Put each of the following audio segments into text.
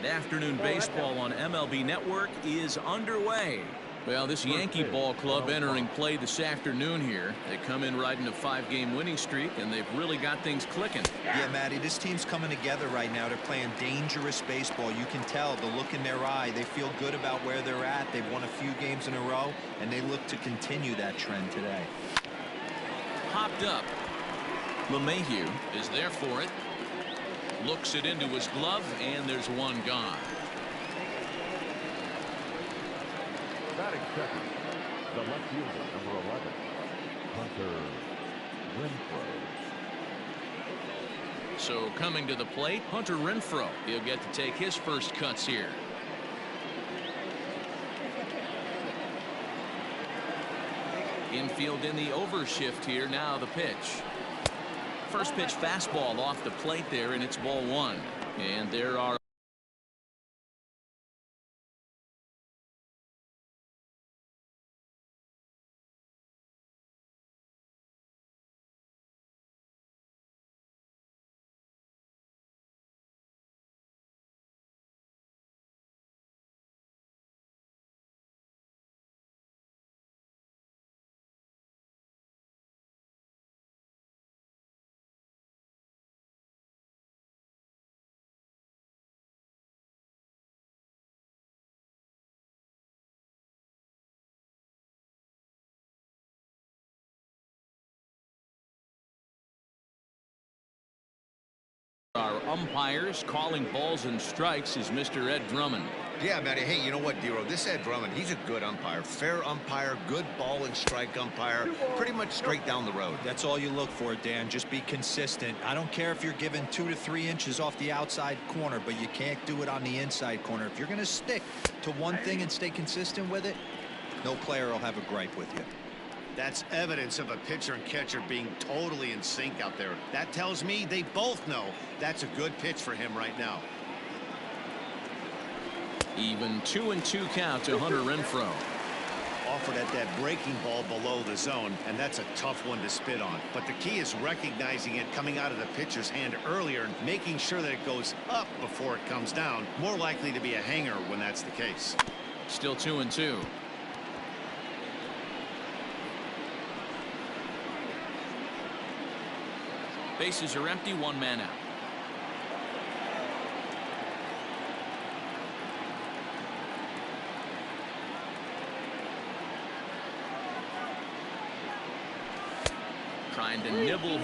And afternoon baseball on MLB Network is underway. Well, this Yankee ball club entering play this afternoon here. They come in riding a 5-game winning streak, and they've really got things clicking. Yeah, Matty, this team's coming together right now. They're playing dangerous baseball. You can tell the look in their eye. They feel good about where they're at. They've won a few games in a row, and they look to continue that trend today. Popped up. LeMahieu is there for it. Looks it into his glove, and there's one gone. Batting second, the left fielder, number 11, Hunter Renfroe. So coming to the plate, Hunter Renfroe. He'll get to take his first cuts here. Infield in the overshift here. Now the pitch. First pitch fastball off the plate there, and it's ball 1. And there are our umpires calling balls and strikes is Mr. Ed Drummond. Yeah, Matty. Hey, you know what, Dero? This Ed Drummond, he's a good umpire. Fair umpire, good ball and strike umpire. Pretty much straight down the road. That's all you look for, Dan. Just be consistent. I don't care if you're given 2 to 3 inches off the outside corner, but you can't do it on the inside corner. If you're going to stick to one thing and stay consistent with it, no player will have a gripe with you. That's evidence of a pitcher and catcher being totally in sync out there. That tells me they both know that's a good pitch for him right now. Even 2-2 count to Hunter Renfroe. Offered at that breaking ball below the zone, and that's a tough one to spit on. But the key is recognizing it coming out of the pitcher's hand earlier and making sure that it goes up before it comes down. More likely to be a hanger when that's the case. Still 2-2. Bases are empty, 1 man out. Trying to nibble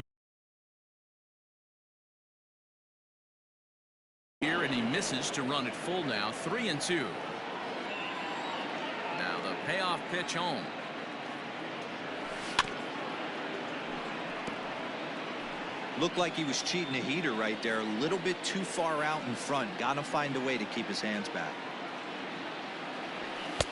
here, and he misses to run it full now. 3-2. Now the payoff pitch home. Looked like he was cheating a heater right there. A little bit too far out in front. Got to find a way to keep his hands back.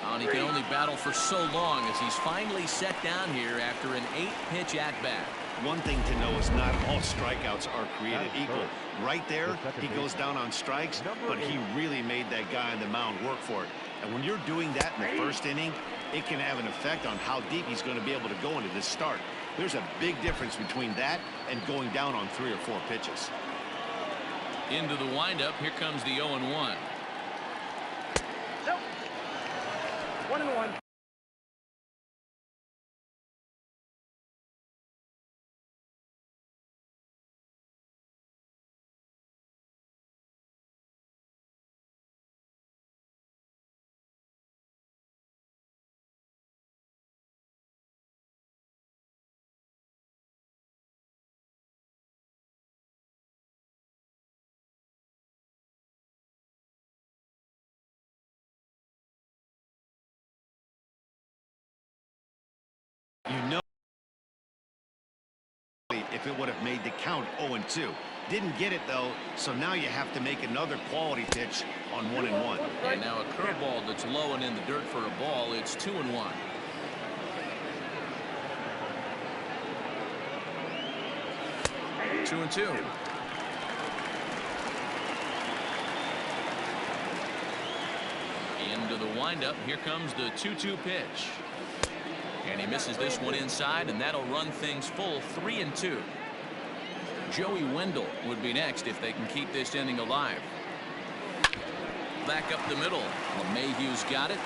And he can only battle for so long as he's finally set down here after an 8-pitch at-bat. One thing to know is not all strikeouts are created equal. Right there, he goes down on strikes, but he really made that guy on the mound work for it. And when you're doing that in the first inning, it can have an effect on how deep he's going to be able to go into this start. There's a big difference between that and going down on 3 or 4 pitches. Into the windup. Here comes the 0-1. 1-1. You know, if it would have made the count 0-2. Didn't get it, though, so now you have to make another quality pitch on 1-1. And now a curveball that's low and in the dirt for a ball. It's 2-1. Two and two. Into the windup. Here comes the 2-2 pitch. And he misses this one inside, and that'll run things full. 3-2. Joey Wendell would be next if they can keep this inning alive. back up the middle. LeMahieu's got it.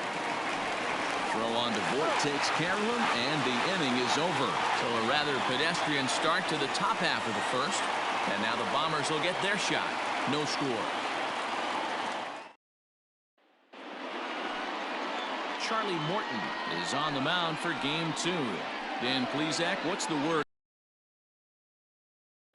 Throw on to Voigt, takes care of him, and the inning is over. So a rather pedestrian start to the top half of the first. And now the Bombers will get their shot. No score. Charlie Morton is on the mound for game 2. Dan Plesac, what's the word?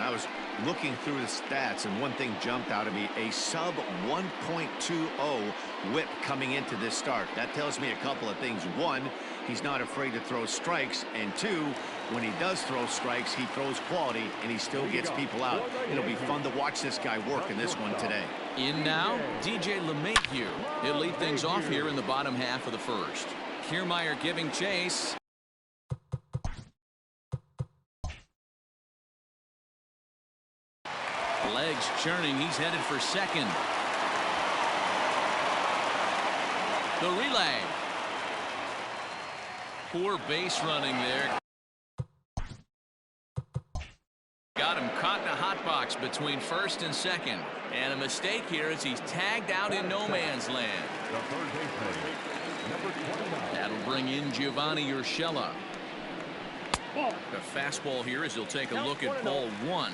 I was looking through the stats, and one thing jumped out at me: a sub 1.20 whip coming into this start. That tells me a couple of things. One, he's not afraid to throw strikes, and two, when he does throw strikes, he throws quality, and he still gets people out. It'll be fun to watch this guy work in this one today. In now, DJ LeMahieu. He'll lead things off here in the bottom half of the first. Kiermaier giving chase. Legs churning. He's headed for second. The relay. Poor base running there. Got him caught in a hot box between first and second. And a mistake here as he's tagged out in no man's land. That'll bring in Giovanni Urshela. The fastball here as he'll take a look at ball 1.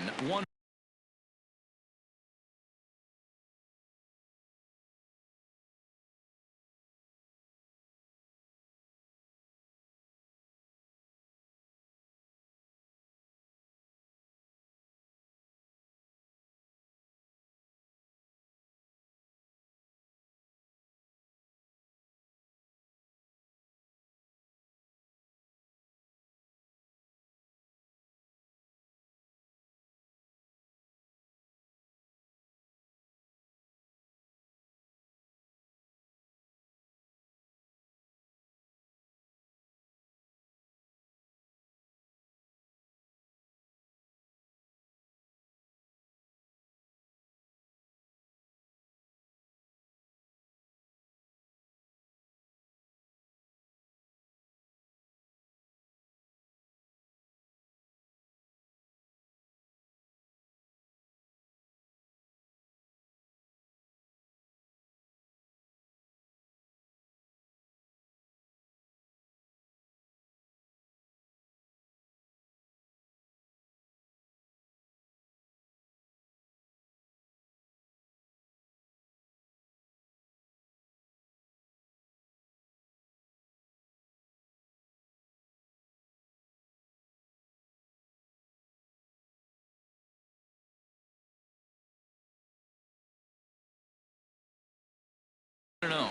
I don't know.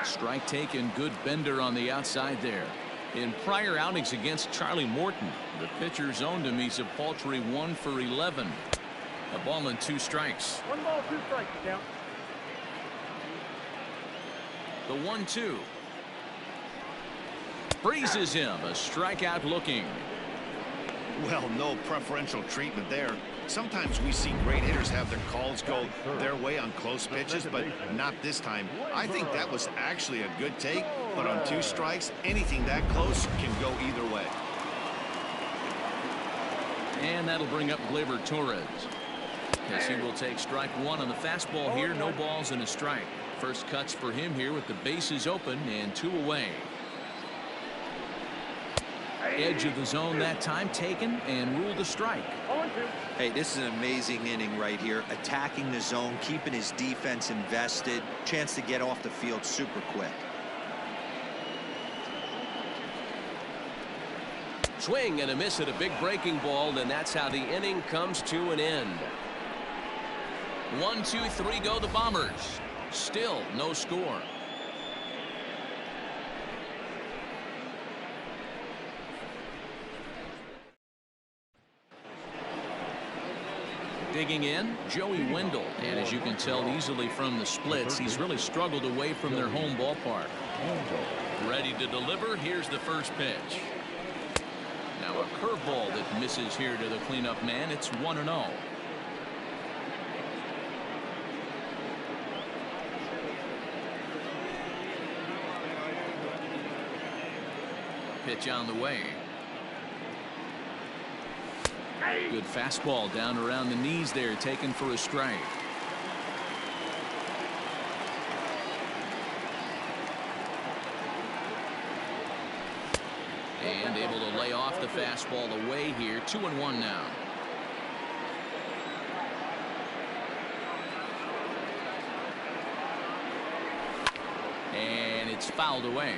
Strike taken. Good bender on the outside there. In prior outings against Charlie Morton, the pitcher's owned him. He's a paltry 1 for 11. A ball and 2 strikes. 1 ball, 2 strikes. Count. The 1-2. Freezes him. A strikeout looking. Well, no preferential treatment there. Sometimes we see great hitters have their calls go their way on close pitches, but not this time. I think that was actually a good take, but on 2 strikes, anything that close can go either way. And that'll bring up Gleyber Torres. As he will take strike 1 on the fastball here. No balls and a strike. First cuts for him here with the bases open and 2 away. Edge of the zone that time taken and ruled a strike. Hey, this is an amazing inning right here. Attacking the zone, keeping his defense invested. Chance to get off the field super quick. Swing and a miss at a big breaking ball, and that's how the inning comes to an end. 1, 2, 3 go the Bombers. Still no score. Digging in, Joey Wendell. And as you can tell easily from the splits, he's really struggled away from their home ballpark. Ready to deliver. Here's the first pitch. Now a curveball that misses here to the cleanup man. It's 1-0. Pitch on the way. Good fastball down around the knees there, taken for a strike. And able to lay off the fastball away here. 2-1 now. And it's fouled away.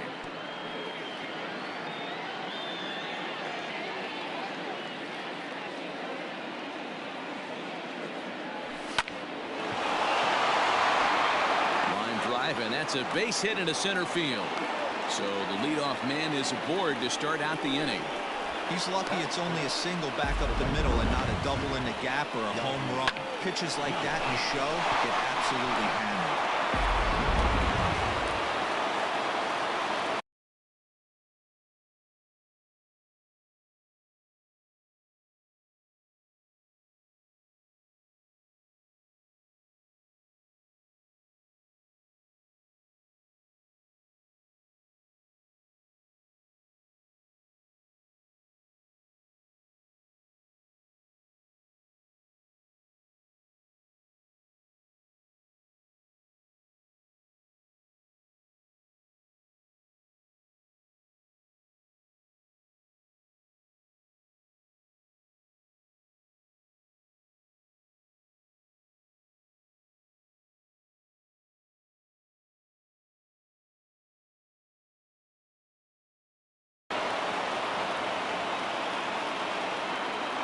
Line drive, and that's a base hit into center field. So the leadoff man is aboard to start out the inning. He's lucky it's only a single back up the middle and not a double in the gap or a home run. Pitches like that in the show get absolutely hammered.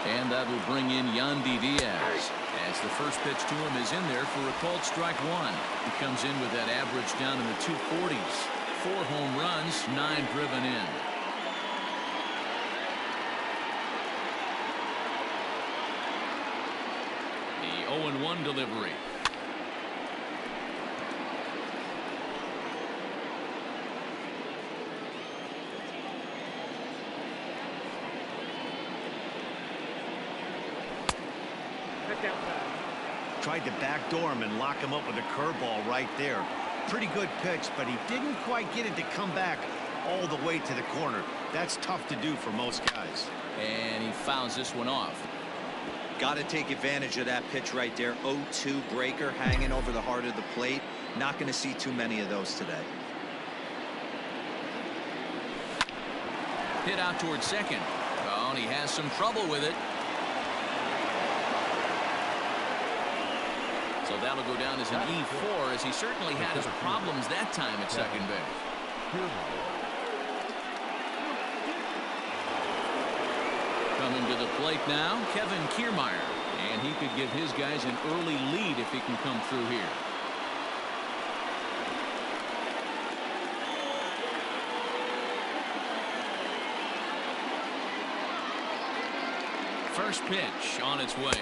And that will bring in Yandy Diaz, as the first pitch to him is in there for a called strike one. He comes in with that average down in the 240s. 4 home runs, 9 driven in. The 0-1 delivery. Tried to backdoor him and lock him up with a curveball right there. Pretty good pitch, but he didn't quite get it to come back all the way to the corner. That's tough to do for most guys. And he fouls this one off. Got to take advantage of that pitch right there. 0-2 breaker hanging over the heart of the plate. Not going to see too many of those today. Hit out towards second. Oh, and he has some trouble with it. So that'll go down as an E4, as he certainly had his problems that time at second base. Coming to the plate now, Kevin Kiermaier. And he could give his guys an early lead if he can come through here. First pitch on its way.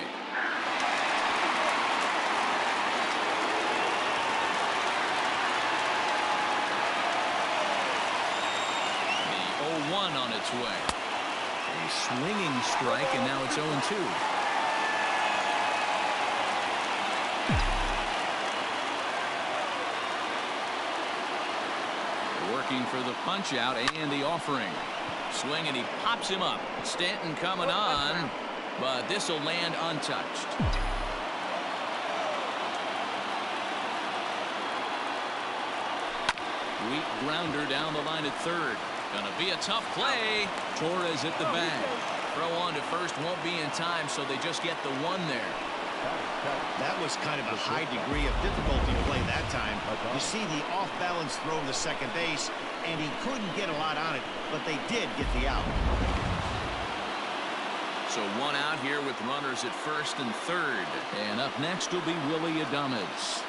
The 0-1 on its way. A swinging strike, and now it's 0-2. Working for the punch out and the offering. Swing, and he pops him up. Stanton coming on, but this will land untouched. Weak grounder down the line at third. Gonna be a tough play. Torres at the bag. Throw on to first won't be in time, so they just get the one there. That was kind of a high degree of difficulty play that time. You see the off-balance throw to second base, and he couldn't get a lot on it, but they did get the out. So one out here with runners at first and third. And up next will be Willie Adames.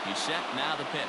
He's set, now the pitch.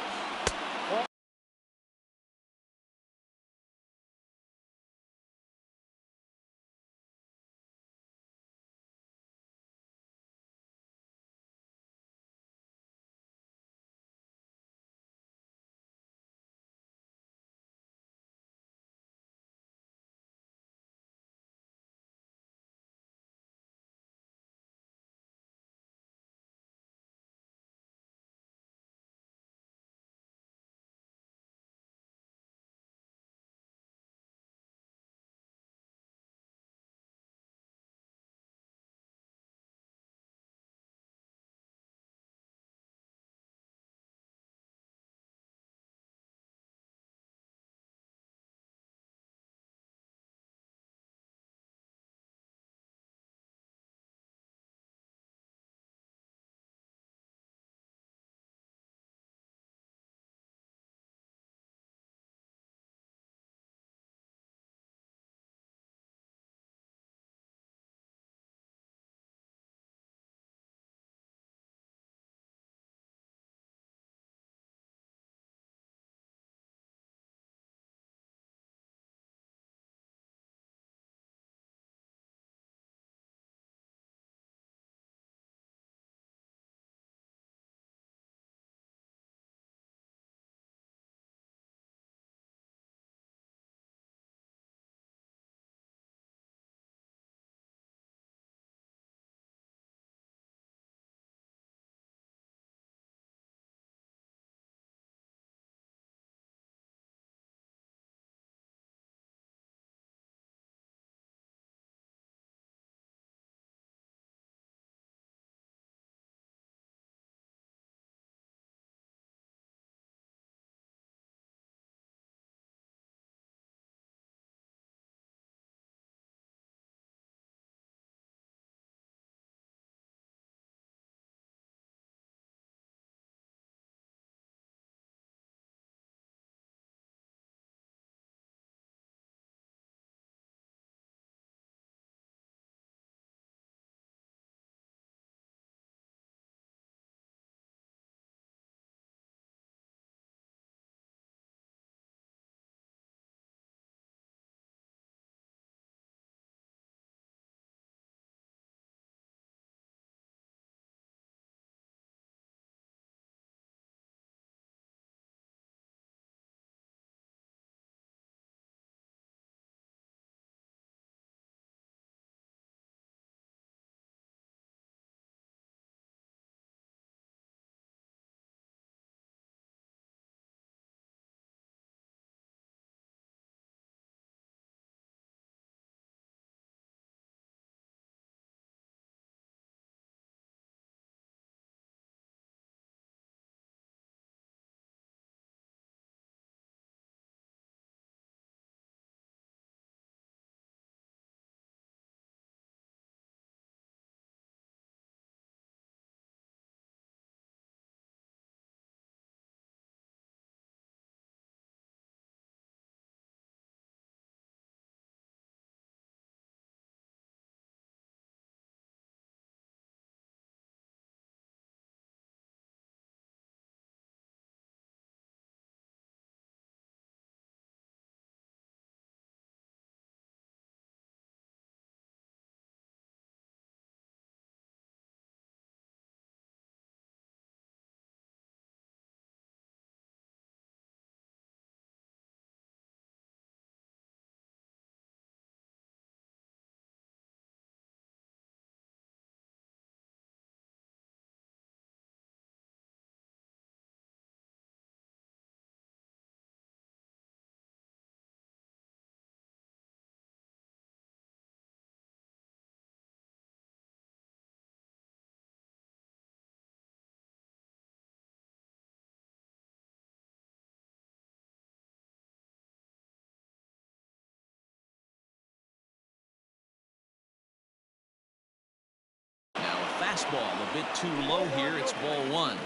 fastball a bit too low here. It's ball one.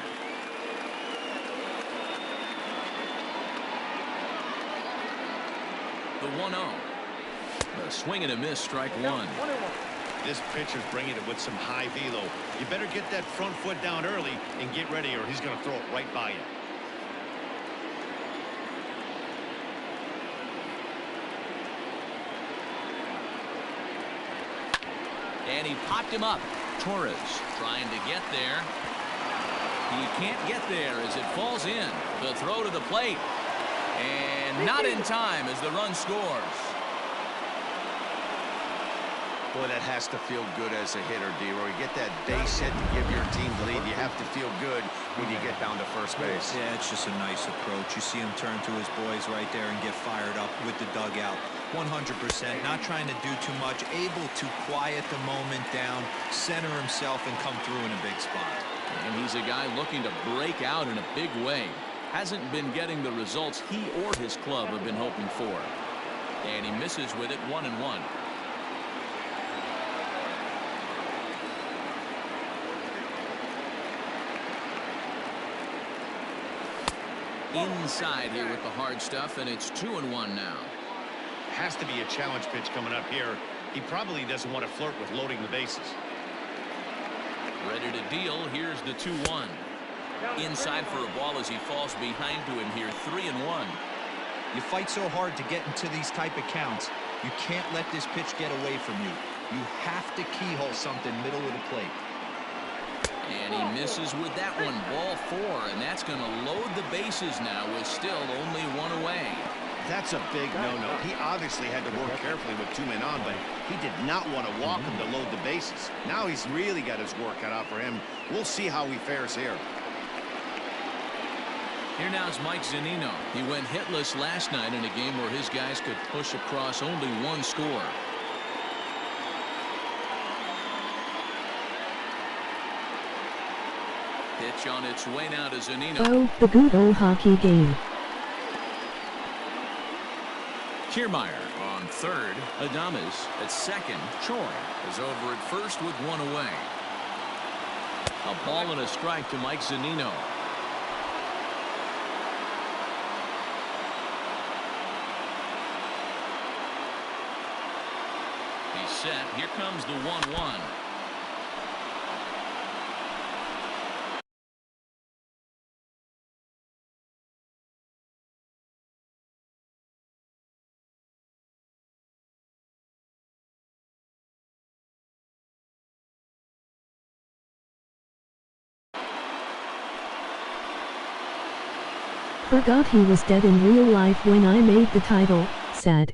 The 1-0. A swing and a miss, strike one. This pitcher's bringing it with some high velo. You better get that front foot down early and get ready, or he's going to throw it right by you. And he popped him up. Torres trying to get there. He can't get there as it falls in. The throw to the plate. And not in time as the run scores. Boy, that has to feel good as a hitter, D-Roy. You get that base hit to give your team the lead. You have to feel good when you get down to first base. Yeah, it's just a nice approach. You see him turn to his boys right there and get fired up with the dugout. 100%, not trying to do too much, able to quiet the moment down, center himself, and come through in a big spot. And he's a guy looking to break out in a big way. Hasn't been getting the results he or his club have been hoping for. And he misses with it, 1-1. Inside here with the hard stuff, and it's 2-1 now. Has to be a challenge pitch coming up here. He probably doesn't want to flirt with loading the bases. Ready to deal. Here's the 2-1. Inside for a ball as he falls behind to him here. 3-1. You fight so hard to get into these type of counts. You can't let this pitch get away from you. You have to keyhole something middle of the plate. And he misses with that one. Ball 4, and that's going to load the bases now with still only one away. That's a big no-no. He obviously had to work carefully with 2 men on, but he did not want to walk him to load the bases. Now he's really got his work cut out for him. We'll see how he fares here. Here now is Mike Zunino. He went hitless last night in a game where his guys could push across only one score. Pitch on its way now to Zunino. Oh, the good old hockey game. Kiermaier on third. Adames at second. Choi is over at first with one away. A ball and a strike to Mike Zunino. He's set. Here comes the 1-1. Forgot he was dead in real life when I made the title, sad.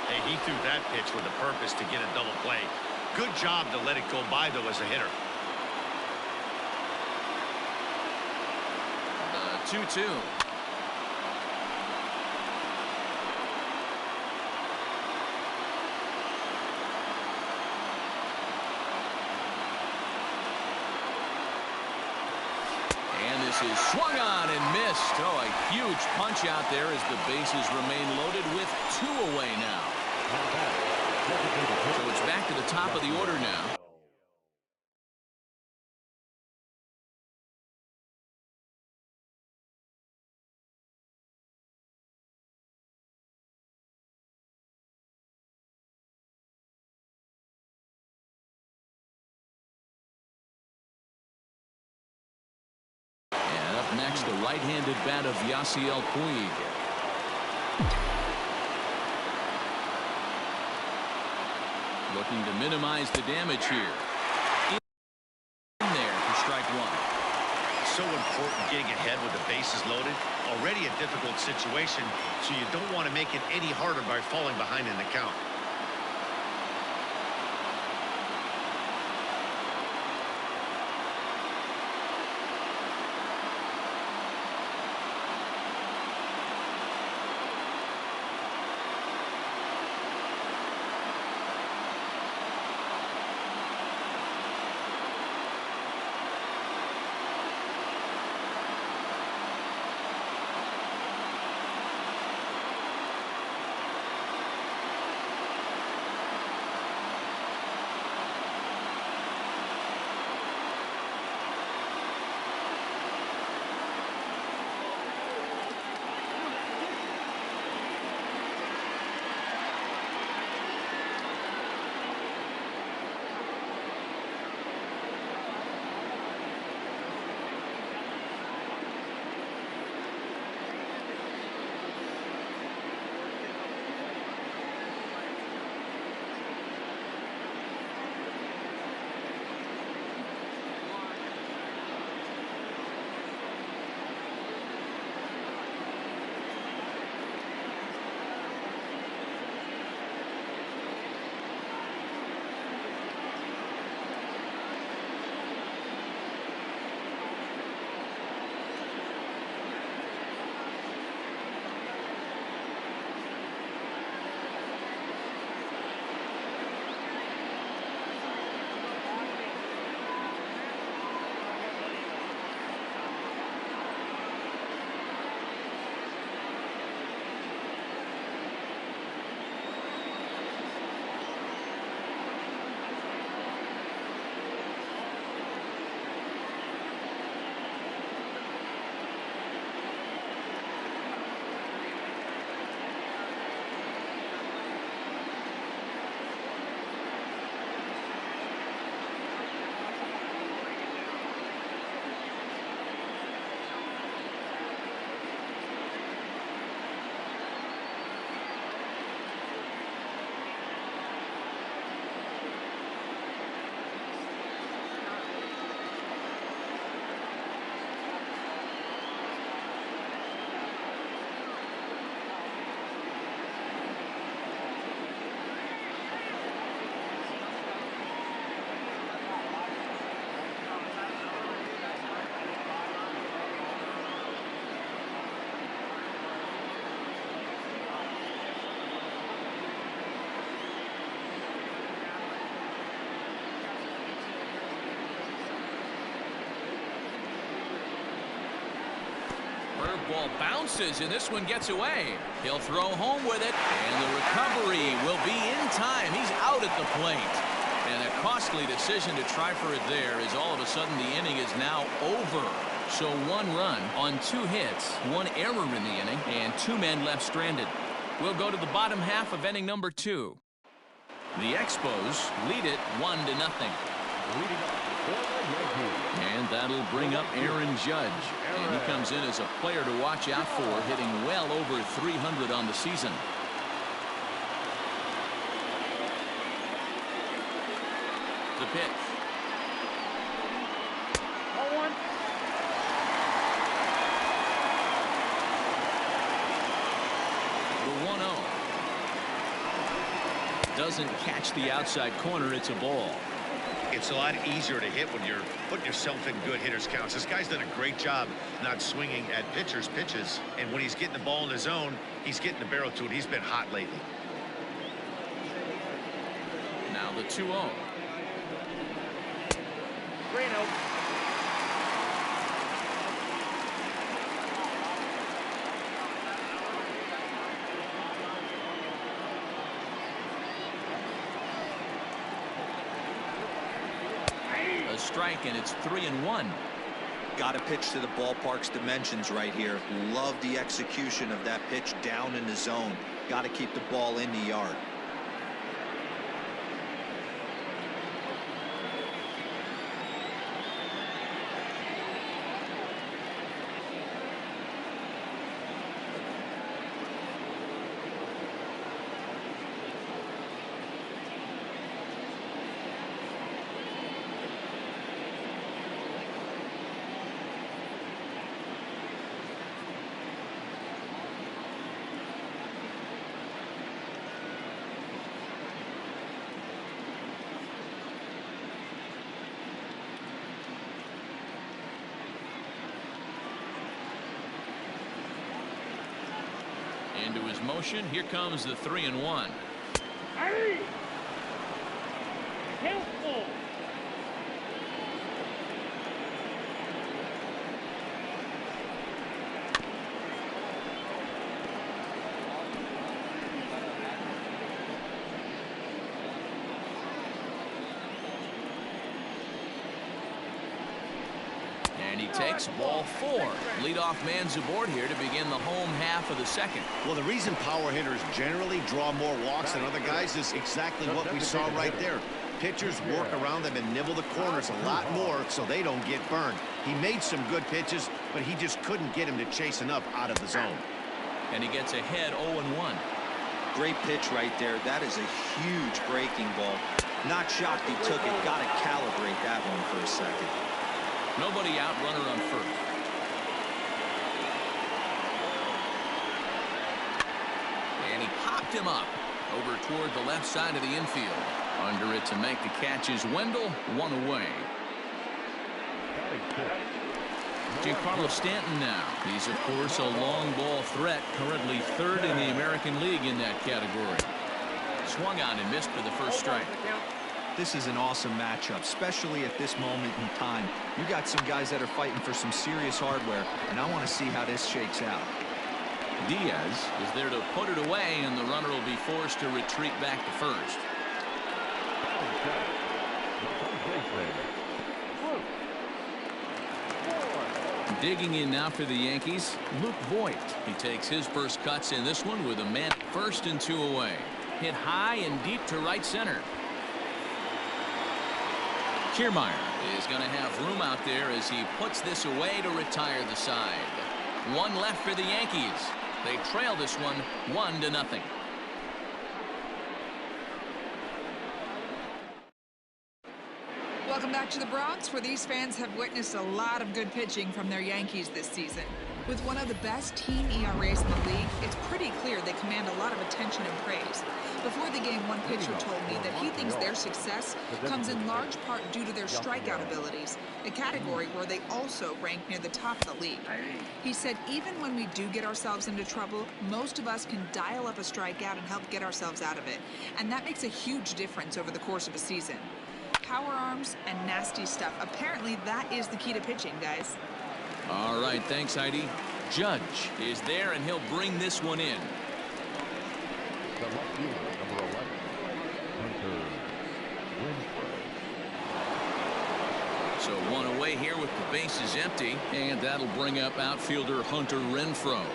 Hey, he threw that pitch with a purpose to get a double play. Good job to let it go by, though, as a hitter. The 2-2. This is swung on and missed. Oh, a huge punch out there as the bases remain loaded with 2 away now. So it's back to the top of the order now. And up next, the right-handed bat of Yasiel Puig. Looking to minimize the damage here. In there for strike 1. So important getting ahead with the bases loaded. Already a difficult situation, so you don't want to make it any harder by falling behind in the count. Ball bounces, and this one gets away. He'll throw home with it, and the recovery will be in time. He's out at the plate. And a costly decision to try for it there, as all of a sudden the inning is now over. So 1 run on 2 hits, 1 error in the inning, and 2 men left stranded. We'll go to the bottom half of inning number 2. The Expos lead it 1-0. And that'll bring up Aaron Judge. And he comes in as a player to watch out for, hitting well over 300 on the season. The pitch. 0-1. The 1-0. Doesn't catch the outside corner. It's a ball. It's a lot easier to hit when you're putting yourself in good hitters counts. This guy's done a great job not swinging at pitchers' pitches. And when he's getting the ball in his zone, he's getting the barrel to it. He's been hot lately. Now the 2-0. 3-0. strike, and it's 3-1. Got to pitch to the ballpark's dimensions right here. Love the execution of that pitch down in the zone. Got to keep the ball in the yard. Into his motion. Here comes the 3-1. Hey! Helpful. And he takes ball 4. Leadoff man's aboard here to begin the home half of the second. Well, the reason power hitters generally draw more walks than other guys is exactly what we saw right there. Pitchers work around them and nibble the corners a lot more so they don't get burned. He made some good pitches, but he just couldn't get him to chase enough out of the zone. And he gets ahead 0-1. Great pitch right there. That is a huge breaking ball. Not shocked he took it. Got to calibrate that one for a second. Nobody out, runner on first. And he popped him up over toward the left side of the infield. Under it to make the catch is Wendell, 1 away. Giancarlo Stanton now. He's, of course, a long ball threat, currently 3rd in the American League in that category. Swung on and missed for the first strike. This is an awesome matchup, especially at this moment in time. You got some guys that are fighting for some serious hardware, and I want to see how this shakes out. Diaz is there to put it away, and the runner will be forced to retreat back to first. Digging in now for the Yankees, Luke Voigt. He takes his first cuts in this one with a man at first and 2 away. Hit high and deep to right center. Kiermaier is going to have room out there as he puts this away to retire the side. 1 left for the Yankees. They trail this one 1-0. Welcome back to the Bronx, where these fans have witnessed a lot of good pitching from their Yankees this season. With one of the best team ERAs in the league, it's pretty clear they command a lot of attention and praise. Before the game, one pitcher told me that he thinks their success comes in large part due to their strikeout abilities, a category where they also rank near the top of the league. He said even when we do get ourselves into trouble, most of us can dial up a strikeout and help get ourselves out of it. And that makes a huge difference over the course of a season. Power arms and nasty stuff. Apparently that is the key to pitching, guys. All right, thanks, Heidi. Judge is there, and he'll bring this one in. The left fielder, number 11, Hunter Renfroe. So 1 away here with the bases empty, and that'll bring up outfielder Hunter Renfroe.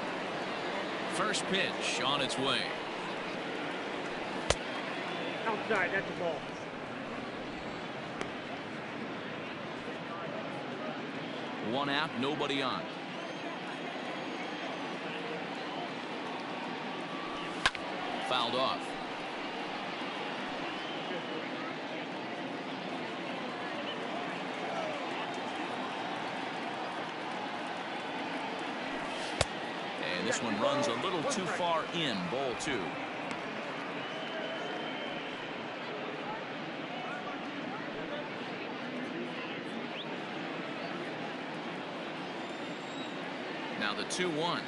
First pitch on its way. Outside, that's a ball. One out, nobody on. Fouled off. And this one runs a little too far in, ball 2. Now the 2-1.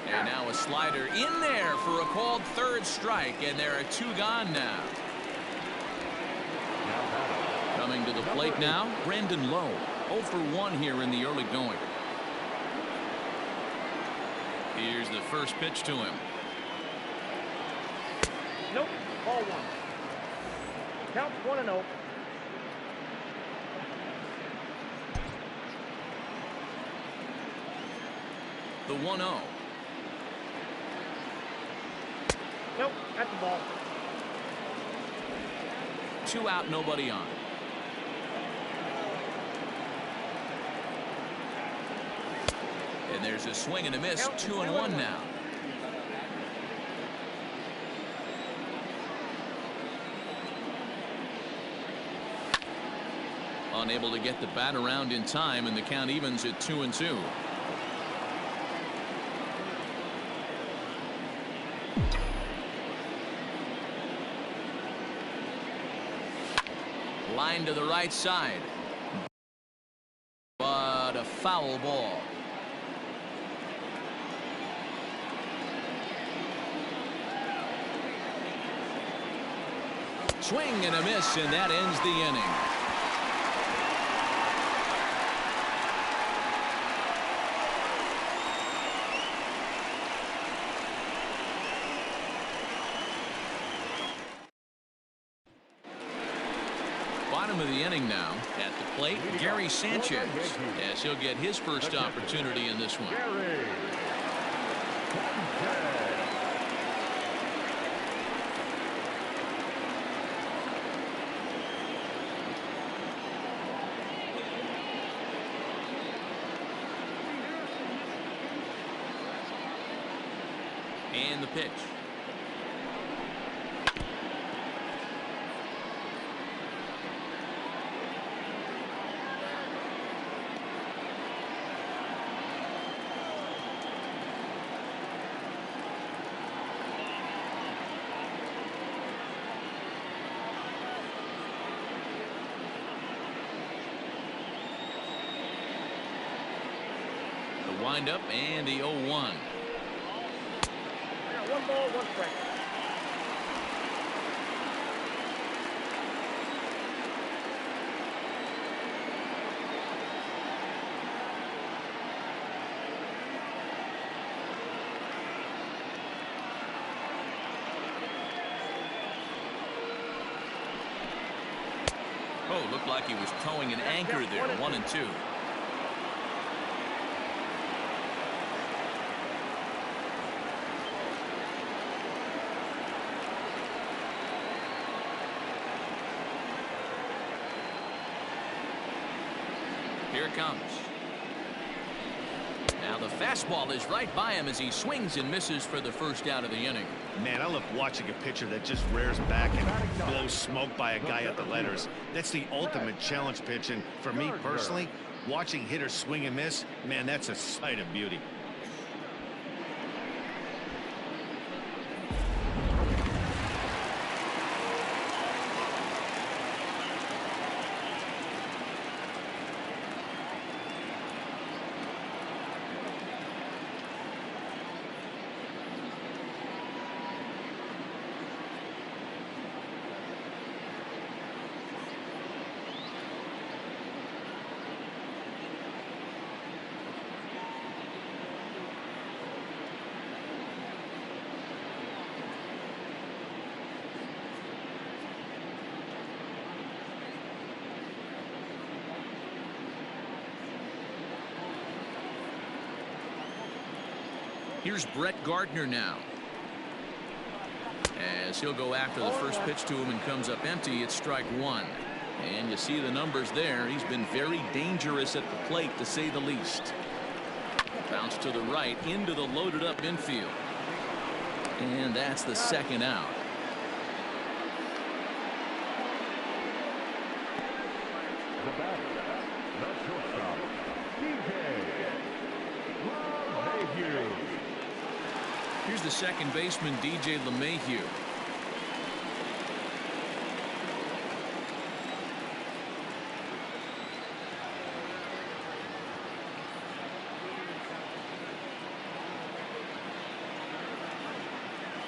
And now a slider in there for a called 3rd strike, and there are 2 gone now. Coming to the plate now, Brandon Lowe. 0 for 1 here in the early going. Here's the first pitch to him. Nope. Ball one. Count 1-0. The 1-0. Nope. That's the ball. 2 out, nobody on. And there's a swing and a miss. 2-1 now. Unable to get the bat around in time, and the count evens at 2-2. Line to the right side, but a foul ball. Swing and a miss, and that ends the inning. Bottom of the inning now. At the plate, Gary Sanchez, as he'll get his first opportunity in this one. And the pitch. The windup and the 0-1. 1 ball, 1 strike. Oh, looked like he was towing an anchor there. 1-2. Here it comes. Now the fastball is right by him as he swings and misses for the first out of the inning. Man, I love watching a pitcher that just rears back and blows smoke by a guy at the letters. That's the ultimate challenge pitch, and for me personally, watching hitters swing and miss, man, that's a sight of beauty. Here's Brett Gardner now. As he'll go after the first pitch to him and comes up empty, it's strike 1. And you see the numbers there. He's been very dangerous at the plate, to say the least. Bounce to the right into the loaded up infield. And that's the second out. The batter, the shortstop, DJ. Here's the second baseman, DJ LeMahieu.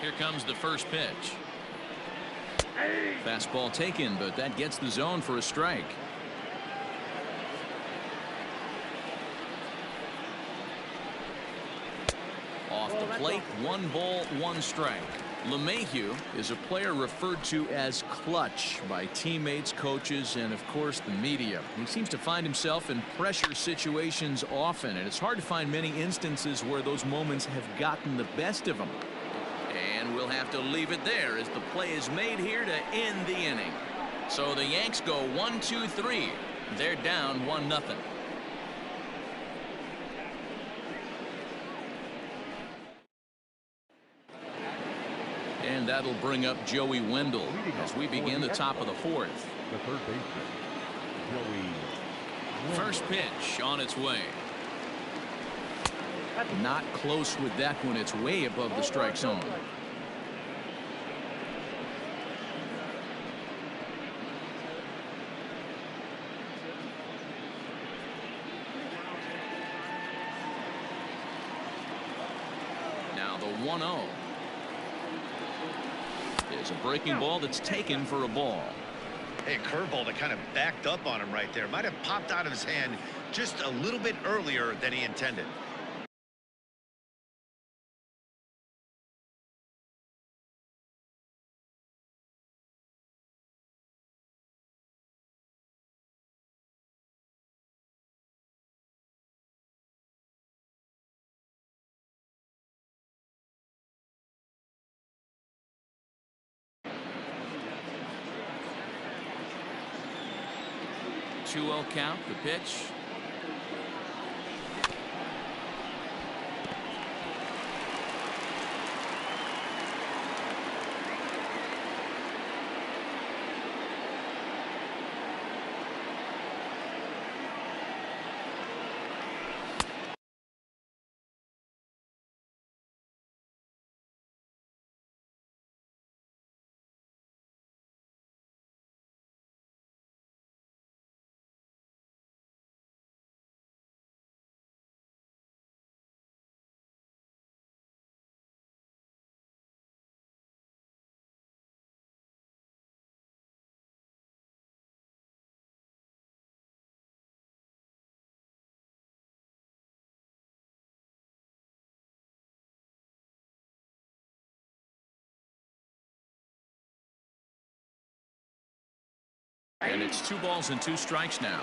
Here comes the first pitch. Fastball taken, but that gets the zone for a strike. the plate, 1 ball, 1 strike. LeMahieu is a player referred to as clutch by teammates, coaches, and of course the media. He seems to find himself in pressure situations often, and it's hard to find many instances where those moments have gotten the best of him. And we'll have to leave it there as the play is made here to end the inning. So the Yanks go 1-2-3. They're down 1-0. And that'll bring up Joey Wendell as we begin the top of the 4th. The third baseman, Joey. First pitch on its way. Not close with that one. It's way above the strike zone. Now the 1-0. Is a breaking ball that's taken for a ball. Hey, curveball that kind of backed up on him right there. Might have popped out of his hand just a little bit earlier than he intended. Two-0 count, the pitch. And it's 2 balls and 2 strikes now.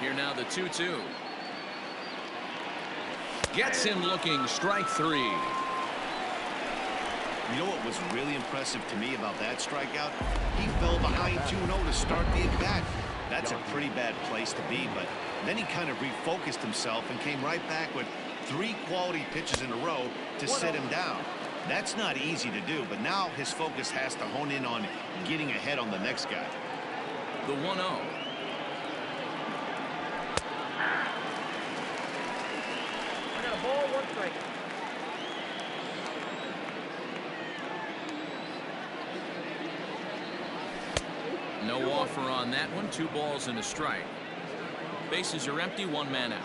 Here now the 2-2. Gets him looking, strike 3. You know what was really impressive to me about that strikeout? He fell behind 2-0 to start the at-bat. That's a pretty bad place to be, but then he kind of refocused himself and came right back with 3 quality pitches in a row to sit him down. That's not easy to do, but now his focus has to hone in on getting ahead on the next guy. The 1-0. I got a ball, 1 strike. No offer on that one. 2 balls and a strike. Bases are empty, 1 man out.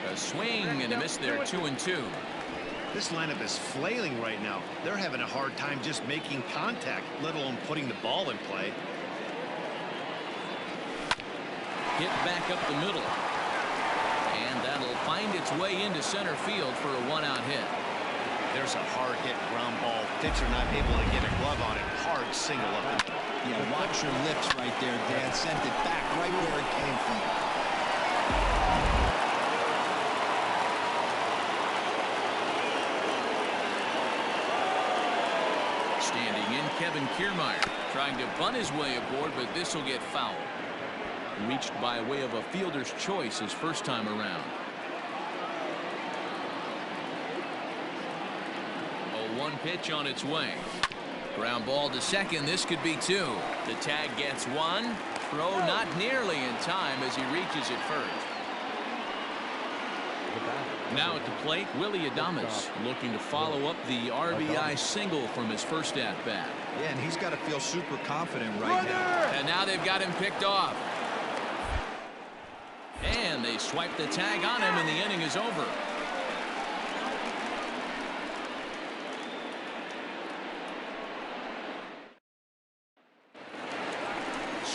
A swing and a miss there, 2-2. This lineup is flailing right now. They're having a hard time just making contact, let alone putting the ball in play. Hit back up the middle. And that'll find its way into center field for a 1-out hit. There's a hard hit ground ball. Pitcher not able to get a glove on it. Hard single up. Yeah, watch your lips right there, Dan. Sent it back right where it came from. Standing in, Kevin Kiermaier trying to bunt his way aboard, but this will get fouled. Reached by way of a fielder's choice his first time around. A 1 pitch on its way. Ground ball to second. This could be 2. The tag gets 1. Throw not nearly in time as he reaches it first. Now at the plate, Willie Adames looking to follow up the RBI single from his first at-bat. Yeah, and he's got to feel super confident right now. And now they've got him picked off. And they swipe the tag on him, and the inning is over.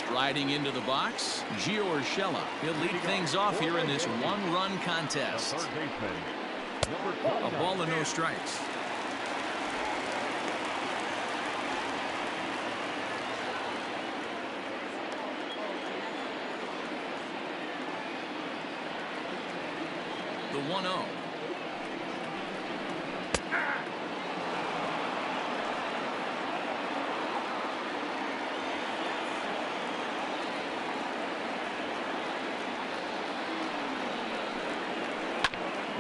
Striding into the box, Gio Urshela. He'll lead things off here in this one-run contest. Third baseman, number A ball and no strikes. The 1-0.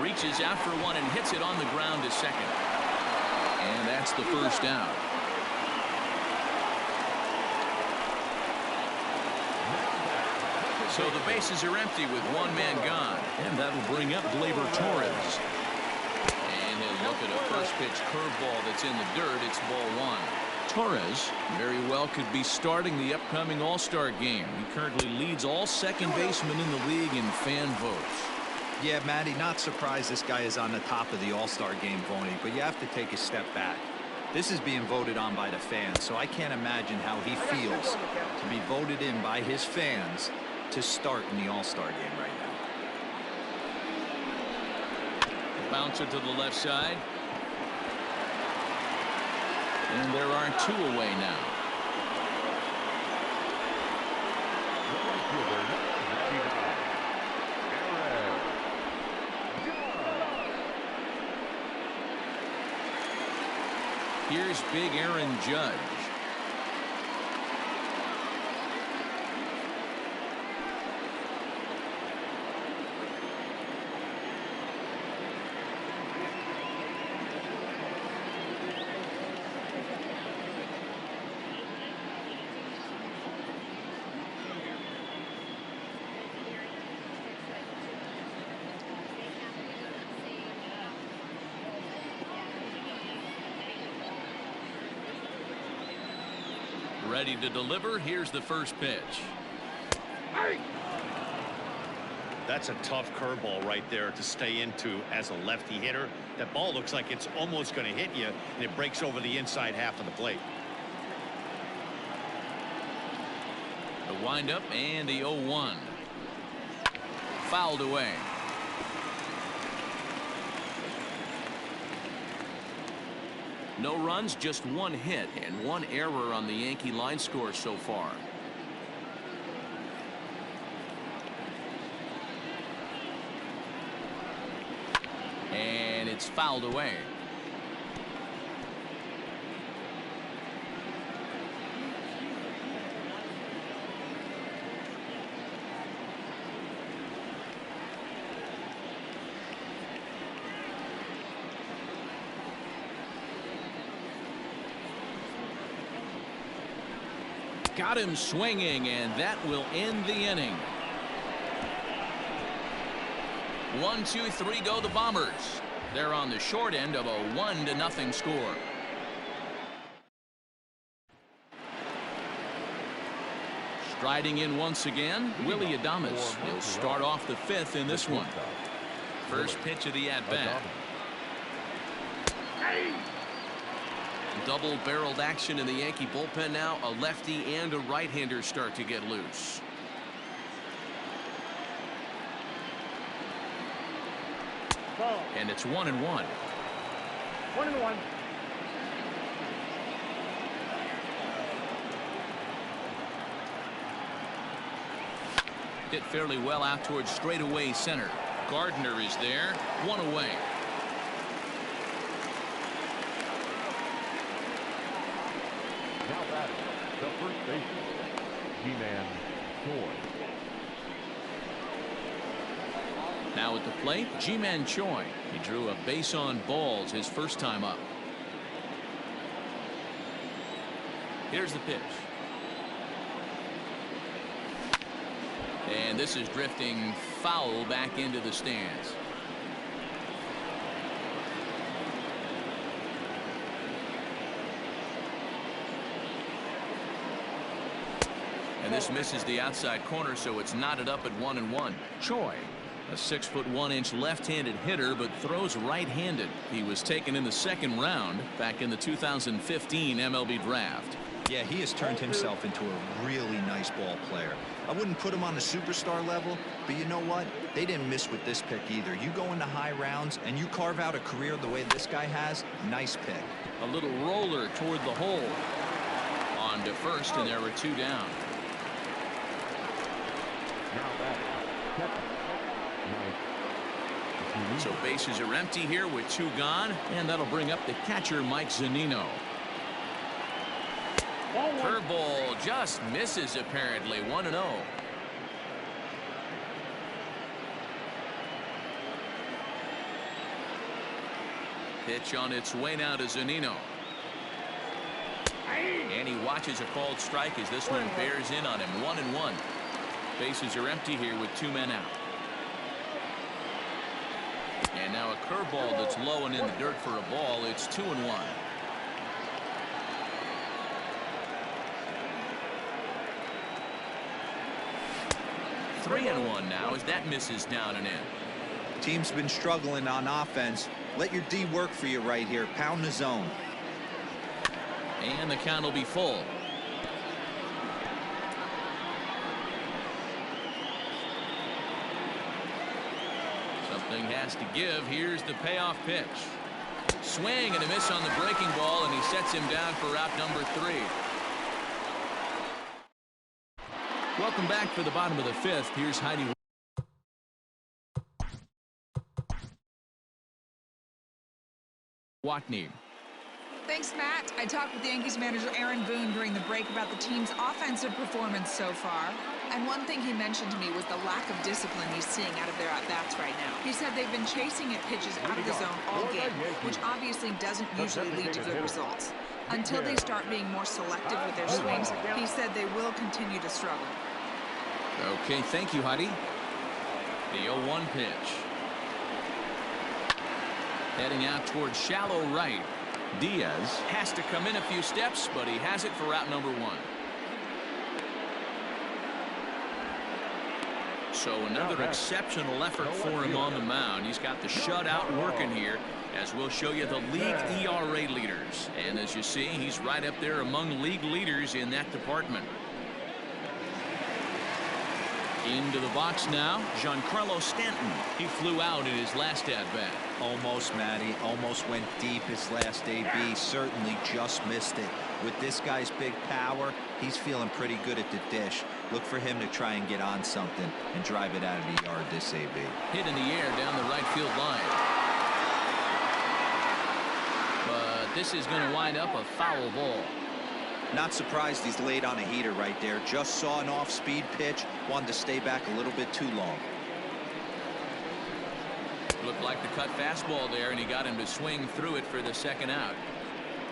Reaches out for one and hits it on the ground to second. And that's the first down. So the bases are empty with one man gone. And that'll bring up Gleyber Torres. And he'll look at a first pitch curveball that's in the dirt. It's ball one. Torres very well could be starting the upcoming All-Star game. He currently leads all second basemen in the league in fan votes. Yeah, Matty, not surprised this guy is on the top of the All-Star game voting, but you have to take a step back. This is being voted on by the fans, so I can't imagine how he feels to be voted in by his fans to start in the All-Star game right now. Bouncer to the left side. And there are two away now. Here's big Aaron Judge. Ready to deliver. Here's the first pitch. That's a tough curveball right there to stay into as a lefty hitter. That ball looks like it's almost going to hit you, and it breaks over the inside half of the plate. The windup and the 0-1. Fouled away. No runs, just one hit and one error on the Yankee line score so far. And it's fouled away. Got him swinging, and that will end the inning. 1, 2, 3 go the Bombers. They're on the short end of a 1-0 score. Striding in once again, Willy Adames. He'll start off the fifth in this one. First pitch of the at-bat. Double-barreled action in the Yankee bullpen now. A lefty and a right-hander start to get loose. And it's 1-1. 1-1. Hit fairly well out towards straightaway center. Gardner is there. One away. Now batting, the first baseman, G-Man Choi. Now at the plate, G-Man Choi. He drew a base on balls his first time up. Here's the pitch. And this is drifting foul back into the stands. And this misses the outside corner, so it's knotted up at 1-1. Choi, a 6'1" left-handed hitter, but throws right-handed. He was taken in the second round back in the 2015 MLB draft. Yeah, he has turned himself into a really nice ball player. I wouldn't put him on the superstar level, but you know what? They didn't miss with this pick either. You go into high rounds and you carve out a career the way this guy has, nice pick. A little roller toward the hole. On to first, and there were 2 down. Now back. So bases are empty here with 2 gone, and that'll bring up the catcher, Mike Zunino. Curveball just misses, apparently. 1-0. Pitch on its way now to Zunino. And he watches a called strike as this one bears in on him. 1-1. Bases are empty here with 2 men out. And now a curveball that's low and in the dirt for a ball. It's 2-1. 3-1 now as that misses down and in. Team's been struggling on offense. Let your D work for you right here. Pound the zone. And the count will be full. Something has to give. Here's the payoff pitch. Swing and a miss on the breaking ball, and he sets him down for out number 3. Welcome back for the bottom of the 5th. Here's Heidi. Watney. Thanks, Matt. I talked with Yankees manager Aaron Boone during the break about the team's offensive performance so far. And one thing he mentioned to me was the lack of discipline he's seeing out of their at-bats right now. He said they've been chasing at pitches out of the zone all game, which obviously doesn't usually lead to good results. Until they start being more selective with their swings, he said they will continue to struggle. Okay, thank you, Heidi. The 0-1 pitch. Heading out towards shallow right. Diaz has to come in a few steps, but he has it for out number 1. So another exceptional effort for him on the mound. He's got the shutout working here, as we'll show you the league ERA leaders. And as you see, he's right up there among league leaders in that department. Into the box now, Giancarlo Stanton. He flew out in his last at-bat. Almost, Matty. Almost went deep his last AB. Certainly just missed it. With this guy's big power, he's feeling pretty good at the dish. Look for him to try and get on something and drive it out of the yard this AB. Hit in the air down the right field line. But this is going to wind up a foul ball. Not surprised he's laid on a heater right there. Just saw an off-speed pitch. Wanted to stay back a little bit too long. Looked like the cut fastball there, and he got him to swing through it for the second out.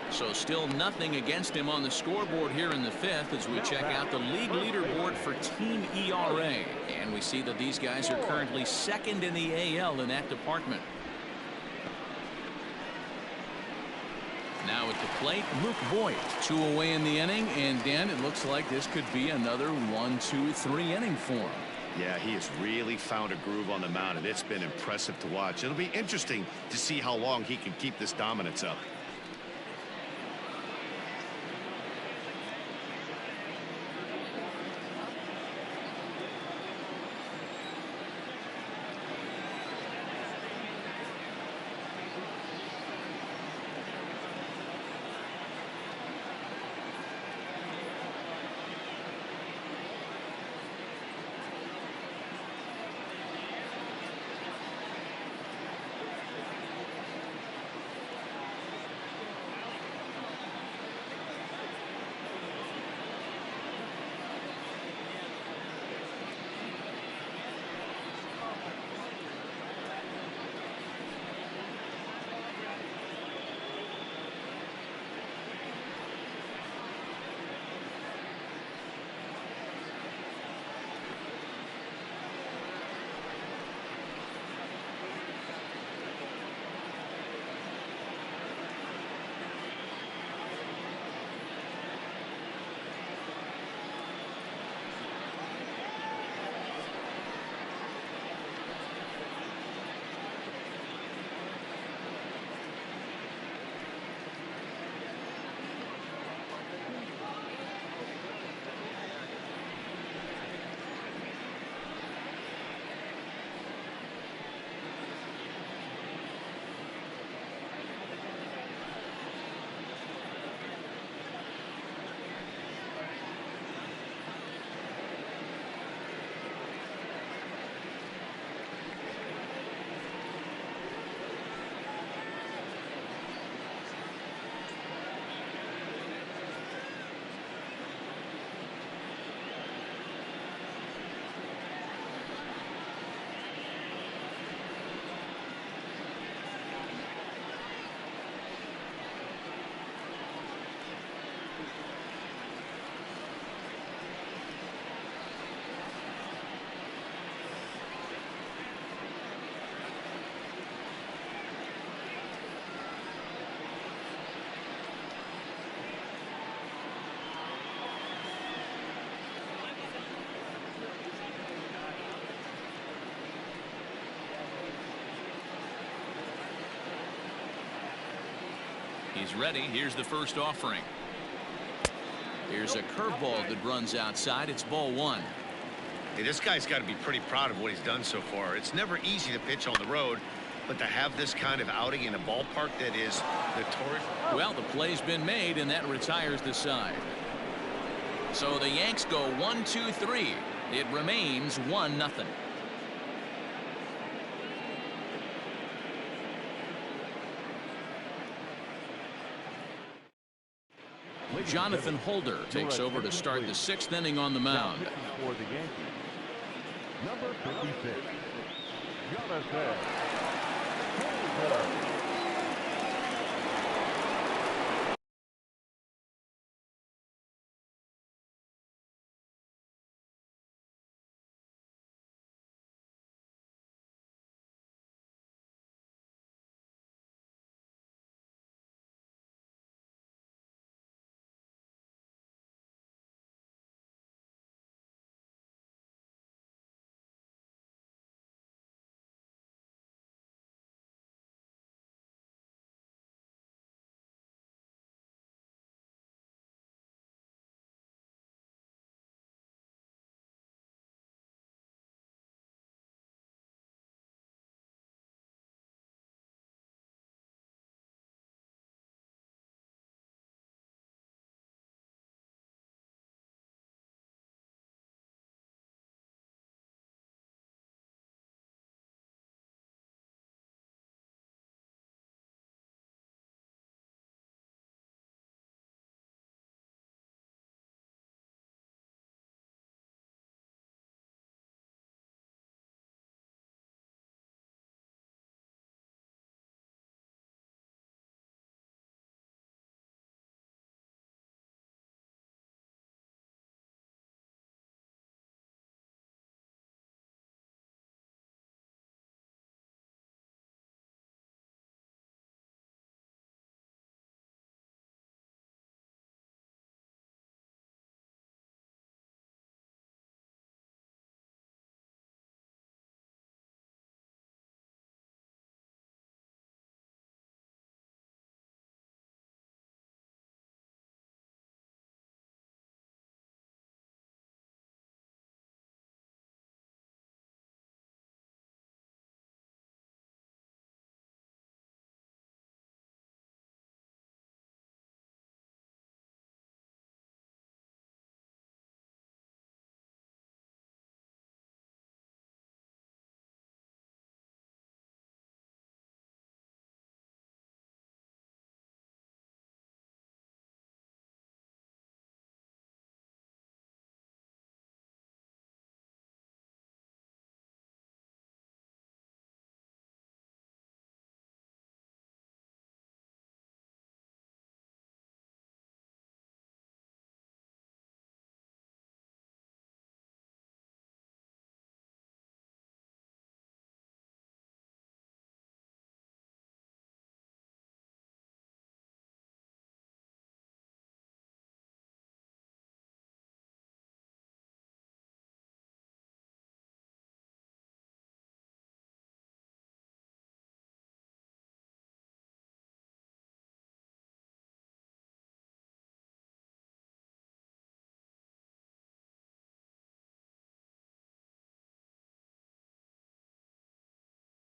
So still nothing against him on the scoreboard here in the 5th as we check out the league leaderboard for team ERA. And we see that these guys are currently second in the AL in that department. Now at the plate, Luke Voigt. 2 away in the inning, and Dan, it looks like this could be another 1, 2, 3 inning for him. Yeah, he has really found a groove on the mound, and it's been impressive to watch. It'll be interesting to see how long he can keep this dominance up. He's ready. Here's the first offering. Here's a curveball that runs outside. It's ball one. Hey, this guy's got to be pretty proud of what he's done so far. It's never easy to pitch on the road, but to have this kind of outing in a ballpark that is notorious. Well, the play's been made, and that retires the side. So the Yanks go 1-2-3. It remains 1-0. Jonathan Holder takes over to start the sixth inning on the mound. For the Yankees, number 56, Jonathan Holder.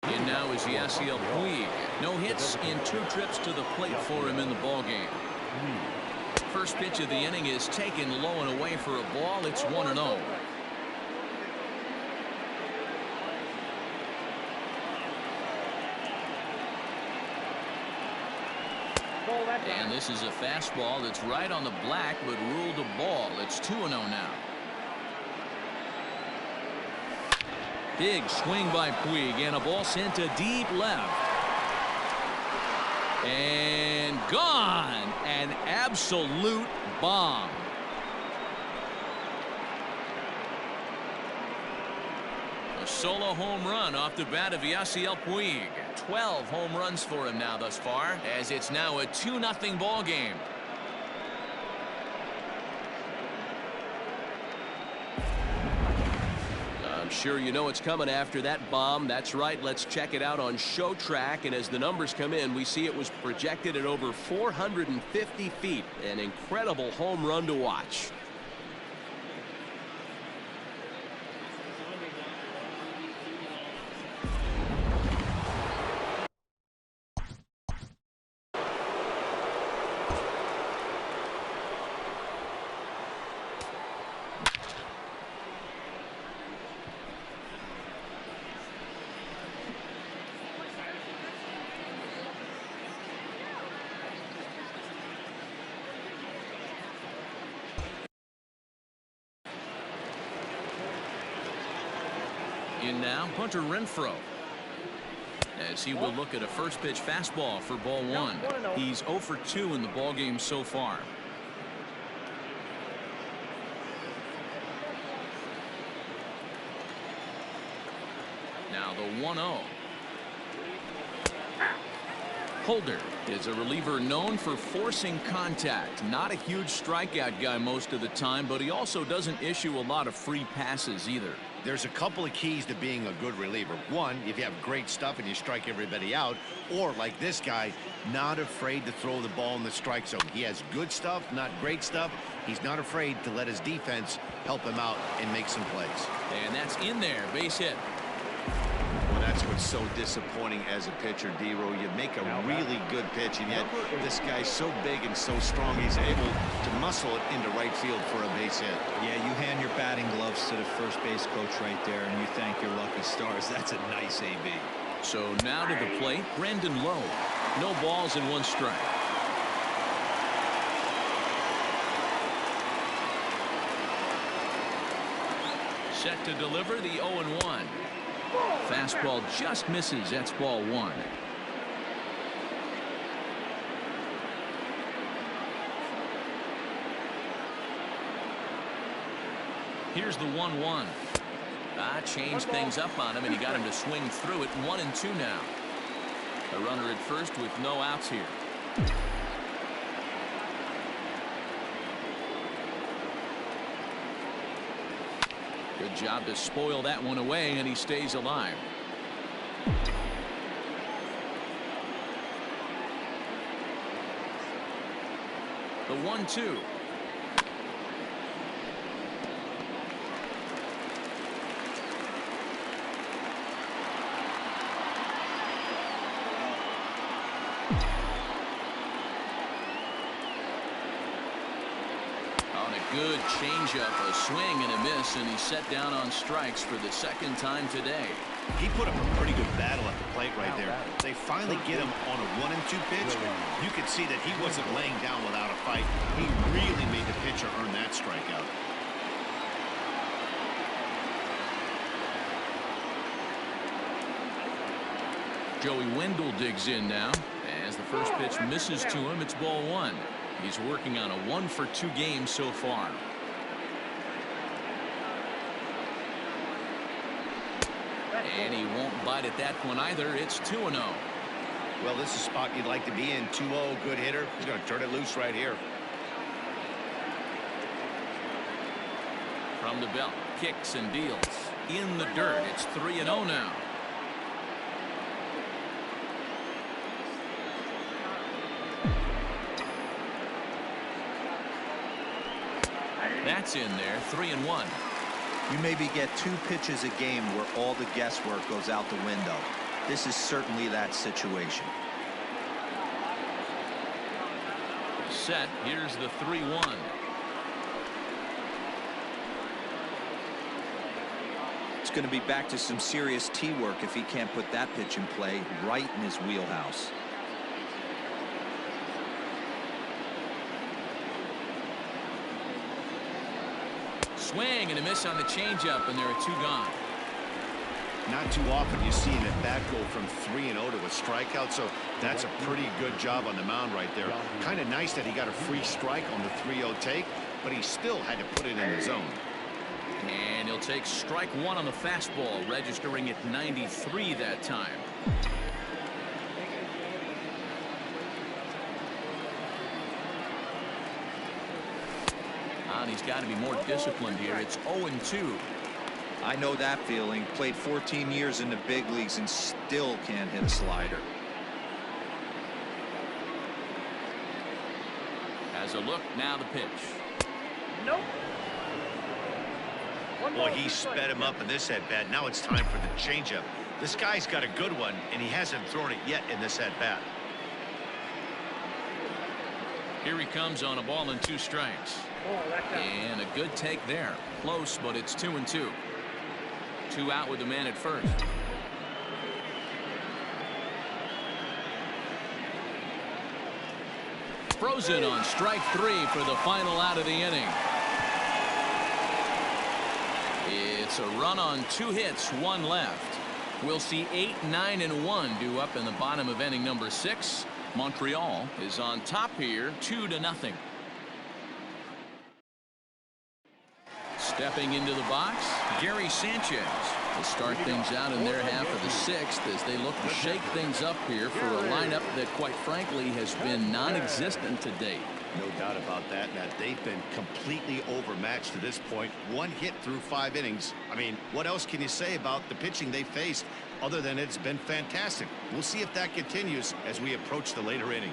And now is Yasiel Puig. No hits in 2 trips to the plate for him in the ballgame. First pitch of the inning is taken low and away for a ball. It's 1-0. And this is a fastball that's right on the black, but ruled a ball. It's 2-0 now. Big swing by Puig, and a ball sent to deep left. And gone. An absolute bomb. A solo home run off the bat of Yasiel Puig. 12 home runs for him now thus far, as it's now a 2-0 ball game. sure you know it's coming after that bomb. That's right. Let's check it out on Show Track. And as the numbers come in, we see it was projected at over 450 feet. An incredible home run to watch. In now, Hunter Renfroe, as he will look at a first pitch fastball for ball one. He's 0 for 2 in the ball game so far. Now the 1-0. Holder is a reliever known for forcing contact. Not a huge strikeout guy most of the time, but he also doesn't issue a lot of free passes either. There's a couple of keys to being a good reliever. One, if you have great stuff and you strike everybody out, or like this guy, not afraid to throw the ball in the strike zone. He has good stuff, not great stuff. He's not afraid to let his defense help him out and make some plays. And that's in there, base hit. Well, that's what's so disappointing as a pitcher, D-Row. You make a really good pitch, and yet this guy's so big and so strong, he's able to muscle it into right field for a base hit. Yeah, you hand your batting gloves to the first base coach right there, and you thank your lucky stars. That's a nice AB. So now to the plate, Brandon Lowe. No balls and 1 strike. Set to deliver the 0-1. Fastball just misses. That's ball 1. Here's the 1-1. Changed things up on him, and he got him to swing through it. 1-2 now. A runner at first with no outs here. Good job to spoil that one away, and he stays alive. The 1-2. Good changeup, a swing and a miss, and he's set down on strikes for the second time today. He put up a pretty good battle at the plate right there. They finally get him on a 1-2 pitch. You could see that he wasn't laying down without a fight. He really made the pitcher earn that strikeout. Joey Wendell digs in now. As the first pitch misses to him, it's ball 1. He's working on a 1 for 2 game so far. And he won't bite at that one either. It's 2-0. Well, this is a spot you'd like to be in. 2-0, good hitter. He's going to turn it loose right here. From the belt, kicks and deals. In the dirt, it's 3-0 now. That's in there, 3-1. You maybe get 2 pitches a game where all the guesswork goes out the window. This is certainly that situation. Set, here's the 3-1. It's going to be back to some serious tee work if he can't put that pitch in play right in his wheelhouse. Swing and a miss on the changeup, and there are 2 gone. Not too often you see an at-bat go from 3-0 to a strikeout, so that's a pretty good job on the mound right there. Kind of nice that he got a free strike on the 3-0 take, but he still had to put it in the zone. And he'll take strike 1 on the fastball, registering at 93 that time. And he's got to be more disciplined here. It's 0-2. I know that feeling. Played 14 years in the big leagues and still can't hit a slider. As a look, now the pitch. Nope. Boy, he sped him up in this at-bat. Now it's time for the changeup. This guy's got a good one, and he hasn't thrown it yet in this at-bat. Here he comes on a ball and 2 strikes. And a good take there. Close, but it's 2-2. 2 out with the man at first. Frozen on strike 3 for the final out of the inning. It's a run on 2 hits, 1 left. We'll see 8, 9, and 1 due up in the bottom of inning number 6. Montreal is on top here, 2-0. Stepping into the box, Gary Sanchez to start things out in their half of the 6th as they look to shake things up here for a lineup that, quite frankly, has been non-existent to date. No doubt about that, Matt. They've been completely overmatched to this point. 1 hit through 5 innings. I mean, what else can you say about the pitching they faced other than it's been fantastic? We'll see if that continues as we approach the later inning.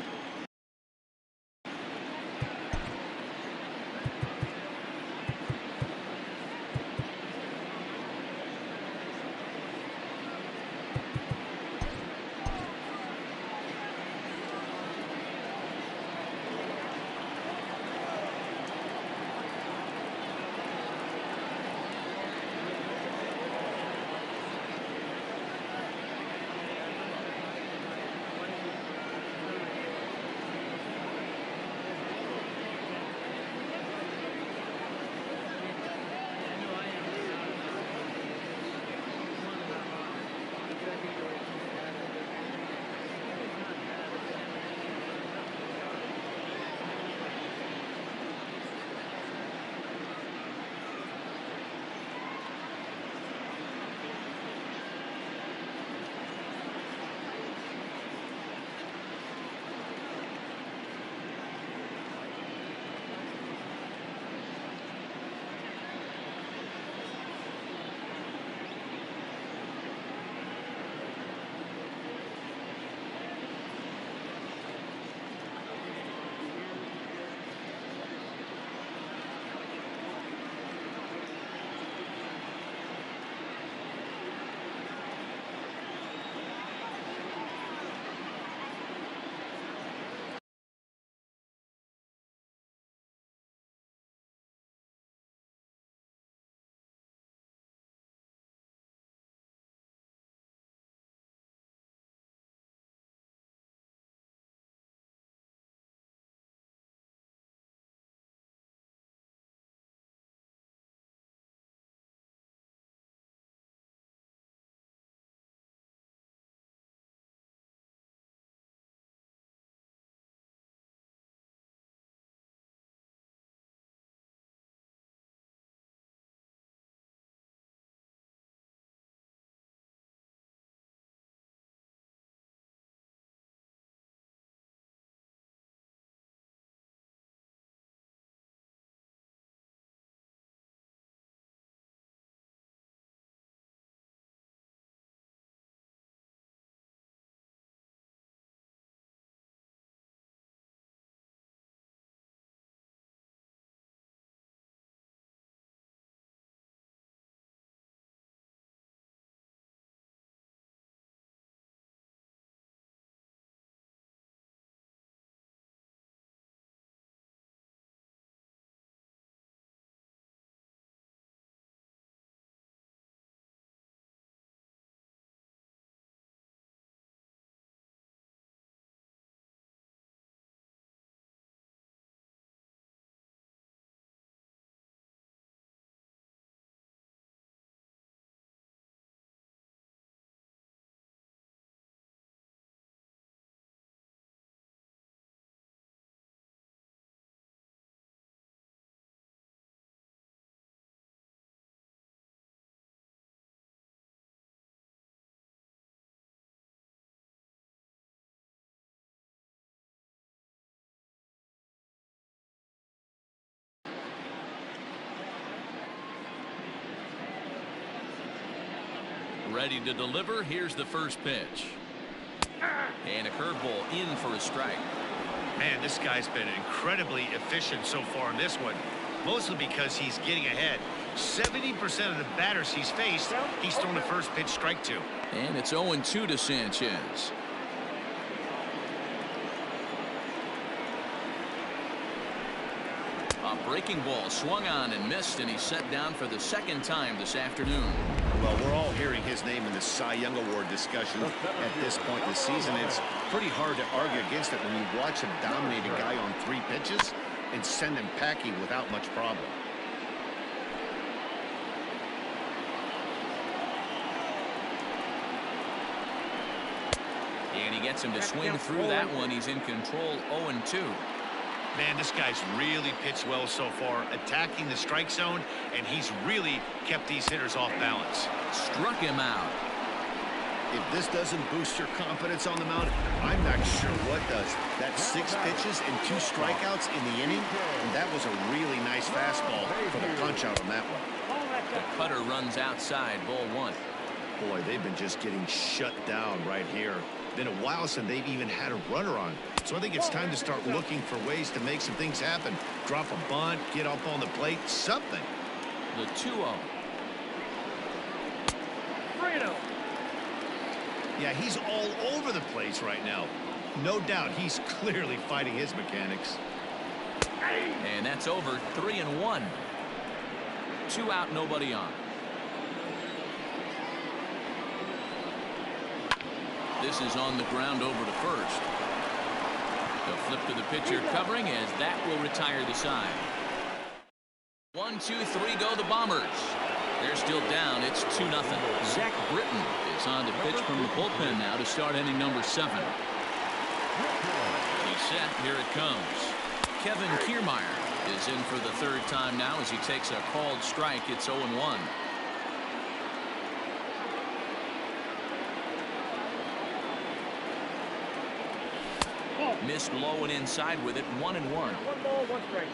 Ready to deliver. Here's the first pitch. And a curveball in for a strike. Man, this guy's been incredibly efficient so far in this one, mostly because he's getting ahead. 70% of the batters he's faced, he's thrown the first pitch strike to. And it's 0-2 to Sanchez. A breaking ball swung on and missed, and he's set down for the second time this afternoon. Well, we're all hearing his name in the Cy Young Award discussion at this point in the season. It's pretty hard to argue against it when you watch him dominate a guy on 3 pitches and send him packing without much problem. And he gets him to swing through that one. He's in control, 0-2. Man, this guy's really pitched well so far, attacking the strike zone, and he's really kept these hitters off balance. Struck him out. If this doesn't boost your confidence on the mound, I'm not sure what does. That's 6 pitches and 2 strikeouts in the inning, and that was a really nice fastball for the punch out on that one. The cutter runs outside, ball 1. Boy, they've been just getting shut down right here. Been a while since they've even had a runner on. So I think it's time to start looking for ways to make some things happen. Drop a bunt, get up on the plate, something. The 2-0. Yeah, he's all over the place right now. No doubt he's clearly fighting his mechanics. And that's over. 3-1. 2 out, nobody on. This is on the ground over to first. The flip to the pitcher covering as that will retire the side. 1, 2, 3 go the Bombers. They're still down. It's 2-0. Zach Britton is on to pitch from the bullpen now to start inning number 7. He's set. Here it comes. Kevin Kiermaier is in for the 3rd time now as he takes a called strike. It's 0-1. Missed low and inside with it. 1-1. 1 ball, 1 strike.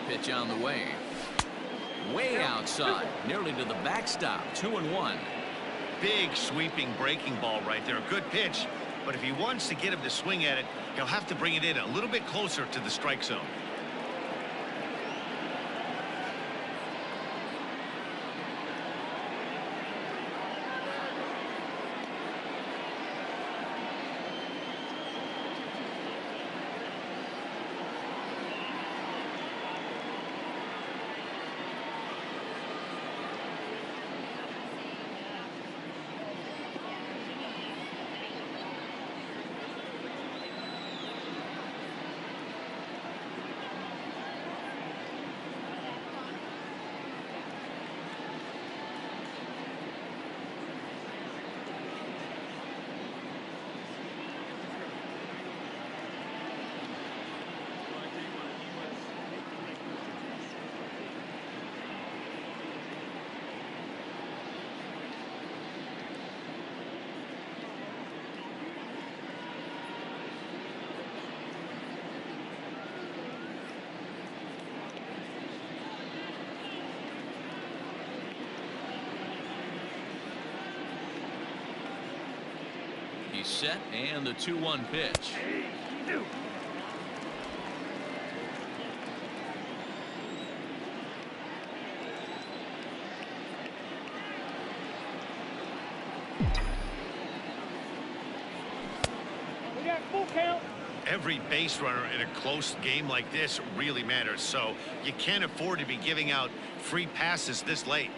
Pitch on the way. Way outside. Nearly to the backstop. 2-1. Big sweeping breaking ball right there. A good pitch. But if he wants to get him to swing at it, he'll have to bring it in a little bit closer to the strike zone. He's set, and the 2-1 pitch. We got full count. Every base runner in a close game like this really matters, so you can't afford to be giving out free passes this late.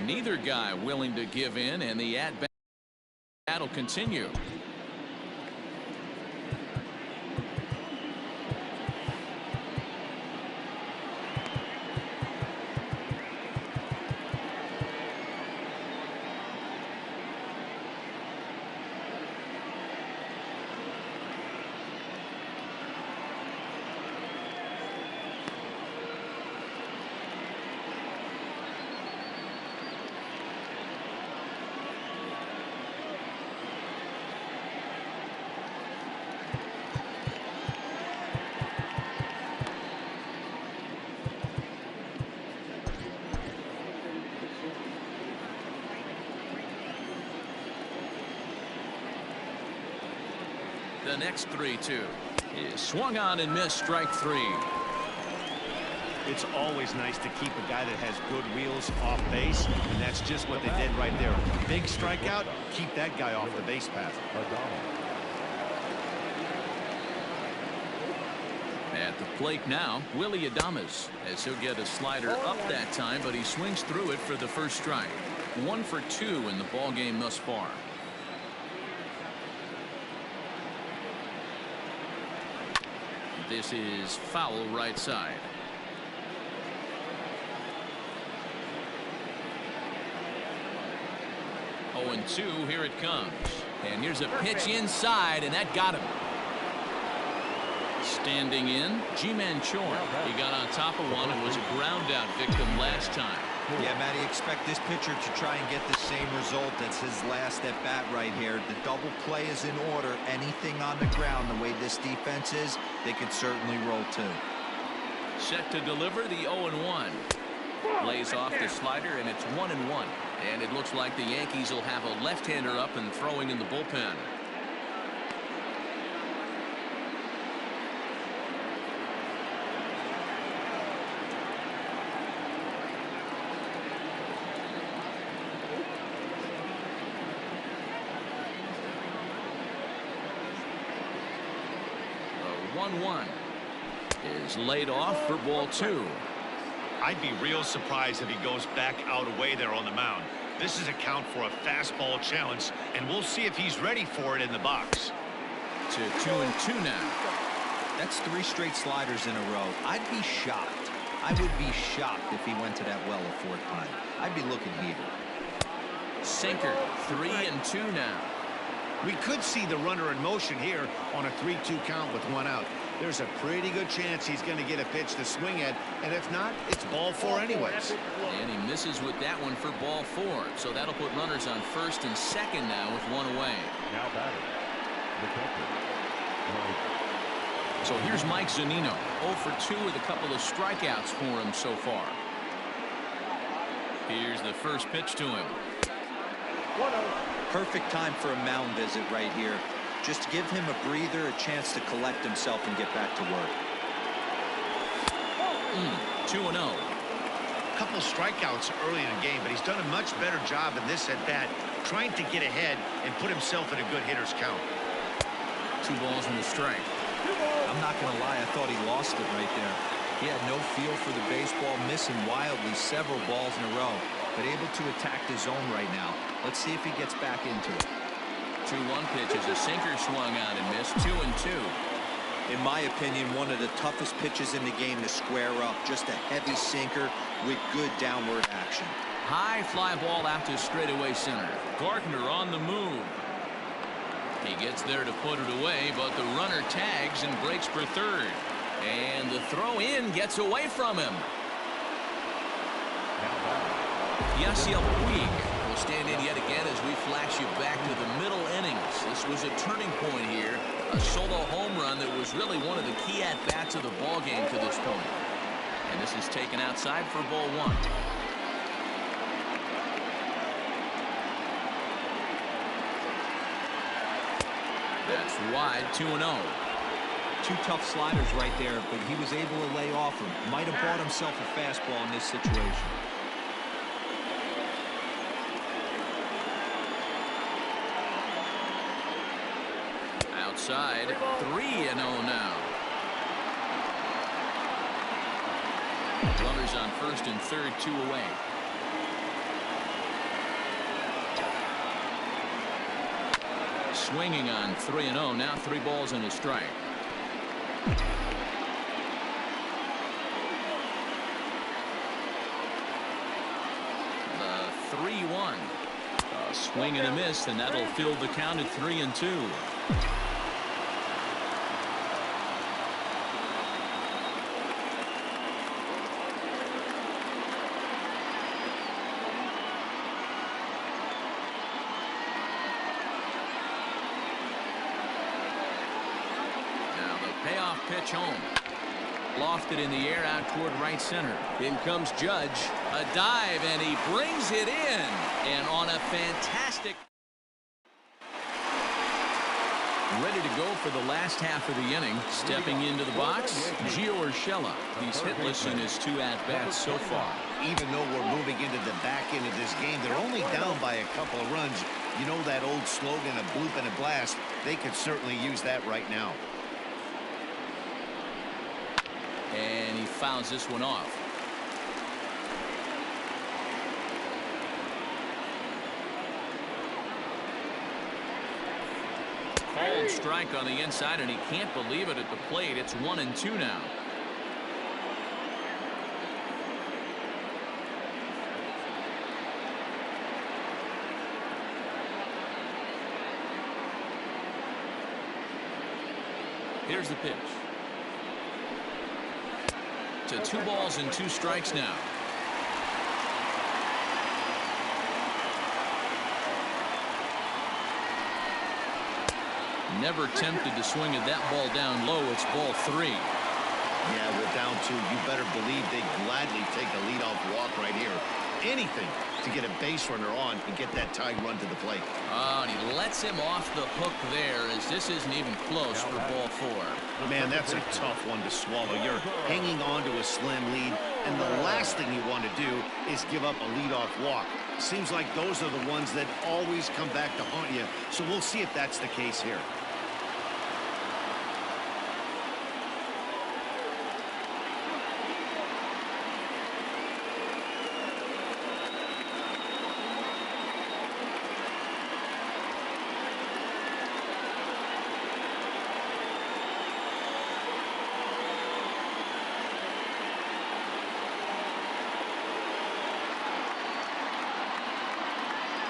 Neither guy willing to give in, and the at-bat will continue. The next 3-2 is swung on and missed. Strike 3. It's always nice to keep a guy that has good wheels off base, and that's just what they did right there. Big strikeout, keep that guy off the base path. At the plate now, Willie Adames, as he'll get a slider up that time, but he swings through it for the first strike. 1 for 2 in the ball game thus far. This is foul right side. 0-2, here it comes. And here's a pitch inside, and that got him. Standing in, G-Man Chorn. He got on top of one and was a ground out victim last time. Yeah, Matty, expect this pitcher to try and get the same result as his last at bat right here. The double play is in order. Anything on the ground, the way this defense is, they could certainly roll too. Set to deliver the 0-1. Lays off the slider, and it's 1-1. And it looks like the Yankees will have a left-hander up and throwing in the bullpen. The 1-1 is laid off for ball 2. I'd be real surprised if he goes back out away there on the mound. This is a count for a fastball challenge, and we'll see if he's ready for it in the box. To 2-2 now. That's 3 straight sliders in a row. I'd be shocked. I would be shocked if he went to that well a 4th time. I'd be looking heated. Sinker, 3-2 now. We could see the runner in motion here on a 3-2 count with 1 out. There's a pretty good chance he's going to get a pitch to swing at, and if not, it's ball 4 anyways. And he misses with that one for ball 4. So that'll put runners on 1st and 2nd now with 1 away. Now batting, the catcher, So here's Mike Zunino, 0 for 2 with a couple of strikeouts for him so far. Here's the first pitch to him. Perfect time for a mound visit right here. Just give him a breather, a chance to collect himself and get back to work. 2-0. Couple strikeouts early in the game, but he's done a much better job in this at bat, trying to get ahead and put himself in a good hitter's count. 2 balls and a strike. I'm not going to lie, I thought he lost it right there. He had no feel for the baseball, missing wildly several balls in a row, but able to attack the zone right now. Let's see if he gets back into it. 2-1 pitch is a sinker swung on and missed. 2-2. In my opinion, one of the toughest pitches in the game to square up. Just a heavy sinker with good downward action. High fly ball out to straightaway center. Gardner on the move. He gets there to put it away, but the runner tags and breaks for 3rd. And the throw in gets away from him. Yasiel Puig will stand in yet again as we flash you back to the middle innings. This was a turning point here. A solo home run that was really one of the key at-bats of the ball game to this point. And this is taken outside for ball 1. That's wide. 2-0. 2 tough sliders right there, but he was able to lay off him. Might have bought himself a fastball in this situation. Outside, 3-0 now. Runners on 1st and 3rd, 2 away. Swinging on 3-0, now 3 balls and a strike. The 3-1. A swing and a miss, and that'll fill the count at 3-2. Payoff pitch home. Lofted in the air out toward right center. In comes Judge. A dive, and he brings it in. And on a fantastic... Ready to go for the last half of the inning. Stepping into the box, Gio Urshela. He's hitless in his 2 at-bats so far. Even though we're moving into the back end of this game, they're only down by a couple of runs. You know that old slogan, a bloop and a blast? They could certainly use that right now. And he fouls this one off. Called strike on the inside, and he can't believe it at the plate. It's 1-2 now. Here's the pitch. To 2 balls and 2 strikes now. Never tempted to swing at that ball down low. It's ball 3. Yeah, we're down 2. You better believe they'd gladly take a leadoff walk right here. Anything to get a base runner on and get that tying run to the plate. Oh, and he lets him off the hook there, as this isn't even close for ball 4. Man, that's a tough one to swallow. You're hanging on to a slim lead, and the last thing you want to do is give up a leadoff walk. Seems like those are the ones that always come back to haunt you, so we'll see if that's the case here.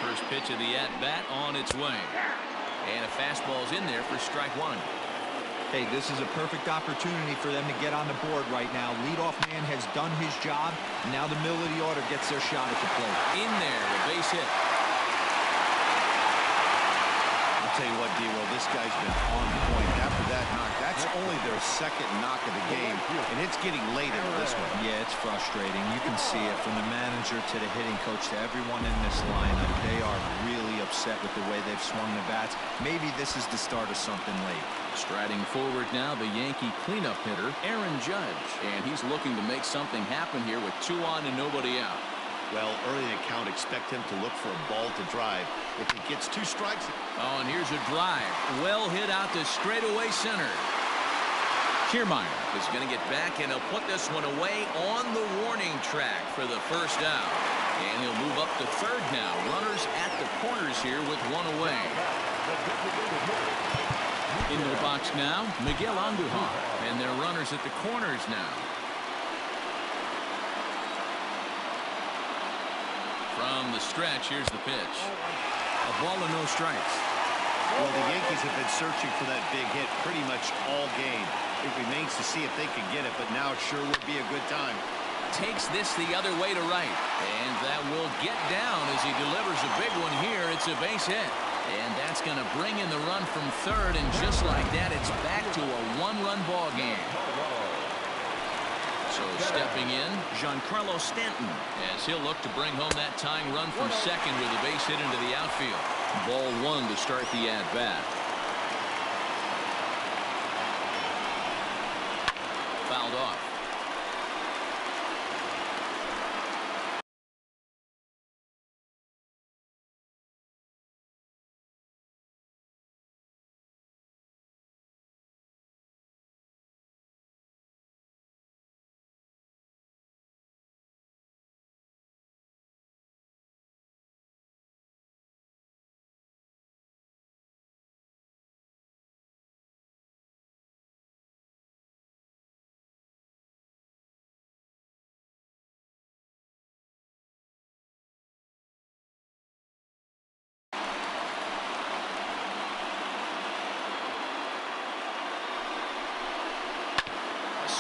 First pitch of the at-bat on its way. And a fastball's in there for strike 1. Hey, this is a perfect opportunity for them to get on the board right now. Leadoff man has done his job. Now the middle of the order gets their shot at the plate. In there, a base hit. I'll tell you what, D-Roll, this guy's been on point. After that knock, that's only their second knock of the game, and it's getting late into this one. Yeah, it's frustrating. You can see it from the manager to the hitting coach to everyone in this lineup. They are really upset with the way they've swung the bats. Maybe this is the start of something late. Striding forward now, the Yankee cleanup hitter, Aaron Judge. And he's looking to make something happen here with 2 on and nobody out. Well, early in the count, expect him to look for a ball to drive. If he gets 2 strikes... Oh, and here's a drive. Well hit out to straightaway center. Kiermaier is going to get back, and he'll put this one away on the warning track for the first out. And he'll move up to third now. Runners at the corners here with 1 away. Into the box now, Miguel Andujar. And they're runners at the corners now. From the stretch, here's the pitch. A ball and no strikes. Well, the Yankees have been searching for that big hit pretty much all game. It remains to see if they can get it, but now it sure would be a good time. Takes this the other way to right. And that will get down as he delivers a big one here. It's a base hit. And that's going to bring in the run from third, and just like that, it's back to a 1-run ball game. So stepping in, Giancarlo Stanton, as he'll look to bring home that tying run from second with a base hit into the outfield. Ball 1 to start the at-bat. Fouled off.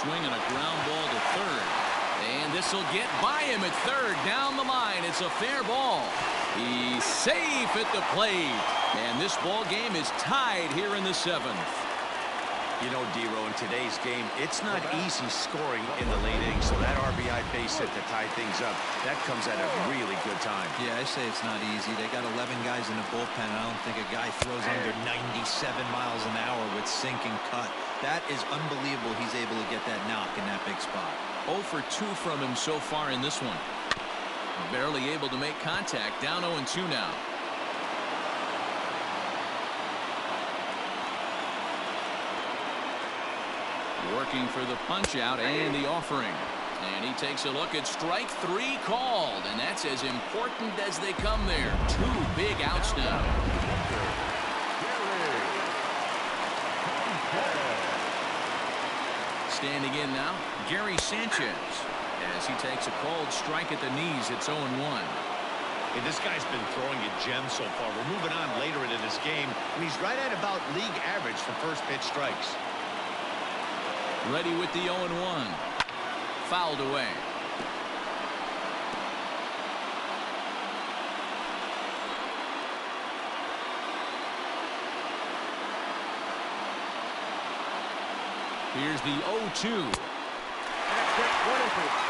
Swing and a ground ball to third. And this will get by him at third. Down the line. It's a fair ball. He's safe at the plate. And this ball game is tied here in the 7th. You know, D-Row, in today's game, it's not easy scoring in the late innings, so that RBI base hit to tie things up, that comes at a really good time. Yeah, I say it's not easy. They got 11 guys in the bullpen. I don't think a guy throws under 97 miles an hour with sink and cut. That is unbelievable he's able to get that knock in that big spot. 0 for 2 from him so far in this one. Barely able to make contact. Down 0-2 now. Working for the punch out and the offering. And he takes a look at strike 3 called. And that's as important as they come there. 2 big outs now. Standing in now, Gary Sanchez. As he takes a called strike at the knees, it's 0-1. And this guy's been throwing a gem so far. We're moving on later into this game, and he's right at about league average for first pitch strikes. Ready with the 0-1. Fouled away. Here's the 0-2.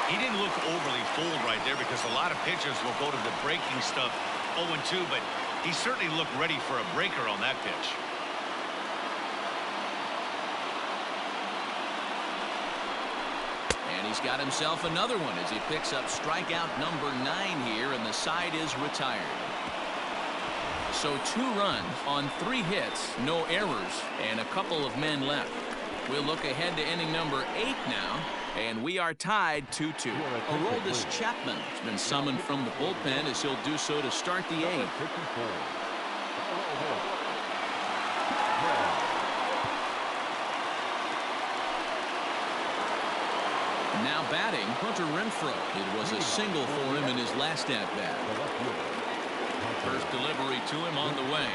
He didn't look overly fooled right there because a lot of pitchers will go to the breaking stuff 0-2, but he certainly looked ready for a breaker on that pitch. And he's got himself another one as he picks up strikeout number 9 here, and the side is retired. So 2 runs on 3 hits, no errors, and a couple of men left. We'll look ahead to inning number 8 now, and we are tied 2-2. Aroldis Chapman has been summoned from the bullpen as he'll do so to start the 8th. Now batting, Hunter Renfroe. It was a single for him in his last at-bat. First delivery to him on the way.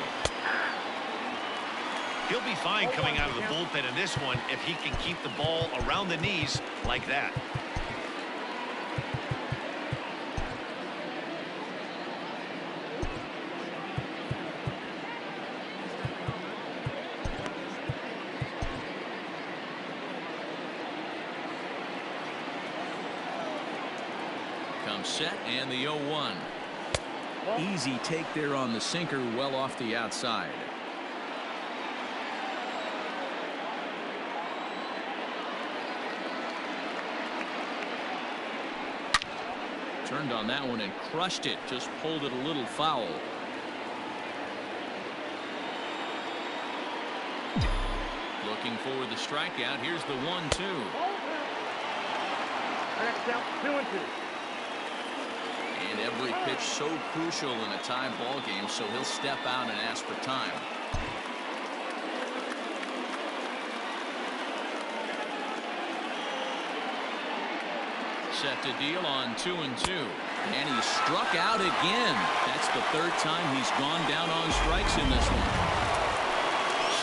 He'll be fine coming out of the bullpen in this one if he can keep the ball around the knees like that. Comes set and the 0-1. Easy take there on the sinker, well off the outside. Turned on that one and crushed it. Just pulled it a little foul. Looking for the strikeout. Here's the 1-2. Next out, 2-2. And every pitch so crucial in a tie ball game, so he'll step out and ask for time. Set to deal on 2-2. And he struck out again. That's the 3rd time he's gone down on strikes in this one.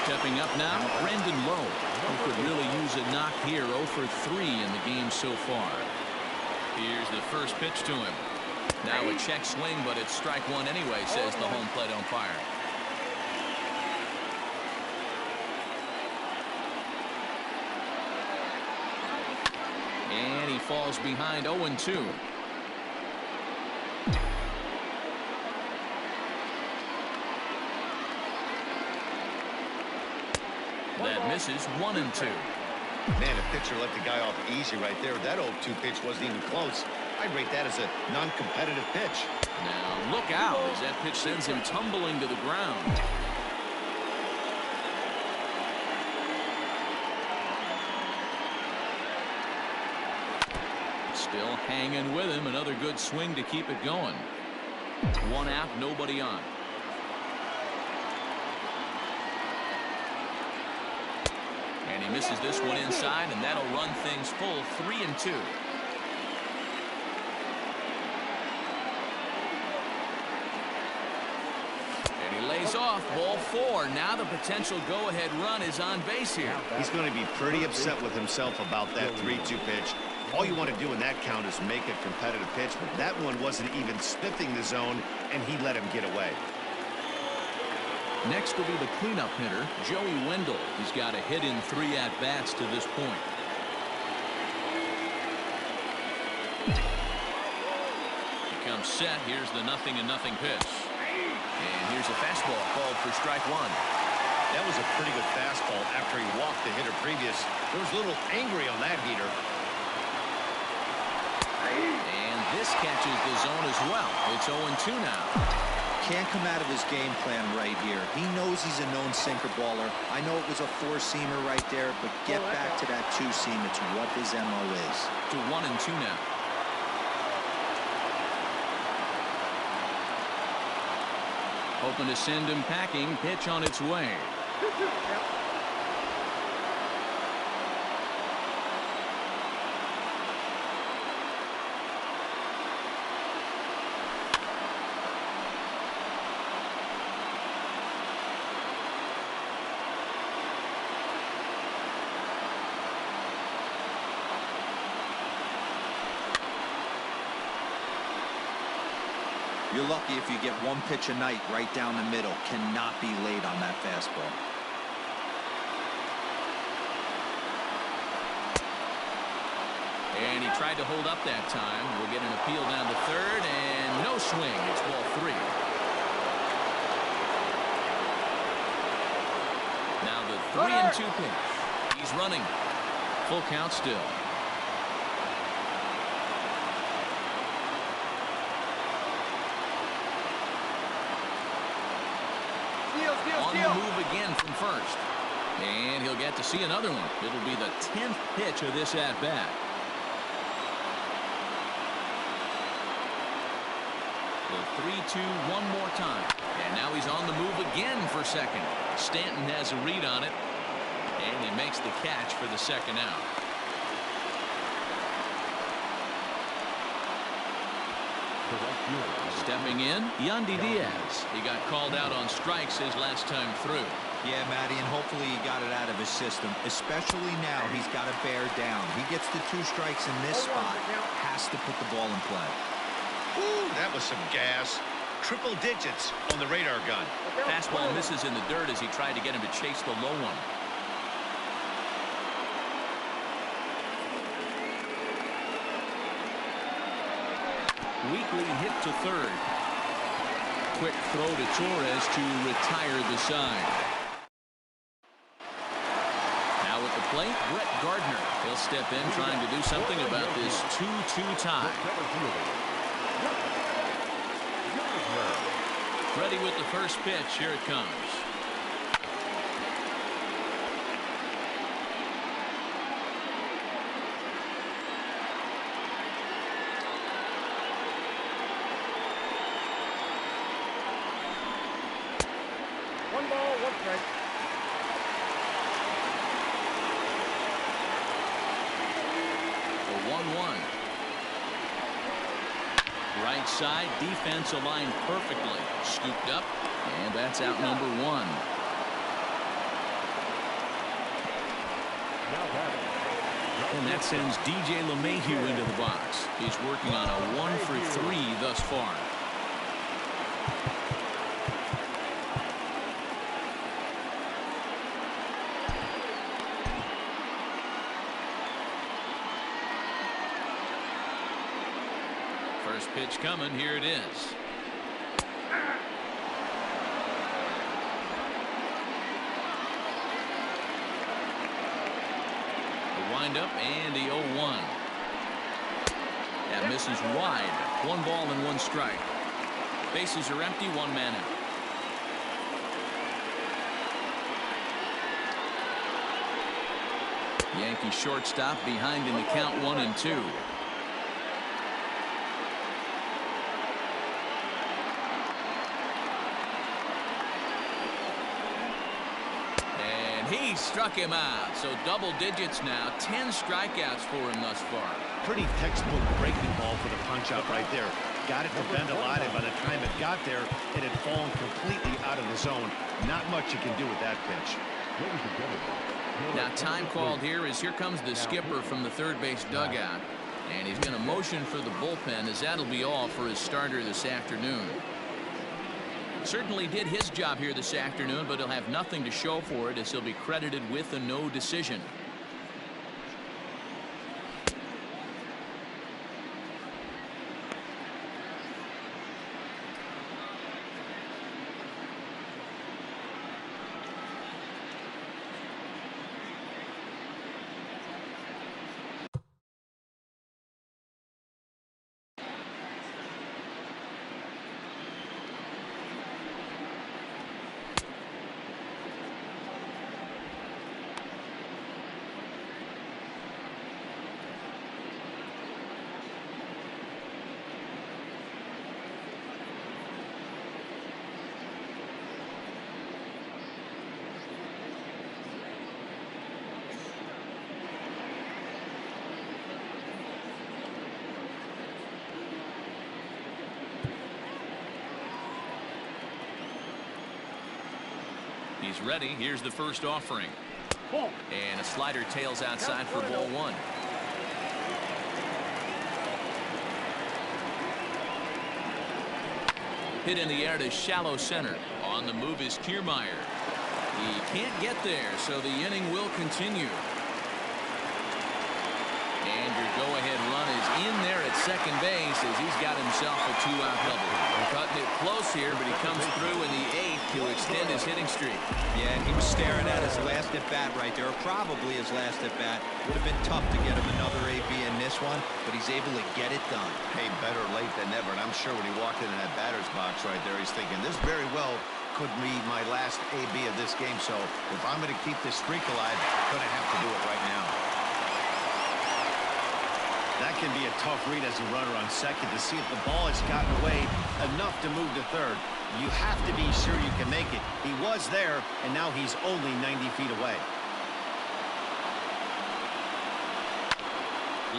Stepping up now, Brandon Lowe, who could really use a knock here. 0 for 3 in the game so far. Here's the first pitch to him. Now a check swing, but it's strike 1 anyway, says the home plate umpire. And he falls behind 0-2. That misses 1-2. Man, a pitcher let the guy off easy right there. That 0-2 pitch wasn't even close. I'd rate that as a non-competitive pitch. Now look out as that pitch sends him tumbling to the ground. Still hanging with him. Another good swing to keep it going. 1 out, nobody on. And he misses this one inside, and that'll run things full 3-2. And he lays off ball 4. Now the potential go-ahead run is on base here. He's going to be pretty upset with himself about that 3-2 pitch. All you want to do in that count is make a competitive pitch, but that one wasn't even sniffing the zone, and he let him get away. Next will be the cleanup hitter, Joey Wendell. He's got a hit in 3 at-bats to this point. He comes set. Here's the 0-0 pitch. And here's a fastball called for strike 1. That was a pretty good fastball after he walked the hitter previous. There was a little angry on that heater. And this catches the zone as well. It's 0-2 now. Can't come out of his game plan right here. He knows he's a known sinker baller. I know it was a 4-seamer right there, but get back to that 2-seam. It's what his MO is. To 1-2 now. Hoping to send him packing. Pitch on its way. You're lucky if you get 1 pitch a night right down the middle. Cannot be late on that fastball. And he tried to hold up that time. We'll get an appeal down to third, and no swing. It's ball 3. Now the 3-2 pitch. He's running. Full count still. On the move again from first. And he'll get to see another one. It'll be the 10th pitch of this at-bat. The 3-2 one more time. And now he's on the move again for second. Stanton has a read on it. And he makes the catch for the second out. Stepping in, Yandy Diaz. He got called out on strikes his last time through. Yeah, Matty, and hopefully he got it out of his system. Especially now, he's got to bear down. He gets the 2 strikes in this spot. Has to put the ball in play. Ooh, that was some gas. Triple digits on the radar gun. Fastball misses in the dirt as he tried to get him to chase the low one. Weekly hit to third. Quick throw to Torres to retire the side. Now at the plate, Brett Gardner. He'll step in trying to do something about this 2-2 tie. Ready with the first pitch. Here it comes. One ball, 1 strike. The 1-1. Right side, defense aligned perfectly. Scooped up, and that's out number 1. And that sends DJ LeMahieu into the box. He's working on a 1 for 3 thus far. First pitch coming. Here it is. The windup and the 0-1. That misses wide. 1 ball and 1 strike. Bases are empty. 1 man out. Yankee shortstop behind in the count 1-2. He struck him out. So double digits now. 10 strikeouts for him thus far. Pretty textbook breaking ball for the punch out right there. Got it to bend a lot, and by the time it got there, it had fallen completely out of the zone. Not much you can do with that pitch. Now time called here as here comes the skipper from the third base dugout. And he's going to motion for the bullpen as that'll be all for his starter this afternoon. Certainly did his job here this afternoon, but he'll have nothing to show for it as he'll be credited with a no decision. He's ready. Here's the first offering. And a slider tails outside for ball one. Hit in the air to shallow center. On the move is Kiermaier. He can't get there, so the inning will continue. And your go-ahead run is in there at second base as he's got himself a two-out double. Cutting it close here, but he comes through in the eighth to extend his hitting streak. Yeah, and he was staring at his last at-bat right there, or probably his last at-bat. Would have been tough to get him another AB in this one, but he's able to get it done. Hey, better late than never, and I'm sure when he walked into that batter's box right there, he's thinking, this very well could be my last AB of this game, so if I'm going to keep this streak alive, I'm going to have to do it right now. That can be a tough read as a runner on second to see if the ball has gotten away enough to move to third. You have to be sure you can make it. He was there, and now he's only 90 feet away.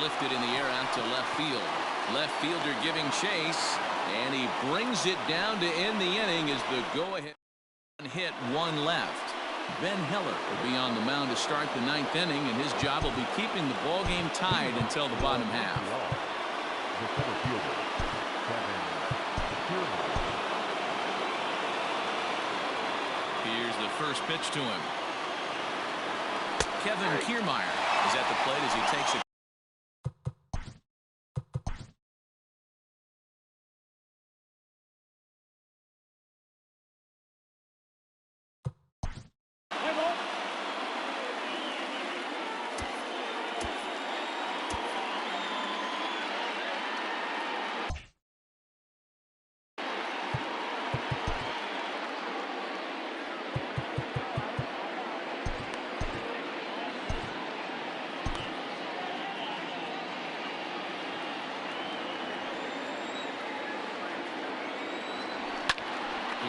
Lifted in the air out to left field. Left fielder giving chase, and he brings it down to end the inning as the go-ahead hit, one left. Ben Heller will be on the mound to start the ninth inning, and his job will be keeping the ball game tied until the bottom half. Here's the first pitch to him. Kevin Kiermaier is at the plate as he takes a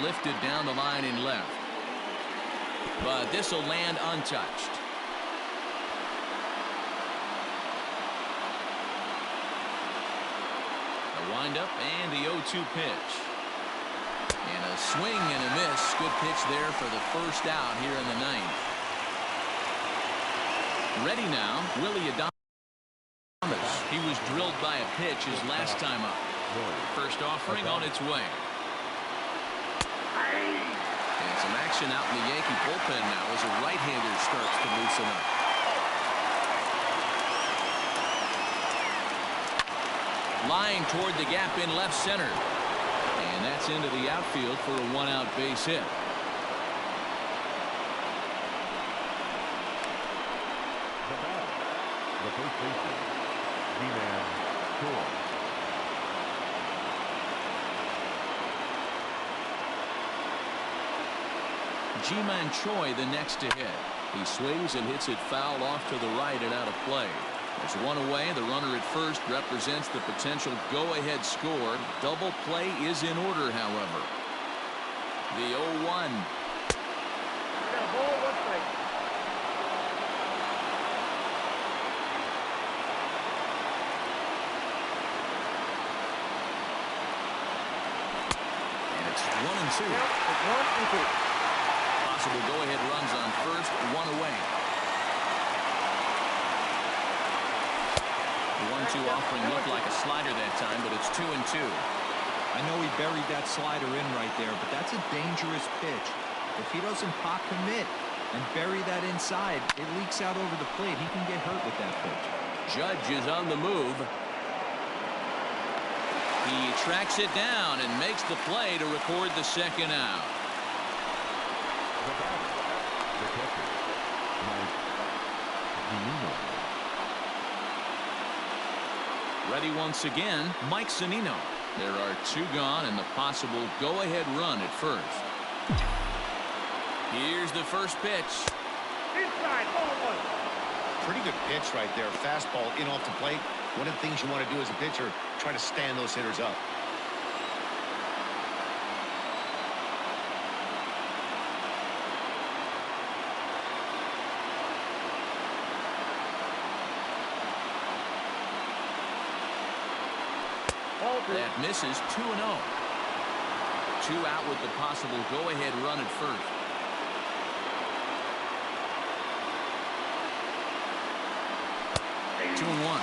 lifted down the line in left, but this will land untouched. A windup and the 0-2 pitch, and a swing and a miss. Good pitch there for the first out here in the ninth. Ready now, Willie Adames. He was drilled by a pitch his last time up. First offering on its way. And some action out in the Yankee bullpen now as a right-hander starts to loosen up. Line toward the gap in left center. And that's into the outfield for a one-out base hit. The first baseman, D-Man Choi. Ji-Man Choi the next to hit. He swings and hits it foul off to the right and out of play. There's one away. The runner at first represents the potential go-ahead score. Double play is in order, however. The 0-1. And it's 1-2. Possible go-ahead runs on first, one away. The 1-2 offering looked like a slider that time, but it's 2-2. I know he buried that slider in right there, but that's a dangerous pitch. If he doesn't pop commit and bury that inside, it leaks out over the plate. He can get hurt with that pitch. Judge is on the move. He tracks it down and makes the play to record the second out. Ready once again, Mike Zunino. There are 2 gone and the possible go-ahead run at first. Here's the first pitch. Inside, ball 1. Pretty good pitch right there. Fastball in off the plate. One of the things you want to do as a pitcher, try to stand those hitters up. That misses. 2-0. 2 out with the possible go-ahead run at first. Two and 1.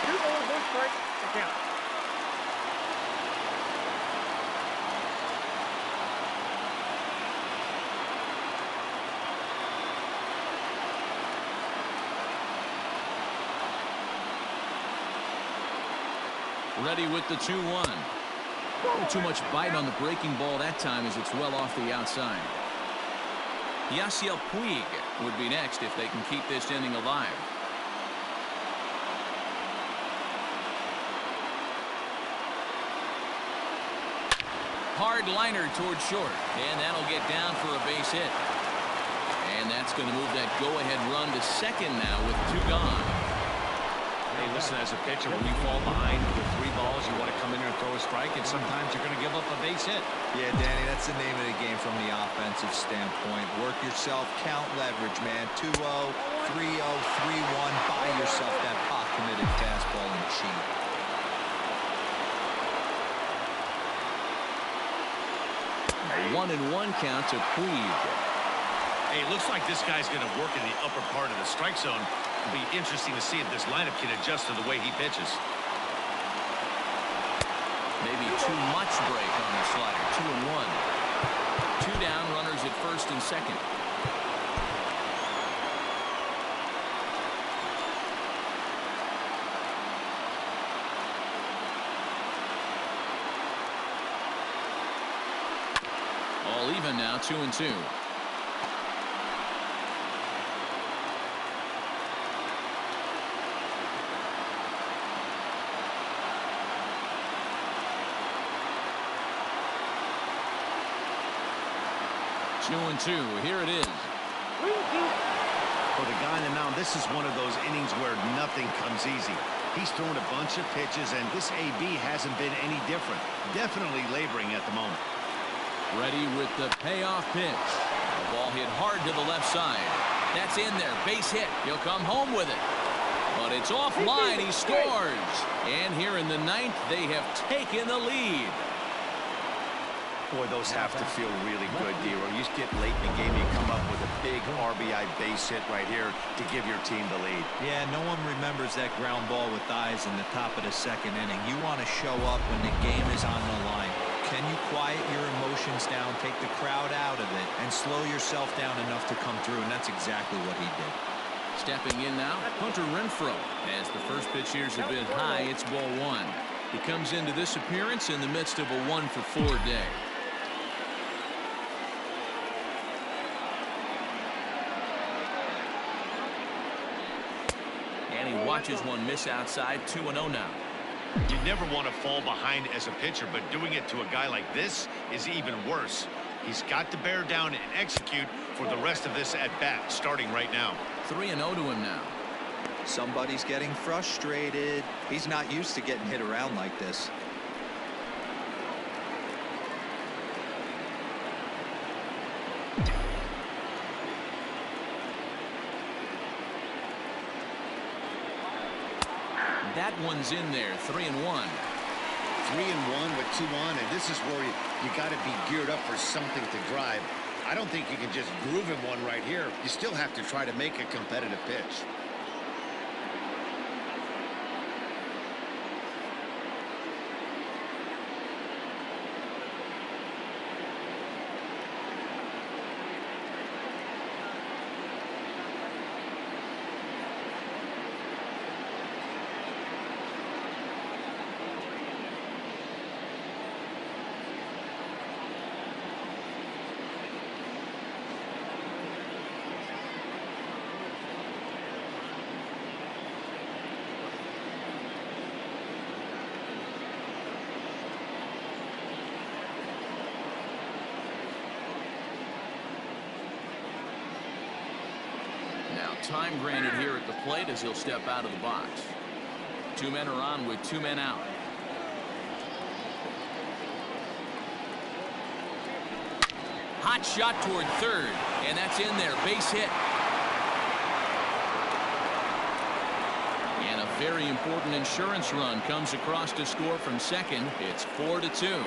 2 balls, 1 strike, the count. Ready with the 2-1. Too much bite on the breaking ball that time as it's well off the outside. Yasiel Puig would be next if they can keep this inning alive. Hard liner towards short, and that'll get down for a base hit. And that's going to move that go-ahead run to second now with 2 gone. Hey, listen, as a pitcher, when you fall behind with 3 balls, you want to come in here and throw a strike, and sometimes you're going to give up a base hit. Yeah, Danny, that's the name of the game from the offensive standpoint. Work yourself, count leverage, man. 2-0, 3-0, 3-1. Buy yourself that pop-committed fastball and cheat. A 1-1 count to Puig. Hey, it looks like this guy's going to work in the upper part of the strike zone. It'll be interesting to see if this lineup can adjust to the way he pitches. Maybe too much break on the slider. 2-1. 2 down, runners at first and second. All even now, 2-2. Two and 2. Here it is. For the guy on the mound, this is one of those innings where nothing comes easy. He's thrown a bunch of pitches, and this AB hasn't been any different. Definitely laboring at the moment. Ready with the payoff pitch. The ball hit hard to the left side. That's in there. Base hit. He'll come home with it. But it's offline. He scores. And here in the 9th, they have taken the lead. Boy, those have to feel really good, D-Row. You just get late in the game, you come up with a big RBI base hit right here to give your team the lead. Yeah, no one remembers that ground ball with eyes in the top of the 2nd inning. You want to show up when the game is on the line. Can you quiet your emotions down, take the crowd out of it, and slow yourself down enough to come through? And that's exactly what he did. Stepping in now, Hunter Renfroe. As the first pitch here's a bit high, it's ball 1. He comes into this appearance in the midst of a 1-for-4 day. And he watches one miss outside. 2-0 now. You never want to fall behind as a pitcher, but doing it to a guy like this is even worse. He's got to bear down and execute for the rest of this at-bat, starting right now. 3-0 to him now. Somebody's getting frustrated. He's not used to getting hit around like this. That one's in there. 3-1. 3-1 with 2 on, and this is where you got to be geared up for something to drive. I don't think you can just groove him one right here. You still have to try to make a competitive pitch. time granted here at the plate as he'll step out of the box. 2 men are on with 2 men out. Hot shot toward third, and that's in there. Base hit. And a very important insurance run comes across to score from second. It's 4-2.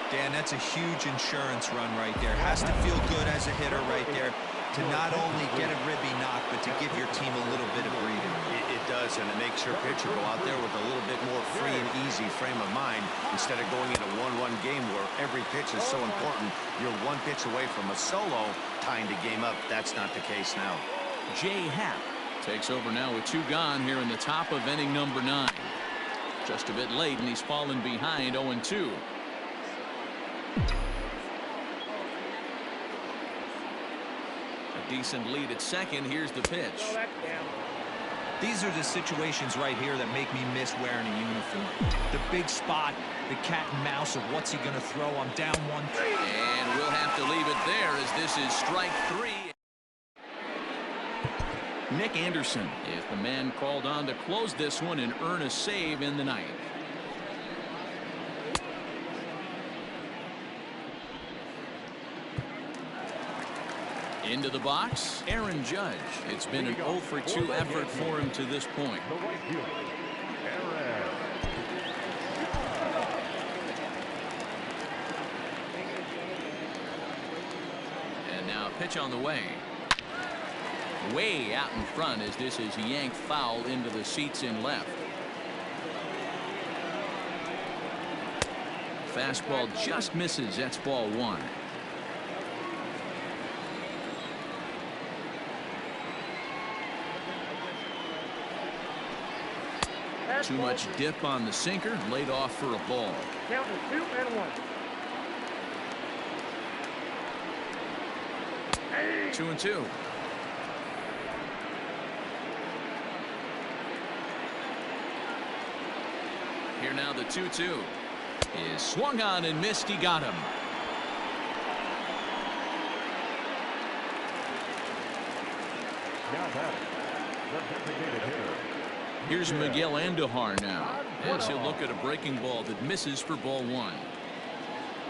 Dan, that's a huge insurance run right there. Has to feel good as a hitter right there to not only get a ribby knock, but to give your team a little bit of breathing. It does, and it makes your pitcher go out there with a little bit more free and easy frame of mind instead of going in a one-run game where every pitch is so important. You're 1 pitch away from a solo, tying the game up. That's not the case now. Jay Happ takes over now with 2 gone here in the top of inning number 9. Just a bit late, and he's fallen behind 0-2. A decent lead at second. Here's the pitch. These are the situations right here that make me miss wearing a uniform. The big spot, the cat and mouse of what's he going to throw. I'm down 1-3. And we'll have to leave it there as this is strike 3. Nick Anderson is the man called on to close this one and earn a save in the ninth. Into the box, Aaron Judge. It's been an 0-for-2 effort for him to this point. And now a pitch on the way. Way out in front as this is yanked foul into the seats in left. Fastball just misses. That's ball 1. Too much dip on the sinker, laid off for a ball. Count is 2-1. 2-2. Here now the 2-2 is swung on and missed. He got him. Now that the designated hitter. Here's Miguel Andujar now as he'll look at a breaking ball that misses for ball 1.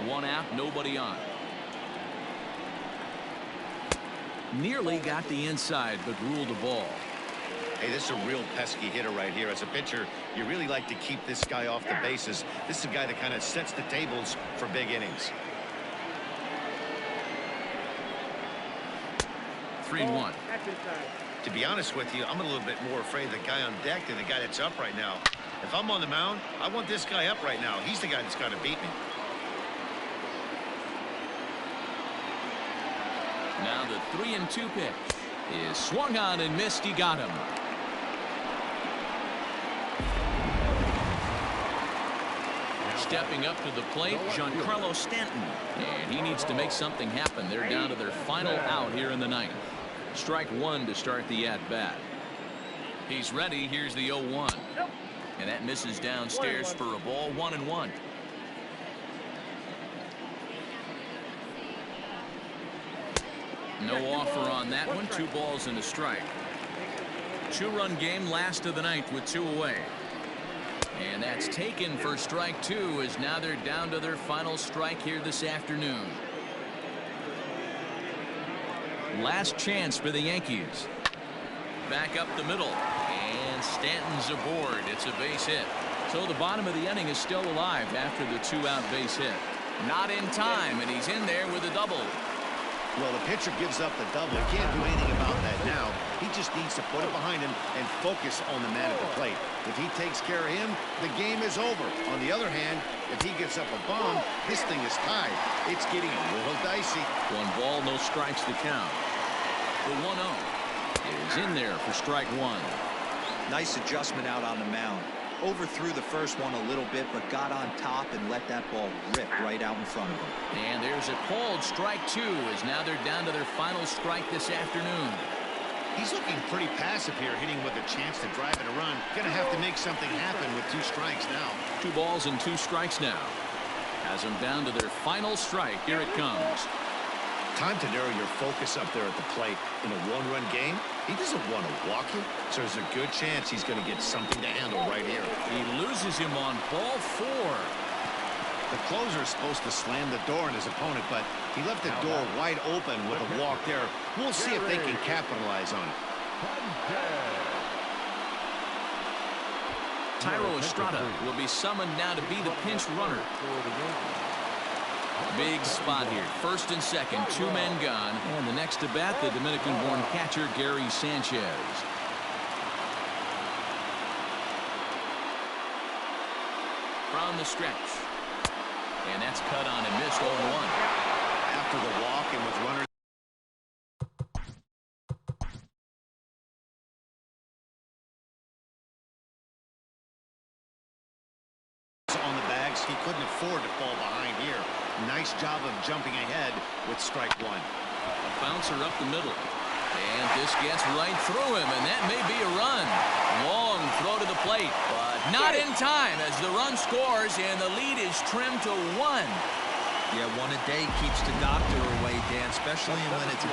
1 out, nobody on. Nearly got the inside but ruled the ball. Hey, this is a real pesky hitter right here. As a pitcher, you really like to keep this guy off the bases. This is a guy that kind of sets the tables for big innings. 3-1. To be honest with you, I'm a little bit more afraid of the guy on deck than the guy that's up right now. If I'm on the mound, I want this guy up right now. He's the guy that's got to beat me. Now the 3-2 pitch is swung on and missed. He got him. Stepping up to the plate, Giancarlo Stanton. And he needs to make something happen. They're down to their final out here in the ninth. Strike 1 to start the at-bat. He's ready. Here's the 0-1. And that misses downstairs for a ball. 1-1. No offer on that one. 2 balls and a strike. 2-run game, last of the ninth with 2 away. And that's taken for strike 2 as now they're down to their final strike here this afternoon. Last chance for the Yankees. Back up the middle. And Stanton's aboard. It's a base hit. So the bottom of the inning is still alive after the 2-out base hit. Not in time, and he's in there with a double. Well, the pitcher gives up the double. He can't do anything about that now. He just needs to put it behind him and focus on the man at the plate. If he takes care of him, the game is over. On the other hand, if he gives up a bomb, this thing is tied. It's getting a little dicey. 1 ball, no strikes to count. The 1-0 is in there for strike 1. Nice adjustment out on the mound. Overthrew the first one a little bit, but got on top and let that ball rip right out in front of him. And there's a called strike 2 as now they're down to their final strike this afternoon. He's looking pretty passive here, hitting with a chance to drive it a run. Gonna have to make something happen with 2 strikes now. 2 balls and 2 strikes now. Has them down to their final strike. Here it comes. Time to narrow your focus up there at the plate. In a 1-run game, He doesn't want to walk it, so there's a good chance he's going to get something to handle right here. He loses him on ball 4. The closer is supposed to slam the door on his opponent, but he left the door wide open with a walk there. We'll see if they can capitalize on it. Tyro Estrada will be summoned now to be the pinch runner. Big spot here. First and second, 2 men gone. And the next to bat, the Dominican-born catcher, Gary Sanchez. From the stretch. And that's cut on and missed 0-1. After the walk and with runners on the bags, he couldn't afford to fall behind here. Nice job of jumping ahead with strike 1. A bouncer up the middle. And this gets right through him, and that may be a run. Long throw to the plate, but not in time as the run scores, and the lead is trimmed to 1. Yeah, one a day keeps the doctor away, Dan, especially when it's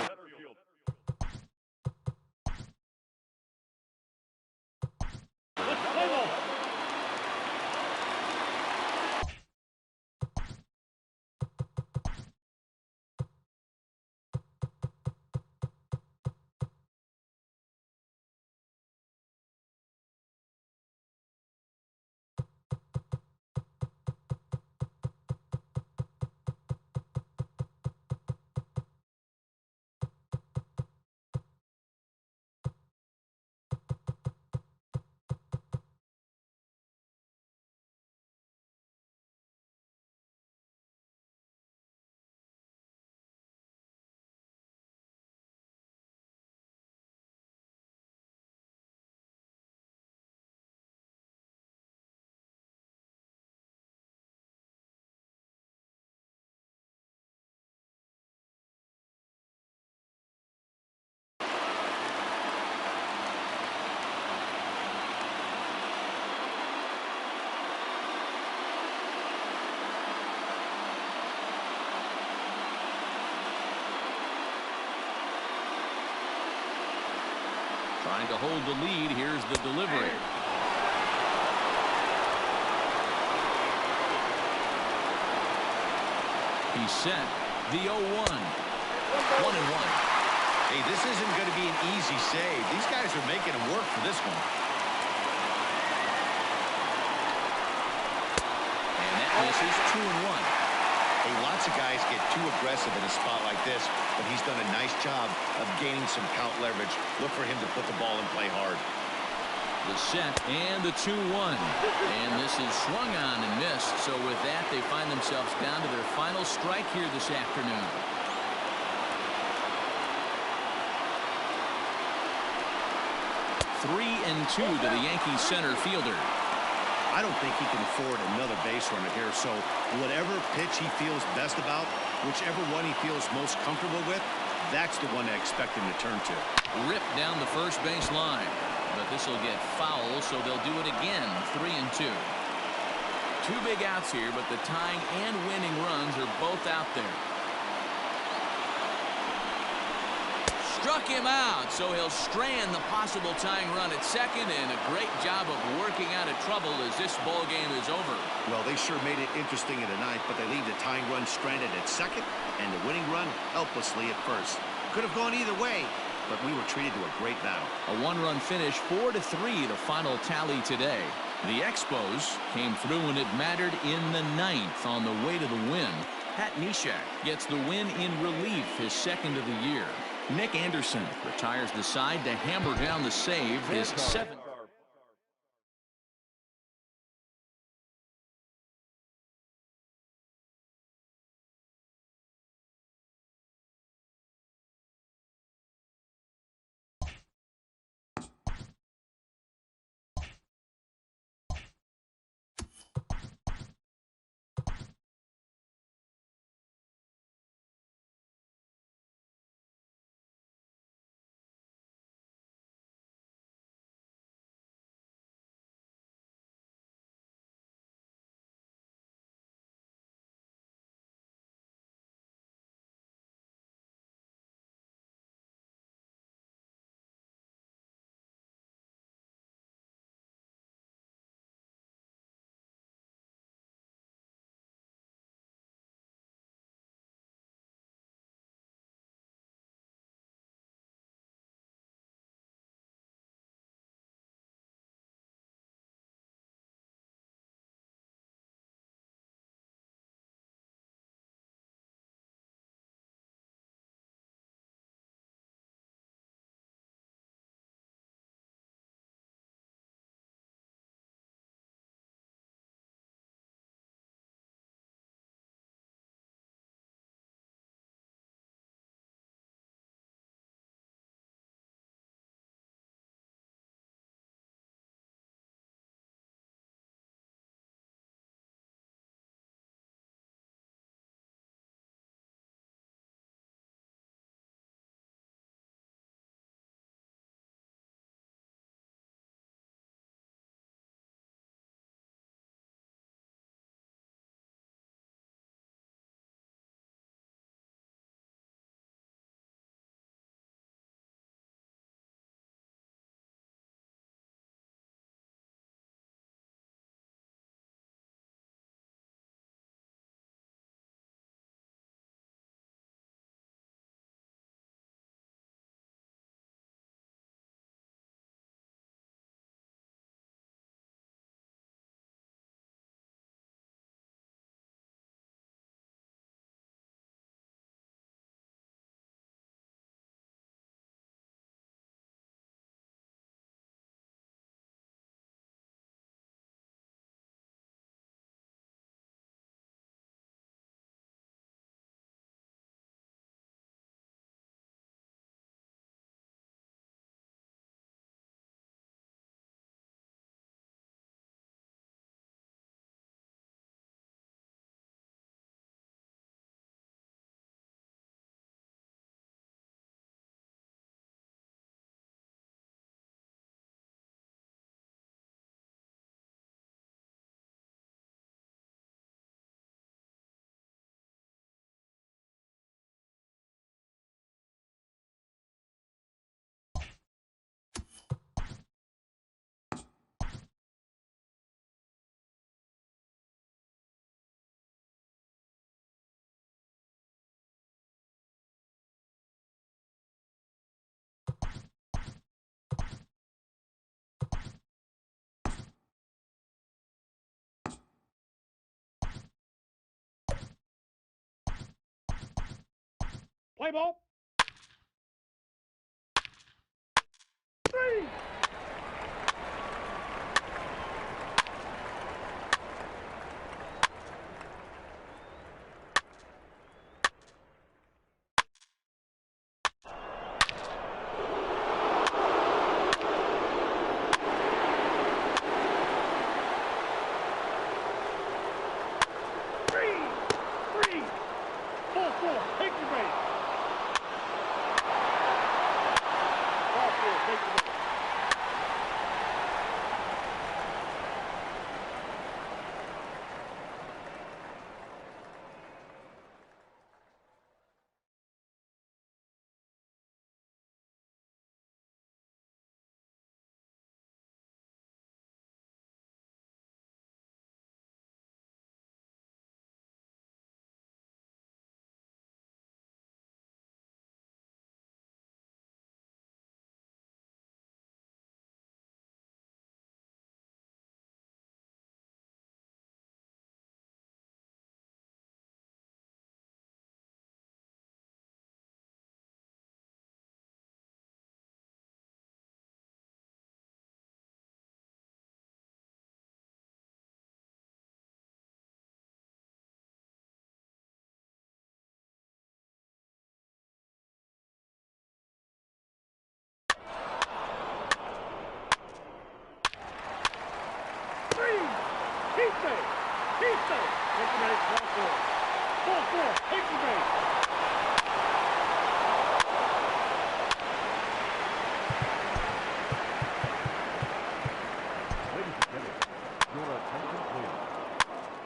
trying to hold the lead. Here's the delivery. He's set. The 0-1. 1-1. Hey, this isn't going to be an easy save. These guys are making him work for this one. And that misses. 2-1. Hey, lots of guys get too aggressive in a spot like this, but he's done a nice job of gaining some count leverage. Look for him to put the ball and play hard. The set and the 2-1. And this is swung on and missed. So with that, they find themselves down to their final strike here this afternoon. Three and 2 to the Yankees center fielder. I don't think he can afford another base runner here, so whatever pitch he feels best about, whichever one he feels most comfortable with, that's the one I expect him to turn to. Ripped down the first base line, but this will get foul, so they'll do it again. 3 and 2. 2 big outs here, but the tying and winning runs are both out there. Struck him out, so he'll strand the possible tying run at second, and a great job of working out of trouble as this ball game is over. Well, they sure made it interesting in the ninth, but they leave the tying run stranded at second and the winning run helplessly at first. Could have gone either way, but we were treated to a great battle. A 1-run finish, 4-3, the final tally today. The Expos came through when it mattered in the ninth on the way to the win. Pat Neshek gets the win in relief, his second of the year. Nick Anderson retires the side to hammer down the save, his 7th. Play ball. 3.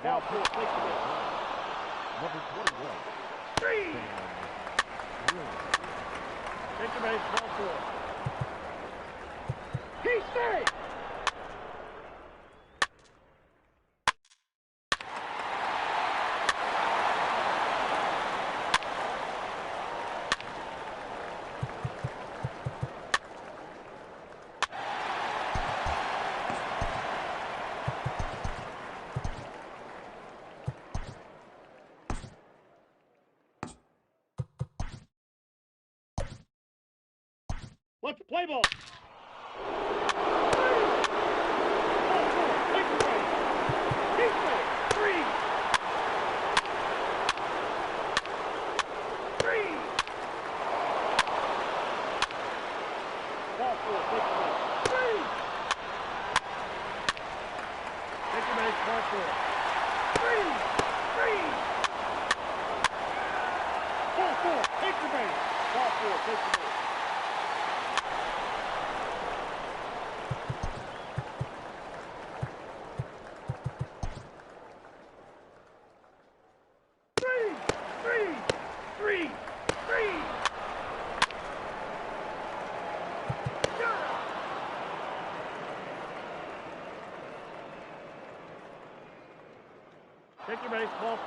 Now pull, take the base. Number 21. 3. Take the base, ball 4. He stayed. Let's play ball.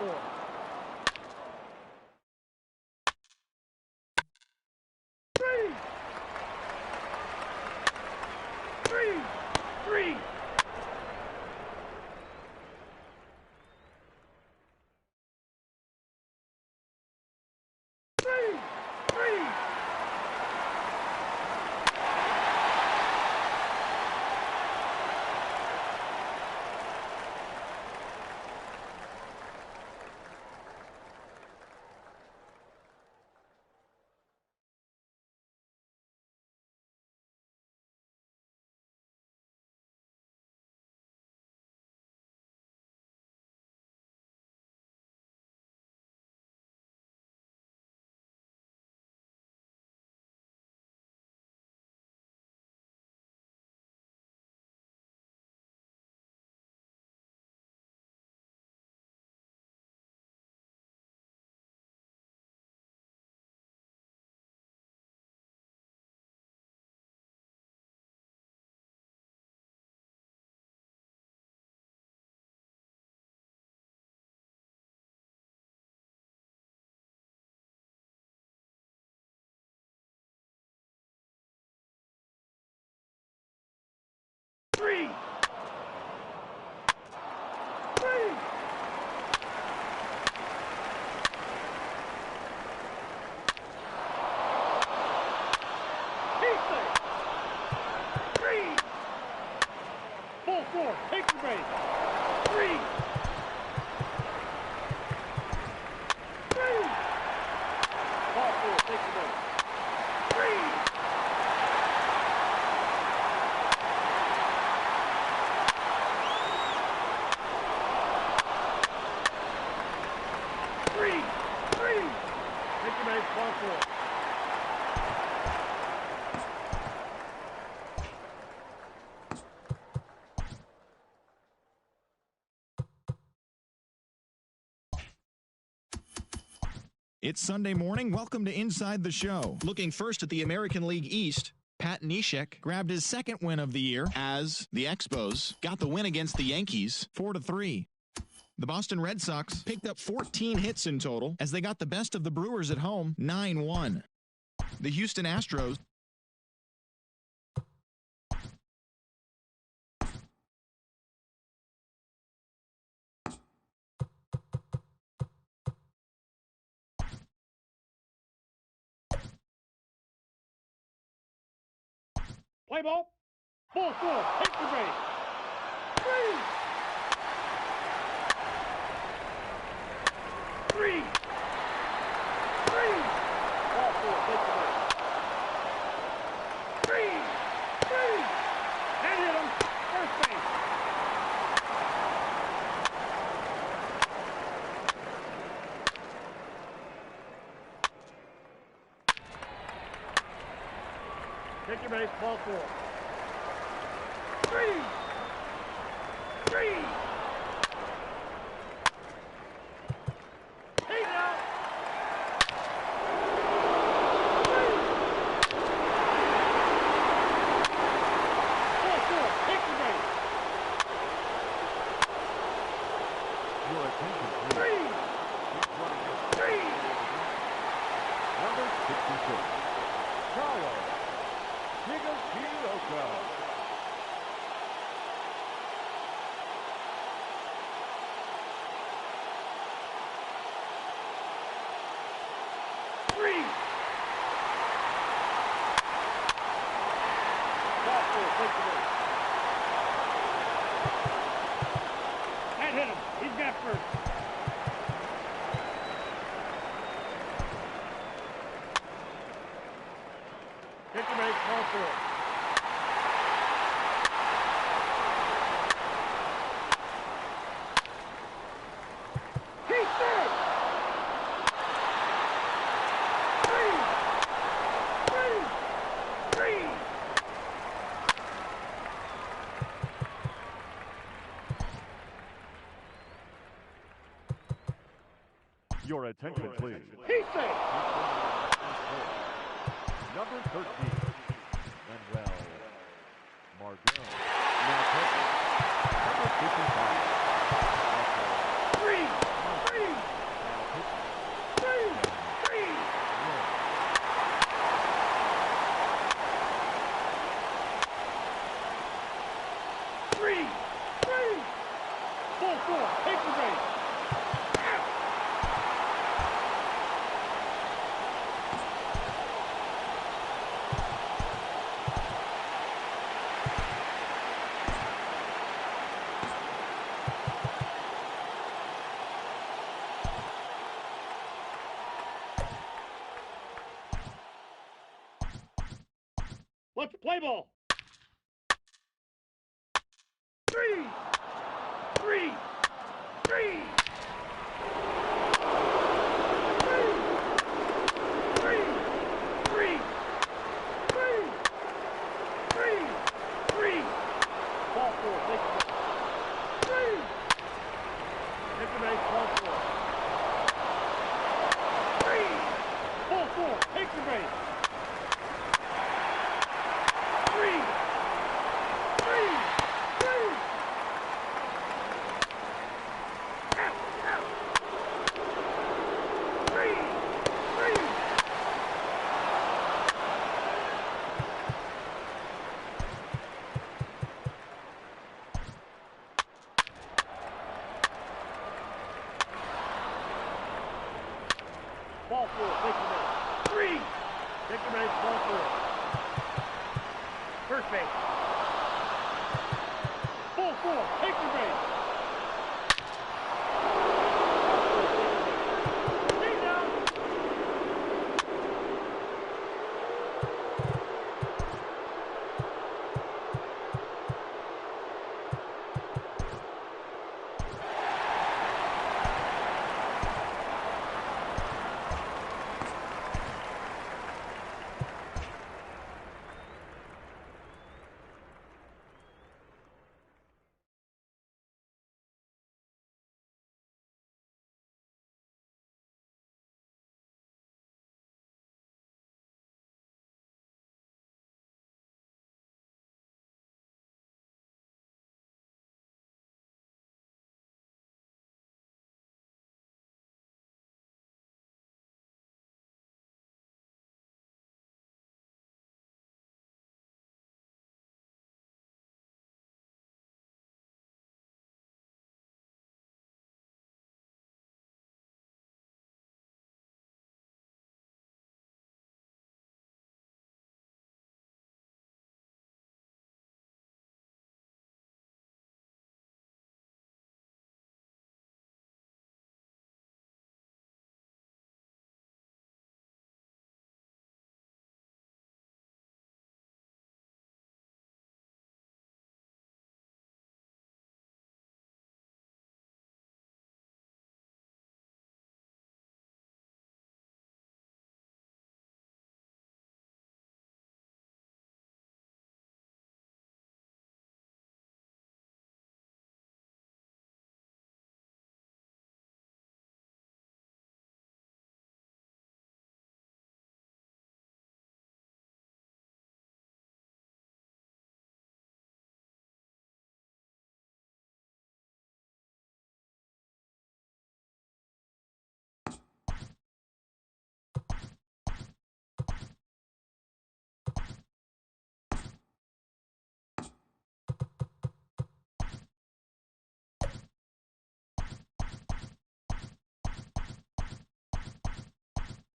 4. base, ball 4. It's Sunday morning. Welcome to Inside the Show. Looking first at the American League East, Pat Neshek grabbed his second win of the year as the Expos got the win against the Yankees 4-3. The Boston Red Sox picked up 14 hits in total as they got the best of the Brewers at home 9-1. The Houston Astros Play ball. Ball 4. Take the base. 3. 3. 3. Ball 4. Take the base. 3. 3. And hit him. First base. Take your base, ball 4. 3. 3. Take it out. 3. Ball 4. Take your base. Your attention, 3. please. 3. Number 66. Carlos Higashioka. 3. Ball 4. Take the base. And hit him. He's got first. Take the base, ball 4. He's third. 3. 3. 3. Your attention, please. He's safe. Number 13. Manuel Margot. Now taking number 55. 3. 3. 3. 3. 3. 3. Ball 4. Take the base. Let's play ball. 3. 3. 3. 3. 3. 3. 3. Ball 4. Take the base. 3. Take the base. Ball 4. 3. Ball 4. Take the base. 3. 3. 3. Out. Out. 3. 3. Ball 4. Take the base. 3. Take the base. Ball 4. First base. Ball 4. Take the base. Stay down.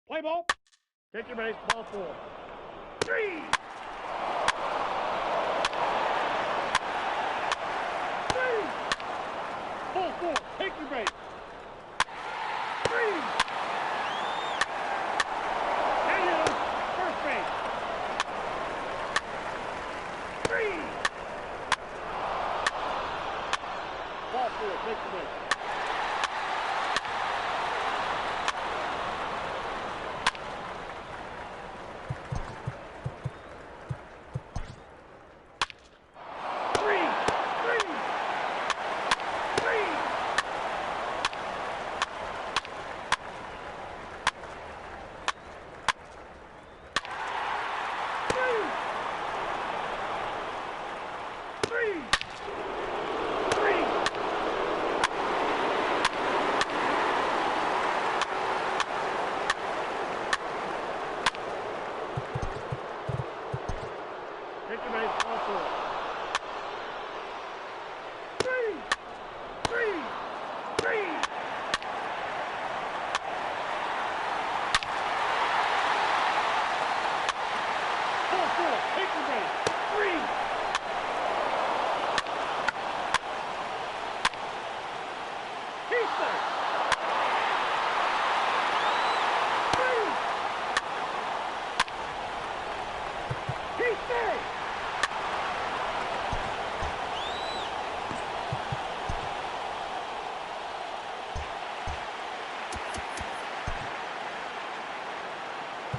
Play ball. Take your base. Ball 4. 3. 4. Take your base. 3. And you. First base. 3. Ball 4. Take your base.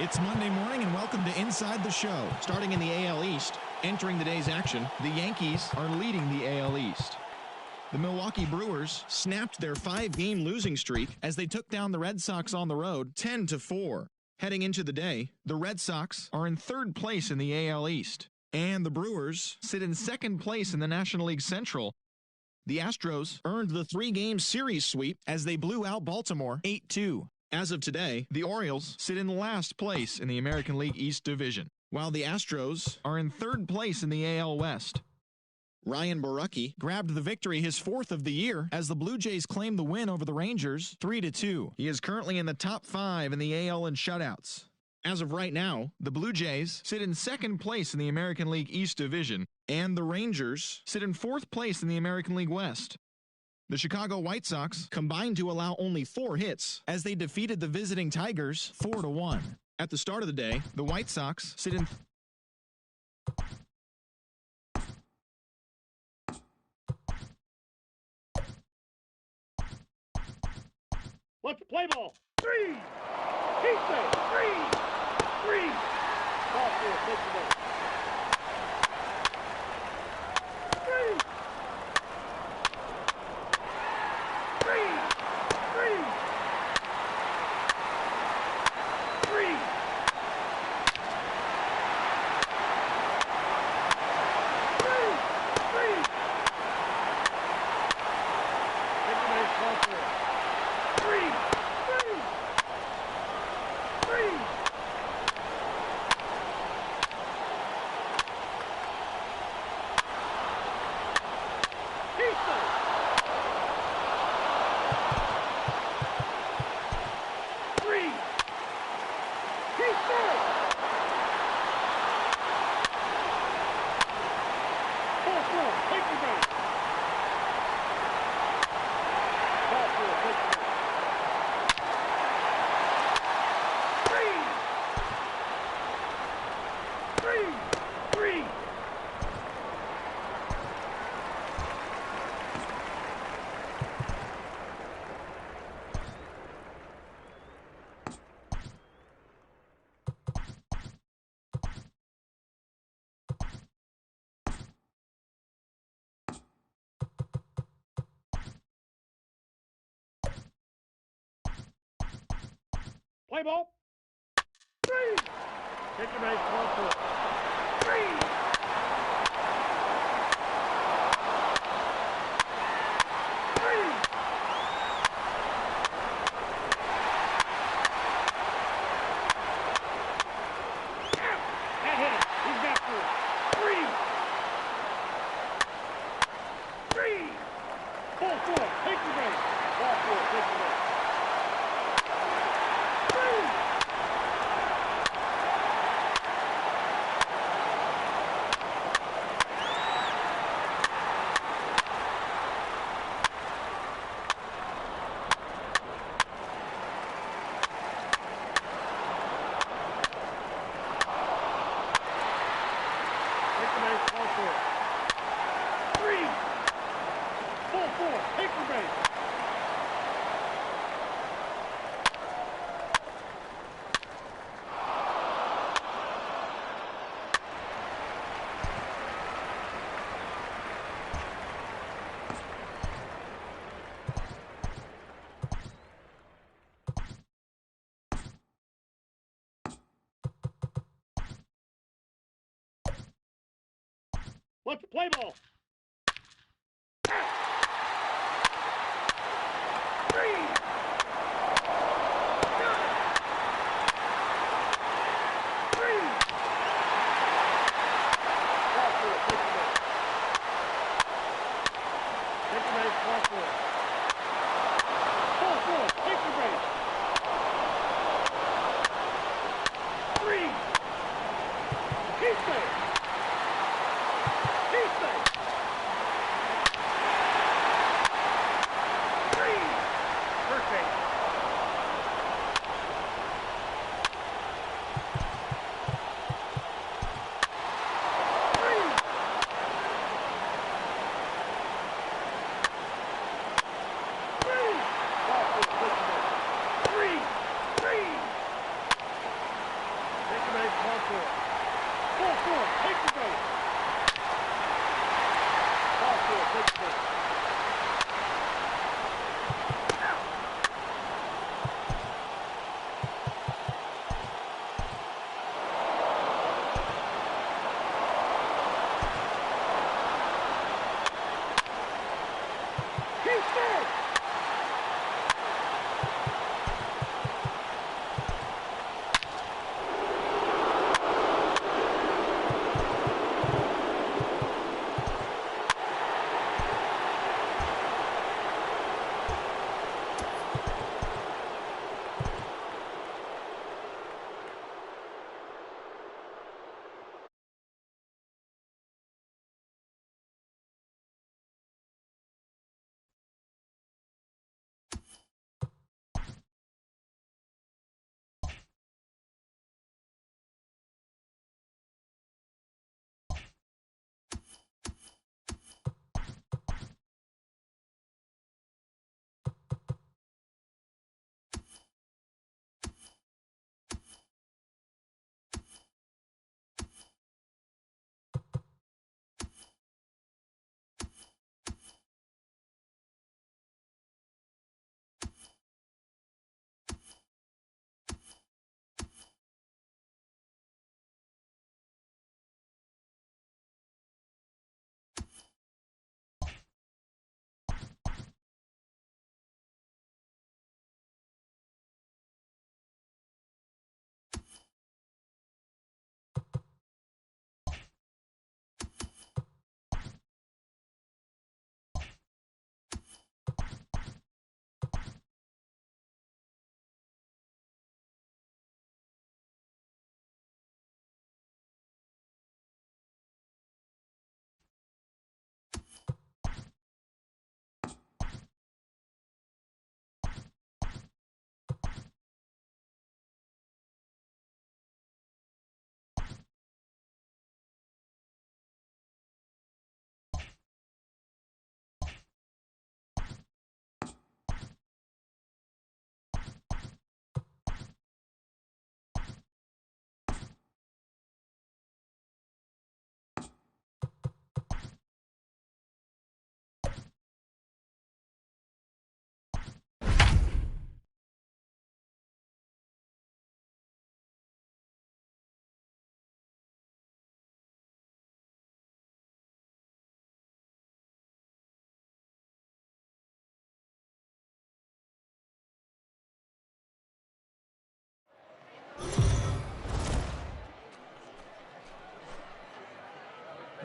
It's Monday morning and welcome to Inside the Show. Starting in the AL East, entering the day's action, the Yankees are leading the AL East. The Milwaukee Brewers snapped their 5-game losing streak as they took down the Red Sox on the road 10-4. Heading into the day, the Red Sox are in 3rd place in the AL East, and the Brewers sit in 2nd place in the National League Central. The Astros earned the 3-game series sweep as they blew out Baltimore 8-2. As of today, the Orioles sit in last place in the American League East Division, while the Astros are in 3rd place in the AL West. Ryan Borucki grabbed the victory, his 4th of the year, as the Blue Jays claimed the win over the Rangers 3-2. He is currently in the top 5 in the AL in shutouts. As of right now, the Blue Jays sit in 2nd place in the American League East Division, and the Rangers sit in 4th place in the American League West. The Chicago White Sox combined to allow only 4 hits as they defeated the visiting Tigers 4-1. At the start of the day, the White Sox sit in Let's play ball. 3. Keep it. 3. Ball 4. Take the ball. 3. 3. Play ball. 3. Take your base. Ball 4. 3. 3. That hit it. He's got 4. 3. 3. Ball 4. Take your base. Ball 4. Take your base. 3. Let's play ball.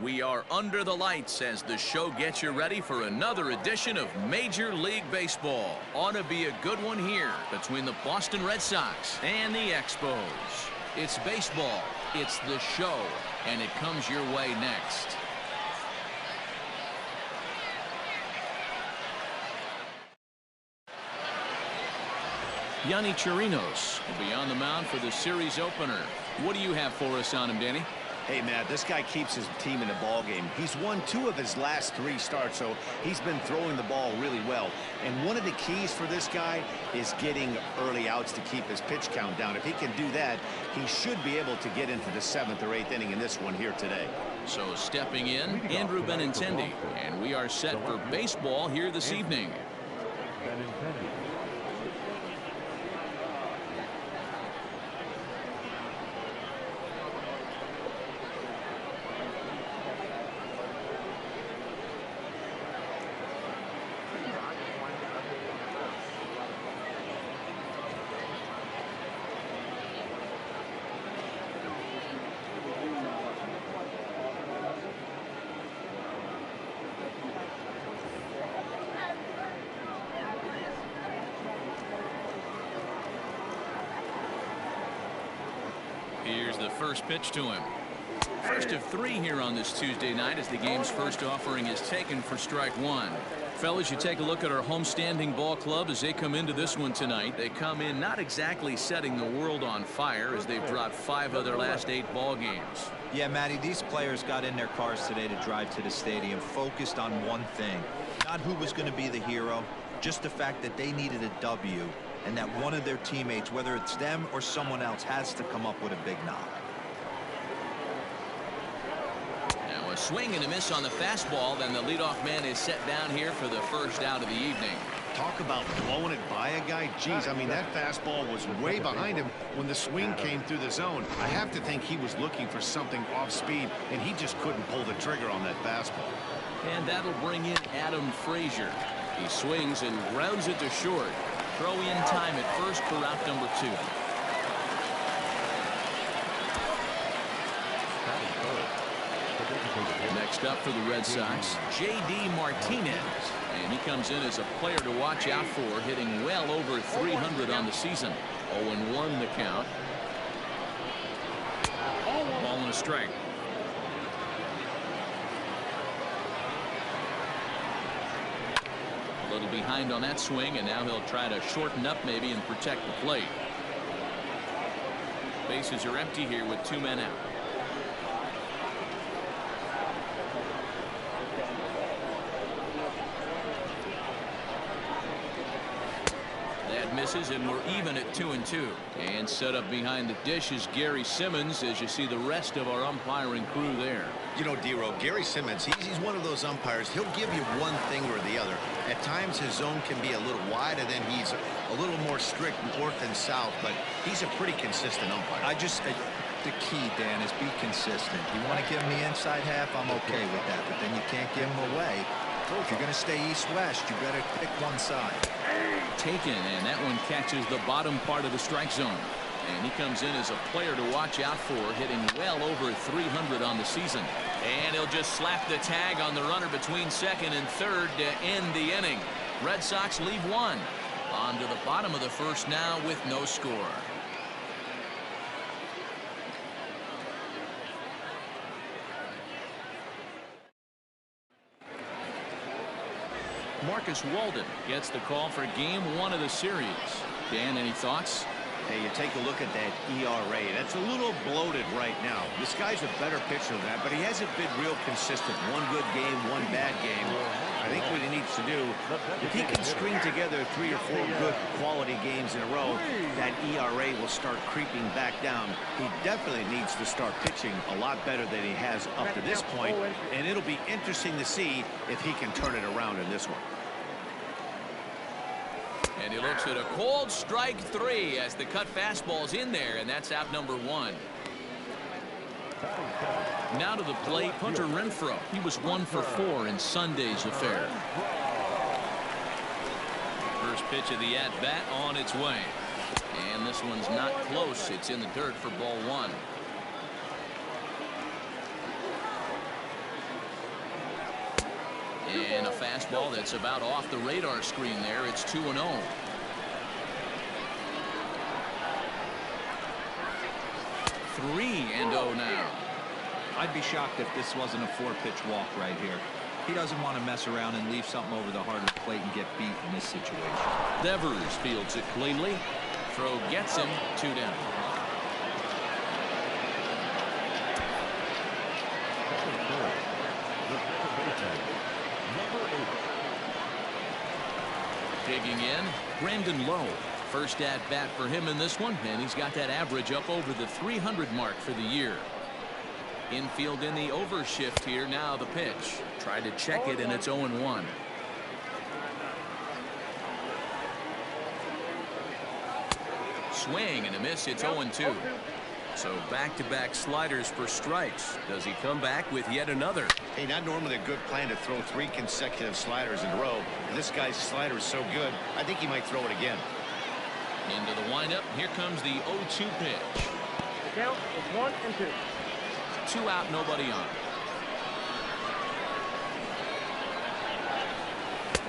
We are under the lights as the show gets you ready for another edition of Major League Baseball. Ought to be a good one here between the Boston Red Sox and the Expos. It's baseball, it's the show, and it comes your way next. Yanni Chirinos will be on the mound for the series opener. What do you have for us on him, Danny? Hey, Matt, this guy keeps his team in the ball game. He's won 2 of his last 3 starts, so he's been throwing the ball really well. And one of the keys for this guy is getting early outs to keep his pitch count down. If he can do that, he should be able to get into the 7th or 8th inning in this one here today. So stepping in, Andrew Benintendi, and we are set for baseball here this evening. Here's the first pitch to him. First of 3 here on this Tuesday night as the game's first offering is taken for strike 1. Fellas, you take a look at our homestanding ball club as they come into this one tonight. They come in not exactly setting the world on fire as they've dropped 5 of their last 8 ball games. Yeah, Matty, these players got in their cars today to drive to the stadium focused on one thing. Not who was going to be the hero, just the fact that they needed a W and that one of their teammates, whether it's them or someone else, has to come up with a big knock. A swing and a miss on the fastball. Then the leadoff man is set down here for the first out of the evening. Talk about blowing it by a guy. Geez, I mean, that fastball was way behind him when the swing came through the zone. I have to think he was looking for something off speed, and he just couldn't pull the trigger on that fastball. And that'll bring in Adam Frazier. He swings and grounds it to short. Throw in time at first for out number 2. Next up for the Red Sox, J.D. Martinez. And he comes in as a player to watch out for, hitting well over 300 on the season. 0-1 the count. Ball and a strike. A little behind on that swing, and now he'll try to shorten up maybe and protect the plate. Bases are empty here with 2 men out. Misses, and we're even at 2-2. And set up behind the dish is Gary Simmons as you see the rest of our umpiring crew there. You know, D-Row, Gary Simmons, he's one of those umpires. He'll give you one thing or the other. At times his zone can be a little wide, and then he's a little more strict north and south, but he's a pretty consistent umpire. The key, Dan, is be consistent. You want to give him the inside half, I'm okay with that, but then you can't give him away. If you're going to stay east-west, you better pick one side. Taken, and that one catches the bottom part of the strike zone. And he comes in as a player to watch out for, hitting well over 300 on the season. And he'll just slap the tag on the runner between second and third to end the inning. Red Sox leave 1. On to the bottom of the first now with no score. Marcus Walden gets the call for game 1 of the series. Dan, any thoughts? Hey, you take a look at that ERA. That's a little bloated right now. This guy's a better pitcher than that, but he hasn't been real consistent. One good game, one bad game. I think what he needs to do, if he can string together 3 or 4 good quality games in a row, that ERA will start creeping back down. He definitely needs to start pitching a lot better than he has up to this point, and it'll be interesting to see if he can turn it around in this one. And he looks at a cold strike 3 as the cut fastball's in there, and that's out number 1. Now to the plate, Hunter Renfroe. He was 1 for 4 in Sunday's affair. First pitch of the at-bat on its way. And this one's not close. It's in the dirt for ball 1. And a fastball that's about off the radar screen there. It's 2-0. Three and 0 now. I'd be shocked if this wasn't a 4-pitch walk right here. He doesn't want to mess around and leave something over the heart of the plate and get beat in this situation. Devers fields it cleanly. Throw gets him. 2 down. Digging in, Brandon Lowe. First at bat for him in this one, and he's got that average up over the 300 mark for the year. Infield in the overshift here. Now the pitch. Tried to check it, and it's 0-1. Swing and a miss. It's 0-2. So back-to-back sliders for strikes. Does he come back with yet another? Hey, not normally a good plan to throw 3 consecutive sliders in a row. And this guy's slider is so good, I think he might throw it again. Into the windup. Here comes the 0-2 pitch. The count is 1 and 2. 2 out, nobody on.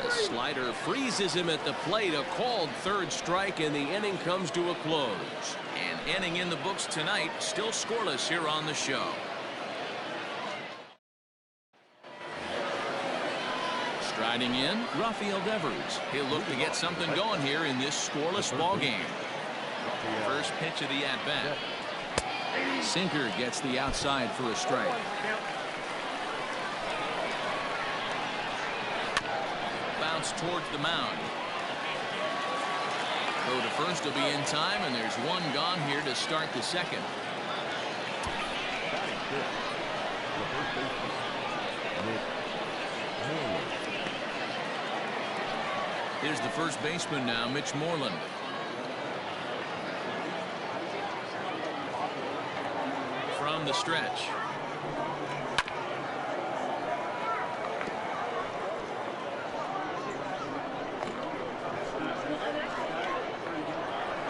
The slider freezes him at the plate. A called third strike, and the inning comes to a close. And Inning in the books tonight, still scoreless here on the show. Striding in, Rafael Devers. He'll look to get something going here in this scoreless ball game. First pitch of the at-bat. Sinker gets the outside for a strike. Bounce towards the mound. Throw to first will be in time, and there's one gone here to start the second. Here's the first baseman now, Mitch Moreland. From the stretch.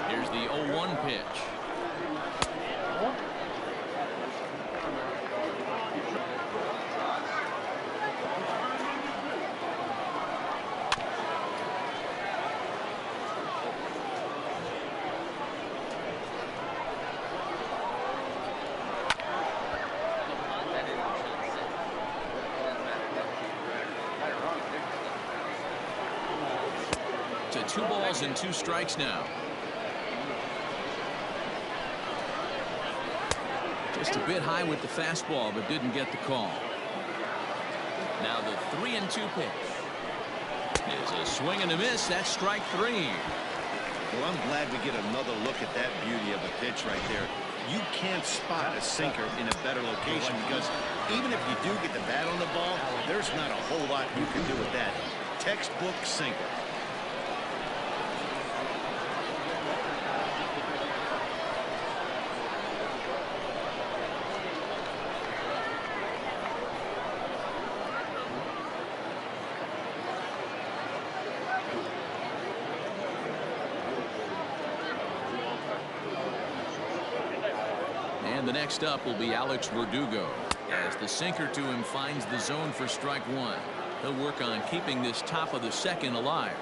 Here's the 0-1 pitch. To 2 balls and 2 strikes now. Just a bit high with the fastball, but didn't get the call. Now the 3-2 pitch. Is a swing and a miss. That's strike 3. Well, I'm glad we get another look at that beauty of a pitch right there. You can't spot a sinker in a better location because even if you do get the bat on the ball, there's not a whole lot you can do with that. Textbook sinker. And the next up will be Alex Verdugo as the sinker to him finds the zone for strike 1. He'll work on keeping this top of the second alive.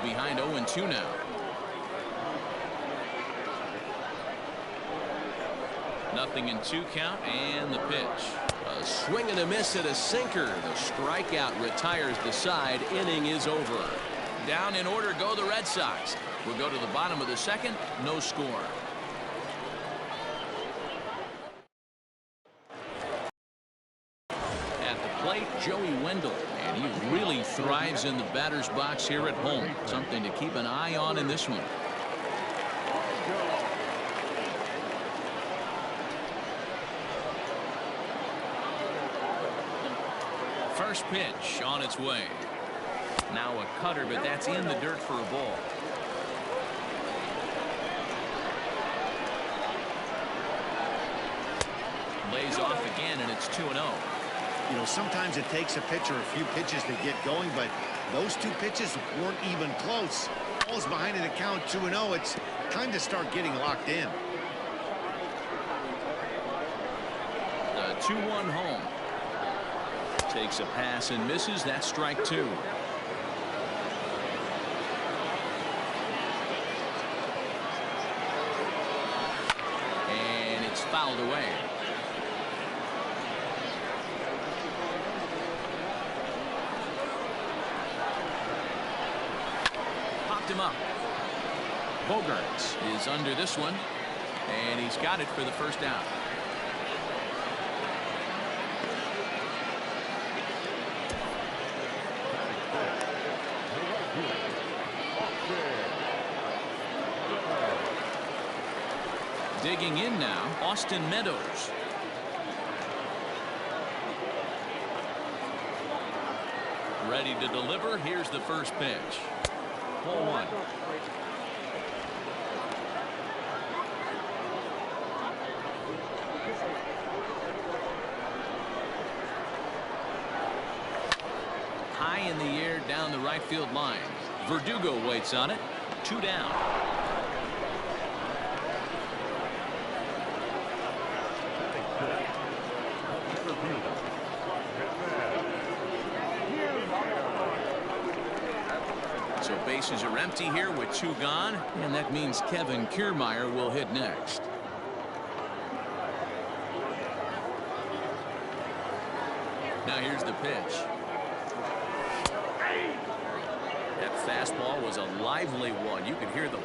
Behind 0-2 now. Nothing in 2 count, and the pitch. A swing and a miss at a sinker. The strikeout retires the side. Inning is over. Down in order go the Red Sox. We'll go to the bottom of the second. No score. At the plate, Joey Wendell, and he really thrives in the batter's box here at home. Something to keep an eye on in this one. First pitch on its way. Now a cutter, but that's in the dirt for a ball. Lays off again, and it's 2-0. You know, sometimes it takes a pitcher a few pitches to get going, but those 2 pitches weren't even close. Ball's behind in the count 2-0. It's time to start getting locked in. The 2-1 home. Takes a pass and misses. That's strike 2. And it's fouled away. Popped him up. Bogarts is under this one, and he's got it for the first out. Digging in now, Austin Meadows. Ready to deliver. Here's the first pitch. Ball 1. High in the air down the right field line. Verdugo waits on it. 2 down. So bases are empty here with 2 gone, and that means Kevin Kiermaier will hit next. Now here's the pitch. That fastball was a lively one. You could hear the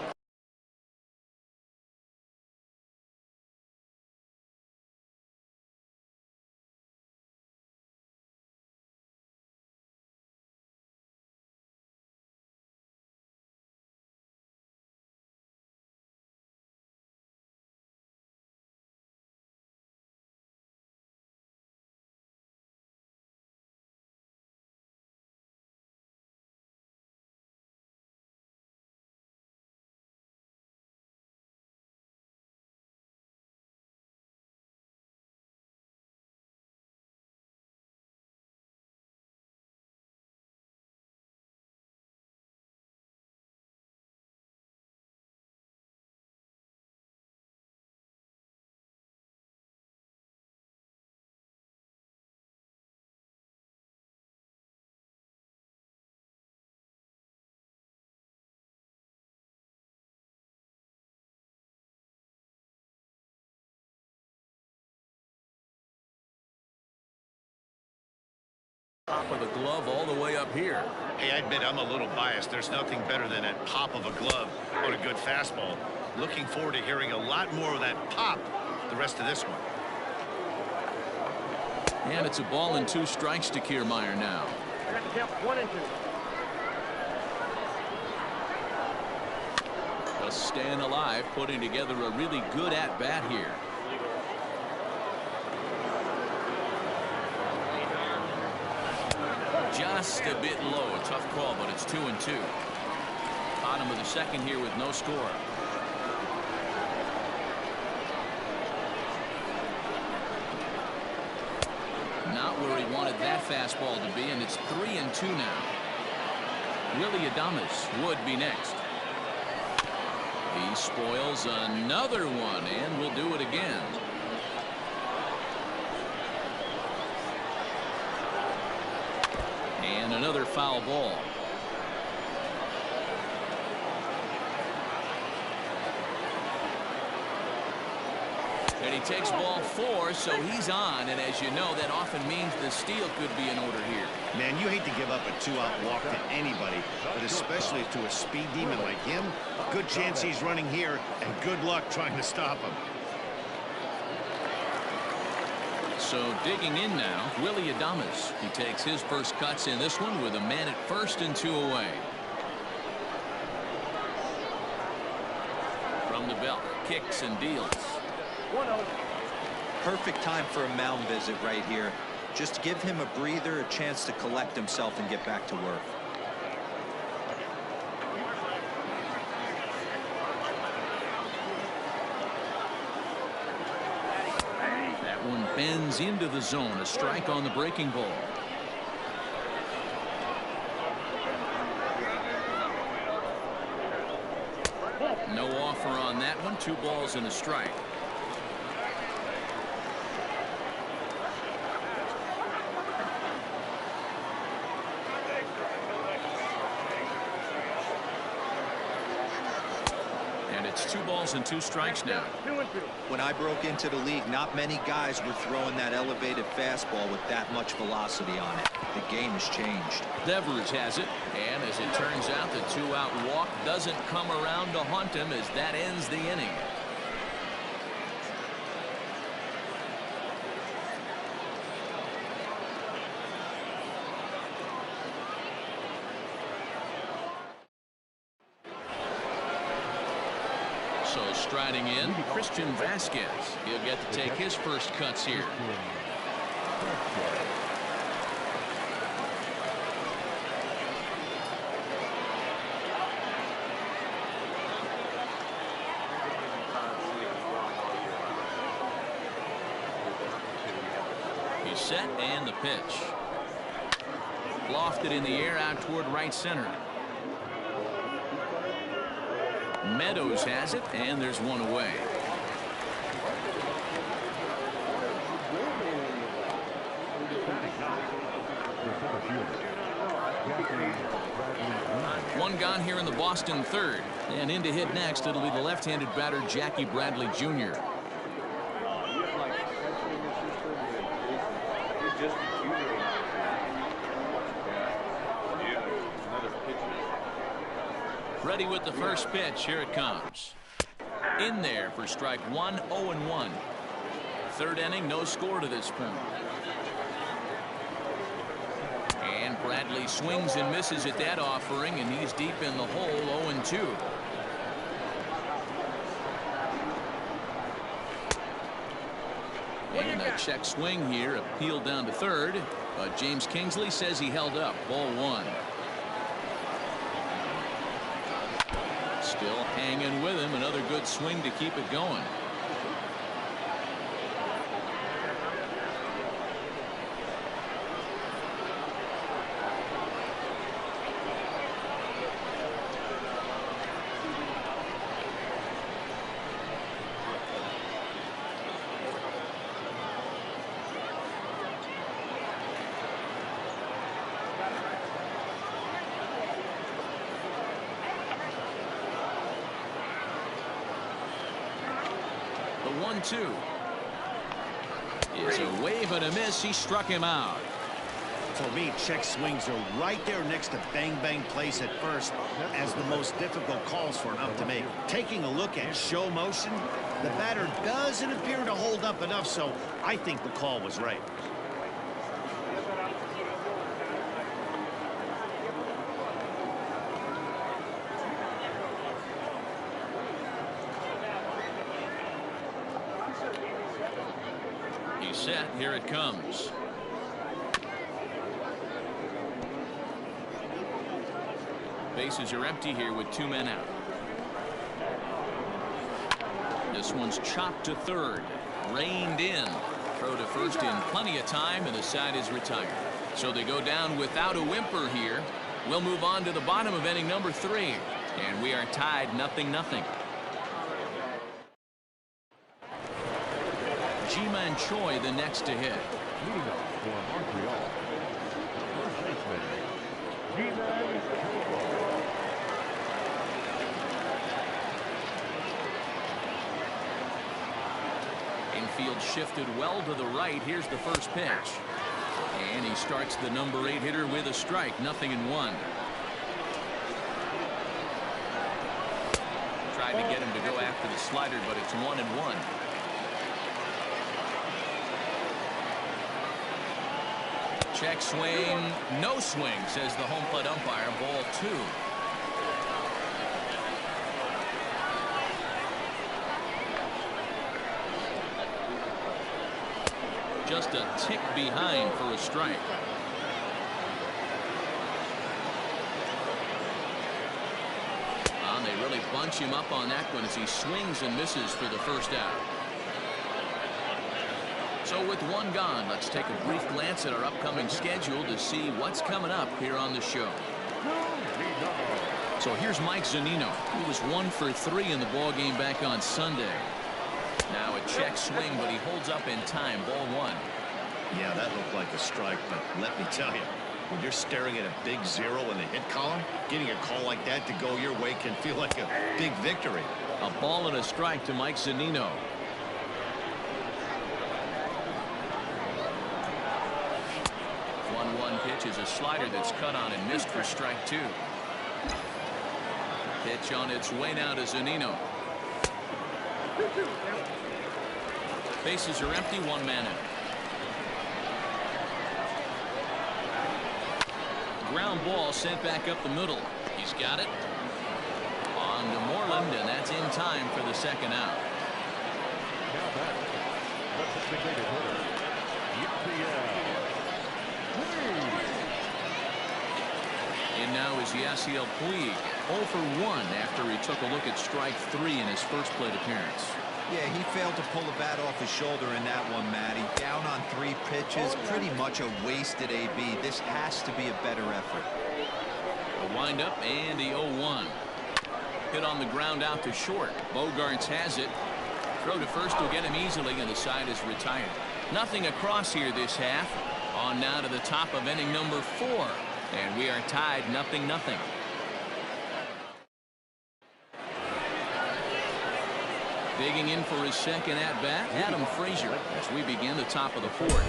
top of the glove all the way up here. Hey, I admit I'm a little biased. There's nothing better than that pop of a glove on a good fastball. Looking forward to hearing a lot more of that pop the rest of this one. And it's a ball and 2 strikes to Kiermaier now. I got the count 1 and 2. Just staying alive, putting together a really good at-bat here. Just a bit low. A tough call, but it's 2 and 2. Bottom of the second here with no score. Not where he wanted that fastball to be, and it's 3 and 2 now. Willie Adames would be next. He spoils another one, and will do it again. And another foul ball. And he takes ball 4, so he's on. And as you know, that often means the steal could be in order here. Man, you hate to give up a 2-out walk to anybody, but especially to a speed demon like him. Good chance he's running here, and good luck trying to stop him. So digging in now, Willie Adames. He takes his first cuts in this one with a man at first and 2 away. From the belt, kicks and deals. 1-0. Perfect time for a mound visit right here. Just give him a breather, a chance to collect himself and get back to work. One bends into the zone. A strike on the breaking ball. No offer on that one. 2 balls and a strike. It's 2 balls and 2 strikes now. 2 and 2. When I broke into the league, not many guys were throwing that elevated fastball with that much velocity on it. The game has changed. Devers has it, and as it turns out, the 2-out walk doesn't come around to haunt him as that ends the inning. So striding in, Christian Vasquez. He'll get to take his first cuts here. He's set and the pitch. Lofted in the air out toward right center. Meadows has it, and there's one away. One gone here in the Boston third. And in to hit next, it'll be the left-handed batter, Jackie Bradley Jr. Ready with the first pitch. Here it comes. In there for strike one, 0-1. Third inning, no score to this point. And Bradley swings and misses at that offering, and he's deep in the hole, 0-2. And a check swing here, appealed down to third, but James Kingsley says he held up. Ball one. Still hanging with him. Another good swing to keep it going. The 1-2 is a wave and a miss. He struck him out. For me, check swings are right there next to bang bang place at first as the most difficult calls for an ump to make. Taking a look at show motion, the batter doesn't appear to hold up enough, so I think the call was right. He's set. Here it comes. Bases are empty here with two men out. This one's chopped to third. Reined in. Throw to first in plenty of time, and the side is retired. So they go down without a whimper here. We'll move on to the bottom of inning number 3. And we are tied 0-0. Ji-Man Choi the next to hit. Leading off for Montreal, first baseman, Ji-Man Choi. Infield shifted well to the right. Here's the first pitch. And he starts the number 8 hitter with a strike. 0-1. Tried to get him to go after the slider, but it's 1-1. Check swing, no swing, says the home plate umpire. Ball 2. Just a tick behind for a strike. And they really bunch him up on that one as he swings and misses for the first out. So with one gone, let's take a brief glance at our upcoming schedule to see what's coming up here on the show. So here's Mike Zunino. He was 1 for 3 in the ball game back on Sunday. Now a check swing, but he holds up in time. Ball 1. Yeah, that looked like a strike, but let me tell you, when you're staring at a big 0 in the hit column, getting a call like that to go your way can feel like a big victory. A ball and a strike to Mike Zunino. Pitch is a slider that's cut on and missed for strike 2. Pitch on its way now to Zunino. Bases are empty, 1 man out. Ground ball sent back up the middle. He's got it. On to Moreland, and that's in time for the second out. Now back. That's the designated hitter. And now is Yasiel Puig, 0 for 1 after he took a look at strike 3 in his first plate appearance. Yeah, he failed to pull the bat off his shoulder in that one, Matty. Down on 3 pitches, pretty much a wasted AB. This has to be a better effort. A windup and the 0-1. Hit on the ground out to short. Bogarts has it. Throw to first will get him easily, and the side is retired. Nothing across here this half. On now to the top of inning number 4. And we are tied 0-0. Digging in for his second at-bat, Adam Frazier, as we begin the top of the fourth.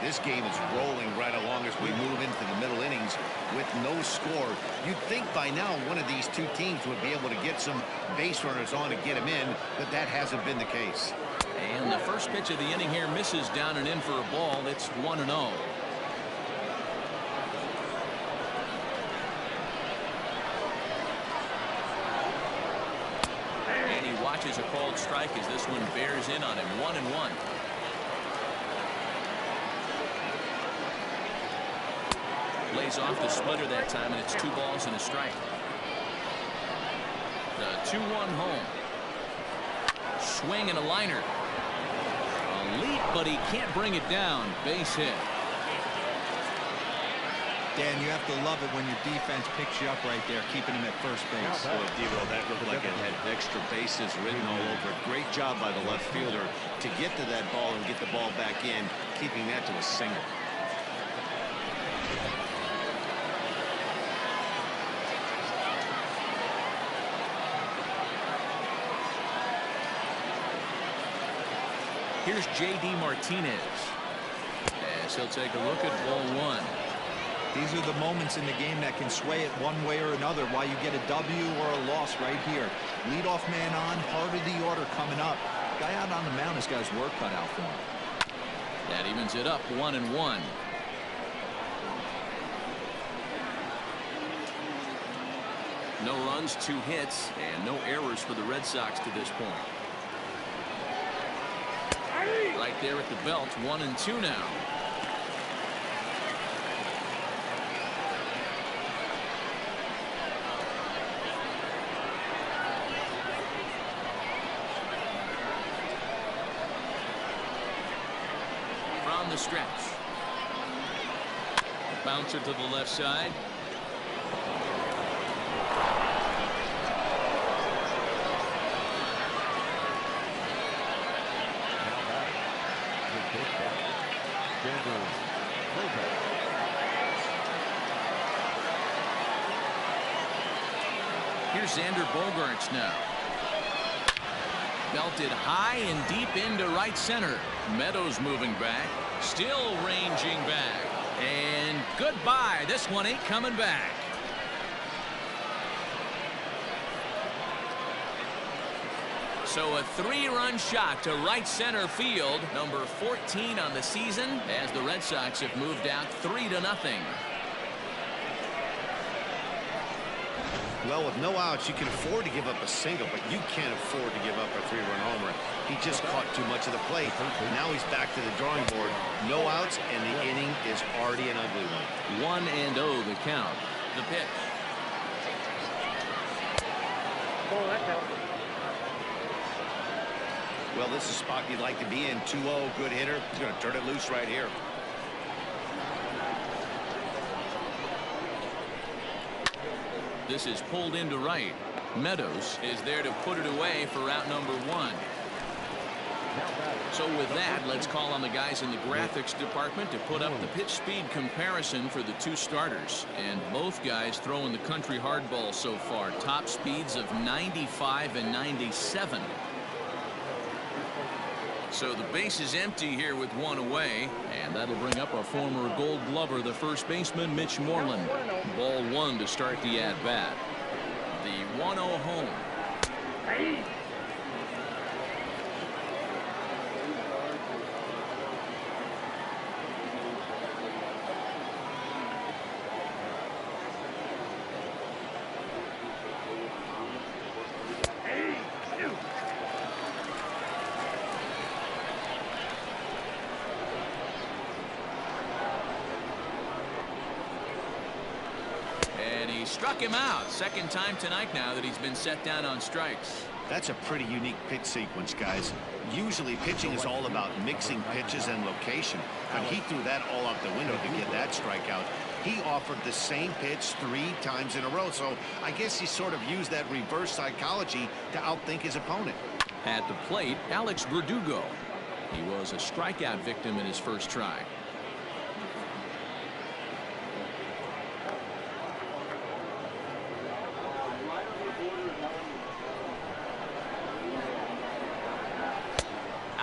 This game is rolling right along as we move into the middle innings with no score. You'd think by now one of these two teams would be able to get some base runners on to get them in, but that hasn't been the case. And the first pitch of the inning here misses down and in for a ball. It's 1-0. And he watches a called strike as this one bears in on him. 1-1. Lays off the splitter that time, and it's 2 balls and a strike. The 2-1 home. Swing and a liner. A leap, but he can't bring it down. Base hit. Dan, you have to love it when your defense picks you up right there, keeping him at first base. Boy, Devo, that looked like it had extra bases written all over it. Great job by the left fielder to get to that ball and get the ball back in, keeping that to a single. Here's J.D. Martinez as he'll take a look at ball 1. These are the moments in the game that can sway it one way or another, why you get a W or a loss right here. Leadoff man on, heart of the order coming up. Guy out on the mound has got his work cut out for him. That evens it up 1-1. No runs, 2 hits, and no errors for the Red Sox to this point. Right there at the belt, 1-2 now. From the stretch. Bouncer to the left side. Here's Xander Bogaerts now. Belted high and deep into right center. Meadows moving back. Still ranging back. And goodbye. This one ain't coming back. So a 3-run shot to right center field. Number 14 on the season as the Red Sox have moved out 3-0. Well, with no outs, you can afford to give up a single, but you can't afford to give up a 3-run homer. He just caught too much of the plate. Now he's back to the drawing board. No outs, and the inning is already an ugly one. 1-0 the count. The pitch. Oh, that counts. Well, this is a spot you'd like to be in. 2-0, good hitter. He's going to turn it loose right here. This is pulled into right. Meadows is there to put it away for out number 1. So with that, let's call on the guys in the graphics department to put up the pitch speed comparison for the 2 starters. And both guys throwing the country hardball so far. Top speeds of 95 and 97. So the base is empty here with 1 away, and that'll bring up our former Gold Glover, the first baseman, Mitch Moreland. Ball 1 to start the at-bat. The 1-0 home. Hey. Struck him out. Second time tonight now that he's been set down on strikes. That's a pretty unique pitch sequence, guys. Usually pitching is all about mixing pitches and location, but he threw that all out the window to get that strikeout. He offered the same pitch 3 times in a row, so I guess he sort of used that reverse psychology to outthink his opponent. At the plate, Alex Verdugo. He was a strikeout victim in his first try.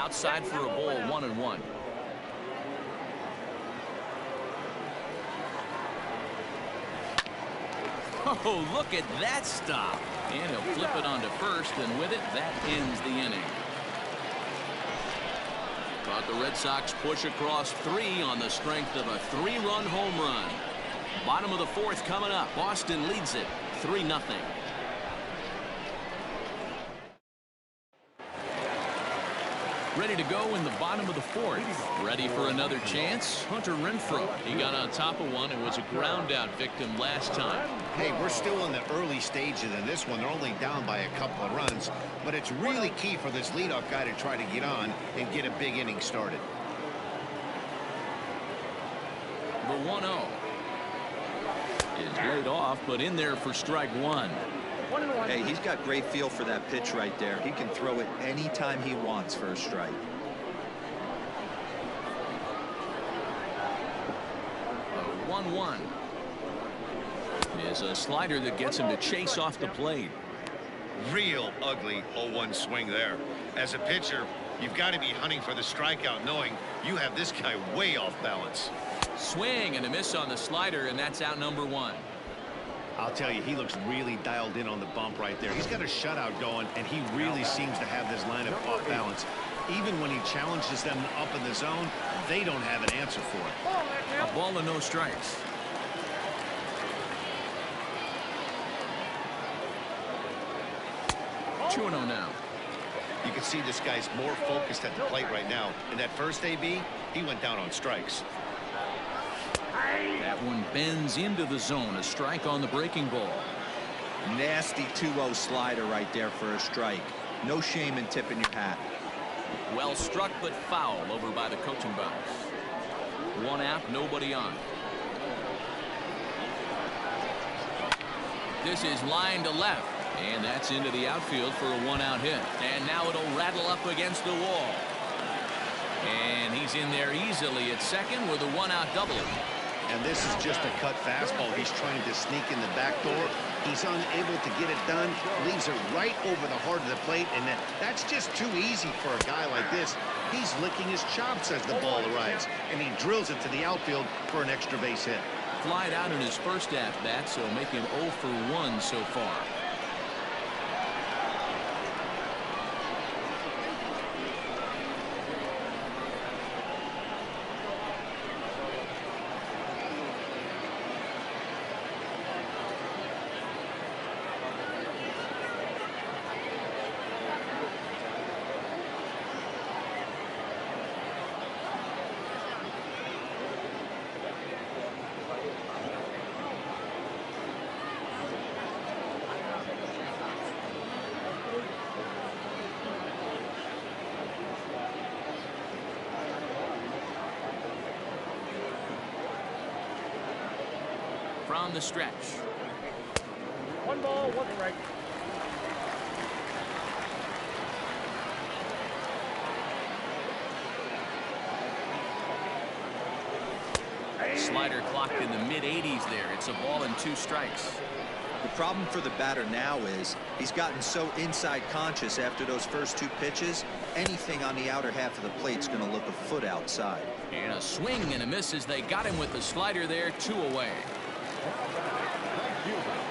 Outside for a ball, 1-1. Oh, look at that stop. And he'll flip it onto first, and with it, that ends the inning. But the Red Sox push across 3 on the strength of a 3-run home run. Bottom of the 4th coming up. Boston leads it 3-0. Ready to go in the bottom of the 4th. Ready for another chance? Hunter Renfroe. He got on top of one and was a ground out victim last time. Hey, we're still in the early stages of this one. They're only down by a couple of runs, but it's really key for this leadoff guy to try to get on and get a big inning started. The 1-0 is laid off, but in there for strike 1. Hey, he's got great feel for that pitch right there. He can throw it anytime he wants for a strike. A 1-1 is a slider that gets him to chase off the plate. Real ugly 0-1 swing there. As a pitcher, you've got to be hunting for the strikeout, knowing you have this guy way off balance. Swing and a miss on the slider, and that's out number 1. I'll tell you, he looks really dialed in on the bump right there. He's got a shutout going, and he really seems to have this lineup off balance. Even when he challenges them up in the zone, they don't have an answer for it. A ball and no strikes. Two and 0 now. You can see this guy's more focused at the plate right now. In that first AB, he went down on strikes. That one bends into the zone. A strike on the breaking ball. Nasty 2-0 slider right there for a strike. No shame in tipping your hat. Well struck, but foul over by the coaching box. 1 out, nobody on. This is line to left, and that's into the outfield for a 1-out hit. And now it'll rattle up against the wall. And he's in there easily at second with a 1-out double. And this is just a cut fastball. He's trying to sneak in the back door. He's unable to get it done. Leaves it right over the heart of the plate. And that's just too easy for a guy like this. He's licking his chops as the ball arrives. And he drills it to the outfield for an extra base hit. Flied out in his first at-bat, so make him 0 for 1 so far. From the stretch. 1 ball, 1 strike. Slider clocked in the mid-80s there. It's a ball and 2 strikes. The problem for the batter now is he's gotten so inside conscious after those first 2 pitches. Anything on the outer half of the plate's going to look a foot outside. And a swing and a miss as they got him with the slider there. 2 away.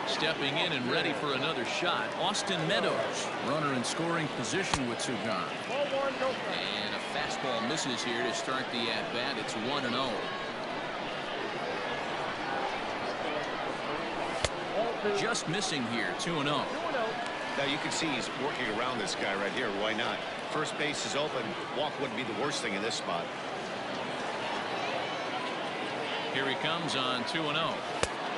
Stepping in and ready for another shot, Austin Meadows. Runner in scoring position with 2 gone. And a fastball misses here to start the at-bat. It's 1-0. Just missing here, 2-0. Now you can see he's working around this guy right here. Why not? First base is open. Walk wouldn't be the worst thing in this spot. Here he comes on 2-0.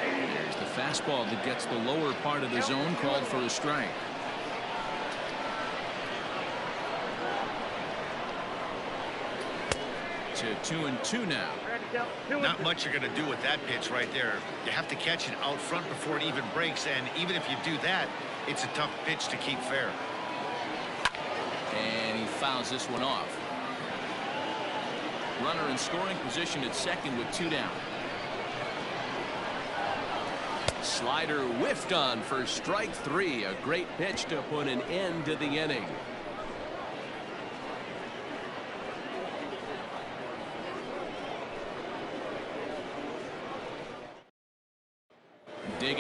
There's the fastball that gets the lower part of the zone, called for a strike. To 2-2 now. Not much you're going to do with that pitch right there. You have to catch it out front before it even breaks, and even if you do that, it's a tough pitch to keep fair. And he fouls this one off. Runner in scoring position at second with 2 down. Slider whiffed on for strike 3. A great pitch to put an end to the inning.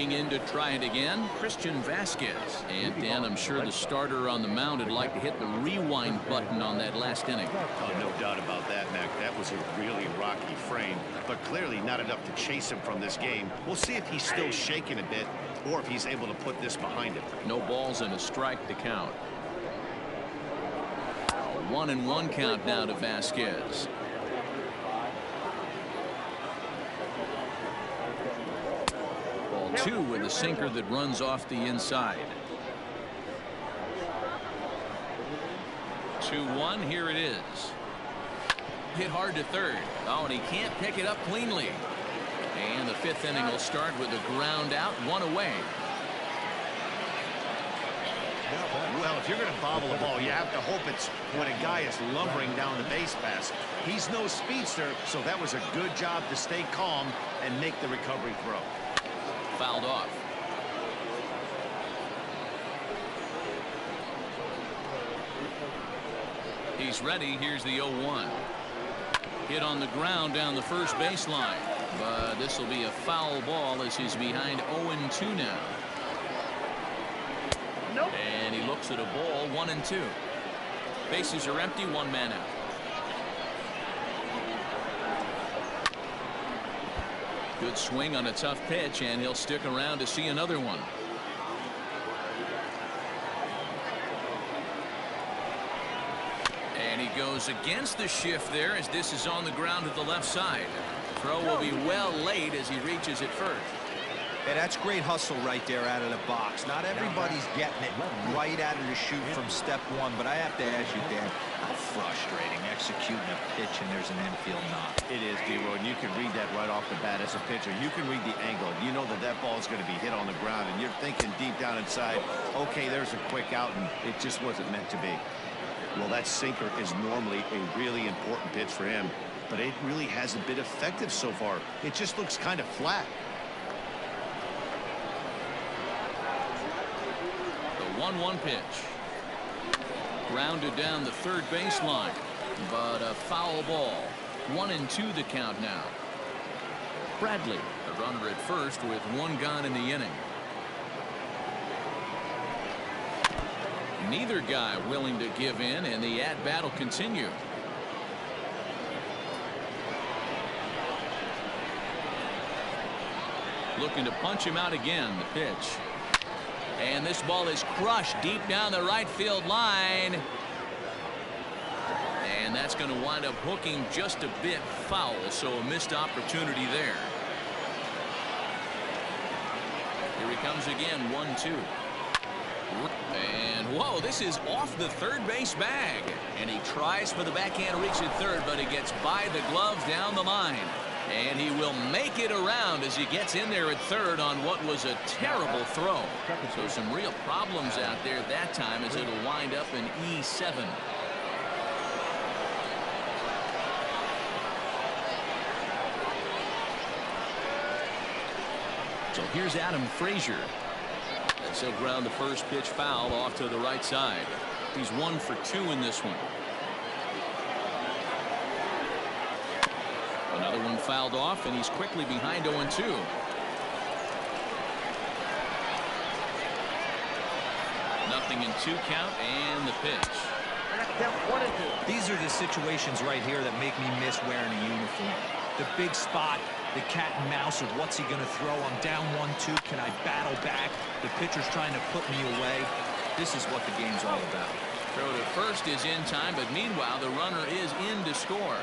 Checking in to try it again, Christian Vasquez. And Dan, I'm sure the starter on the mound would like to hit the rewind button on that last inning. Oh, no doubt about that, Mac. That was a really rocky frame, but clearly not enough to chase him from this game. We'll see if he's still shaking a bit or if he's able to put this behind him. No balls and a strike to count. 1-1 count now to Vasquez. Ball 2 with a sinker that runs off the inside. 2-1. Here it is. Hit hard to third. Oh, and he can't pick it up cleanly. And the 5th inning will start with a ground out, 1 away. Well, if you're going to bobble the ball, you have to hope it's when a guy is lumbering down the base pass. He's no speedster, so that was a good job to stay calm and make the recovery throw. Fouled off. He's ready. Here's the 0-1. Hit on the ground down the first baseline. But this will be a foul ball as he's behind 0-2 now. And he looks at a ball, 1-2. Bases are empty, 1 man out. Good swing on a tough pitch, and he'll stick around to see another one. And he goes against the shift there as this is on the ground to the left side. Throw will be well late as he reaches it first. Yeah, that's great hustle right there out of the box. Not everybody's getting it right out of the chute from step one, but I have to ask you, Dan, how frustrating executing a pitch and there's an infield knock. It is, D-Roy, and you can read that right off the bat as a pitcher. You can read the angle. You know that that ball is going to be hit on the ground, and you're thinking deep down inside, okay, there's a quick out, and it just wasn't meant to be. Well, that sinker is normally a really important pitch for him, but it really hasn't been effective so far. It just looks kind of flat. 1-1 pitch. Grounded down the third baseline, but a foul ball. 1-2 the count now. Bradley, the runner at first with 1 gone in the inning. Neither guy willing to give in, and the at-bat will continue. Looking to punch him out again. The pitch. And this ball is crushed deep down the right field line. And that's going to wind up hooking just a bit foul, so a missed opportunity there. Here he comes again, 1-2. And whoa, this is off the third base bag. And he tries for the backhand reach at third, but he gets by the gloves down the line. And he will make it around as he gets in there at third on what was a terrible throw. So some real problems out there at that time as it'll wind up in E7. So here's Adam Frazier. And so ground the first pitch foul off to the right side. He's 1 for 2 in this one. Another one fouled off, and he's quickly behind 0-2. Nothing in 2 count, and the pitch. These are the situations right here that make me miss wearing a uniform. The big spot, the cat and mouse of what's he going to throw. I'm down 1-2. Can I battle back? The pitcher's trying to put me away. This is what the game's all about. Throw to first is in time, but meanwhile, the runner is in to score.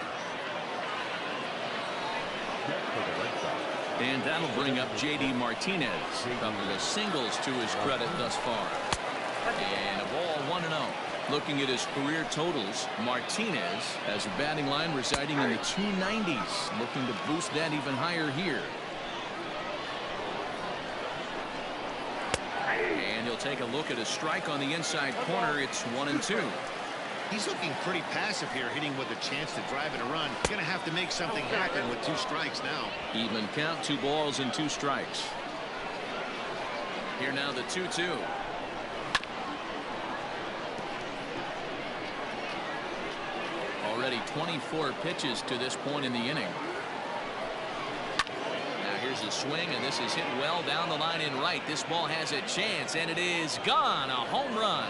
And that'll bring up J.D. Martinez. A couple of singles to his credit thus far. And a ball 1-0. Looking at his career totals, Martinez has a batting line residing in the 290s. Looking to boost that even higher here. And he'll take a look at a strike on the inside corner. It's 1-2. He's looking pretty passive here, hitting with a chance to drive in a run. Going to have to make something happen with 2 strikes now. Even count, 2 balls and 2 strikes. Here now the 2-2. Already 24 pitches to this point in the inning. Now Here's a swing, and this is hit well down the line in right. This ball has a chance, and it is gone. A home run.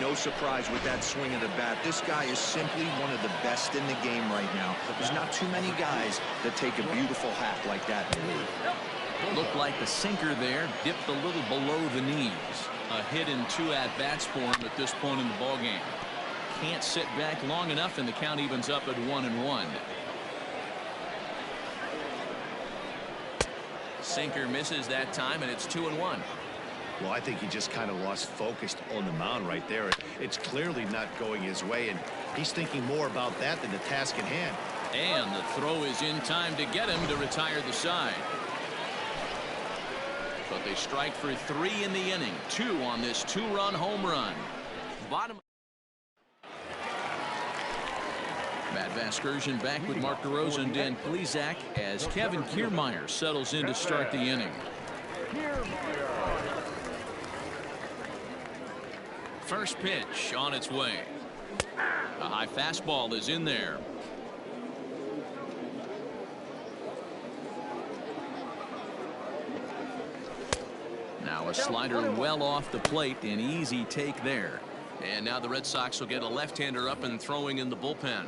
No surprise with that swing of the bat. This guy is simply one of the best in the game right now. There's not too many guys that take a beautiful hack like that in the league. Looked like the sinker there dipped a little below the knees. A hit in 2 at-bats for him at this point in the ballgame. Can't sit back long enough, and the count evens up at 1-1. Sinker misses that time, and it's 2-1. Well, I think he just kind of lost focus on the mound right there. It's clearly not going his way, and he's thinking more about that than the task at hand. And the throw is in time to get him to retire the side. But they strike for 3 in the inning. 2 on this 2-run home run. Bottom. Matt Vasgersian back with Mark DeRosa and Dan Plesac as Kevin Kiermaier settles in to start the inning. First pitch on its way. A high fastball is in there. Now a slider well off the plate, an easy take there. And now the Red Sox will get a left-hander up and throwing in the bullpen.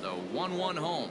The 1-1 home.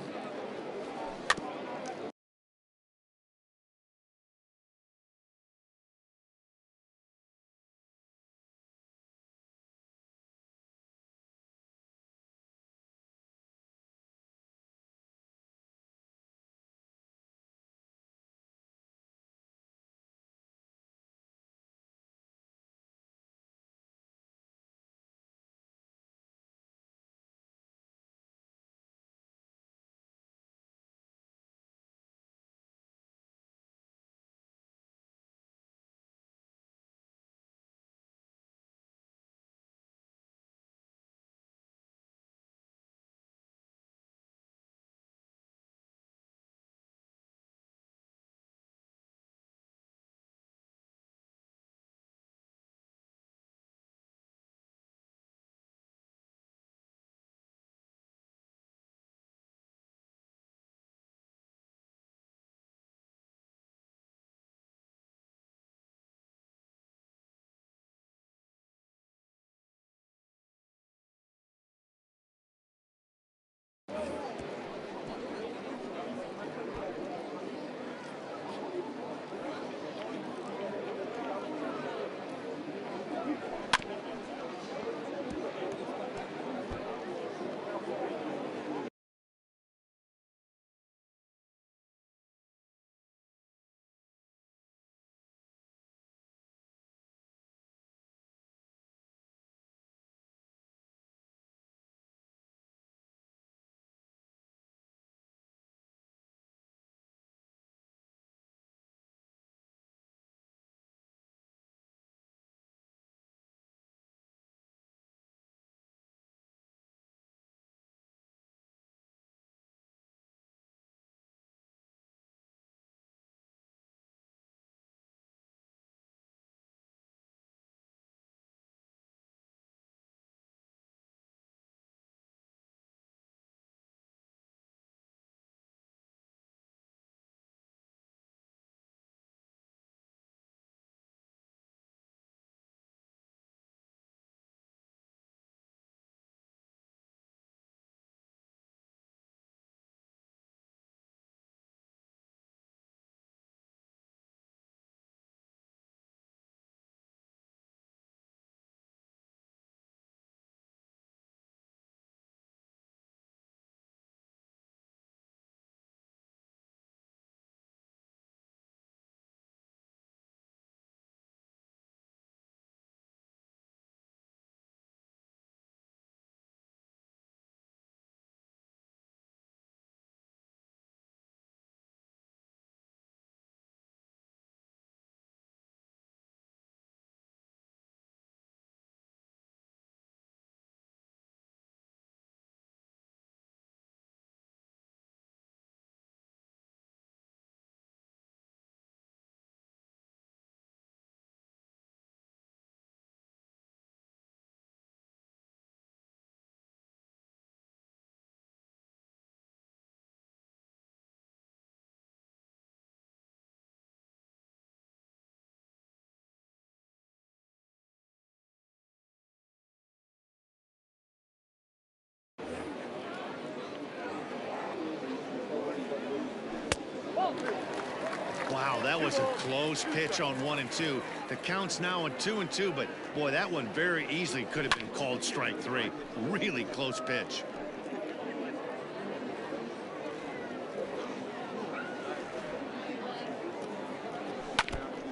Wow, that was a close pitch on 1 and 2. The count's now on 2 and 2, but boy, that one very easily could have been called strike 3. Really close pitch.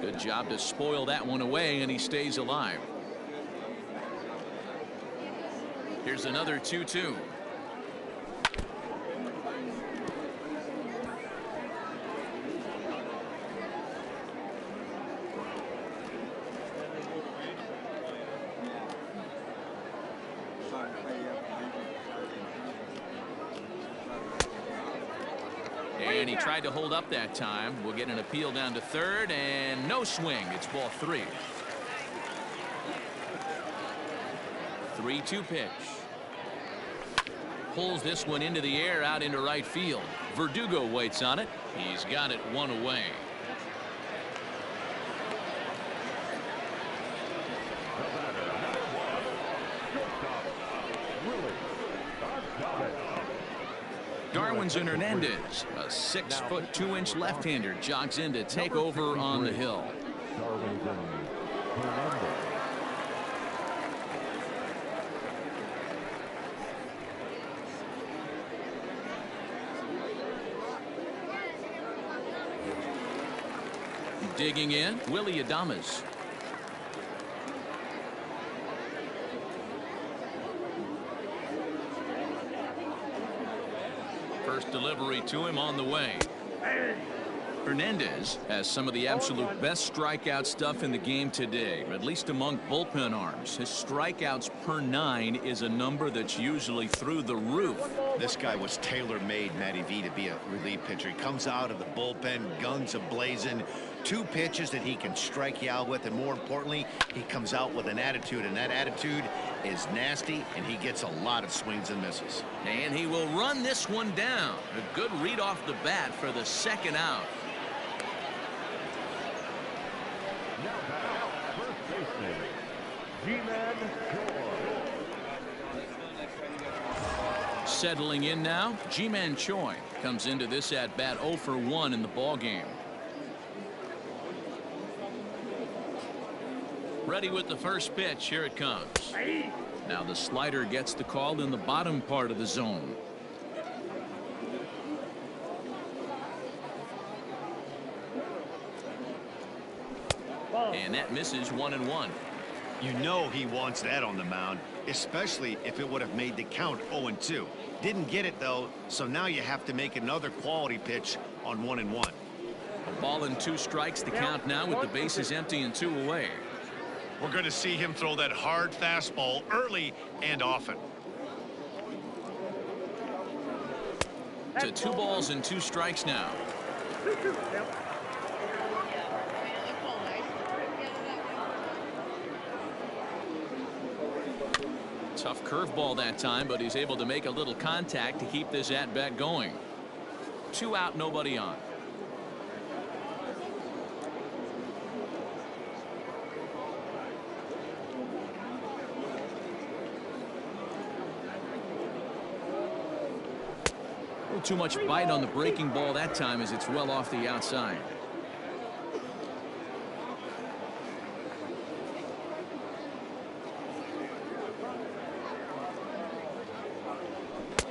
Good job to spoil that one away, and he stays alive. Here's another 2-2. And he tried to hold up that time. We'll get an appeal down to third, and no swing. It's ball 3. 3-2 pitch. Pulls this one into the air out into right field. Verdugo waits on it. He's got it 1 away. Darwinson Hernandez, a 6-foot 2-inch left-hander, jogs in to take over on the hill. Digging in, Willie Adames. First delivery to him on the way. Hernandez has some of the absolute best strikeout stuff in the game today, at least among bullpen arms. His strikeouts per 9 is a number that's usually through the roof. This guy was tailor-made, Matty V, to be a relief pitcher. He comes out of the bullpen, guns a-blazing, 2 pitches that he can strike you out with, and more importantly, he comes out with an attitude, and that attitude is nasty, and he gets a lot of swings and misses. And he will run this one down. A good read off the bat for the second out. Now back, first baseman, G-Man Choi. Settling in now, G-Man Choi comes into this at-bat 0 for 1 in the ballgame. Ready with the first pitch. Here it comes. Now the slider gets the call in the bottom part of the zone. And that misses 1-1. You know he wants that on the mound, especially if it would have made the count 0-2. Didn't get it, though, so now you have to make another quality pitch on 1-1. A ball and 2 strikes, the count now with the bases empty and 2 away. We're going to see him throw that hard fastball early and often. To 2 balls and 2 strikes now. Tough curveball that time, but he's able to make a little contact to keep this at-bat going. 2 out, nobody on. A little too much bite on the breaking ball that time as it's well off the outside.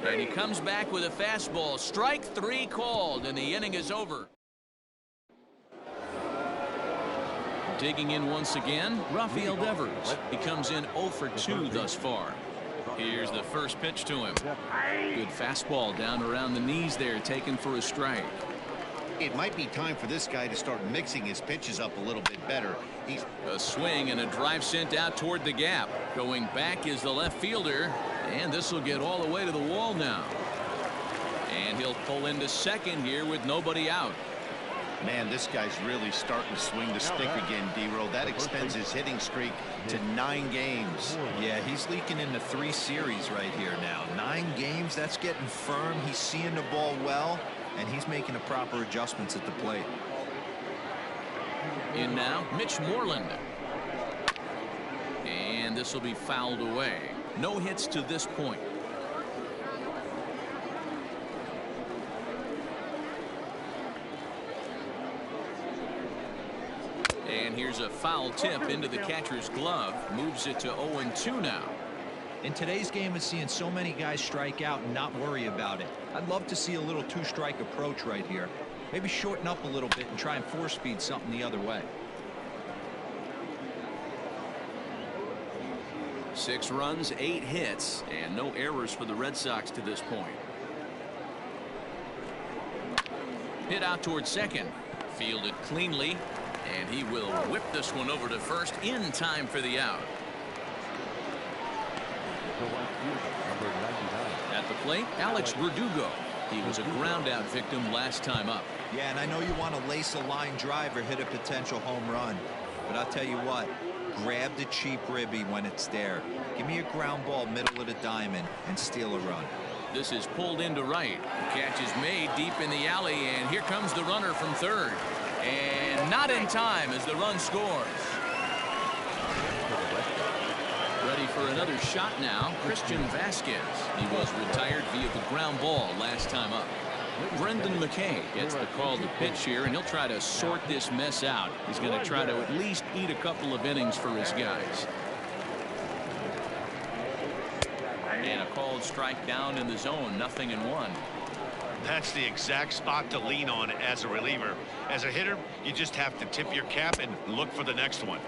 And he comes back with a fastball. Strike 3 called, and the inning is over. Digging in once again, Rafael Devers. He comes in 0 for 2 thus far. Here's the first pitch to him. Good fastball down around the knees there, taken for a strike. It might be time for this guy to start mixing his pitches up a little bit better. He's a swing and a drive sent out toward the gap. Going back is the left fielder, and this will get all the way to the wall now. And he'll pull into second here with nobody out. Man, this guy's really starting to swing the stick again, D-Row. That extends his hitting streak to 9 games. Yeah, he's leaking into 3 series right here now. 9 games, that's getting firm. He's seeing the ball well, and he's making the proper adjustments at the plate. In now, Mitch Moreland. And this will be fouled away. No hits to this point. And here's a foul tip into the catcher's glove. Moves it to 0-2 now. In today's game, it's seeing so many guys strike out and not worry about it. I'd love to see a little two-strike approach right here. Maybe shorten up a little bit and try and four-speed something the other way. 6 runs, 8 hits, and no errors for the Red Sox to this point. Hit out towards second. Fielded cleanly, and he will whip this one over to first in time for the out. At the plate, Alex Verdugo. He was a ground-out victim last time up. Yeah, and I know you want to lace a line drive or hit a potential home run, but I'll tell you what, grab the cheap ribby when it's there. Give me a ground ball middle of the diamond and steal a run. This is pulled into right. The catch is made deep in the alley, and here comes the runner from third. And not in time as the run scores. Ready for another shot now, Christian Vasquez. He was retired via the ground ball last time up. Brendan McKay gets the call to pitch here, and he'll try to sort this mess out. He's going to try to at least eat a couple of innings for his guys. And a called strike down in the zone, 0-1. That's the exact spot to lean on as a reliever. As a hitter, you just have to tip your cap and look for the next one.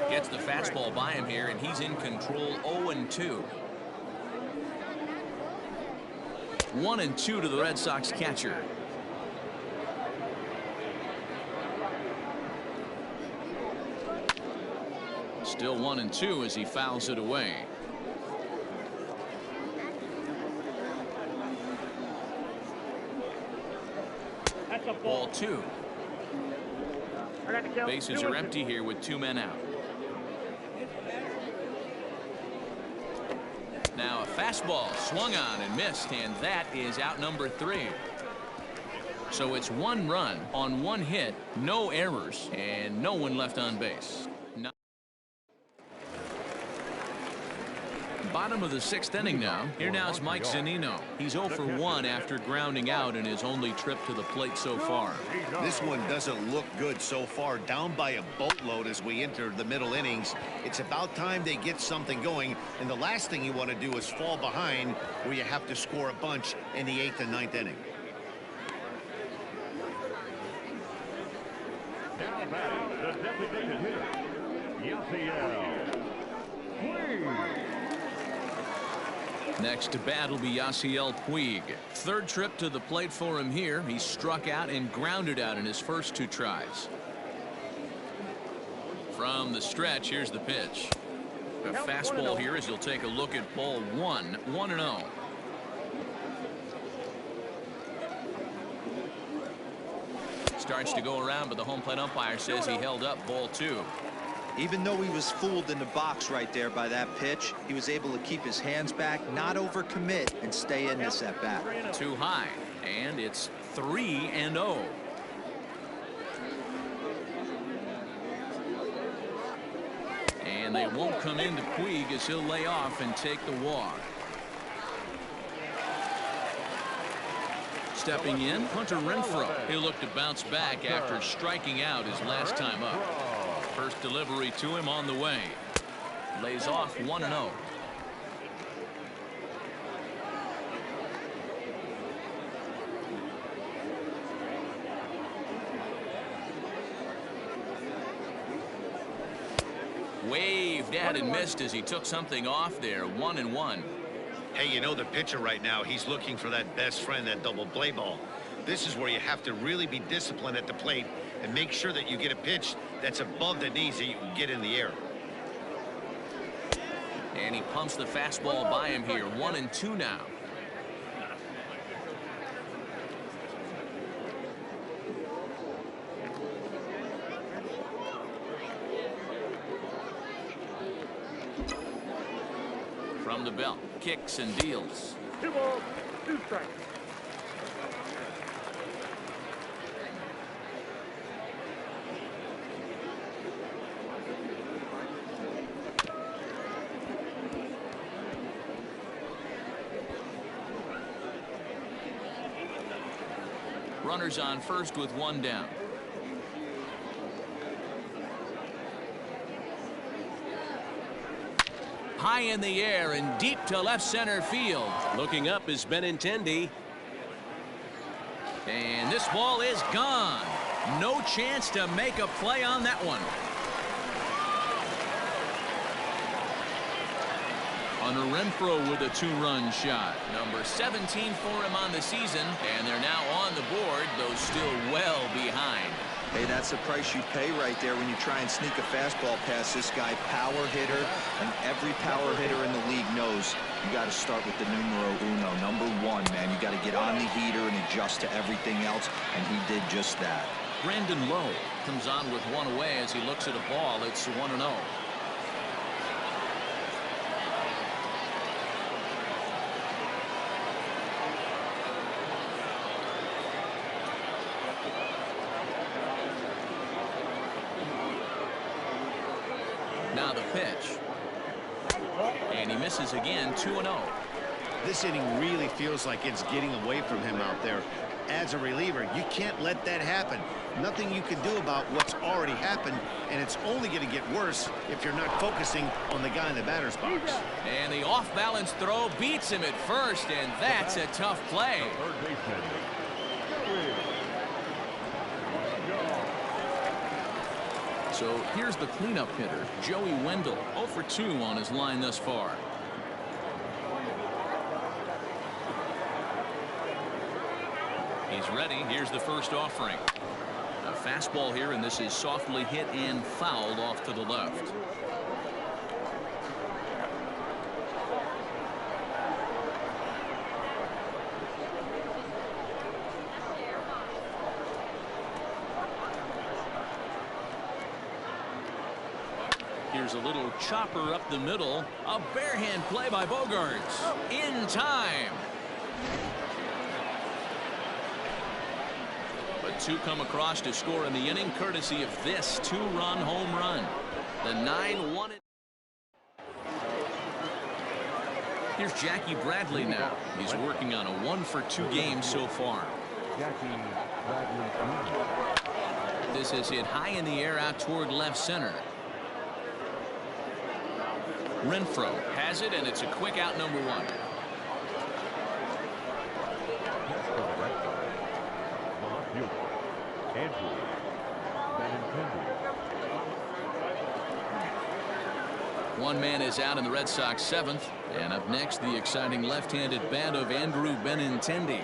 Gets the fastball by him here, and he's in control. 0-2. 1-2 to the Red Sox catcher. Still 1-2 as he fouls it away. Ball 2. Bases are empty here with 2 men out. Now a fastball swung on and missed, and that is out number 3. So it's 1 run on 1 hit, no errors, and no one left on base. Bottom of the 6th inning now. Here now is Mike Zunino. He's 0 for 1 after grounding out in his only trip to the plate so far. This one doesn't look good so far. Down by a boatload as we enter the middle innings. It's about time they get something going, and the last thing you want to do is fall behind where you have to score a bunch in the 8th and 9th inning. Now batting, the designated hitter, Yasiel Puig. Next to bat will be Yasiel Puig. 3rd trip to the plate for him here. He struck out and grounded out in his first 2 tries. From the stretch, here's the pitch. A fastball here as he'll take a look at ball 1. 1-0. Starts to go around, but the home plate umpire says he held up ball 2. Even though he was fooled in the box right there by that pitch, he was able to keep his hands back, not overcommit, and stay in this at bat. Too high, and it's 3-0. And they won't come into Puig as he'll lay off and take the walk. Stepping in, Hunter Renfroe. He'll look to bounce back after striking out his last time up. First delivery to him on the way. Lays off 1-0. Waved at and missed as he took something off there. 1-1. Hey, you know the pitcher right now, he's looking for that best friend, that double play ball. This is where you have to really be disciplined at the plate and make sure that you get a pitch that's above the knees that you can get in the air. And he pumps the fastball by him here. 1-2 now. From the belt, kicks and deals. 2 balls, 2 strikes. Runners on first with 1 down. High in the air and deep to left center field. Looking up is Benintendi. And this ball is gone. No chance to make a play on that one. Hunter Renfroe with a 2-run shot. Number 17 for him on the season. And they're now on the board, though still well behind. Hey, that's the price you pay right there when you try and sneak a fastball past this guy. Power hitter, and every power hitter in the league knows you got to start with the numero uno, number 1, man. You got to get on the heater and adjust to everything else, and he did just that. Brandon Lowe comes on with one away as he looks at a ball. It's 1-0. Now the pitch. And he misses again, 2-0. This inning really feels like it's getting away from him out there. As a reliever, you can't let that happen. Nothing you can do about what's already happened, and it's only going to get worse if you're not focusing on the guy in the batter's box. And the off-balance throw beats him at first, and that's a tough play. So here's the cleanup hitter, Joey Wendell, 0 for 2 on his line thus far. He's ready. Here's the first offering. A fastball here, and this is softly hit and fouled off to the left. Here's a little chopper up the middle. A barehand play by Bogaerts. In time. But 2 come across to score in the inning, courtesy of this 2-run home run. The 9-1. Here's Jackie Bradley now. He's working on a 1 for 2 game so far. This is hit high in the air out toward left center. Renfroe has it, and it's a quick out, number 1. One man is out in the Red Sox 7th, and up next the exciting left-handed bat of Andrew Benintendi.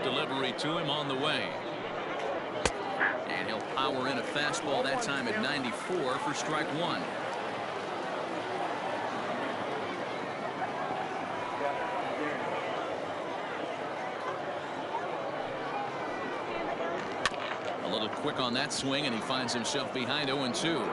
Delivery to him on the way. And he'll power in a fastball that time at 94 for strike 1. A little quick on that swing, and he finds himself behind 0-2.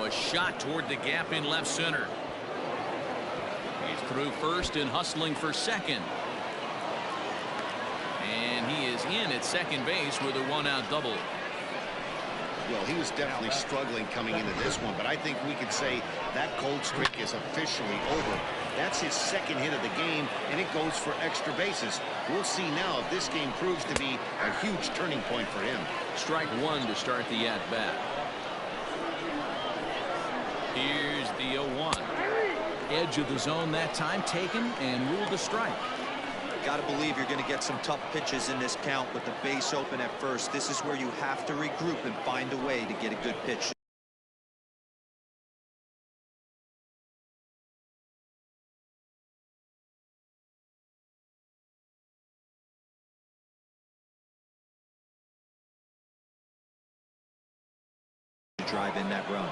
A shot toward the gap in left center. He's through first and hustling for second. And he is in at second base with a 1-out double. Well, he was definitely struggling coming into this one, but I think we could say that cold streak is officially over. That's his second hit of the game, and it goes for extra bases. We'll see now if this game proves to be a huge turning point for him. Strike 1 to start the at-bat. Here's the 0-1. Edge of the zone that time taken and ruled a strike. Got to believe you're going to get some tough pitches in this count with the base open at first. This is where you have to regroup and find a way to get a good pitch. Drive in that run.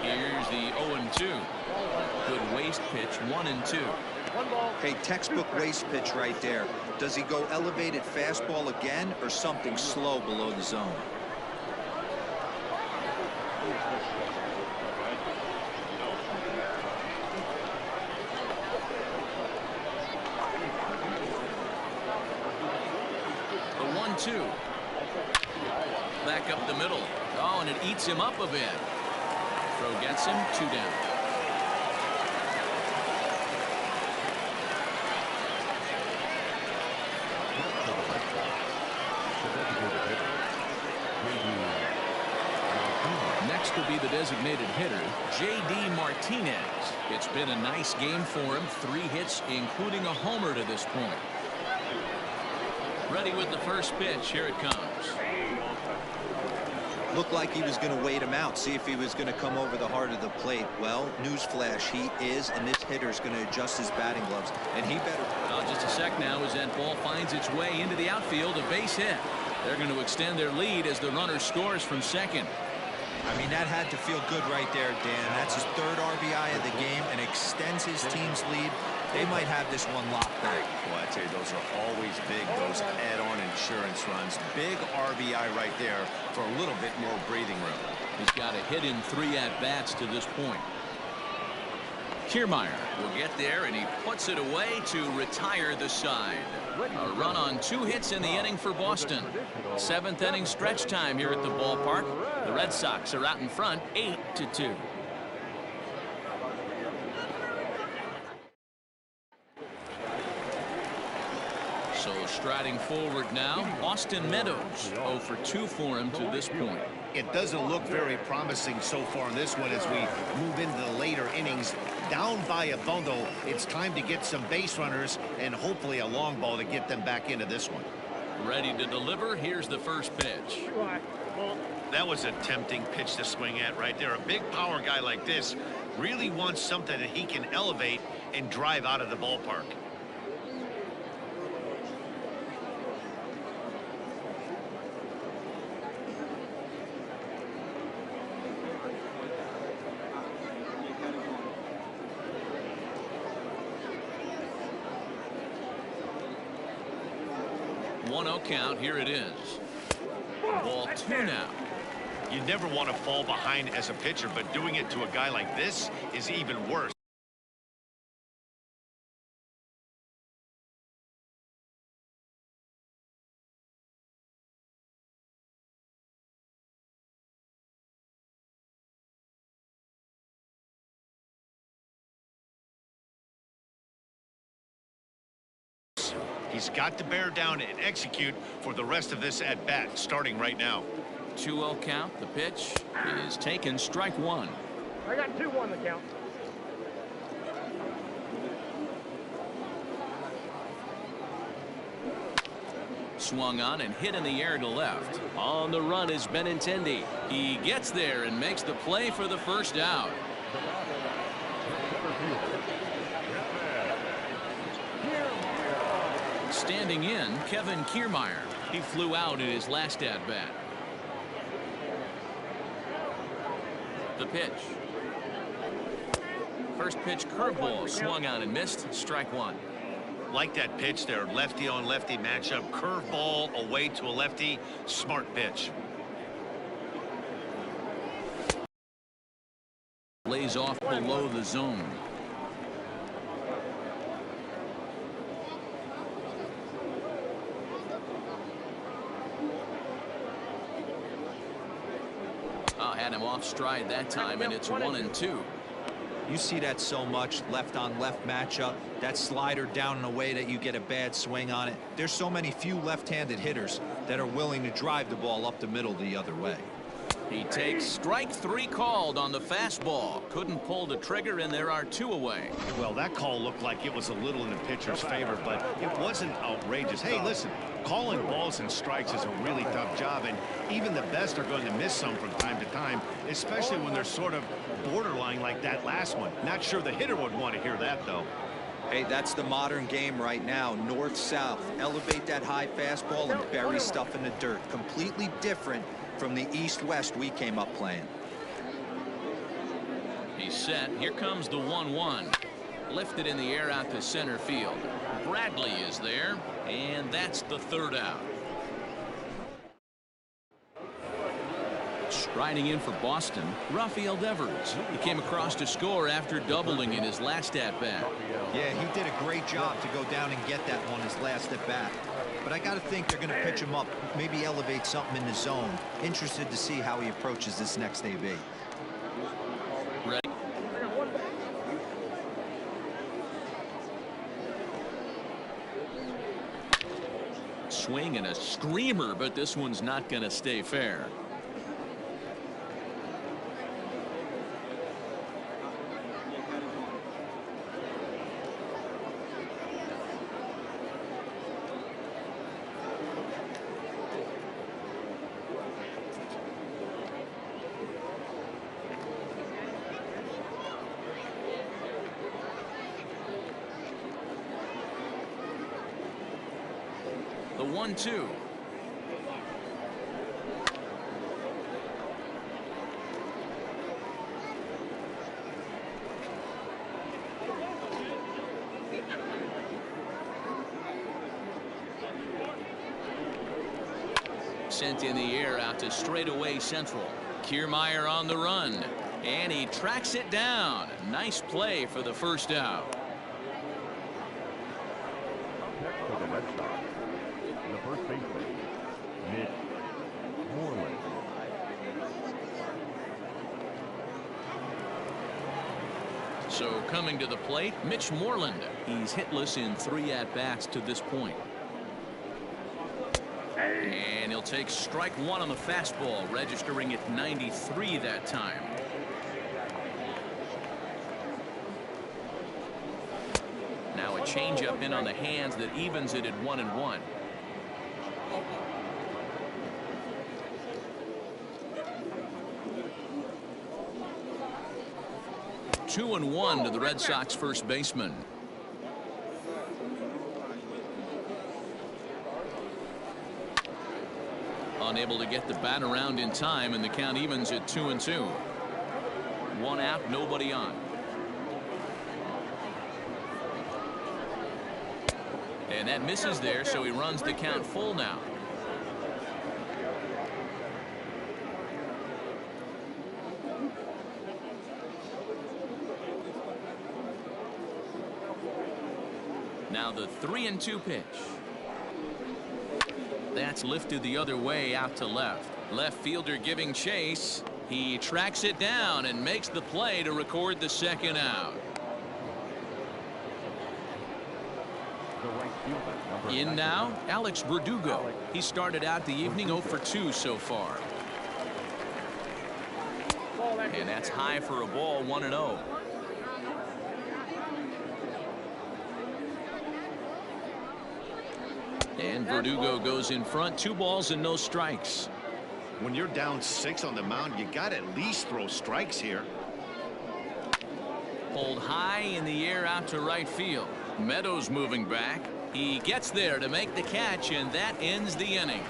Here's the 0-2. Good waste pitch, 1-2. Hey, textbook waste pitch right there. Does he go elevated fastball again or something slow below the zone? 1-2. Back up the middle. Oh, and it eats him up a bit. Throw gets him 2 down. Next will be the designated hitter, J.D. Martinez. It's been a nice game for him. 3 hits, including a homer to this point. Ready with the first pitch. Here it comes. Looked like he was going to wait him out, see if he was going to come over the heart of the plate. Well, newsflash, he is, and this hitter is going to adjust his batting gloves, and he better. Just a sec now as that ball finds its way into the outfield, a base hit. They're going to extend their lead as the runner scores from second. I mean, that had to feel good right there, Dan. That's his 3rd RBI of the game and extends his team's lead. They might have this one locked up. Well, I tell you, those are always big, those add-on insurance runs. Big RBI right there for a little bit more breathing room. He's got a hit in 3 at-bats to this point. Kiermaier will get there, and he puts it away to retire the side. A run on 2 hits in the inning for Boston. 7th inning stretch time here at the ballpark. The Red Sox are out in front 8-2. So striding forward now, Austin Meadows. 0 for 2 for him to this point. It doesn't look very promising so far in this one as we move into the later innings. Down by a bundle, it's time to get some base runners and hopefully a long ball to get them back into this one. Ready to deliver. Here's the first pitch. That was a tempting pitch to swing at right there. A big power guy like this really wants something that he can elevate and drive out of the ballpark. One-oh count. Here it is. Ball 2 now. You never want to fall behind as a pitcher, but doing it to a guy like this is even worse. He's got to bear down and execute for the rest of this at-bat, starting right now. 2-0 count. The pitch is taken. Strike 1. I got 2-1 the count. Swung on and hit in the air to left. On the run is Benintendi. He gets there and makes the play for the first out. Standing in, Kevin Kiermaier. He flew out in his last at-bat. The pitch. First pitch curveball swung on and missed. Strike 1. Like that pitch there, lefty on lefty matchup, curveball away to a lefty. Smart pitch. Lays off below the zone. Had him off stride that time, and it's 1-2. You see that so much, left on left matchup, that slider down in a way that you get a bad swing on it. There's so many few left-handed hitters that are willing to drive the ball up the middle the other way. He takes strike 3 called on the fastball. Couldn't pull the trigger, and there are 2 away. Well, that call looked like it was a little in the pitcher's favor, but it wasn't outrageous. Hey, listen, calling balls and strikes is a really tough job, and even the best are going to miss some from time to time, especially when they're sort of borderline like that last one. Not sure the hitter would want to hear that, though. Hey, that's the modern game right now. North-south. Elevate that high fastball and bury stuff in the dirt. Completely different from the east-west we came up playing. He's set. Here comes the 1-1. Lifted in the air out to center field. Bradley is there, and that's the 3rd out. Striding in for Boston, Rafael Devers. He came across to score after doubling in his last at-bat. Yeah, he did a great job to go down and get that one his last at-bat. but I got to think they're going to pitch him up, maybe elevate something in the zone. Interested to see how he approaches this next AB. Ready. Swing and a screamer, but this one's not going to stay fair. The 1-2. Sent in the air out to straightaway central. Kiermaier on the run, and he tracks it down. Nice play for the first out. For the Red Sox, the first baseman, Mitch Moreland. So coming to the plate, Mitch Moreland. He's hitless in 3 at-bats to this point. And he'll take strike 1 on the fastball, registering at 93 that time. Now a changeup in on the hands that evens it at 1-1. Two and 1 to the Red Sox first baseman. Unable to get the bat around in time, and the count evens at 2-2. 1 out, nobody on. And that misses there, so he runs the count full now. Now the 3-2 pitch. That's lifted the other way out to left. Left fielder giving chase. He tracks it down and makes the play to record the second out. In now, Alex Verdugo. He started out the evening 0 for 2 so far. And that's high for a ball, 1-0. And Verdugo goes in front, 2 balls and no strikes. When you're down 6 on the mound, you got to at least throw strikes here. Pulled high in the air out to right field. Meadows moving back. He gets there to make the catch, and that ends the inning.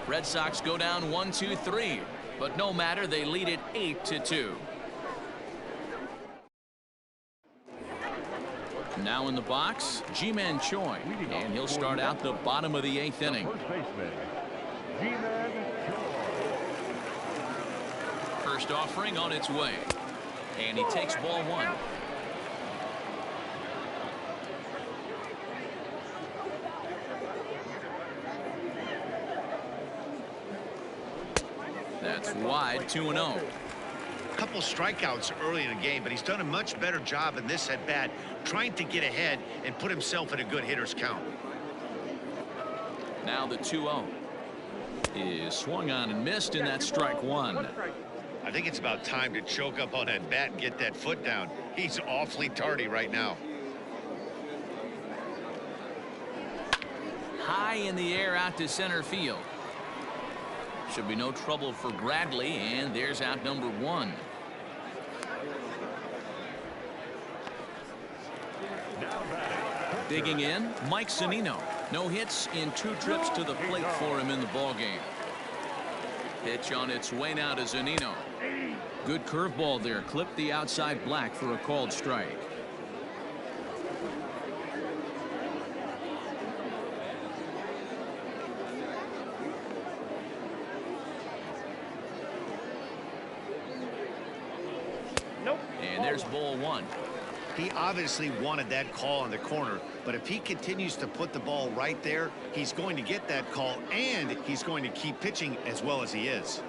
Red Sox go down 1-2-3, but no matter, they lead it 8-2. Now in the box, Ji-Man Choi, and he'll start out the bottom of the 8th inning. First baseman, Ji-Man Choi. First offering on its way, and he takes ball 1. That's wide, 2-0. Couple strikeouts early in the game, but he's done a much better job in this at bat, trying to get ahead and put himself in a good hitter's count. Now the 2-0 is swung on and missed, and that's strike 1. I think it's about time to choke up on that bat and get that foot down. He's awfully tardy right now. High in the air out to center field. Should be no trouble for Bradley, and there's out number 1. Digging in, Mike Zunino. No hits in 2 trips to the plate for him in the ballgame. Pitch on its way now to Zunino. Good curveball there. Clipped the outside black for a called strike. And there's ball 1. He obviously wanted that call in the corner, but if he continues to put the ball right there, he's going to get that call, and he's going to keep pitching as well as he is.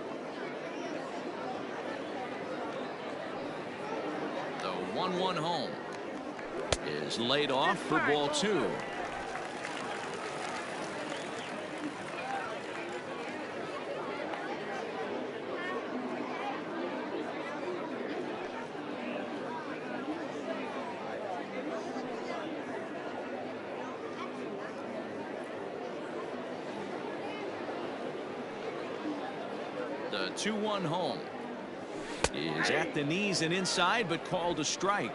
The 1-1 home is laid off for ball 2. The 2-1 home is at the knees and inside, but called a strike.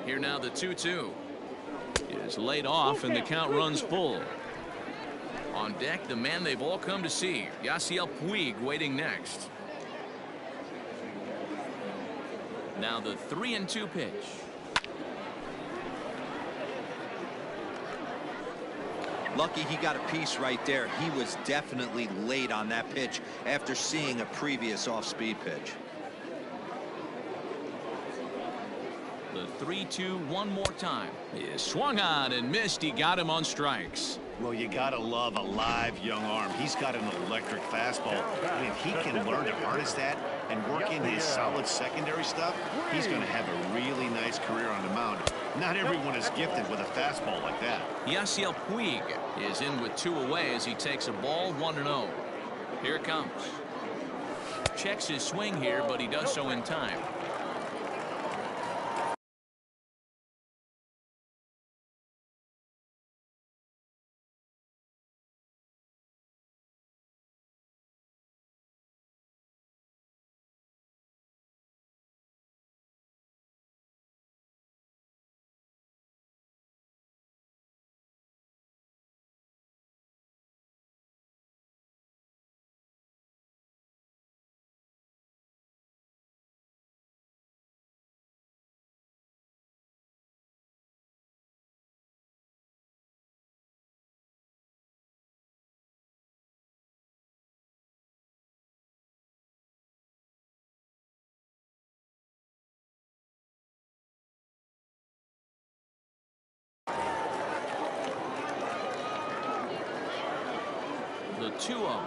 Here now the 2-2 is laid off and the count runs full. On deck, the man they've all come to see, Yasiel Puig, waiting next. Now the 3-2 pitch. Lucky he got a piece right there. He was definitely late on that pitch after seeing a previous off-speed pitch. The 3-2 one more time is swung on and missed. He got him on strikes. Well, you gotta love a live young arm. He's got an electric fastball, and if he can learn to harness that and work in his solid secondary stuff, he's going to have a really nice career on the mound. Not everyone is gifted with a fastball like that. Yasiel Puig is in with 2 away as he takes a ball 1-0. Here it comes. Checks his swing here, but he does so in time. The 2-0.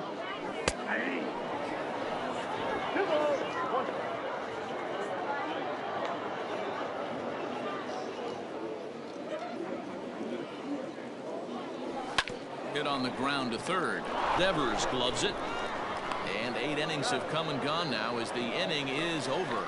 Hit on the ground to third. Devers gloves it. And 8 innings have come and gone now as the inning is over.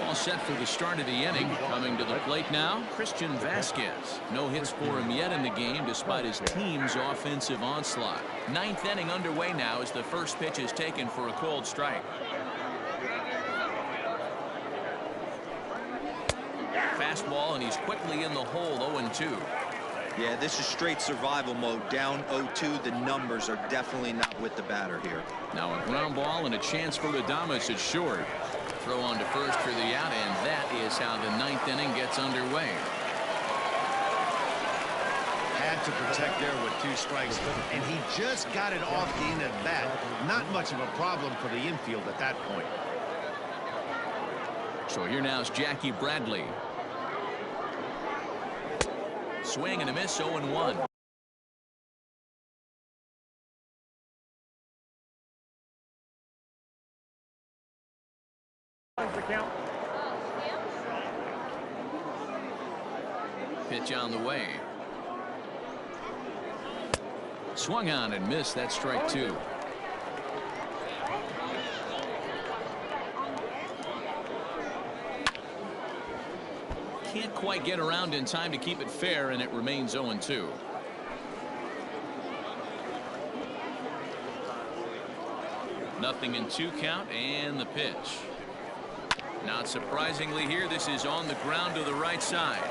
All set for the start of the inning. Coming to the plate now, Christian Vasquez. No hits for him yet in the game despite his team's offensive onslaught. 9th inning underway now as the first pitch is taken for a called strike. Fastball, and he's quickly in the hole. 0-2. Yeah, this is straight survival mode. Down 0-2. The numbers are definitely not with the batter here. Now a ground ball and a chance for Adames at short. Throw on to first for the out, and that is how the 9th inning gets underway. Had to protect there with 2 strikes, and he just got it off the end of the bat. Not much of a problem for the infield at that point. So here now is Jackie Bradley. Swing and a miss, 0-1. Pitch on the way. Swung on and missed. That's strike 2. Can't quite get around in time to keep it fair, and it remains 0-2. Nothing in 2 count, and the pitch. Not surprisingly here, this is on the ground to the right side.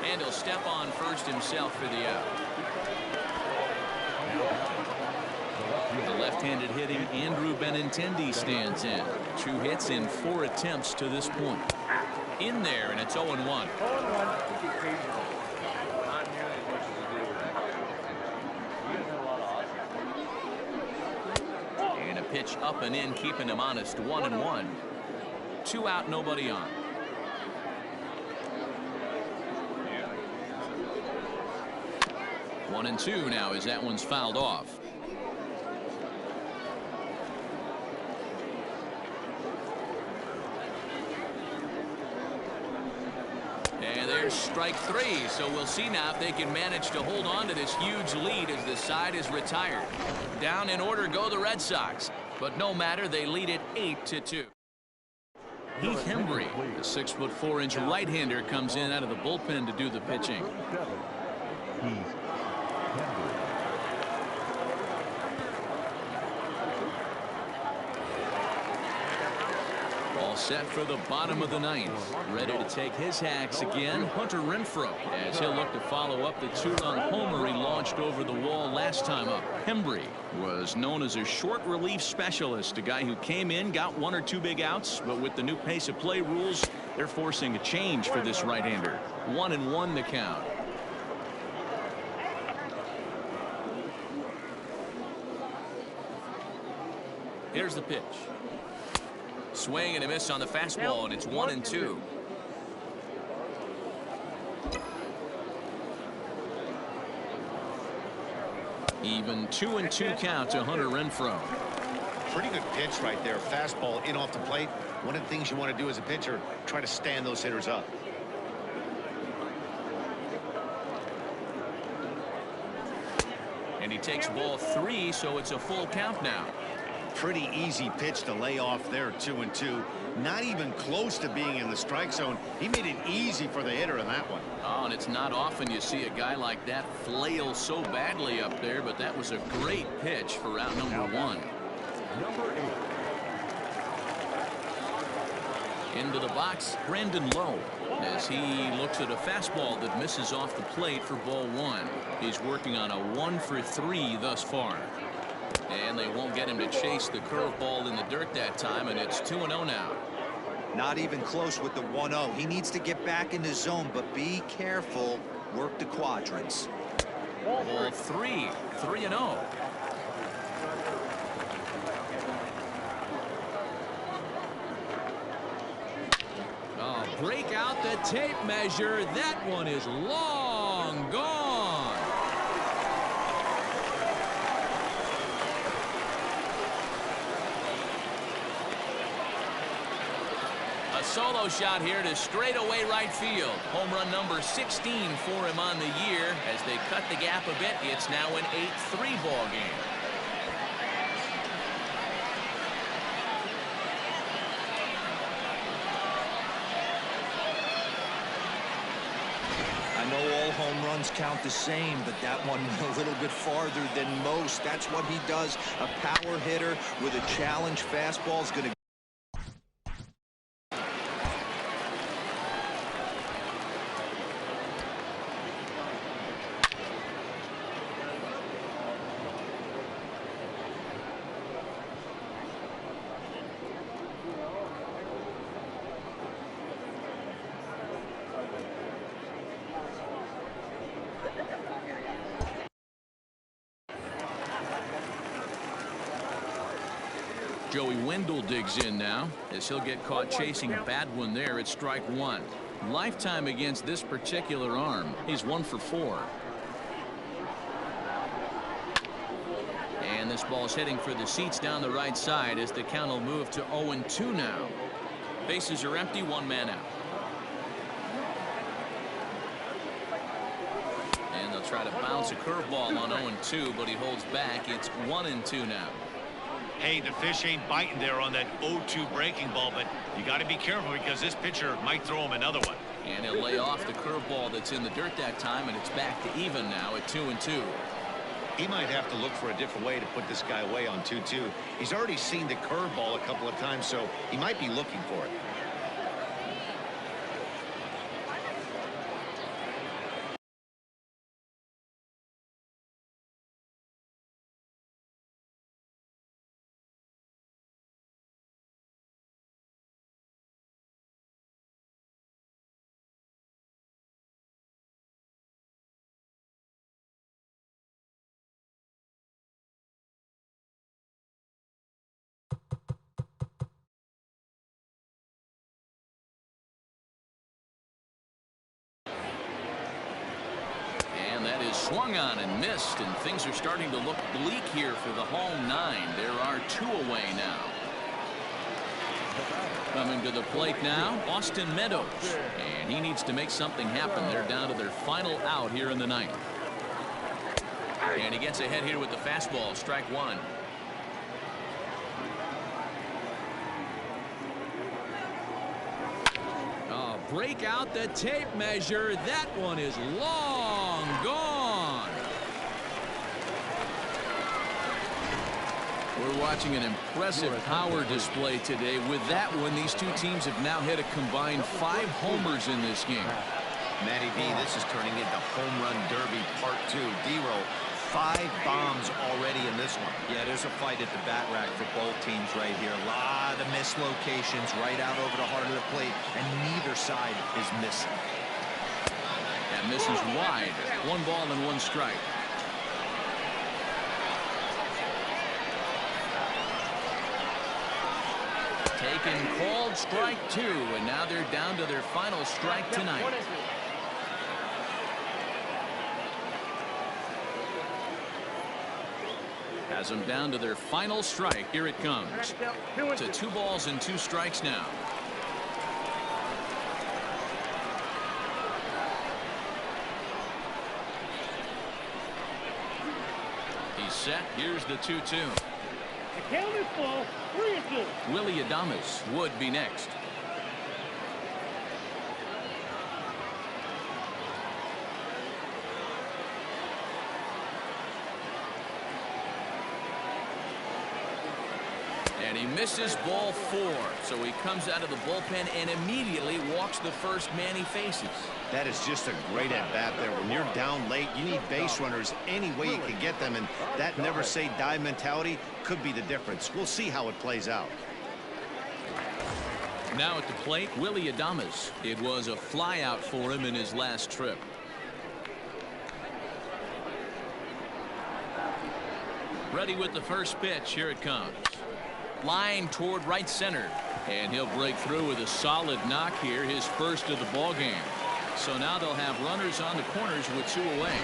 And he'll step on first himself for the out. The left-handed hitting Andrew Benintendi stands in. 2 hits in 4 attempts to this point. In there, and it's 0-1. And a pitch up and in, keeping him honest. 1-1. 2 out, nobody on. One and 2 now as that one's fouled off. And there's strike 3, so we'll see now if they can manage to hold on to this huge lead as the side is retired. Down in order go the Red Sox, but no matter, they lead it 8-2. Heath Hembry, the 6'4" right-hander, comes in out of the bullpen to do the pitching. All set for the bottom of the 9th. Ready to take his hacks again, Hunter Renfroe, as he'll look to follow up the 2-run homer he launched over the wall last time up. Hembry was known as a short relief specialist, a guy who came in, got 1 or 2 big outs, but with the new pace of play rules, they're forcing a change for this right-hander. 1-1 the count. Here's the pitch. Swing and a miss on the fastball, and it's 1-2. Even 2-2 count to Hunter Renfroe. Pretty good pitch right there. Fastball in off the plate. One of the things you want to do as a pitcher, try to stand those hitters up. And he takes ball 3, so it's a full count now. Pretty easy pitch to lay off there. 2-2. Not even close to being in the strike zone. He made it easy for the hitter in that one. Oh, and it's not often you see a guy like that flail so badly up there, but that was a great pitch for out number 1. Number 8. Into the box, Brandon Lowe, as he looks at a fastball that misses off the plate for ball 1. He's working on a 1-for-3 thus far. And they won't get him to chase the curveball in the dirt that time, and it's 2-0 now. Not even close with the 1-0. He needs to get back in the zone, but be careful. Work the quadrants. Ball 3, 3-0. Oh, break out the tape measure. That one is long gone. A solo shot here to straightaway right field. Home run number 16 for him on the year. As they cut the gap a bit, it's now an 8-3 ball game. I know all home runs count the same, but that one a little bit farther than most. That's what he does. A power hitter with a challenge fastball is going to. Joey Wendell digs in now as he'll get caught chasing a bad one there at strike 1. Lifetime against this particular arm. He's 1 for 4. And this ball's heading for the seats down the right side as the count will move to 0-2 now. Bases are empty, 1 man out. And they'll try to bounce a curveball on 0-2, but he holds back. It's 1-2 now. Hey, the fish ain't biting there on that 0-2 breaking ball, but you got to be careful because this pitcher might throw him another one. And he'll lay off the curveball that's in the dirt that time, and it's back to even now at 2-2. He might have to look for a different way to put this guy away on 2-2. He's already seen the curveball a couple of times, so he might be looking for it. That is swung on and missed, and things are starting to look bleak here for the home 9. There are 2 away now. Coming to the plate now, Austin Meadows, and he needs to make something happen. They're down to their final out here in the 9th. And he gets ahead here with the fastball, strike 1. Break out the tape measure. That one is long gone. We're watching an impressive power display today. With that one, these two teams have now hit a combined 5 homers in this game. Matty B, this is turning into home run derby part 2. D-Roll, 5 bombs already in this one. Yeah, there's a fight at the bat rack for both teams right here. A lot of mislocations right out over the heart of the plate, and neither side is missing. That misses wide. 1 ball and 1 strike. Taken, called strike 2, and now they're down to their final strike tonight. Has them down to their final strike. Here it comes. To 2 balls and 2 strikes now. He's set. Here's the 2-2. The count is full. 3-2. Willie Adames would be next. And he misses ball 4. So he comes out of the bullpen and immediately walks the first man he faces. That is just a great at-bat there. When you're down late, you need base runners any way you can get them, and that never say die mentality could be the difference. We'll see how it plays out. Now at the plate, Willie Adames. It was a flyout for him in his last trip. Ready with the first pitch. Here it comes. Line toward right center, and he'll break through with a solid knock here, his first of the ball game. So now they'll have runners on the corners with 2 away.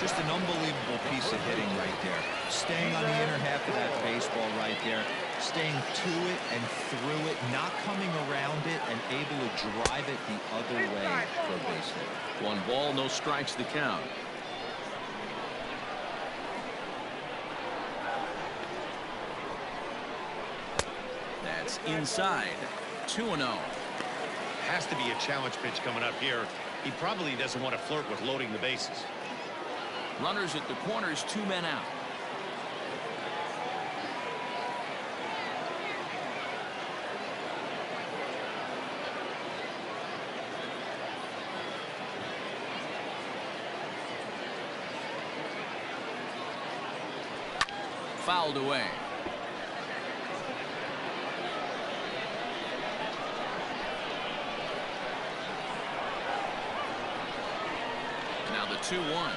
Just an unbelievable piece of hitting right there. Staying on the inner half of that baseball right there, staying to it and through it, not coming around it, and able to drive it the other way for a base hit. 1 ball, no strikes the count. That's inside. 2-0. Has to be a challenge pitch coming up here. He probably doesn't want to flirt with loading the bases. Runners at the corners, 2 men out. Fouled away. Now the 2-1.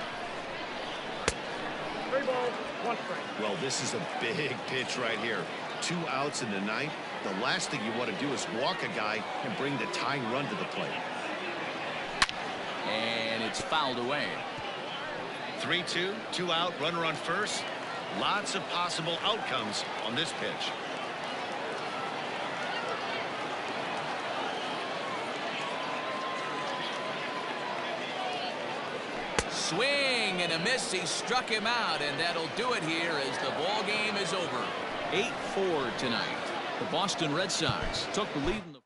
3 balls, 1 strike. Well, this is a big pitch right here. 2 outs in the 9th. The last thing you want to do is walk a guy and bring the tying run to the plate. And it's fouled away. 3-2, 2 out, runner on first. Lots of possible outcomes on this pitch. Swing and a miss. He struck him out, and that'll do it here as the ball game is over. 8-4 tonight. The Boston Red Sox took the lead in the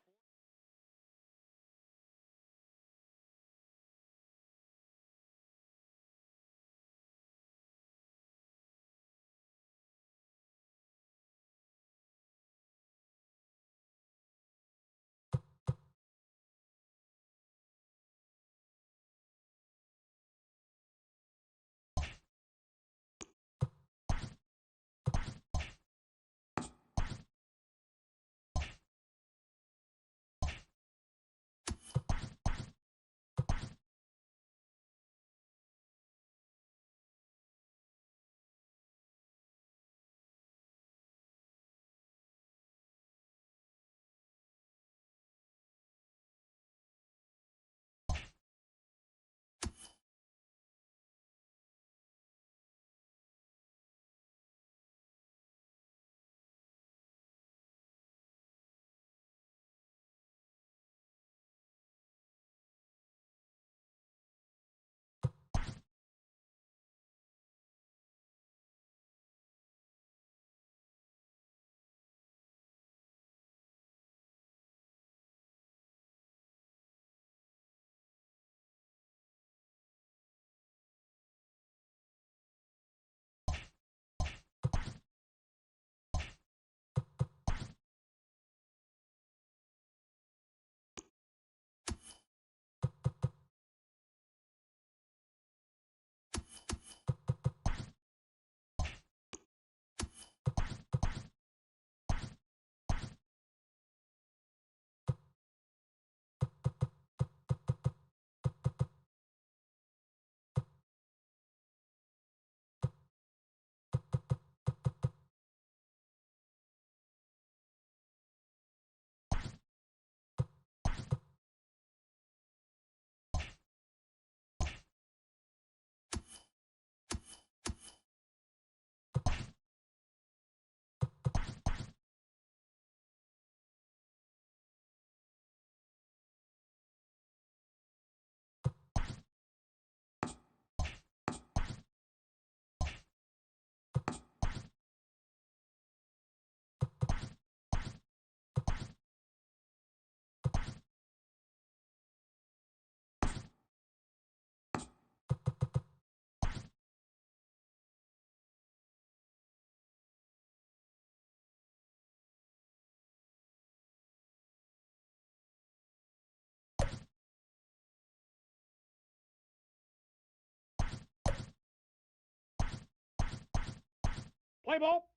Play ball.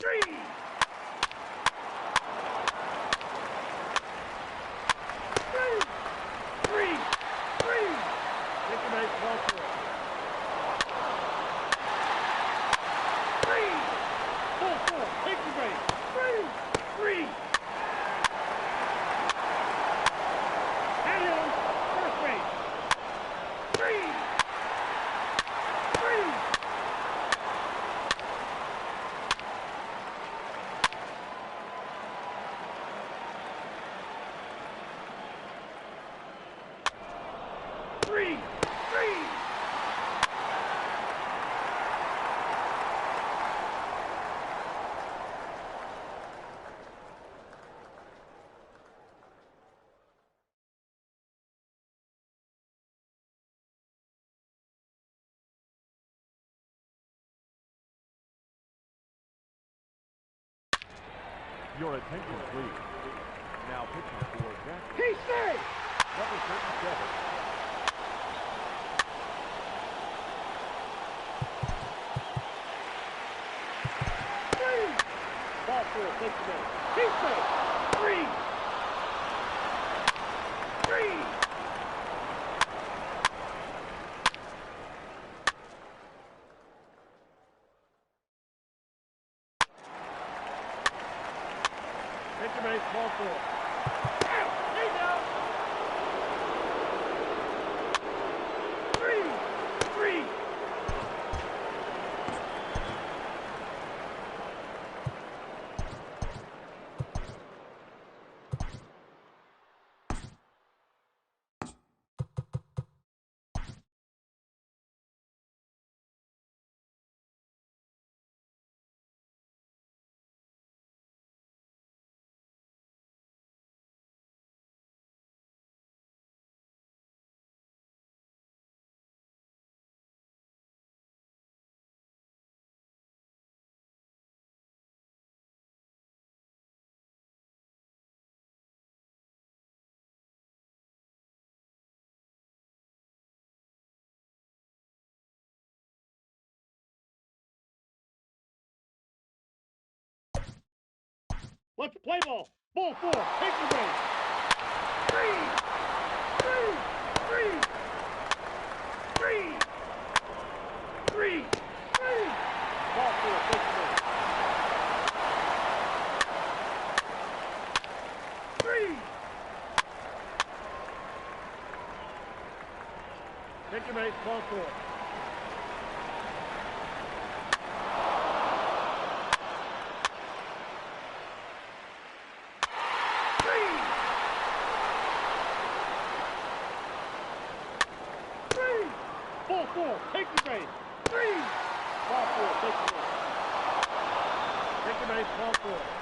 3. Three. Take your base, ball 4. 3. Ball 4. Take your base. 3. And him. First base. 3. 3. Your attention, please. Now pitching for Jack. He saves. Number 37. Ball 4. Take the base. He saves. 3. Take your base, ball 4. Out! He's out! 3. Let's play ball. Ball 4. Take the base. 3. Ball 4. Take the base. 3. Take your base. Ball 4. 4. Take your base. 3. Ball 4. Take your base. Take your base. Ball 4.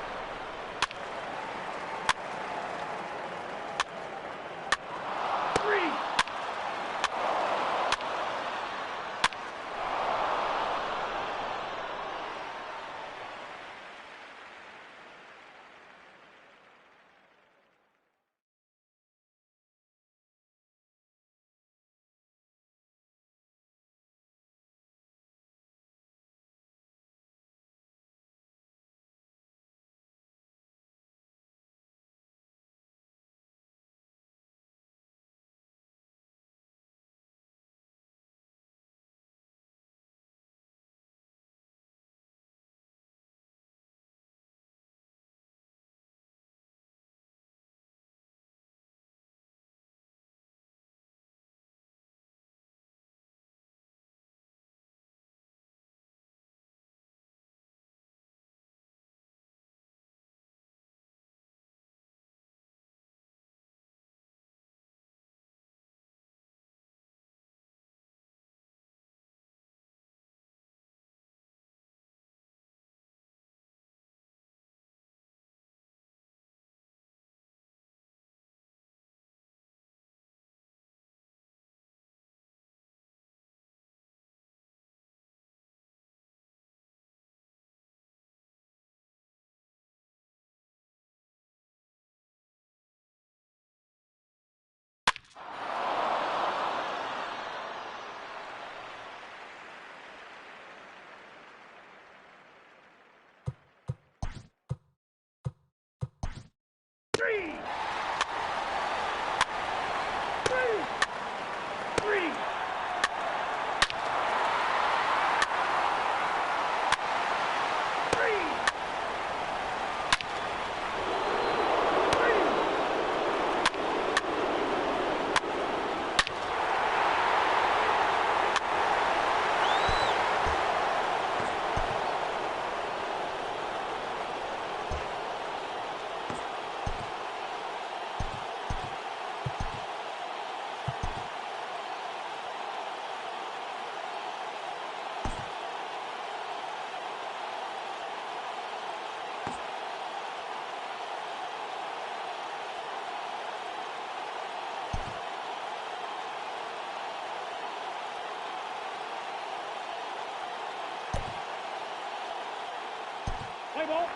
Play ball.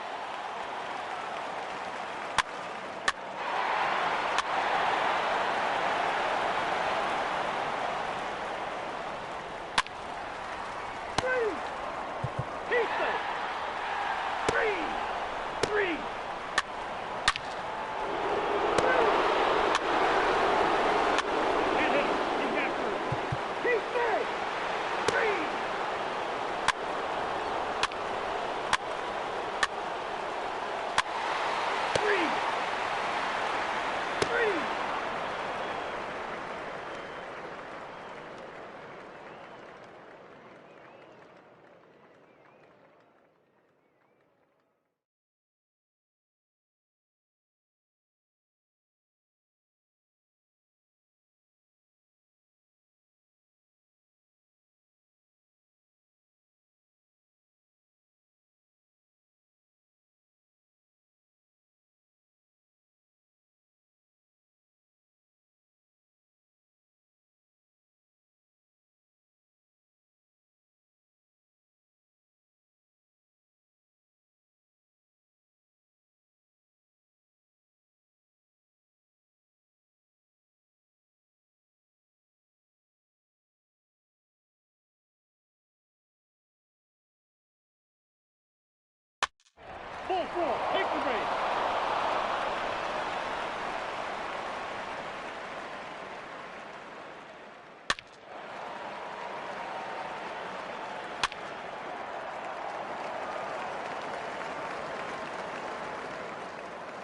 Ball four. Take the base.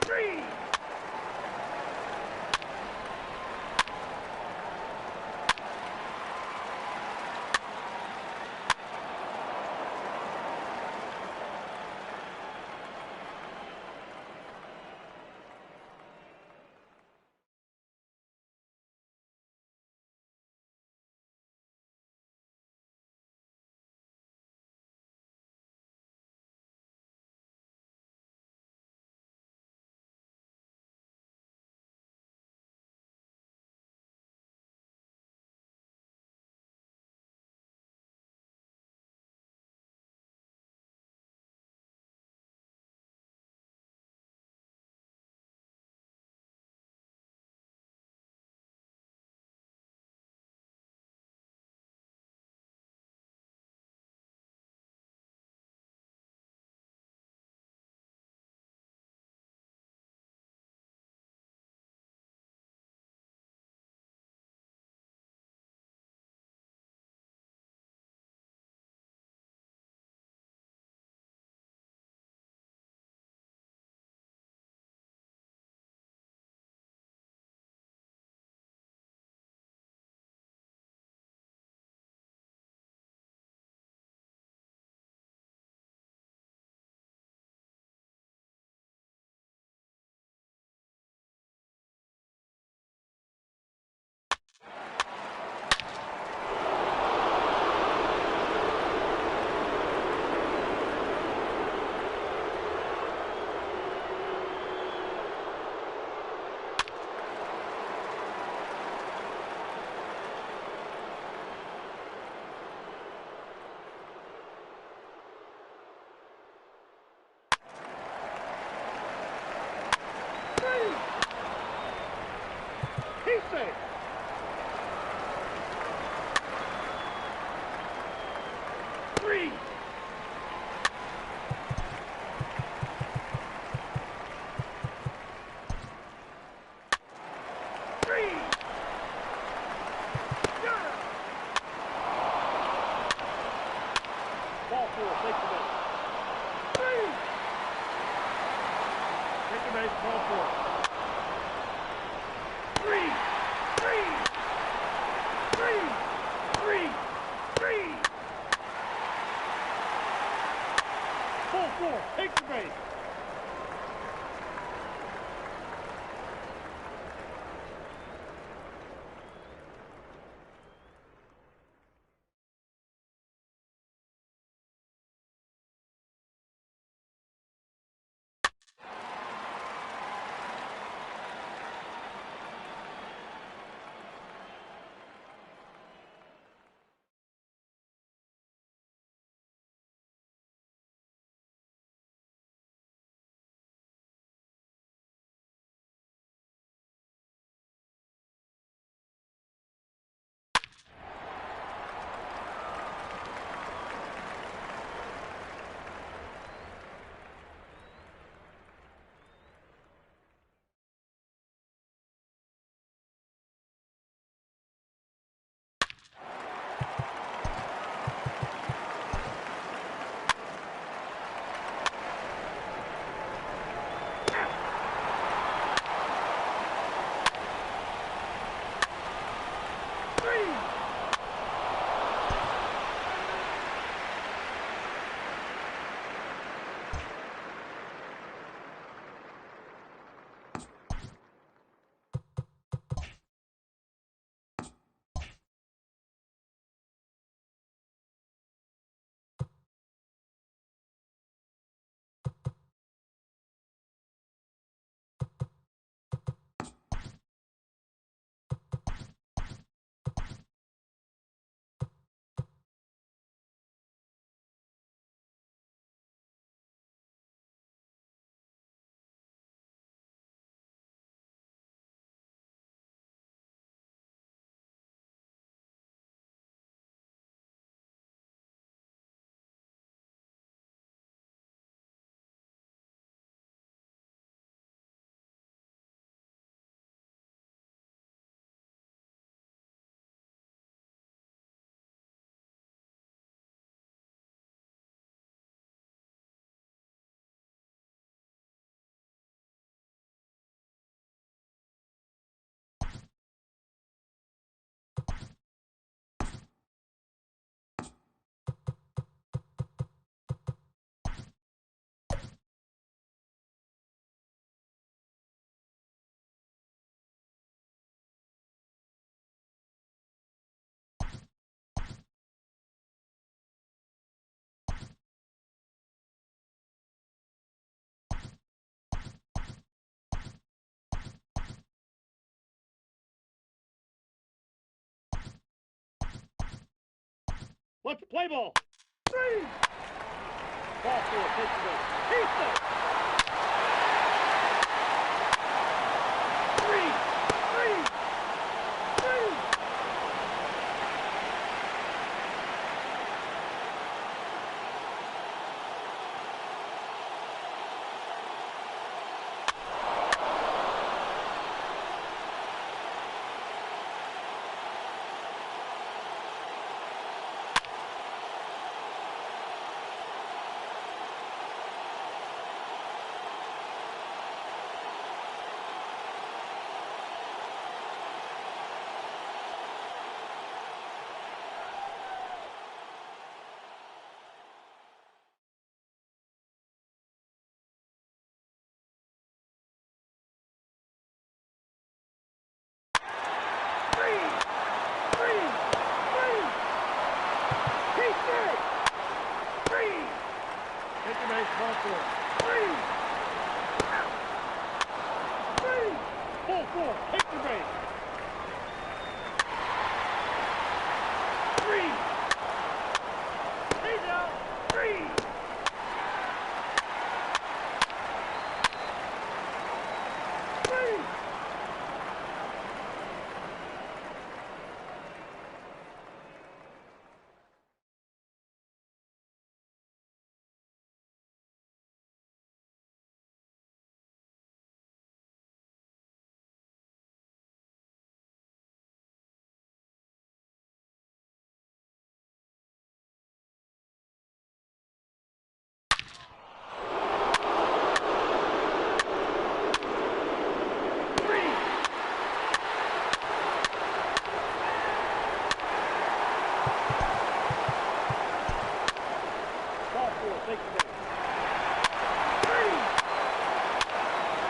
Three. He's safe. Three. Three. Yeah. Ball four. Take the base. Three. Take the base. Ball four. Three. Three. Three. Three. Three. Ball four. Take the base. Let's play ball. 3. Ball 4, take the ball. He's set. 3. 3. 3. Ball 4. 3. 3. Ball 4. Take the base. 3. He's out. 3. 3. Take the base. 3.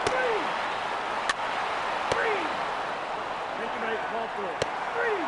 3. 3. Take the base. Ball 4. 3.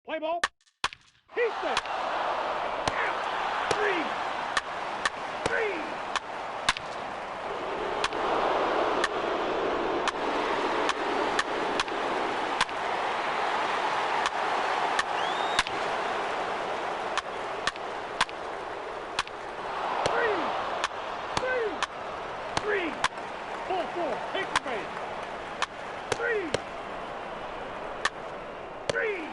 Play ball. He's set. Out. 3. 3. 3. Ball 4. Take the base. 3. 3.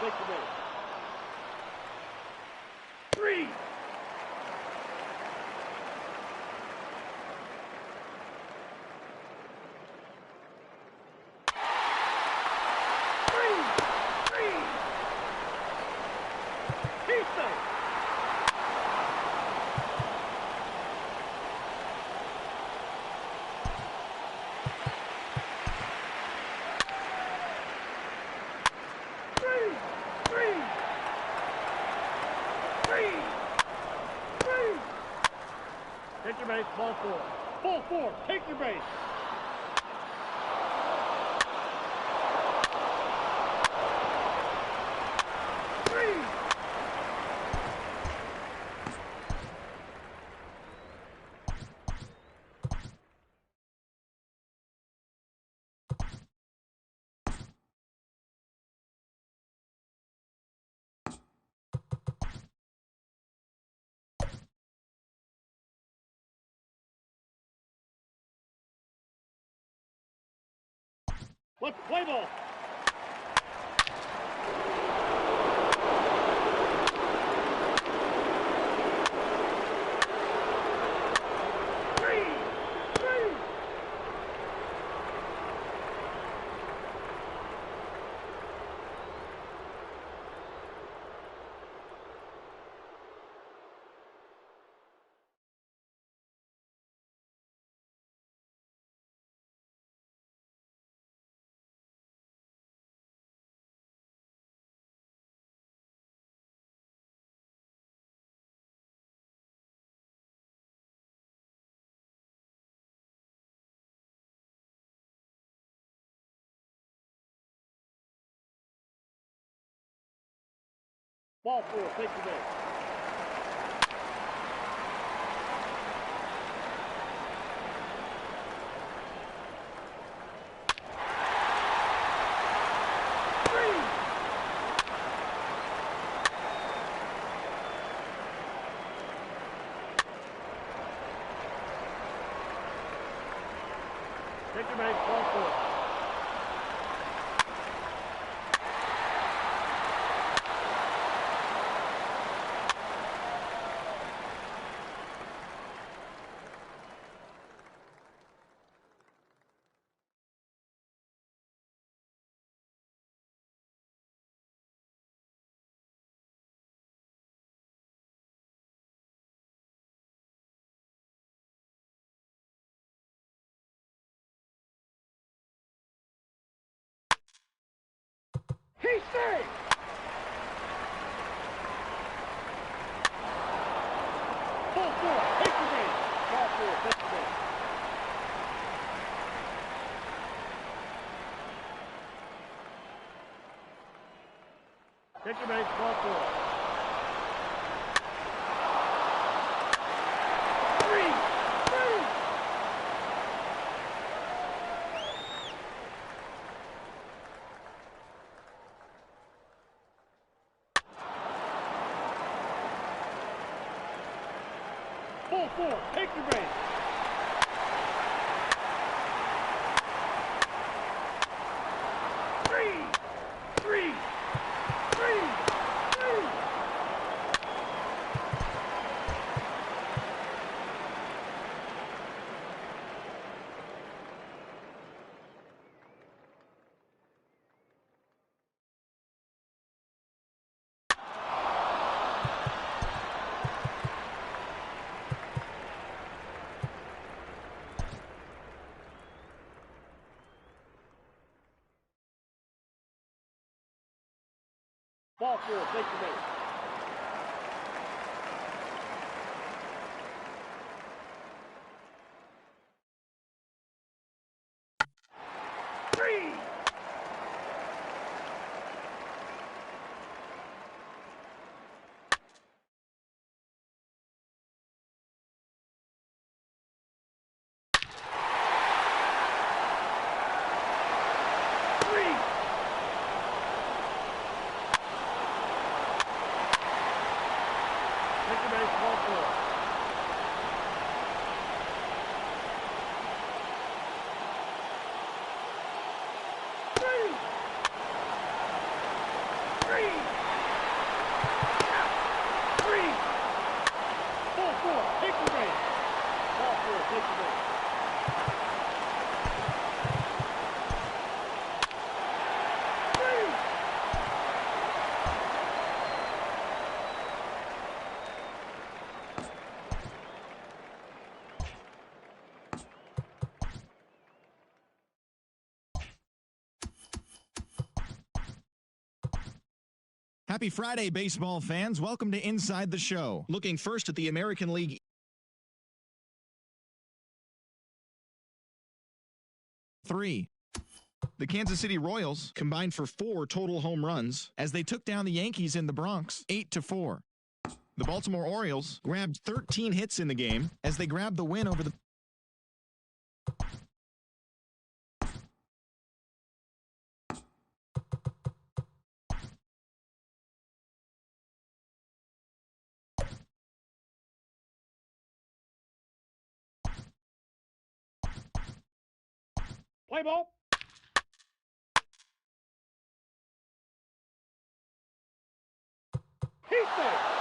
Take the base. 3. 3. He's safe. 3. 4. Ball 4. Take your base. Let's play ball. Ball 4, take your base. Take your base, ball 4. He saved! Ball 4, take your base. Ball 4, take your base. Take your base, ball 4. 3! Ball 4, take your base. Three. Ball 4, take your base. Three! Take your base, ball 4. Three! Ball 4, take your base. Ball 4, take your base. Happy Friday, baseball fans. Welcome to Inside the Show. Looking first at the American League 3. The Kansas City Royals combined for 4 total home runs as they took down the Yankees in the Bronx 8-4. The Baltimore Orioles grabbed 13 hits in the game as they grabbed the win over the Play ball. He's there.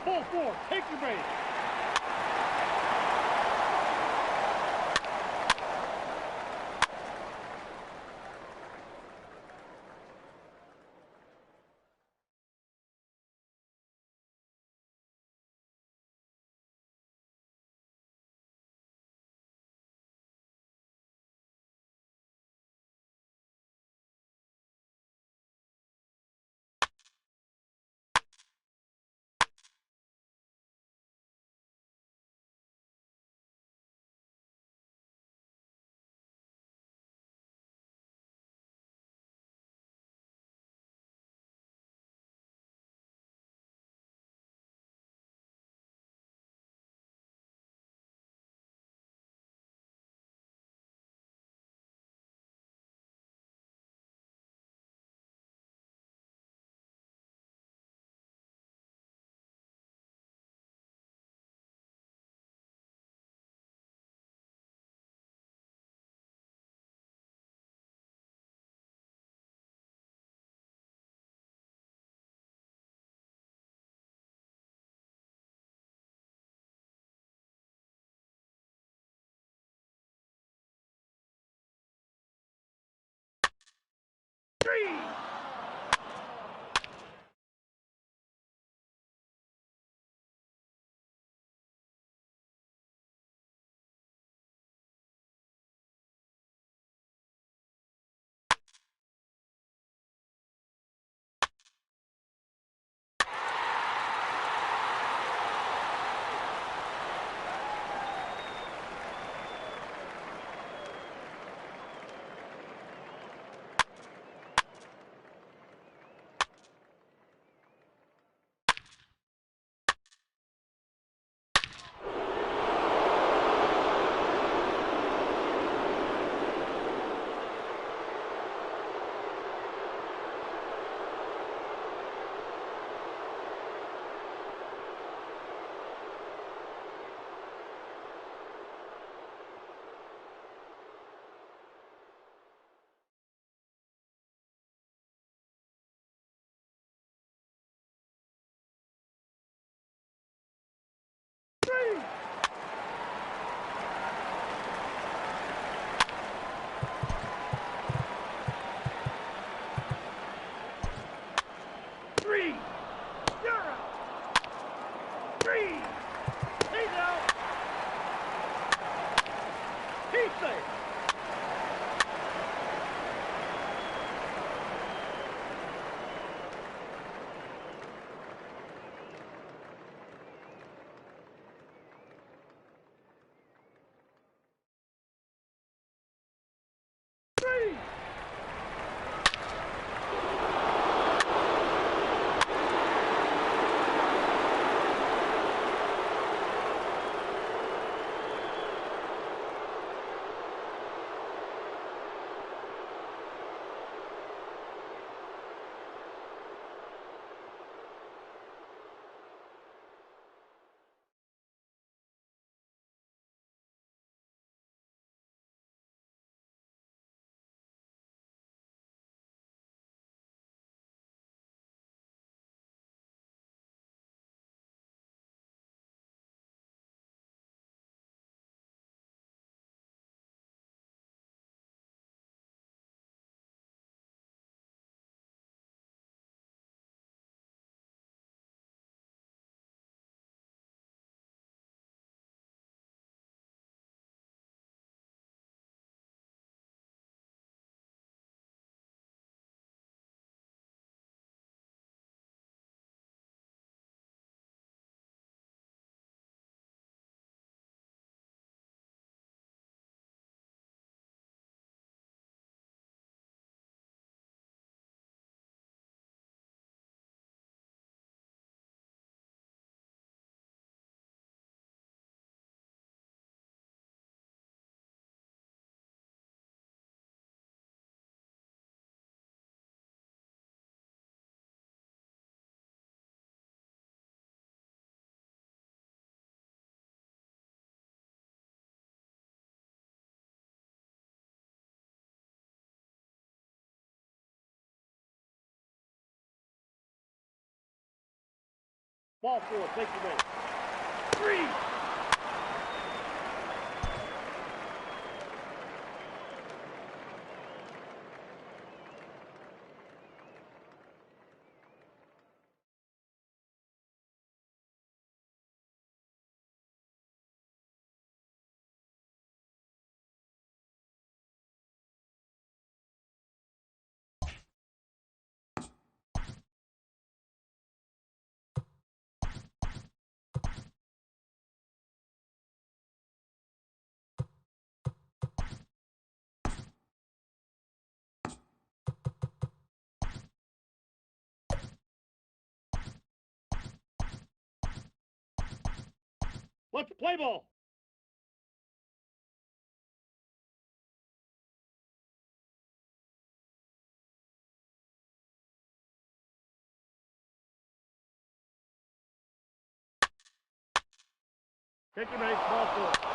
Ball 4, take your base. Ball 4, take the win. 3. Let's play ball. Take your base, ball 4.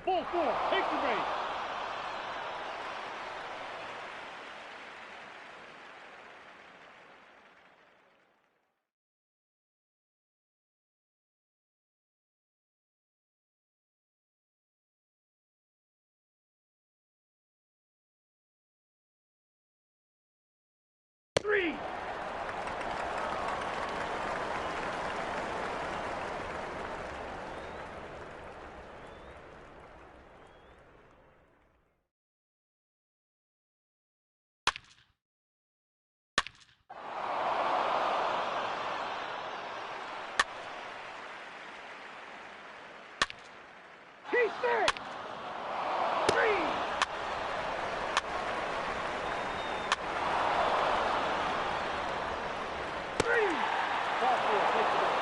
Ball 4, take the base. Three. He's there. 3. Ball 4, take the ball.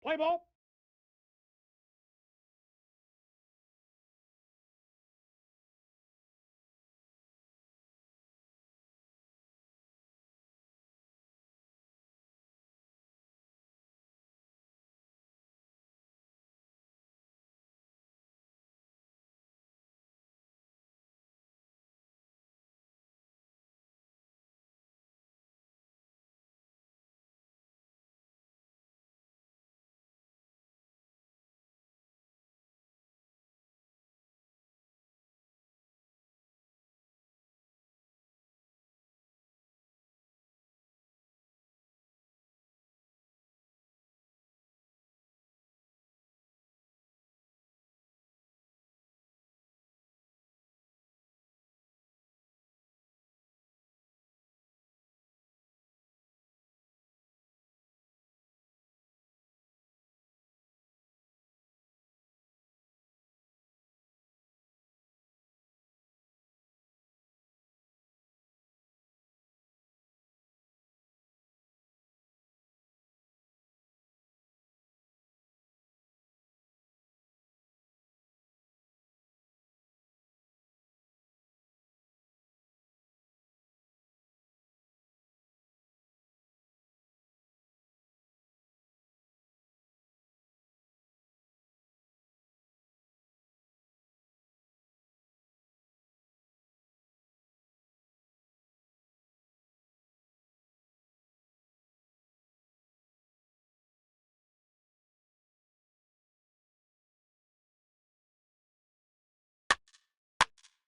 Play ball.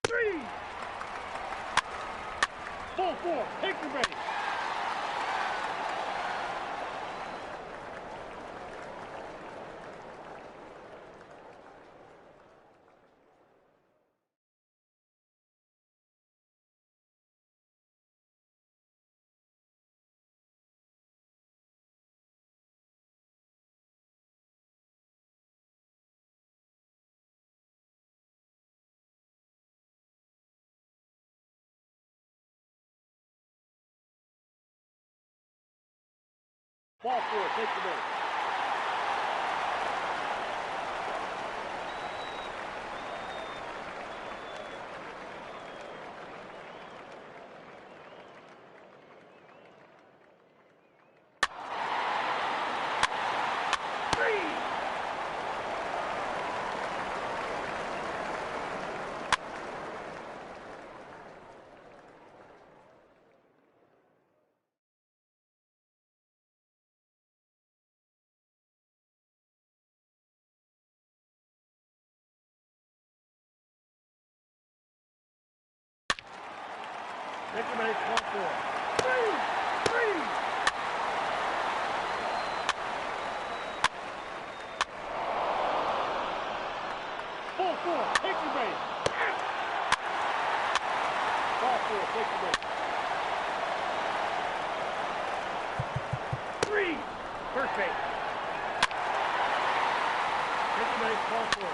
Three. Ball four. Take your base. Ball four. Take your base. Take your base. Ball four. Three. Ball four. Take your base. Ball four. Take your base. Three. First base. Take your base. Ball four.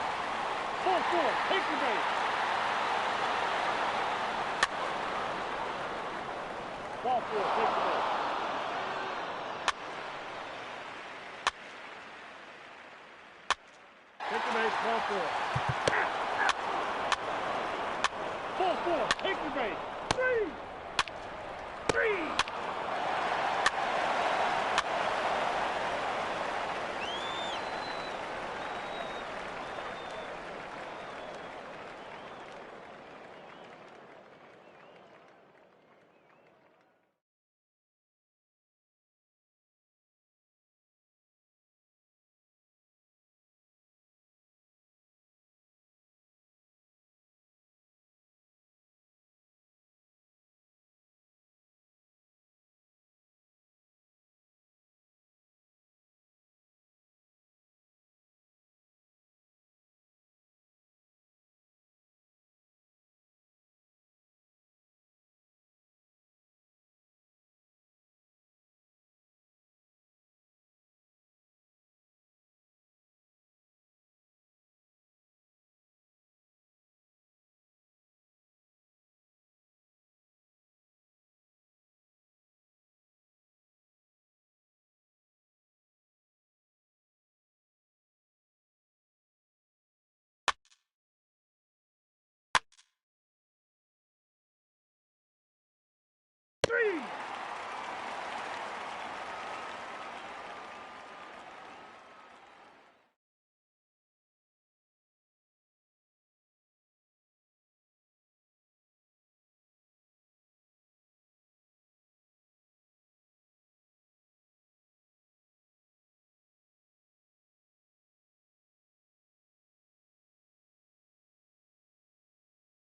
Ball four. Take your base. Ball four. Take your base. Take your base. Ball four. Ball four. Take your base. Three.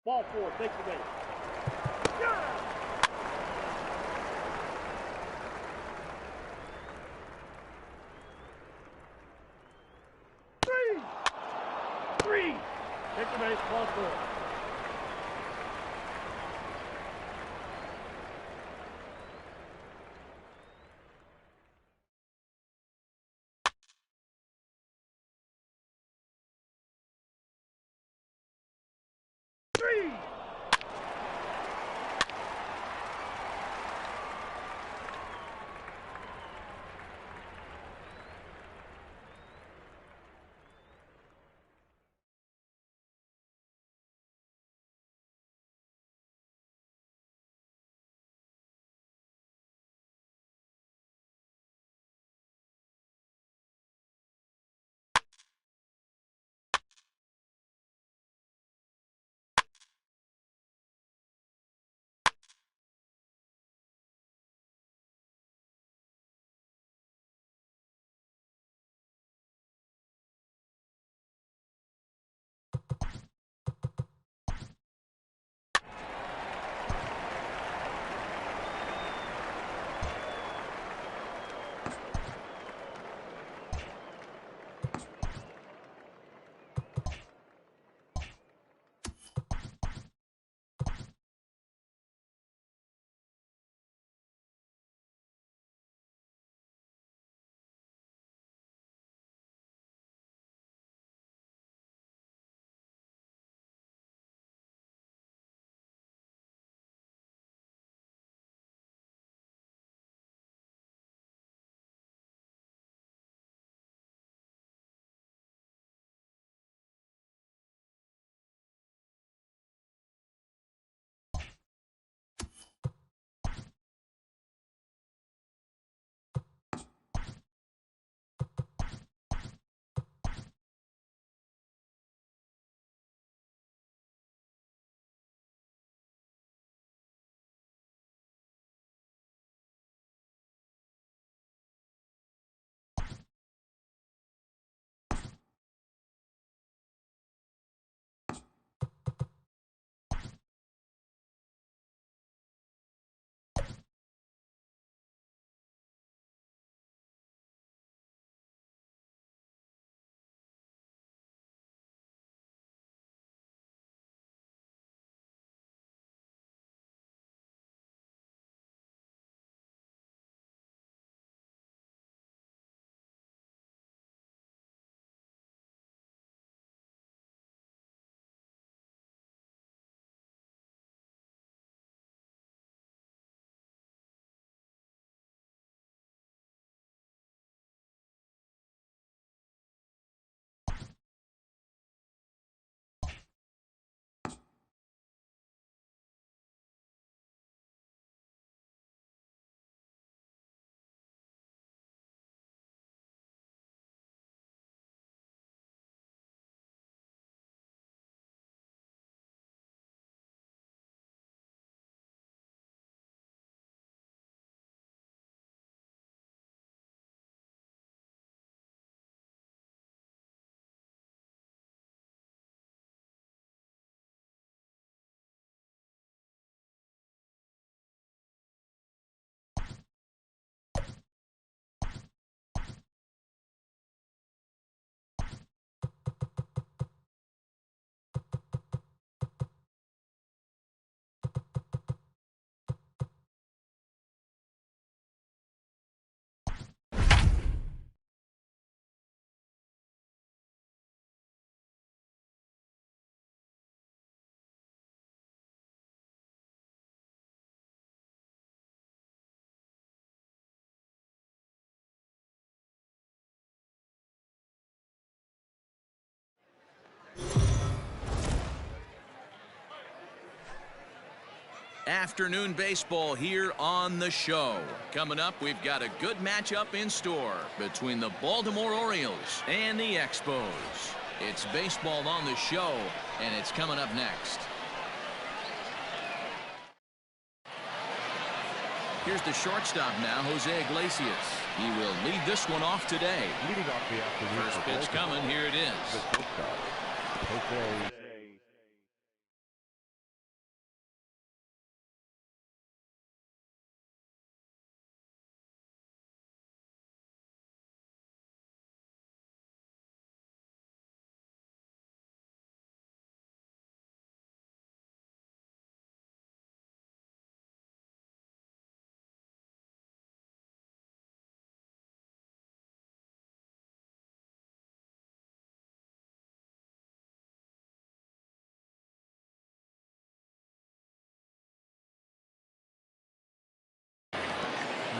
Ball 4, take the base. Yeah! 3! Take the base, ball 4. Afternoon baseball here on the show. Coming up, we've got a good matchup in store between the Baltimore Orioles and the Expos. It's baseball on the show, and it's coming up next. Here's the shortstop now, Jose Iglesias. He will lead this one off today. Leading off the afternoon. First pitch coming. Here it is. The shortstop, Jose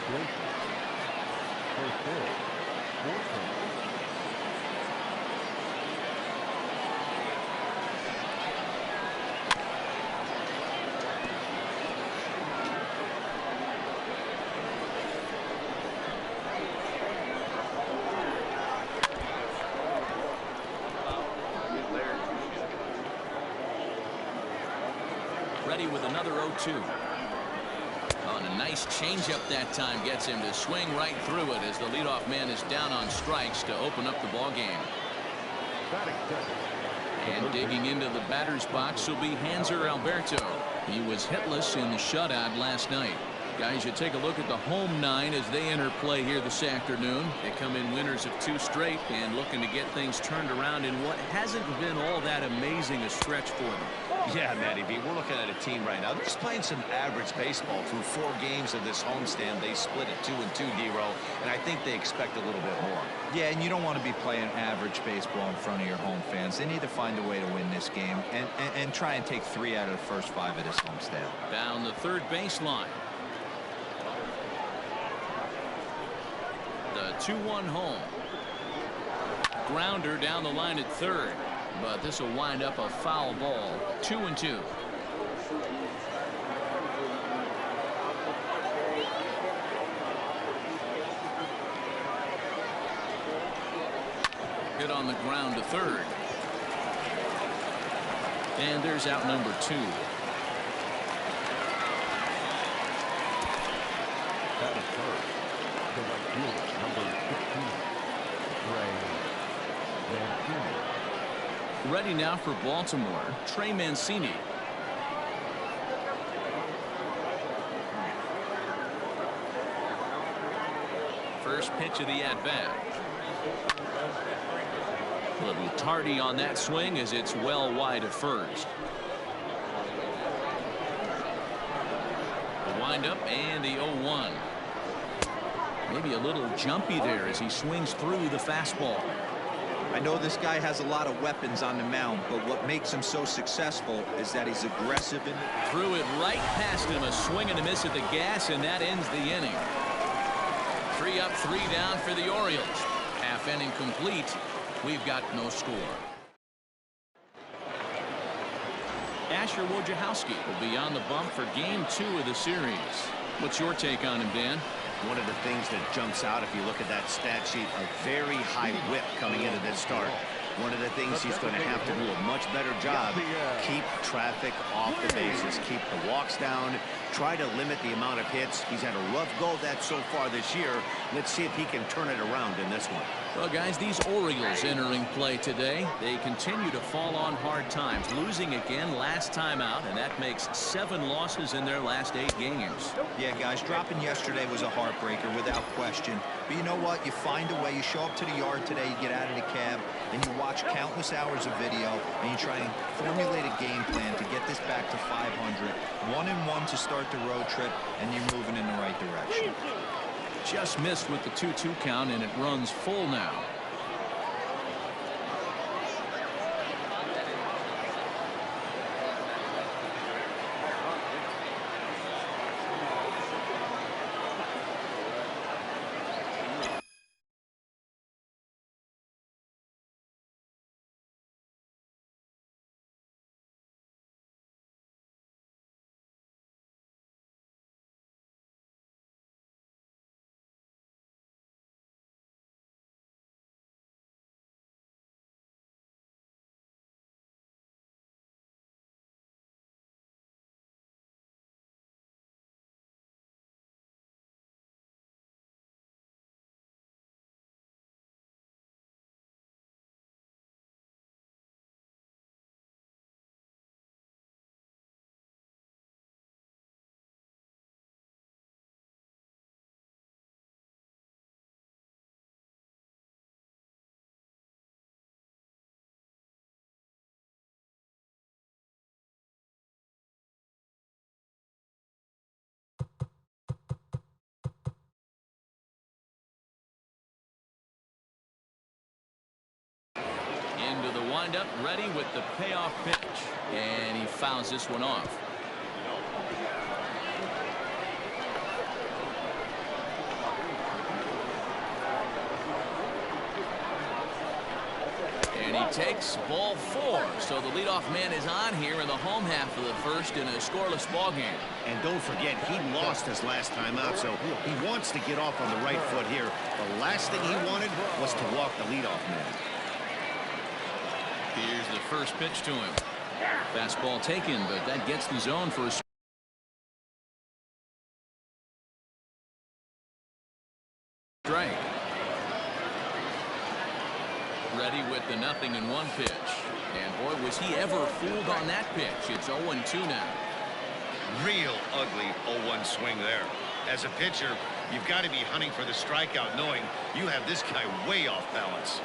Congratulations. First pitch, 14. Ready with another 0-2. Oh, and a nice changeup that time gets him to swing right through it as the leadoff man is down on strikes to open up the ball game. And digging into the batter's box will be Hanser Alberto. He was hitless in the shutout last night. Guys, you take a look at the home nine as they enter play here this afternoon. They come in winners of 2 straight and looking to get things turned around in what hasn't been all that amazing a stretch for them. Yeah, Matty B, we're looking at a team right now. They're just playing some average baseball through 4 games of this homestand. They split it 2-2, D-Row, and I think they expect a little bit more. Yeah, and you don't want to be playing average baseball in front of your home fans. They need to find a way to win this game and try and take 3 out of the first 5 of this homestand. Down the third baseline. The 2-1 home. Grounder down the line at third, but this will wind up a foul ball. 2-2. Hit on the ground to third. And there's out number 2. That is first. The right fielder, number 16, Trey Mancini. Ready now for Baltimore, Trey Mancini. First pitch of the at-bat. A little tardy on that swing as it's well wide of first. The windup and the 0-1. Maybe a little jumpy there as he swings through the fastball. I know this guy has a lot of weapons on the mound, but what makes him so successful is that he's aggressive. Threw it right past him, a swing and a miss at the gas, and that ends the inning. 3 up, 3 down for the Orioles. Half inning complete. We've got no score. Asher Wojciechowski will be on the bump for game 2 of the series. What's your take on him, Dan? One of the things that jumps out if you look at that stat sheet, a very high whip coming into this start. One of the things he's going to have to do a much better job, keep traffic off the bases, keep the walks down, try to limit the amount of hits. He's had a rough go of that so far this year. Let's see if he can turn it around in this one. Well, guys, these Orioles entering play today, they continue to fall on hard times, losing again last time out, and that makes 7 losses in their last 8 games. Yeah, guys, dropping yesterday was a heartbreaker without question. But you know what? You find a way. You show up to the yard today, you get out of the cab, and you watch countless hours of video, and you try and formulate a game plan to get this back to 500. 1-1 to start the road trip, and you're moving in the right direction. Just missed with the 2-2 count, and it runs full now. Into the windup, ready with the payoff pitch, and he fouls this one off. takes ball 4. So the leadoff man is on here in the home half of the first in a scoreless ball game. And don't forget, he lost his last time out, so he wants to get off on the right foot here. The last thing he wanted was to walk the leadoff man. Here's the first pitch to him. Fastball taken, but that gets the zone for a strike. Ready with the 0-1 pitch. And boy, was he ever fooled on that pitch. It's 0-2 now. Real ugly 0-1 swing there. As a pitcher, you've got to be hunting for the strikeout, knowing you have this guy way off balance.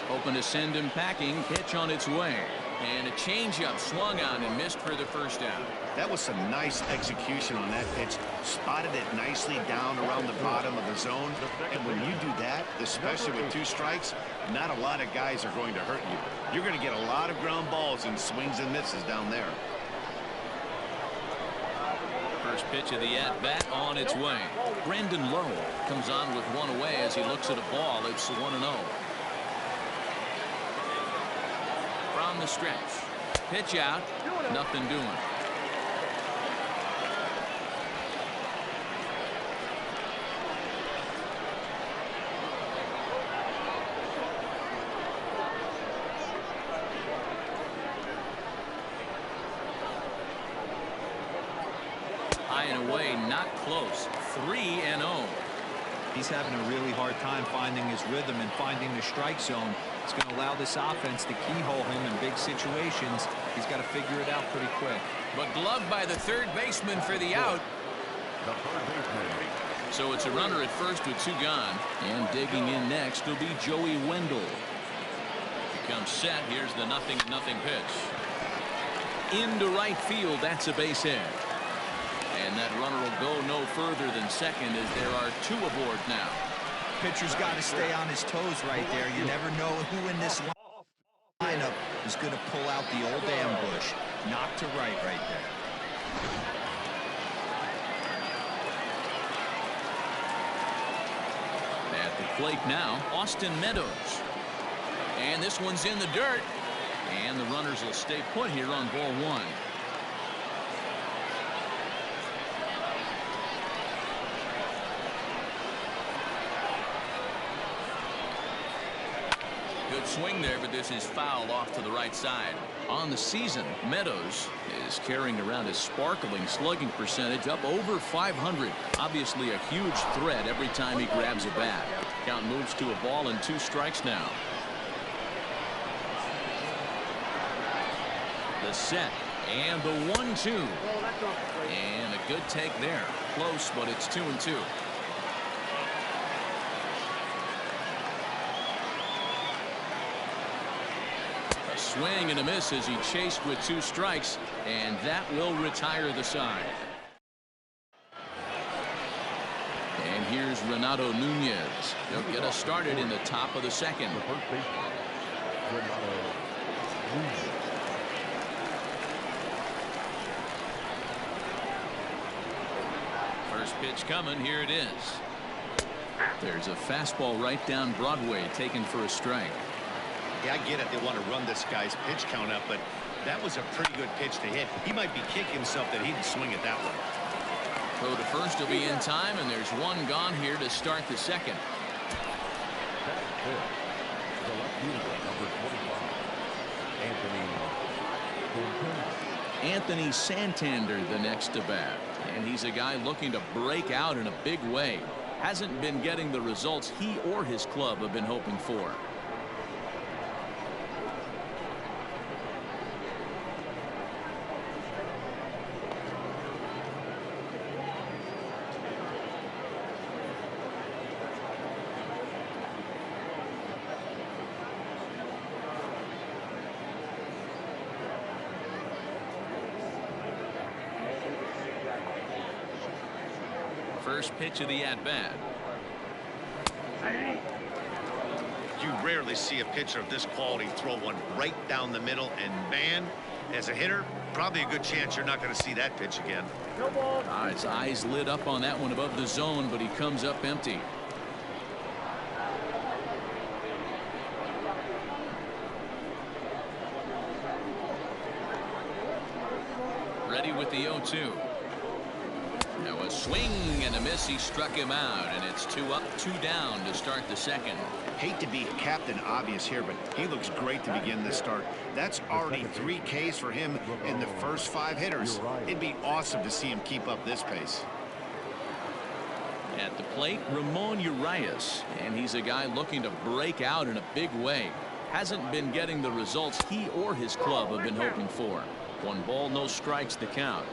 Hoping to send him packing. Pitch on its way. And a changeup swung on and missed for the first out. That was some nice execution on that pitch. Spotted it nicely down around the bottom of the zone. And when you do that, especially with 2 strikes, not a lot of guys are going to hurt you. You're going to get a lot of ground balls and swings and misses down there. First pitch of the at-bat on its way. Brendan Lowe comes on with 1 away as he looks at a ball. It's 1-0. From the stretch. Pitch out. Nothing doing. High and away, not close. 3-0. He's having a really hard time finding his rhythm and finding the strike zone. It's going to allow this offense to keyhole him in big situations. He's got to figure it out pretty quick. But gloved by the third baseman for the out. So it's a runner at first with 2 gone. And digging in next will be Joey Wendell. He comes set. Here's the 0-0 pitch. Into right field. That's a base hit. And that runner will go no further than second as there are 2 aboard now. Pitcher's got to stay on his toes right there. You never know who in this lineup is going to pull out the old ambush. Knock to right there. At the plate now, Austin Meadows. And this one's in the dirt. And the runners will stay put here on ball 1. Good swing there, but this is fouled off to the right side. On the season, Meadows is carrying around his sparkling slugging percentage up over 500. Obviously a huge threat every time he grabs a bat. Count moves to a ball and 2 strikes now. The set and the 1-2. And a good take there. Close, but it's 2-2. Swing and a miss as he chased with 2 strikes, and that will retire the side. And here's Renato Nunez. He'll get us started in the top of the second. First pitch coming. Here it is. There's a fastball right down Broadway taken for a strike. Yeah, I get it. They want to run this guy's pitch count up, but that was a pretty good pitch to hit. He might be kicking himself that he didn't swing it that way. Throw to first will be in time, and there's 1 gone here to start the second. Anthony Santander the next to bat. And he's a guy looking to break out in a big way. Hasn't been getting the results he or his club have been hoping for. First pitch of the at-bat. You rarely see a pitcher of this quality throw one right down the middle, and man, as a hitter, probably a good chance you're not going to see that pitch again. His eyes lit up on that one above the zone, but he comes up empty. Ready with the 0-2. Now a swing and a miss. He struck him out, and it's 2 up, 2 down to start the second. Hate to be Captain Obvious here, but he looks great to begin this start. That's already 3 Ks for him in the first 5 hitters. It'd be awesome to see him keep up this pace. At the plate, Ramon Urias, and he's a guy looking to break out in a big way. Hasn't been getting the results he or his club have been hoping for. 1 ball, no strikes to count.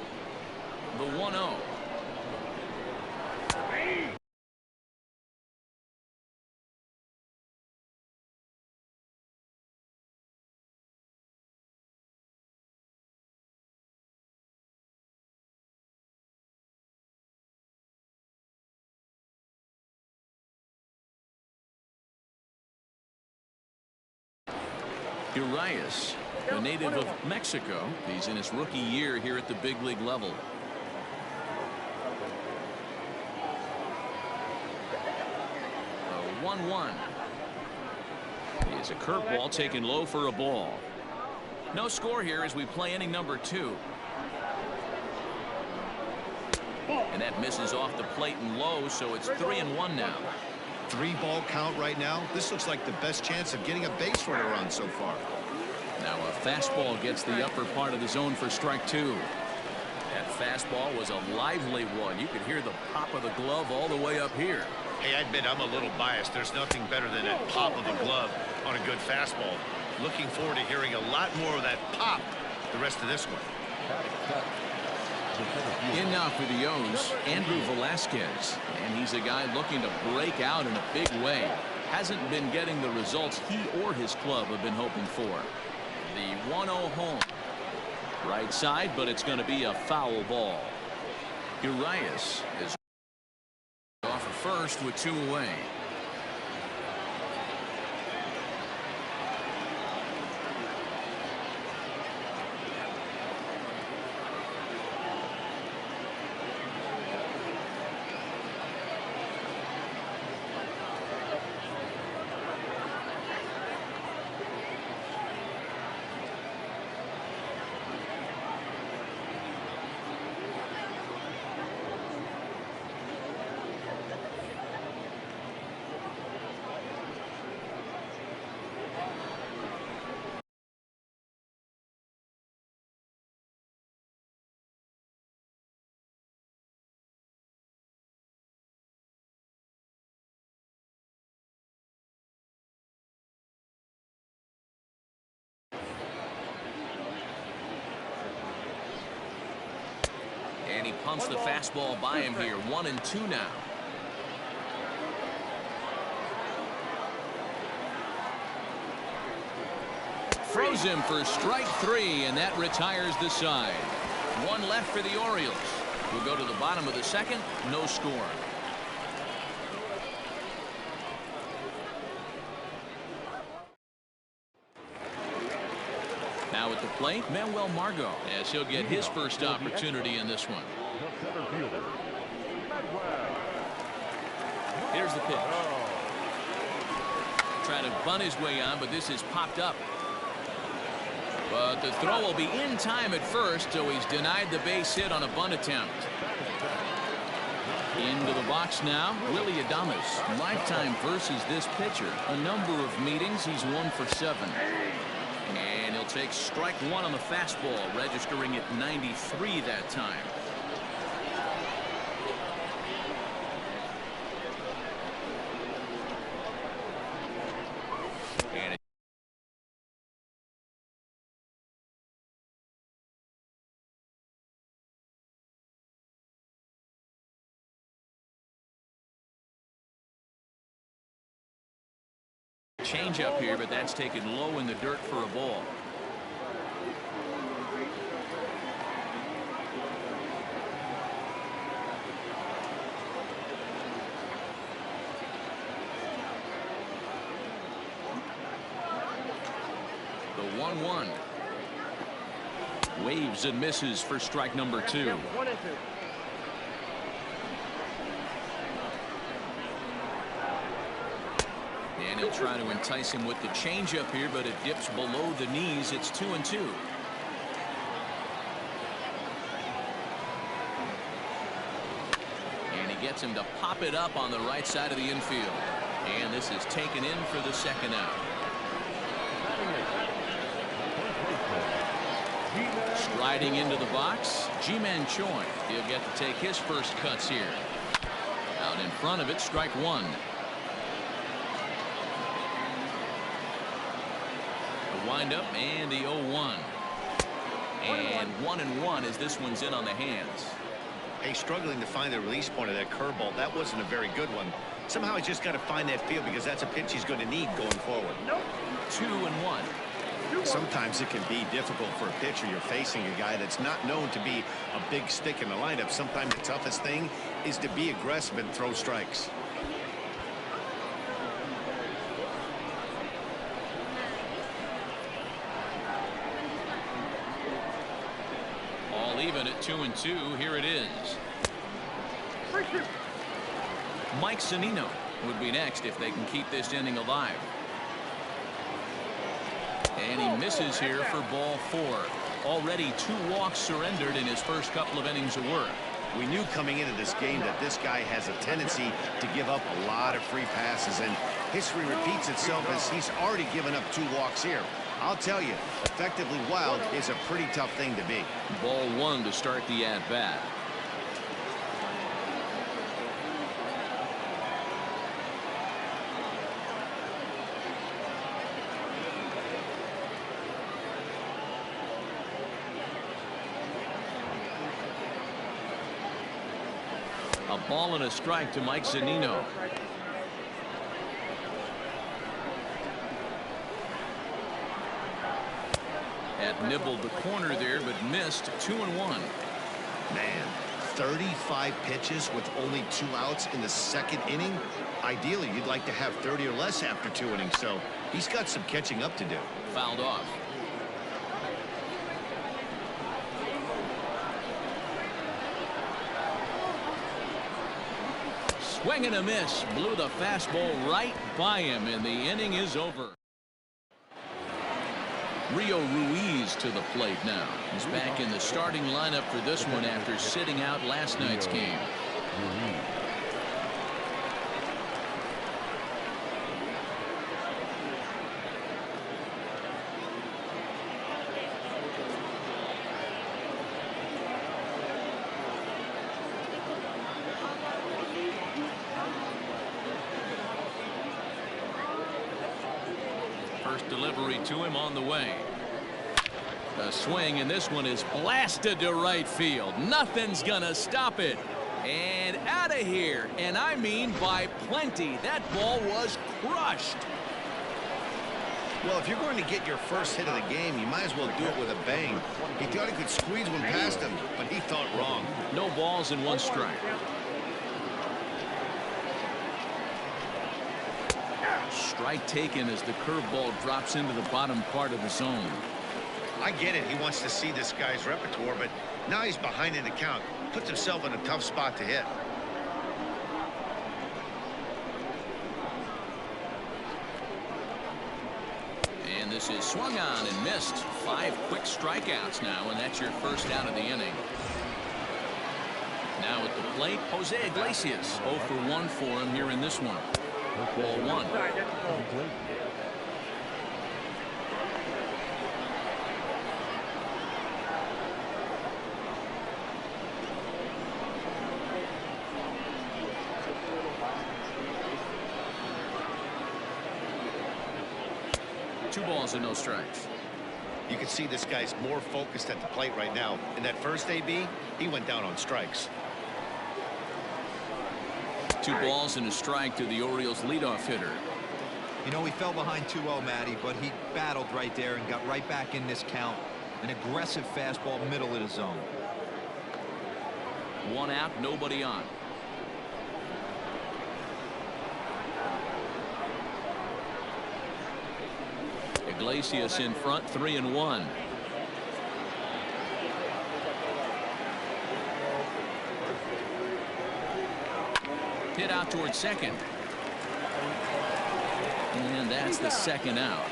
The 1-0. Urias, a native of Mexico. He's in his rookie year here at the big league level. A 1-1. It's a curveball taken low for a ball. No score here as we play inning number 2. And that misses off the plate and low, so it's 3-1 now. 3-ball count right now. This looks like the best chance of getting a base runner on so far. Now a fastball gets the upper part of the zone for strike 2. That fastball was a lively one. You could hear the pop of the glove all the way up here. Hey, I admit I'm a little biased. There's nothing better than that pop of the glove on a good fastball. Looking forward to hearing a lot more of that pop the rest of this one. In now for the O's, Andrew Velasquez, and he's a guy looking to break out in a big way. Hasn't been getting the results he or his club have been hoping for. The 1-0 home. Right side, but it's going to be a foul ball. Urias is off at first with 2 away. And he pumps the fastball by him here. 1-2 now. Throws him for strike 3, and that retires the side. 1 left for the Orioles. We'll go to the bottom of the second. No score. Now at the plate, Manuel Margot, as he'll get his first opportunity in this one. Here's the pitch. Trying to bunt his way on, but this is popped up. But the throw will be in time at first, so he's denied the base hit on a bunt attempt. Into the box now, Willie Adames. Lifetime versus this pitcher. A number of meetings, he's 1 for 7. And he'll take strike one on the fastball, registering at 93 that time. And change up here, but that's taken low in the dirt for a ball. The 1-1. Waves and misses for strike number 2. 1 and 2. And he'll try to entice him with the changeup here, but it dips below the knees. It's 2-2. And he gets him to pop it up on the right side of the infield. And this is taken in for the second out. Striding into the box, Ji-Man Choi. He'll get to take his first cuts here. Out in front of it, strike one. The windup and the 0-1. And 1-1 as this one's in on the hands. Hey, struggling to find the release point of that curveball. That wasn't a very good one. Somehow he's just got to find that feel because that's a pitch he's going to need going forward. 2-1. Sometimes it can be difficult for a pitcher. You're facing a guy that's not known to be a big stick in the lineup. Sometimes the toughest thing is to be aggressive and throw strikes. All even at 2-2. Here it is. Mike Zunino would be next if they can keep this inning alive. And he misses here for ball 4. Already 2 walks surrendered in his first couple of innings of work. We knew coming into this game that this guy has a tendency to give up a lot of free passes, and history repeats itself as he's already given up 2 walks here. I'll tell you, effectively wild is a pretty tough thing to be. Ball 1 to start the at-bat. A ball and a strike to Mike Zunino. Had nibbled the corner there, but missed. 2-1. Man, 35 pitches with only 2 outs in the second inning. Ideally, you'd like to have 30 or less after 2 innings, so he's got some catching up to do. Fouled off. Swing and a miss. Blew the fastball right by him, and the inning is over. Rio Ruiz to the plate now. He's back in the starting lineup for this one after sitting out last night's game. First delivery to him on the way. A swing, and this one is blasted to right field. Nothing's gonna stop it. And out of here, and I mean by plenty. That ball was crushed. Well, if you're going to get your first hit of the game, you might as well do it with a bang. He thought he could squeeze one past him, but he thought wrong. No balls and 1 strike. Strike taken as the curveball drops into the bottom part of the zone. I get it. He wants to see this guy's repertoire, but now he's behind in the count. Puts himself in a tough spot to hit. And this is swung on and missed. 5 quick strikeouts now, and that's your first out of the inning. Now at the plate, Jose Iglesias. 0 for 1 for him here in this one. Ball 1. 2 balls and no strikes. You can see this guy's more focused at the plate right now. In that first AB, he went down on strikes. 2 balls and a strike to the Orioles leadoff hitter. You know, he fell behind 2-0, Matty, but he battled right there and got right back in this count. An aggressive fastball, middle of the zone. 1 out, nobody on. Iglesias in front, 3-1. Hit out towards second. And that's the 2nd out.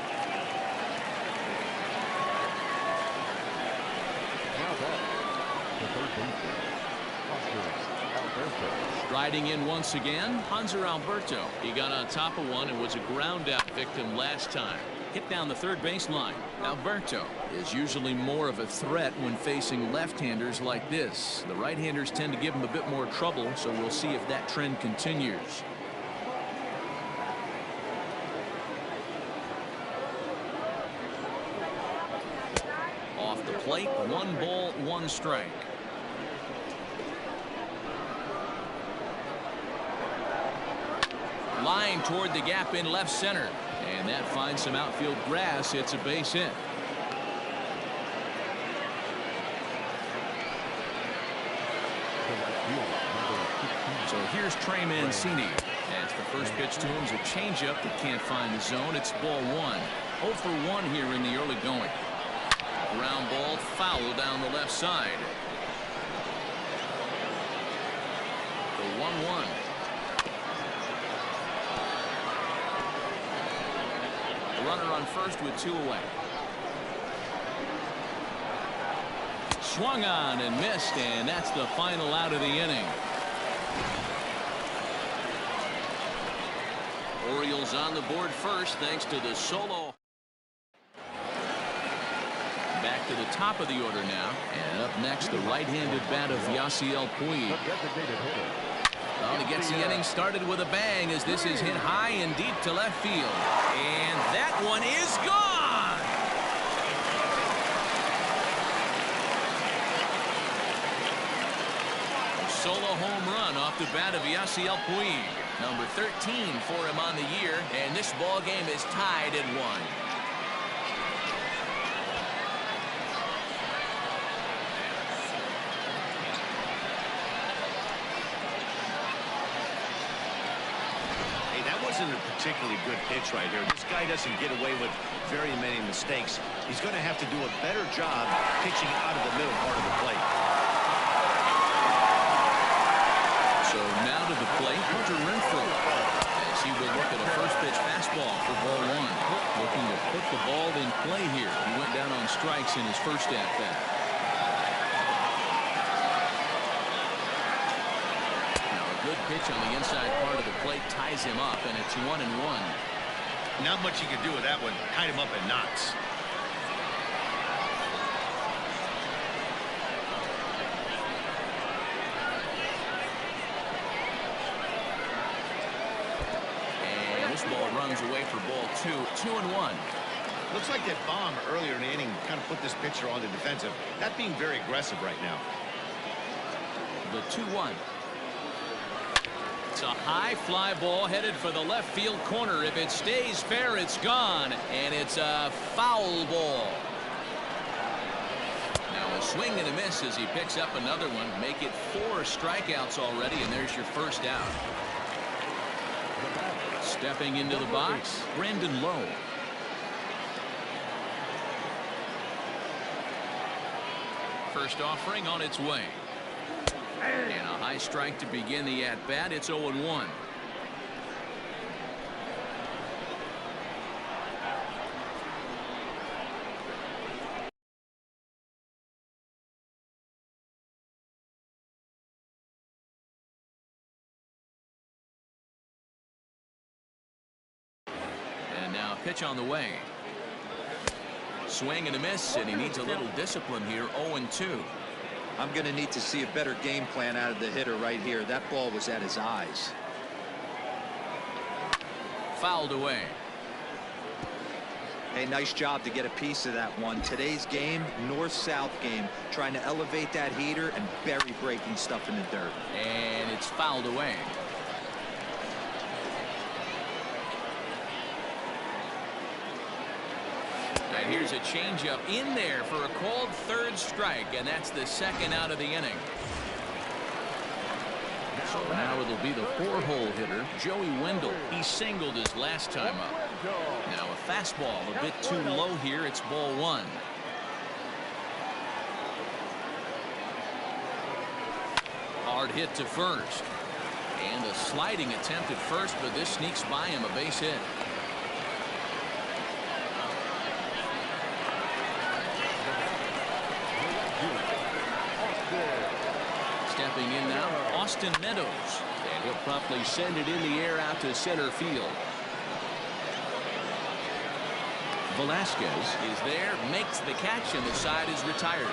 Striding in once again, Hanser Alberto. He got on top of one and was a ground out victim last time. Hit down the third baseline. Alberto is usually more of a threat when facing left-handers like this. The right-handers tend to give him a bit more trouble, so we'll see if that trend continues. Off the plate, 1 ball, 1 strike. Line toward the gap in left center. And that finds some outfield grass. It's a base hit. So here's Trey Mancini. As the first pitch to him is a changeup that can't find the zone. It's ball 1. 0 for 1 here in the early going. Ground ball foul down the left side. The 1-1. Runner on first with 2 away. Swung on and missed, and that's the final out of the inning. Orioles on the board first thanks to the solo. Back to the top of the order now, and up next the right-handed bat of Yasiel Puig. Well, he gets the inning started with a bang as this is hit high and deep to left field. And that one is gone! A solo home run off the bat of Yasiel Puig. Number 13 for him on the year, and this ball game is tied at 1. Wasn't a particularly good pitch right here. This guy doesn't get away with very many mistakes. He's going to have to do a better job pitching out of the middle part of the plate. So now to the plate, Hunter Renfroe, as he will look at a first pitch fastball for ball 1. Looking to put the ball in play here. He went down on strikes in his first at-bat. Good pitch on the inside part of the plate ties him up, and it's 1-1. Not much you can do with that one. Tied him up in knots. And this ball runs away for ball 2. 2-1. Looks like that bomb earlier in the inning kind of put this pitcher on the defensive. Not being very aggressive right now. The 2-1. It's a high fly ball headed for the left field corner. If it stays fair, it's gone, and it's a foul ball. Now a swing and a miss as he picks up another one. Make it 4 strikeouts already, and there's your first out. Stepping into the box, Brandon Lowe. First offering on its way. And a high strike to begin the at-bat. It's 0-1. And now pitch on the way. Swing and a miss, and he needs a little discipline here. 0-2. I'm going to need to see a better game plan out of the hitter right here. That ball was at his eyes. Fouled away. Hey, nice job to get a piece of that one. Today's game, north-south game, trying to elevate that heater and bury breaking stuff in the dirt. And it's fouled away. And here's a changeup in there for a called third strike, and that's the second out of the inning. So now it'll be the 4-hole hitter, Joey Wendell. He singled his last time up. Now a fastball a bit too low here. It's ball 1. Hard hit to first. And a sliding attempt at first, but this sneaks by him, a base hit. Stepping in now, Austin Meadows. And he'll promptly send it in the air out to center field. Velasquez is there, makes the catch, and the side is retired.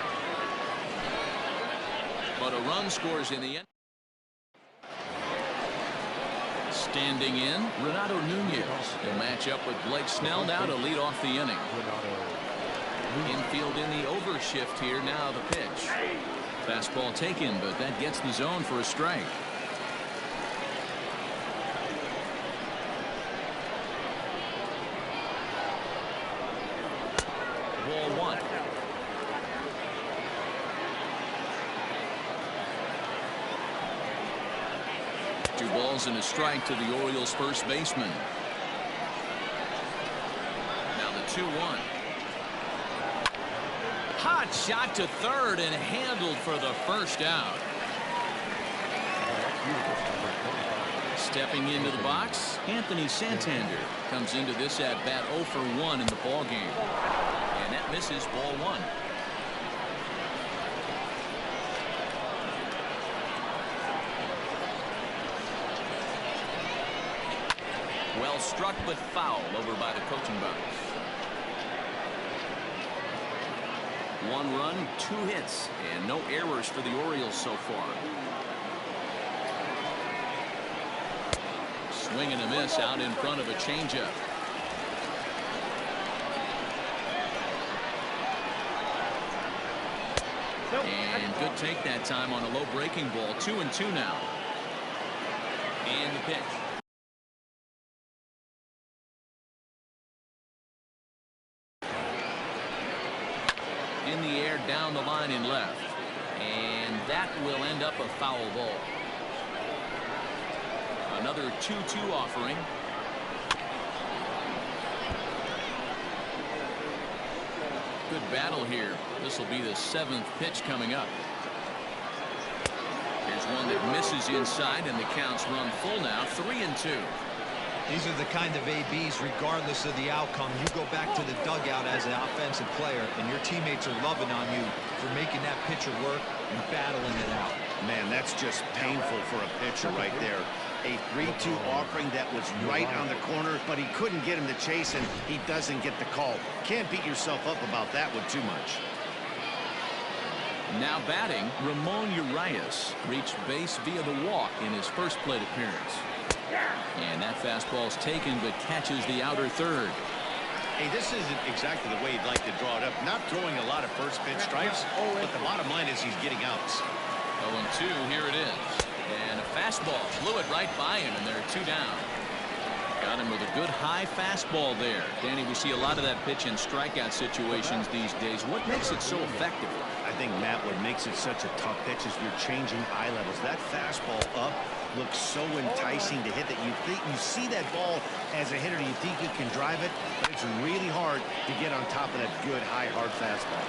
But a run scores in the end. Standing in, Renato Nunez. He'll match up with Blake Snell now to lead off the inning. Infield in the overshift here, now the pitch. Fastball taken, but that gets the zone for a strike. Ball 1. Two balls and a strike to the Orioles first baseman. Now the 2-1. Hot shot to third and handled for the first out. Stepping into the box, Anthony Santander comes into this at bat 0 for 1 in the ball game. And that misses, ball 1. Well struck but foul over by the coaching box. 1 run, 2 hits, and no errors for the Orioles so far. Swing and a miss out in front of a changeup. And good take that time on a low breaking ball. 2-2 now. And the pitch. In the air, down the line in left, and that will end up a foul ball. Another 2-2 offering. Good battle here. This will be the 7th pitch coming up. Here's one that misses inside, and the count's run full now. 3-2. These are the kind of ABs, regardless of the outcome. You go back to the dugout as an offensive player, and your teammates are loving on you for making that pitcher work and battling it out. Man, that's just painful for a pitcher right there. A 3-2 offering that was right on the corner, but he couldn't get him to chase, and he doesn't get the call. Can't beat yourself up about that one too much. Now batting, Ramon Urias reached base via the walk in his first plate appearance. And that fastball's taken, but catches the outer third. Hey, this isn't exactly the way you'd like to draw it up. Not throwing a lot of first pitch strikes, but the bottom line is he's getting outs. 0-2, here it is. And a fastball flew it right by him, and there are 2 down. Got him with a good high fastball there. Danny, we see a lot of that pitch in strikeout situations these days. What makes it so effective? I think, Matt, what makes it such a tough pitch is you're changing eye levels. That fastball up looks so enticing to hit that you think you see that ball as a hitter, you think you can drive it, but it's really hard to get on top of that good high hard fastball.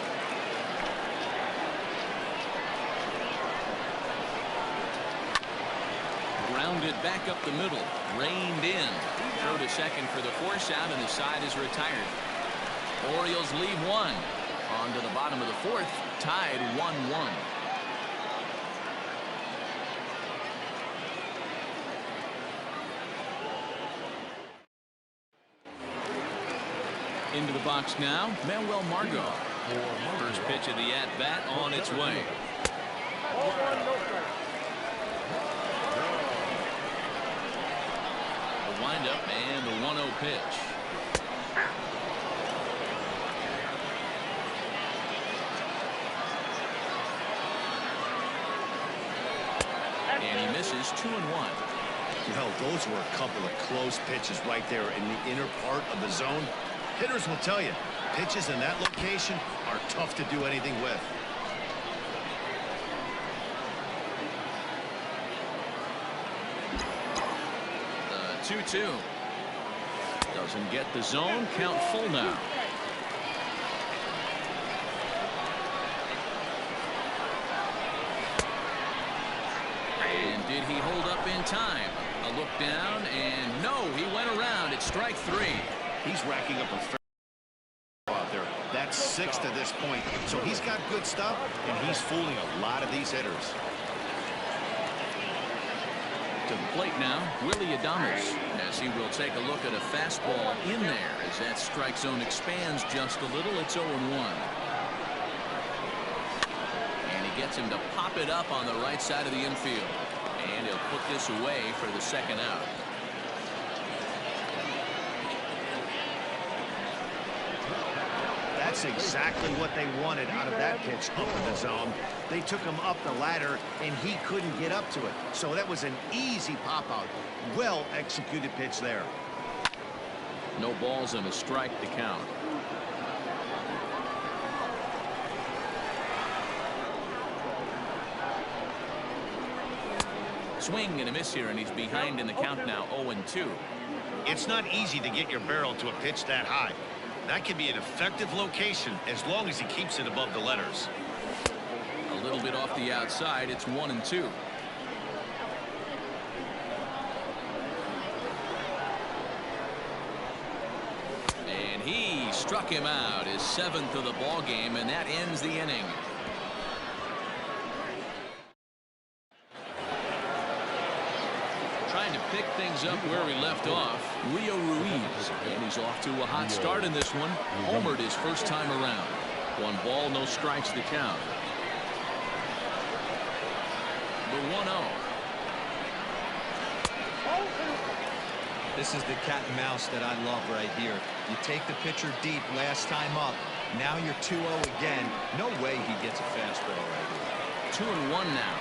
Grounded back up the middle, reined in. Throw to second for the force out, and the side is retired. Orioles lead 1. On to the bottom of the 4th, tied 1-1. Into the box now, Manuel Margot. First pitch of the at-bat on its way. The windup and the 1-0 pitch. hitters 2-1. Well, those were a couple of close pitches right there in the inner part of the zone. Hitters will tell you, pitches in that location are tough to do anything with. 2-2. Doesn't get the zone. Count full now. And did he hold up in time? A look down, and no, he went around. It's strike 3. He's racking up a fair out there. That's 6 to this point. So he's got good stuff, and he's fooling a lot of these hitters. To the plate now, Willie Adames, as he will take a look at a fastball in there as that strike zone expands just a little. It's 0-1. And he gets him to pop it up on the right side of the infield. And he'll put this away for the second out. That's exactly what they wanted out of that pitch up in the zone. They took him up the ladder, and he couldn't get up to it. So that was an easy pop-out. Well-executed pitch there. No balls and a strike to count. Swing and a miss here, and he's behind in the count now, 0-2. It's not easy to get your barrel to a pitch that high. That can be an effective location as long as he keeps it above the letters. A little bit off the outside. It's 1-2. And he struck him out, his 7th of the ball game, and that ends the inning. Trying to pick things up where we left off, Rio Ruiz, and he's off to a hot start in this one. Homered his first time around. 1 ball, no strikes to count. The 1-0. This is the cat and mouse that I love right here. You take the pitcher deep last time up. Now you're 2-0 again. No way he gets a fastball right here. 2-1 now.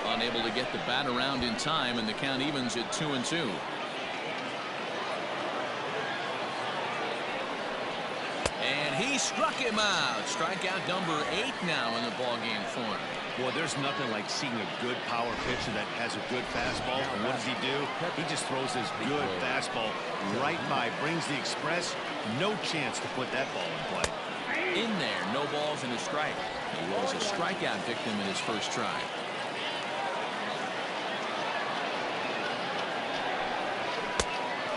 Unable to get the bat around in time, and the count evens at 2-2. And he struck him out. Strikeout number 8 now in the ballgame for him. Well, there's nothing like seeing a good power pitcher that has a good fastball. And what does he do? He just throws his good fastball right by, brings the express. No chance to put that ball in play. In there, no balls and a strike. He was a strikeout victim in his first try.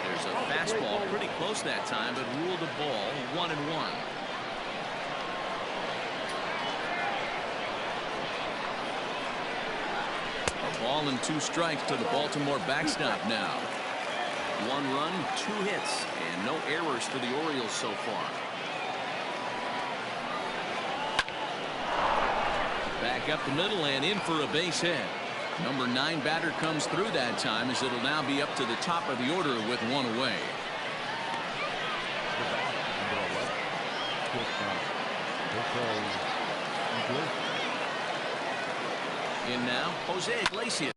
There's a fastball pretty close that time, but ruled a ball, 1-1. A ball and 2 strikes to the Baltimore backstop now. 1 run, 2 hits, and no errors for the Orioles so far. Back up the middle and in for a base hit. Number 9 batter comes through that time, as it'll now be up to the top of the order with 1 away. In now, Jose Iglesias.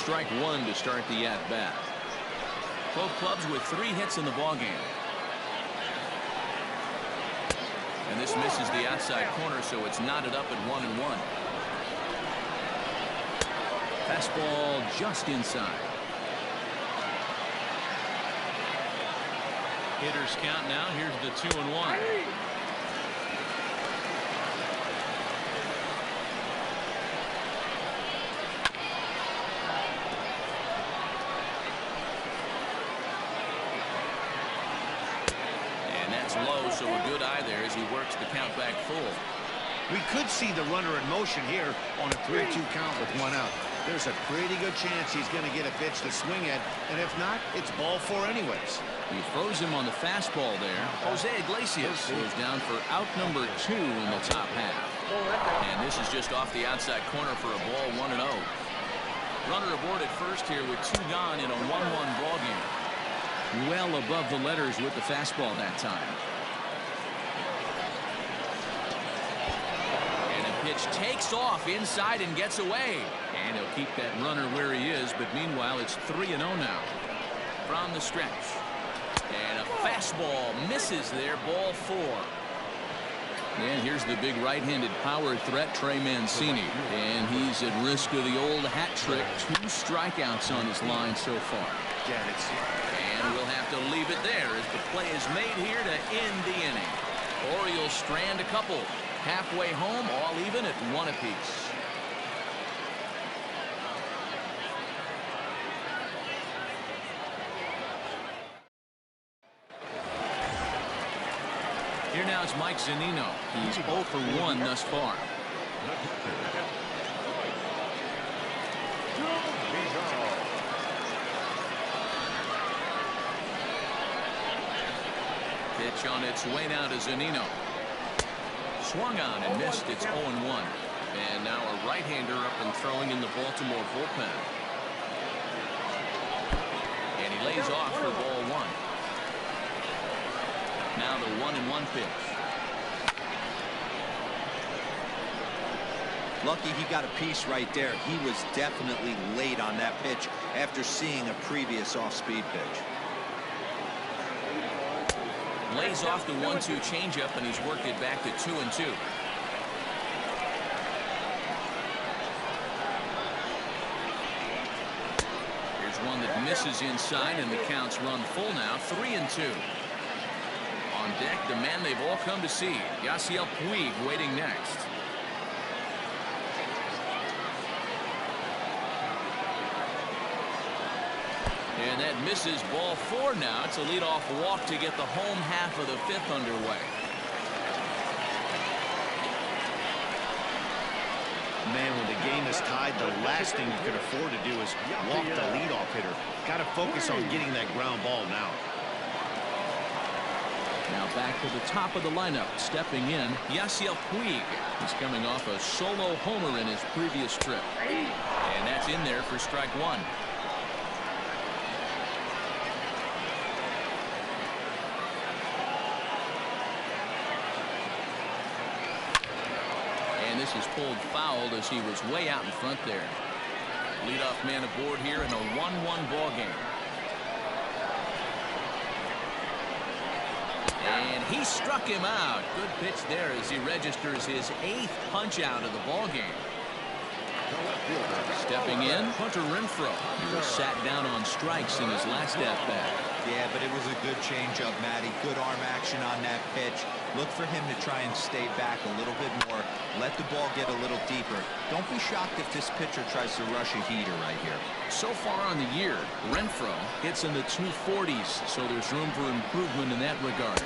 strike one to start the at-bat. Both clubs with 3 hits in the ballgame. And this misses the outside corner, so it's knotted up at 1-1. Fastball just inside. Hitters count now. Here's the 2-1. And that's low, so a good eye there as he works the count back full. We could see the runner in motion here on a 3-2 count with 1 out. There's a pretty good chance he's going to get a pitch to swing at, and if not, it's ball 4 anyways. He froze him on the fastball there. Jose Iglesias goes down for out number 2 in the top half. And this is just off the outside corner for a ball 1-0. Runner aboard at first here with 2 gone in a 1-1 ball game. Well above the letters with the fastball that time. And a pitch takes off inside and gets away. And he'll keep that runner where he is, but meanwhile it's 3-0 now. From the stretch. And a fastball misses there, ball 4. And here's the big right-handed power threat, Trey Mancini. And he's at risk of the old hat trick. 2 strikeouts on his line so far. And we'll have to leave it there as the play is made here to end the inning. Orioles strand a couple. Halfway home, all even at 1 apiece. Here now is Mike Zunino. He's 0 for 1 thus far. Pitch on its way now to Zunino. Swung on and missed. It's 0-1. And now a right-hander up and throwing in the Baltimore bullpen. And he lays off for ball 1. Now the 1-1 pitch. Lucky he got a piece right there. He was definitely late on that pitch after seeing a previous off-speed pitch. Lays off the 1-2 changeup, and he's worked it back to 2-2. Here's one that misses inside, and the count's run full now, 3-2. On deck, the man they've all come to see, Yasiel Puig, waiting next. And that misses, ball 4 now. It's a leadoff walk to get the home half of the 5th underway. Man, when the game is tied, the last thing you can afford to do is walk the leadoff hitter. Got to focus on getting that ground ball now. Now back to the top of the lineup, stepping in, Yasiel Puig. He's coming off a solo homer in his previous trip. And that's in there for strike 1. And this is pulled foul as he was way out in front there. Leadoff man aboard here in a 1-1 ball game. And he struck him out. Good pitch there as he registers his 8th punch out of the ball game. Stepping in, Hunter Renfroe. He was sat down on strikes in his last at-bat. Yeah, but it was a good changeup, Matty. Good arm action on that pitch. Look for him to try and stay back a little bit more. Let the ball get a little deeper. Don't be shocked if this pitcher tries to rush a heater right here. So far on the year, Renfroe hits in the 240s, so there's room for improvement in that regard.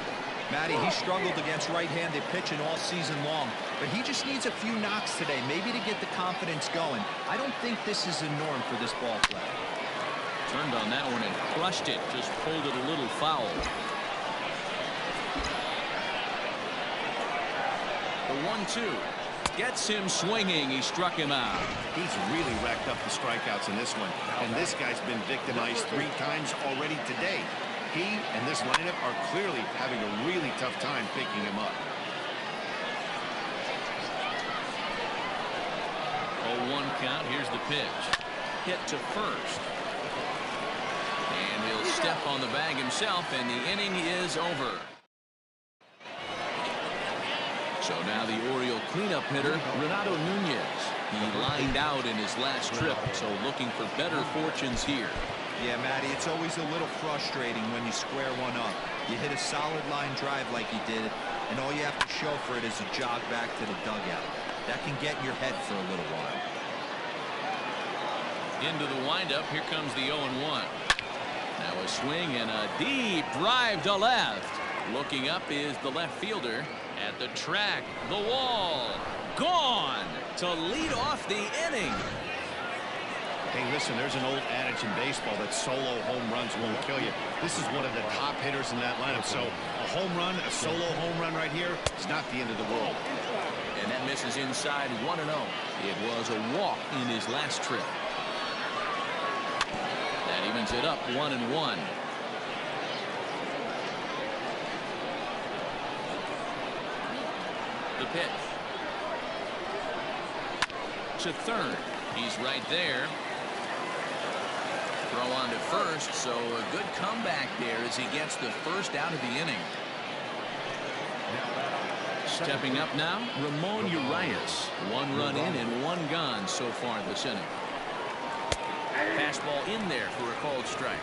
Matty, he struggled against right-handed pitching all season long, but he just needs a few knocks today, maybe to get the confidence going. I don't think this is the norm for this ball play. Turned on that one and crushed it, just pulled it a little foul. The 1-2 gets him swinging. He struck him out. He's really racked up the strikeouts in this one, and this guy's been victimized 3 times already today. He and this lineup are clearly having a really tough time picking him up. 0-1 count. Here's the pitch. hit to first. And he'll step on the bag himself, and the inning is over. So now the Oriole cleanup hitter, Renato Nunez. He lined out in his last trip, so looking for better fortunes here. Yeah, Matty, it's always a little frustrating when you square one up. You hit a solid line drive like he did, and all you have to show for it is a jog back to the dugout. That can get in your head for a little while. Into the windup, here comes the 0-1. Now a swing and a deep drive to left. Looking up is the left fielder at the track. The wall. Gone to lead off the inning. Hey, listen, there's an old adage in baseball that solo home runs won't kill you. This is one of the top hitters in that lineup. So a home run, a solo home run right here is not the end of the world. And that misses inside 1-0. It was a walk in his last trip. That evens it up 1-1. The pitch. To third. He's right there. Throw on to first, so a good comeback there as he gets the first out of the inning. Stepping up now, Ramon Urias. 1 run in and 1 gone so far this inning. Fastball in there for a called strike.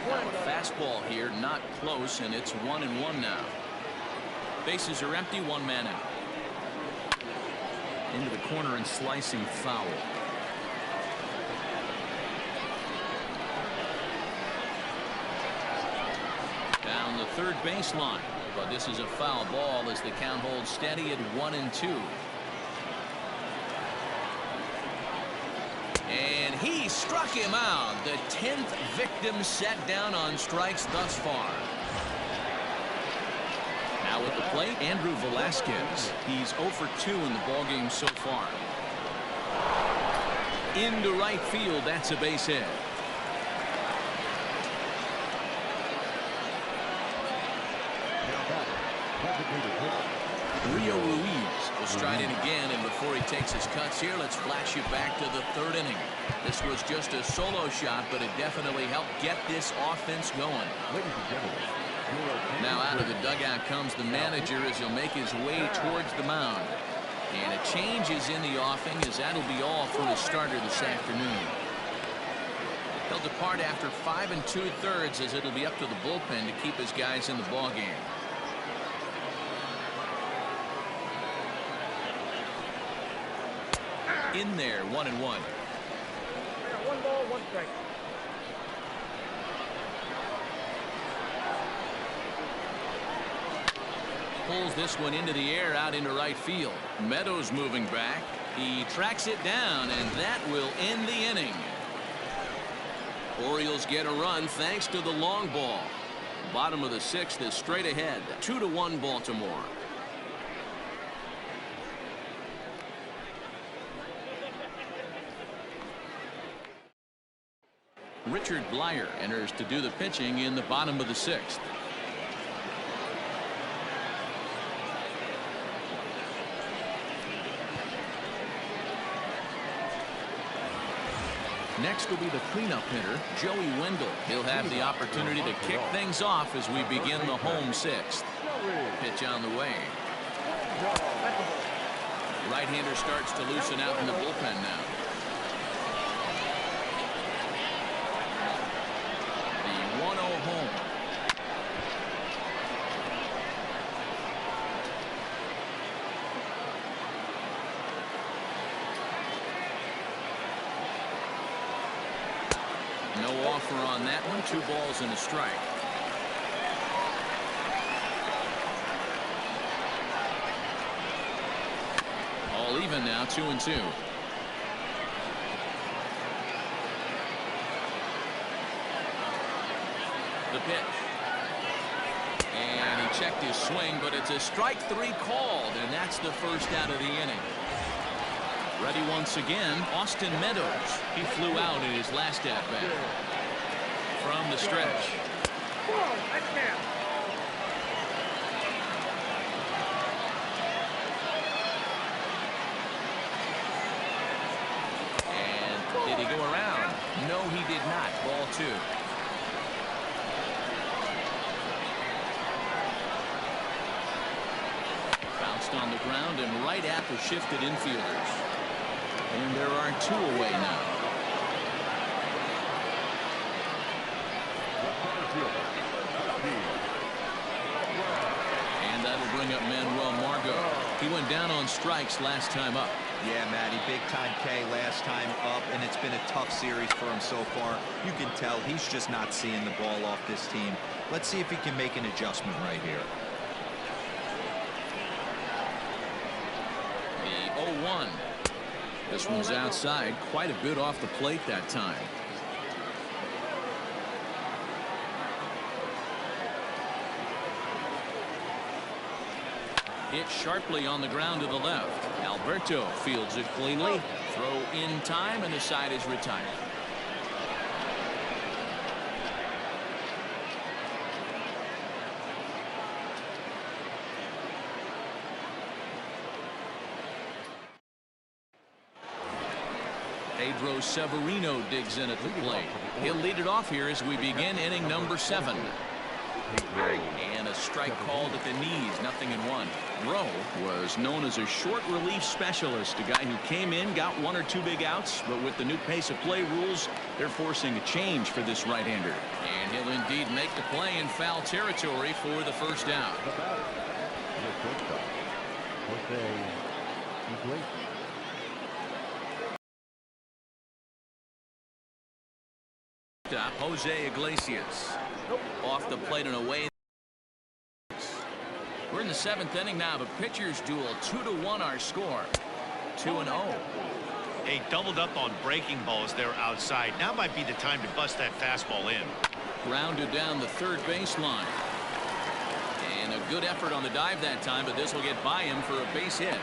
Now a fastball here, not close, and it's 1-1 now. Bases are empty, 1 man out. Into the corner and slicing foul. Down the third baseline, but this is a foul ball as the count holds steady at 1-2. And he struck him out. The 10th victim set down on strikes thus far. Now at the plate, Andrew Velasquez. He's 0 for 2 in the ballgame so far. Into right field, that's a base hit. Rio Ruiz will stride in again, and before he takes his cuts here, let's flash you back to the 3rd inning. This was just a solo shot, but it definitely helped get this offense going. Now out of the dugout comes the manager as he'll make his way towards the mound. And a change is in the offing, as that'll be all for the starter this afternoon. He'll depart after 5 2/3 as it'll be up to the bullpen to keep his guys in the ballgame. In there, 1-1. I got 1 ball, 1 strike. Pulls this one into the air out into right field. Meadows moving back. He tracks it down, and that will end the inning. Orioles get a run thanks to the long ball. Bottom of the 6th is straight ahead. 2-1 Baltimore. Richard Blyer enters to do the pitching in the bottom of the 6th. Next will be the cleanup hitter, Joey Wendell. He'll have the opportunity to kick things off as we begin the home 6th. Pitch on the way. Right-hander starts to loosen out in the bullpen now. The 1-0 home. No offer on that one. 2 balls and a strike. All even now, 2-2. The pitch. And he checked his swing, but it's a strike 3 called, and that's the first out of the inning. Ready once again, Austin Meadows. He flew out in his last at-bat. From the stretch. Did he go around? No, he did not. Ball 2. Bounced on the ground and right at the shifted infielders. And there are 2 away now. And that'll bring up Manuel Margot. He went down on strikes last time up. Yeah, Matty, big time K last time up, and it's been a tough series for him so far. You can tell he's just not seeing the ball off this team. Let's see if he can make an adjustment right here. The 0-1. This one's outside, quite a bit off the plate that time. Hit sharply on the ground to the left. Alberto fields it cleanly. Throw in time, and the side is retired. Pedro Severino digs in at the plate. He'll lead it off here as we begin inning number 7. And a strike called at the knees, 0-1. Rowe was known as a short relief specialist, a guy who came in, got 1 or 2 big outs, but with the new pace of play rules, they're forcing a change for this right-hander. And he'll indeed make the play in foul territory for the first out. Jose Iglesias off the plate and away. We're in the 7th inning now of a pitcher's duel. 2-1 our score. 2-0. Hey, doubled up on breaking balls there outside. Now might be the time to bust that fastball in. Grounded down the third baseline. And a good effort on the dive that time, but this will get by him for a base hit.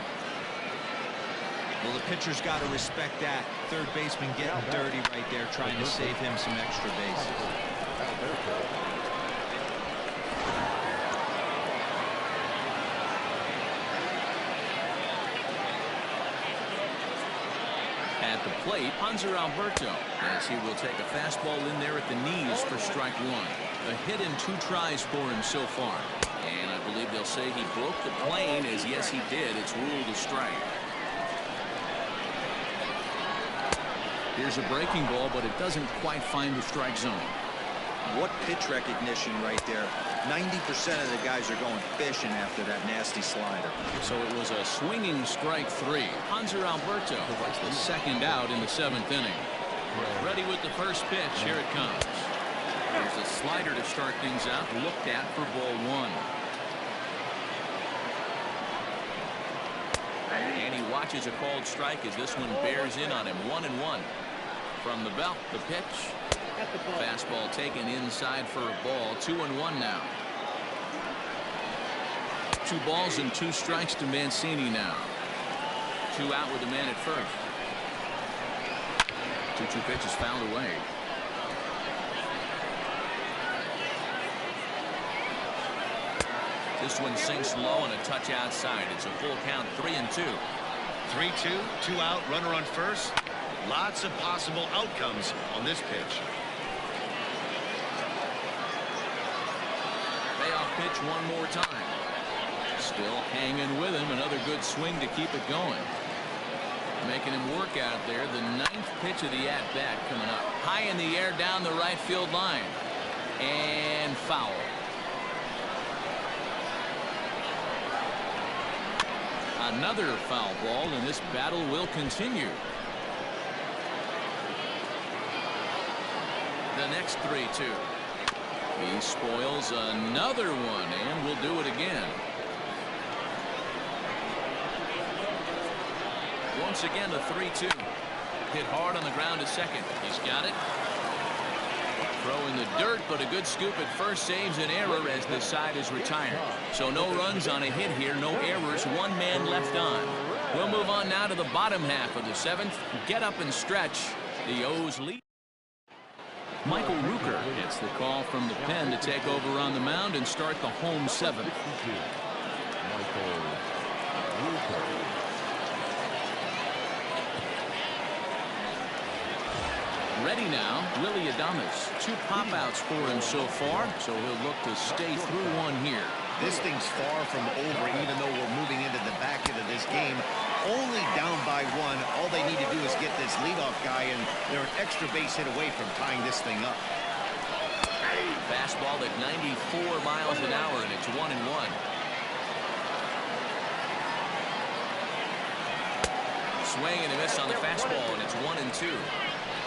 Well, the pitcher's got to respect that. Third baseman getting dirty right there, trying to save him some extra bases. At the plate, Hanser Alberto, as he will take a fastball in there at the knees for strike 1. A hit in 2 tries for him so far. And I believe they'll say he broke the plane, as yes he did. It's ruled a strike. Here's a breaking ball, but it doesn't quite find the strike zone. What pitch recognition right there. 90% of the guys are going fishing after that nasty slider. So it was a swinging strike 3. Hanser Alberto gets the second out in the 7th inning. Ready with the first pitch. Here it comes. There's a slider to start things out. Looked at for ball 1. And he watches a called strike as this one bears in on him. 1-1. From the belt, the pitch. Fastball taken inside for a ball. 2-1 now. 2 balls and 2 strikes to Mancini now. 2 out with the man at first. 2-2 pitch is fouled away. This one sinks low and a touch outside. It's a full count. 3-2. 3-2, 2 out, runner on first. Lots of possible outcomes on this pitch. Payoff pitch one more time. Still hanging with him. Another good swing to keep it going. Making him work out there. The 9th pitch of the at-bat coming up. High in the air down the right field line. And foul. Another foul ball, and this battle will continue. The next 3-2. He spoils another one, and will do it again. Once again, a 3-2. Hit hard on the ground to second. He's got it. Throw in the dirt, but a good scoop at first saves an error as the side is retired. So no runs on a hit here, no errors, 1 man left on. We'll move on now to the bottom half of the 7th. Get up and stretch. The O's lead. Michael Rooker gets the call from the pen to take over on the mound and start the home 7th. Ready now, Willie Adames. 2 pop-outs for him so far, so he'll look to stay through one here. This thing's far from over, even though we're moving into the back end of this game. Only down by 1. All they need to do is get this leadoff guy, and they're an extra base hit away from tying this thing up. Fastball at 94 miles an hour, and it's 1-1. Swing and a miss on the fastball, and it's 1-2.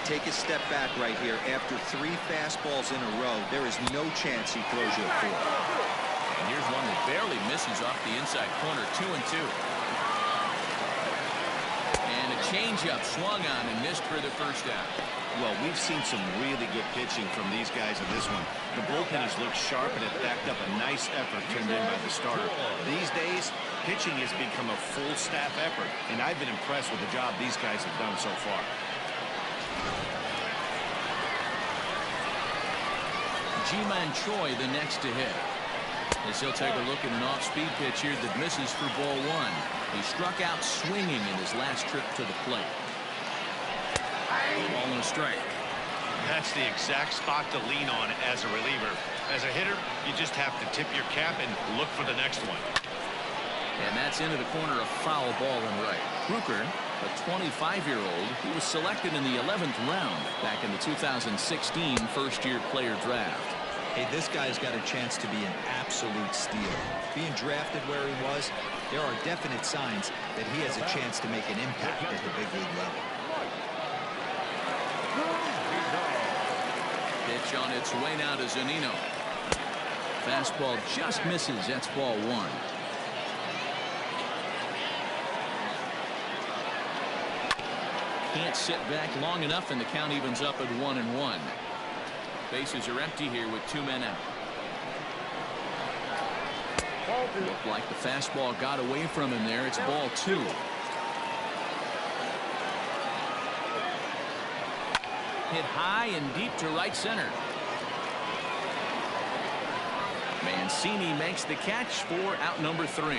Take a step back right here. After 3 fastballs in a row, there is no chance he throws you a 4. And here's one that barely misses off the inside corner. 2-2. And a changeup swung on and missed for the first out. Well, we've seen some really good pitching from these guys in this one. The bullpen has looked sharp, and it backed up a nice effort turned in by the starter. These days, pitching has become a full staff effort, and I've been impressed with the job these guys have done so far. Ji-Man Choi the next to hit. As he'll take a look at an off-speed pitch here that misses for ball 1. He struck out swinging in his last trip to the plate. Ball and a strike. That's the exact spot to lean on as a reliever. As a hitter, you just have to tip your cap and look for the next one. And that's into the corner, a foul ball and right. Brooker, a 25-year-old, he was selected in the 11th round back in the 2016 first-year player draft. Hey, this guy's got a chance to be an absolute steal. Being drafted where he was, there are definite signs that he has a chance to make an impact at the big league level. Pitch on its way now to Zunino. Fastball just misses. That's ball 1. Can't sit back long enough, and the count evens up at 1-1. Bases are empty here with 2 men out. Looked like the fastball got away from him there. It's ball 2. Hit high and deep to right center. Mancini makes the catch for out number 3.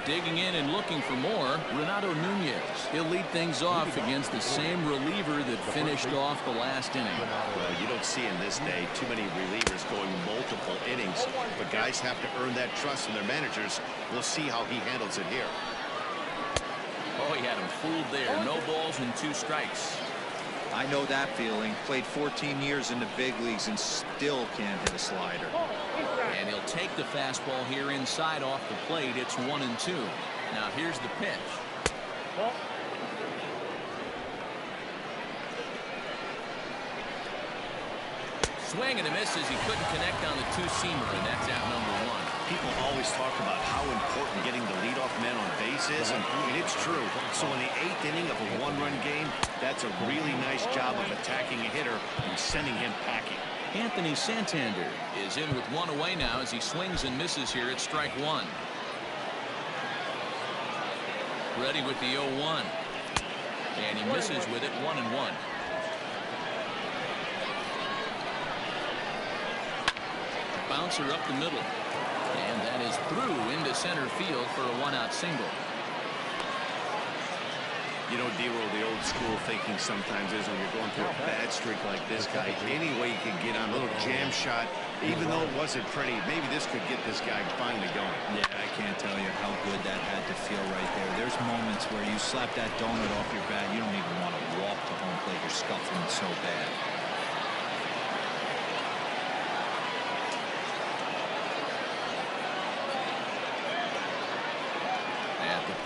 Digging in and looking for more, Renato Nunez. He'll lead things off against the same reliever that finished off the last inning. Well, you don't see in this day too many relievers going multiple innings, but guys have to earn that trust from their managers. We'll see how he handles it here. Oh, he had him fooled there. No balls and 2 strikes. I know that feeling. Played 14 years in the big leagues and still can't hit a slider. And he'll take the fastball here inside off the plate. It's 1-2. Now here's the pitch. Swing and a miss as he couldn't connect on the 2-seamer, and that's out number 1. People always talk about how important getting the leadoff man on base is, and it's true. So in the 8th inning of a 1-run game, that's a really nice job of attacking a hitter and sending him packing. Anthony Santander is in with 1 away now as he swings and misses here at strike 1. Ready with the 0-1. And he misses with it. 1-1. Bouncer up the middle. And that is through into center field for a 1-out single. You know, D-Roll, the old school thinking sometimes is when you're going through a bad streak like this guy, any way you can get on a little jam shot, even though it wasn't pretty, maybe this could get this guy finally going. Yeah, I can't tell you how good that had to feel right there. There's moments where you slap that donut off your bat, you don't even want to walk to home plate. You're scuffling so bad.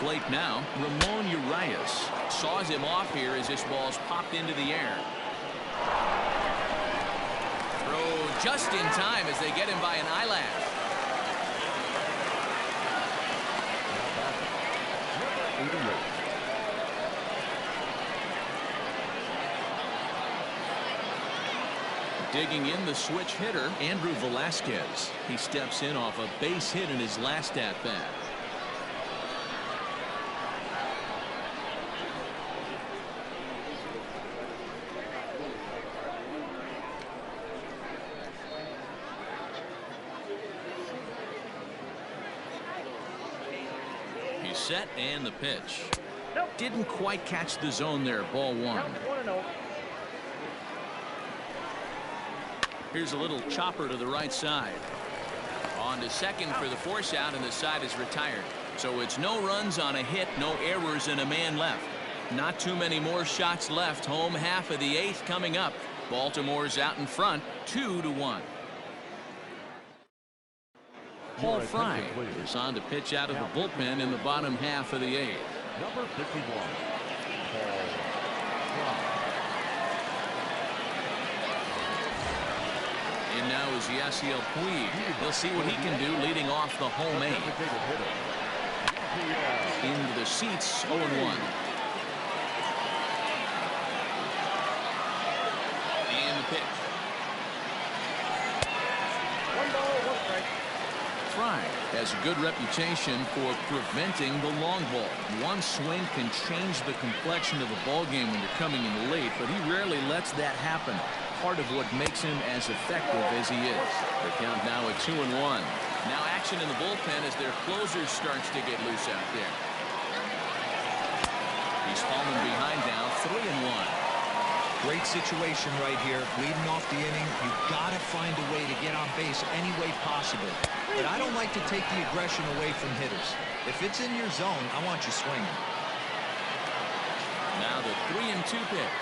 Plate now, Ramon Urias saws him off here as this ball's popped into the air. Throw just in time as they get him by an eyelash. Digging in the switch hitter, Andrew Velasquez. He steps in off a base hit in his last at-bat. He's set and the pitch. Didn't quite catch the zone there. Ball 1. Here's a little chopper to the right side. On to second for the force out, and the side is retired. So it's no runs on a hit, no errors, and a man left. Not too many more shots left. Home half of the 8th coming up. Baltimore's out in front, 2-1. Paul Fry is on to pitch out of the bullpen in the bottom half of the 8th. Number 51, Paul Fry. And now is Yasiel Puig. He'll see what he can do leading off the home 8. Into the seats, 0-1. And the pitch. 1 ball, 1 strike. Fry has a good reputation for preventing the long ball. One swing can change the complexion of the ball game when you're coming in late, but he rarely lets that happen. Part of what makes him as effective as he is. The count now at 2-1. Now action in the bullpen as their closer starts to get loose out there. He's falling behind now, 3-1. Great situation right here. Leading off the inning, you've got to find a way to get on base any way possible. But I don't like to take the aggression away from hitters. If it's in your zone, I want you swinging. Now the 3-2 pitch.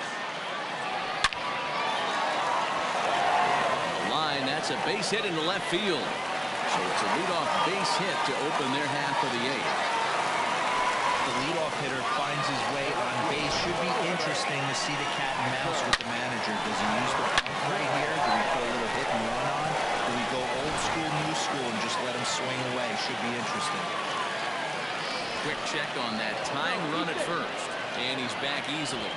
Line, that's a base hit into left field. So it's a leadoff base hit to open their half of the 8th. The leadoff hitter finds his way on base. Should be interesting to see the cat and mouse with the manager. Does he use the pump right here? Do we put a little hit and run on? Do we go old school, new school, and just let him swing away? Should be interesting. Quick check on that tying run at first. And he's back easily.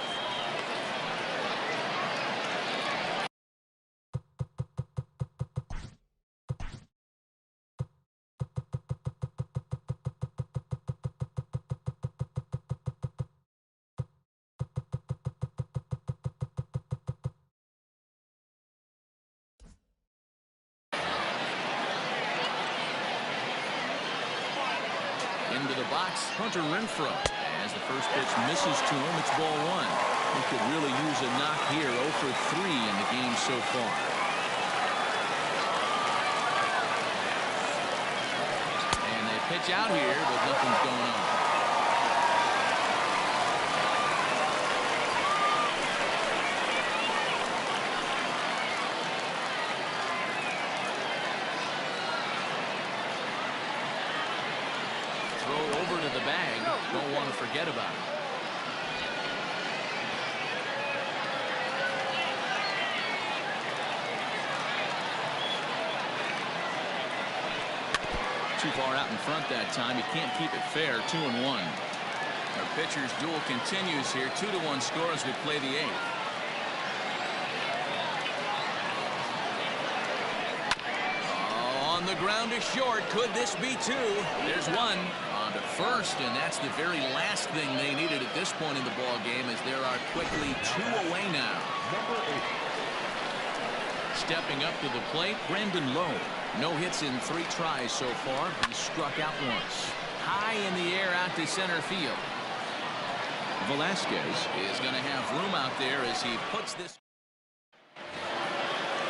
Into the box, Hunter Renfroe. As the first pitch misses to him, it's ball 1. He could really use a knock here. 0 for 3 in the game so far. And they pitch out here, but nothing's going on. The bag, don't want to forget about it. Too far out in front that time. He can't keep it fair. 2-1. Our pitcher's duel continues here. 2-1 score as we play the 8th. Oh, on the ground is short. Could this be 2? There's 1. To first, and that's the very last thing they needed at this point in the ball game, as there are quickly 2 away now. Number 8. Stepping up to the plate, Brandon Lowe. No hits in 3 tries so far. He struck out once. High in the air out to center field. Velasquez is going to have room out there as he puts this.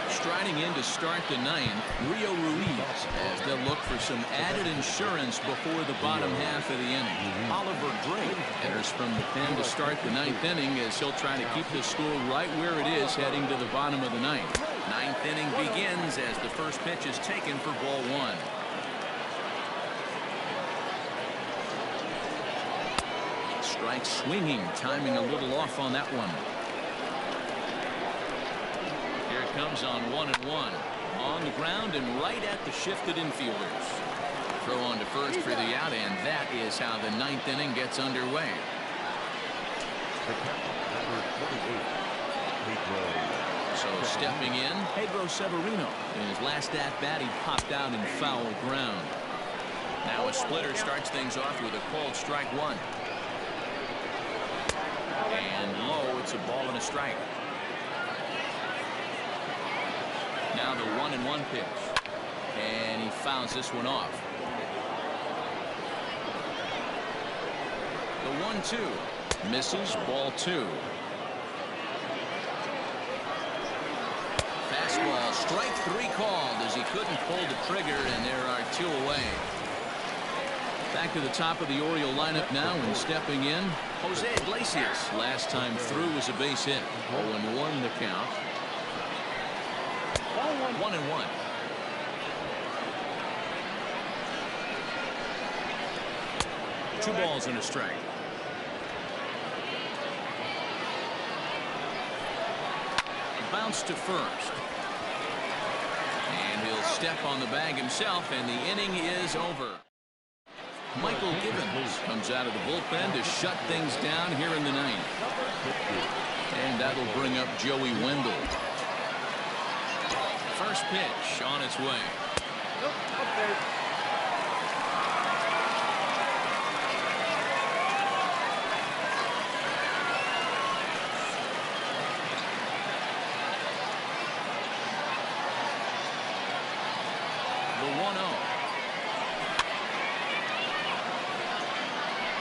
Striding in to start the 9th, Rio Ruiz, as they'll look for some added insurance before the bottom half of the inning. Oliver Drake enters from the pen to start the 9th inning, as he'll try to keep the score right where it is heading to the bottom of the 9th. 9th inning begins as the first pitch is taken for ball 1. Strike swinging, timing a little off on that one. Comes on 1-1 on the ground and right at the shifted infielders. Throw on to first for the out, and that is how the 9th inning gets underway. So stepping in, Pedro Severino. In his last at bat, he popped out in foul ground. Now a splitter starts things off with a called strike 1. And low, it's a ball and a strike. Now the 1-1 pitch, and he fouls this one off. The 1-2 misses, ball 2. Fastball, strike 3 called as he couldn't pull the trigger, and there are 2 away. Back to the top of the Oriole lineup now, and stepping in, Jose Iglesias. Last time through was a base hit. 0-1 the count. 1-1. Two balls and a strike. Bounce to first. And he'll step on the bag himself, and the inning is over. Michael Givens comes out of the bullpen to shut things down here in the 9th. And that'll bring up Joey Wendell. First pitch on its way. The 1-0.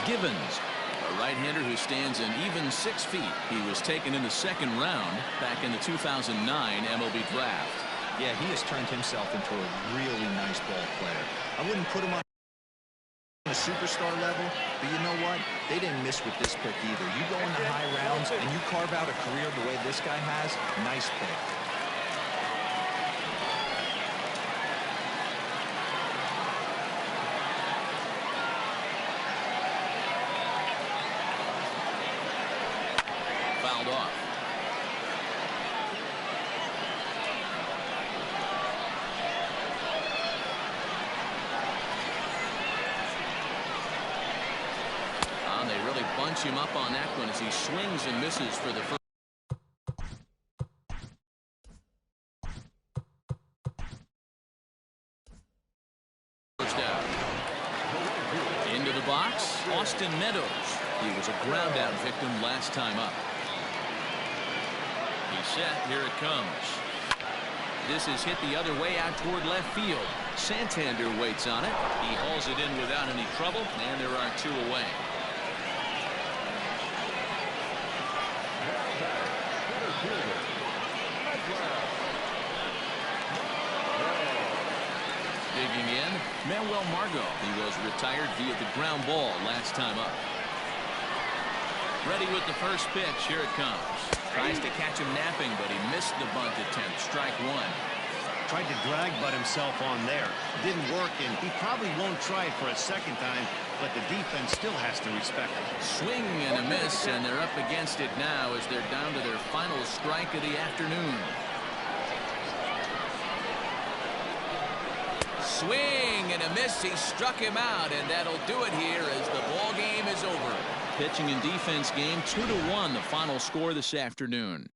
Givens, a right-hander who stands an even 6 feet. He was taken in the 2nd round back in the 2009 MLB draft. Yeah, he has turned himself into a really nice ball player. I wouldn't put him on a superstar level, but you know what? They didn't miss with this pick either. You go into high rounds and you carve out a career the way this guy has, nice pick. Fouled off. And they really bunch him up on that one as he swings and misses for the first. Out. Into the box, Austin Meadows. He was a ground out victim last time up. He's set. Here it comes. This is hit the other way out toward left field. Santander waits on it. He hauls it in without any trouble, and there are 2 away. Digging in, Manuel Margot. He was retired via the ground ball last time up. Ready with the first pitch. Here it comes. Tries to catch him napping, but he missed the bunt attempt. Strike 1. Tried to drag butt himself on there. Didn't work, and he probably won't try it for a second time, but the defense still has to respect it. Swing and a miss, and they're up against it now as they're down to their final strike of the afternoon. Swing and a miss. He struck him out, and that'll do it here as the ball game is over. Pitching and defense game 2-1, the final score this afternoon.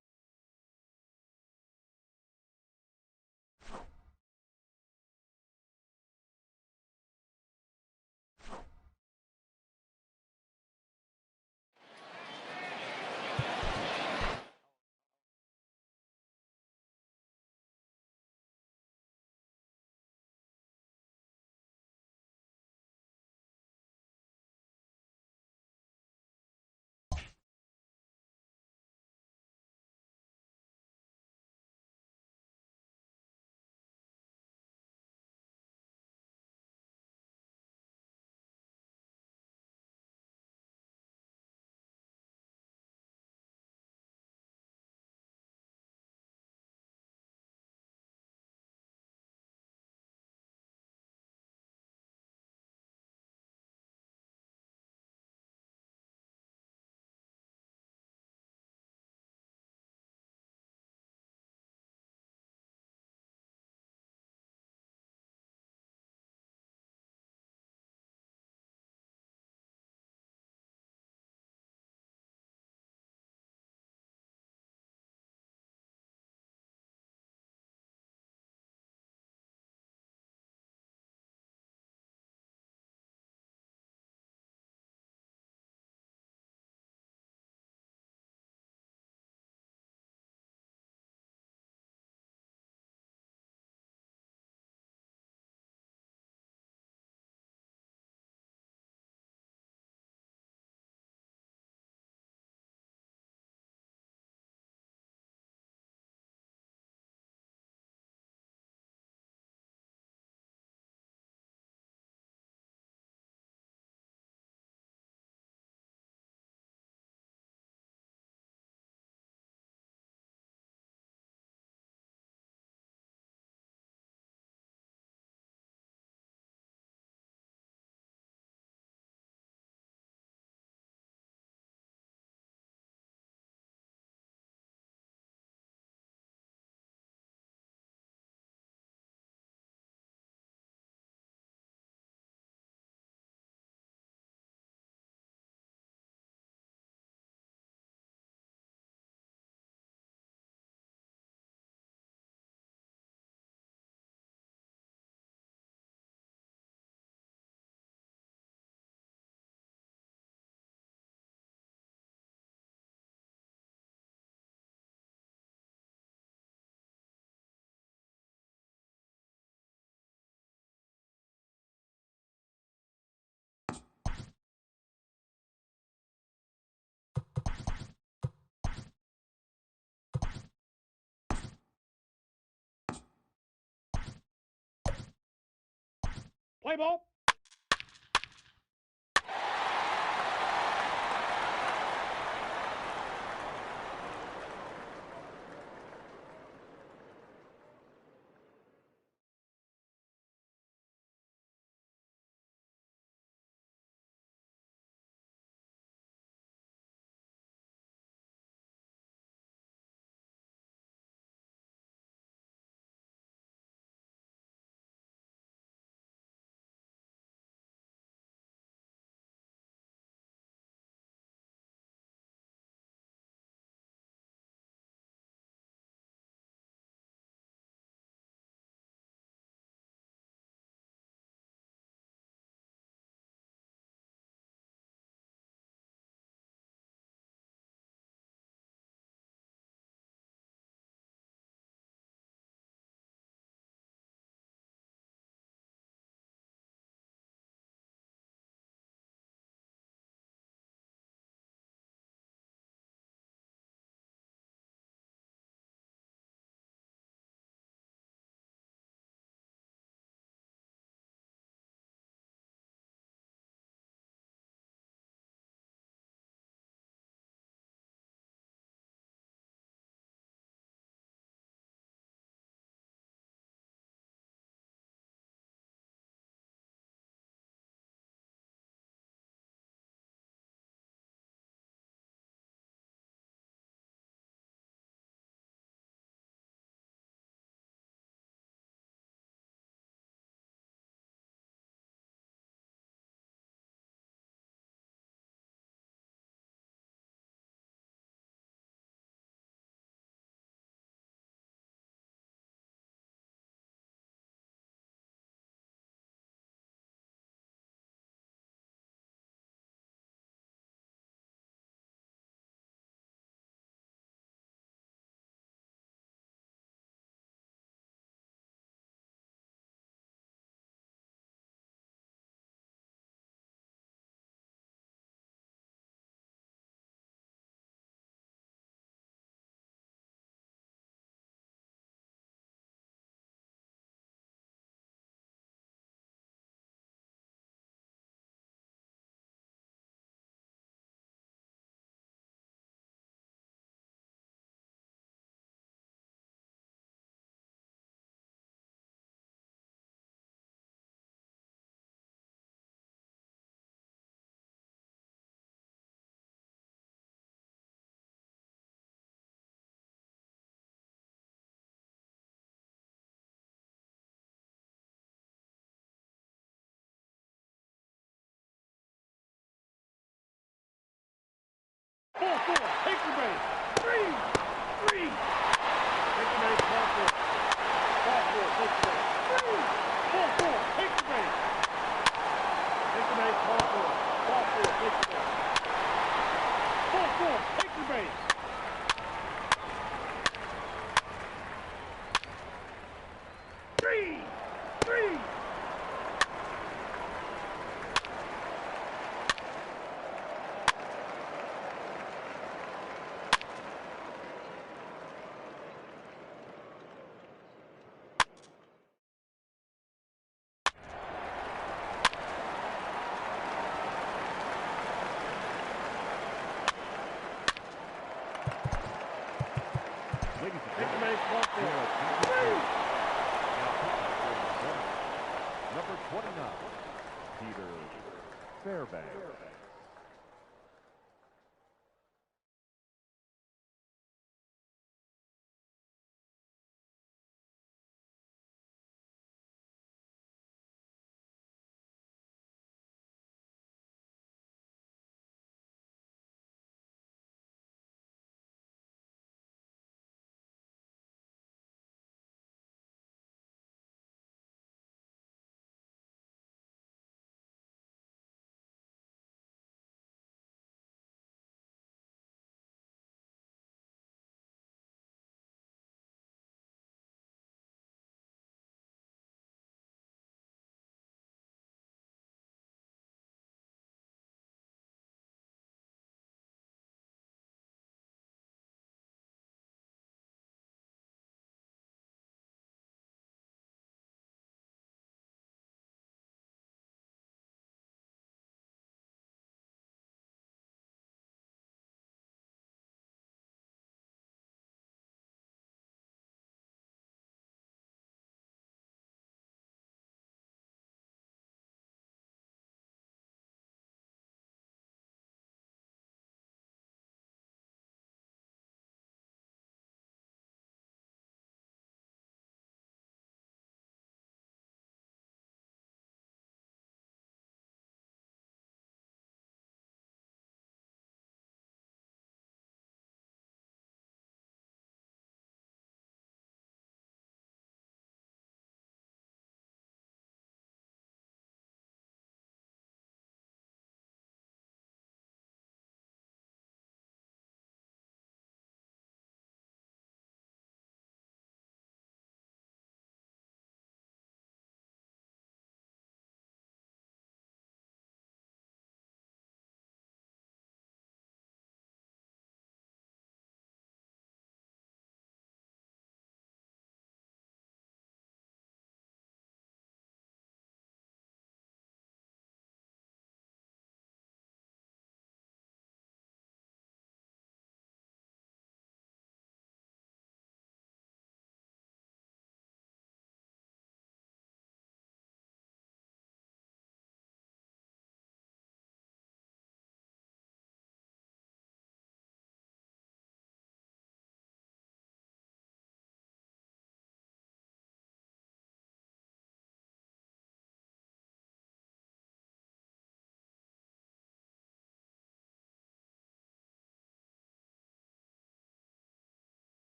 Play ball. Ball four. Take the base. Three. Take the base. Ball four. Ball four. Take the base. Three. Ball four. Take the base. Take the base. Ball four. Ball four. Take the base. Ball four. Take the base. Three. Ladies and Take the gentlemen, base. Ball four. number 29, Peter Fairbanks.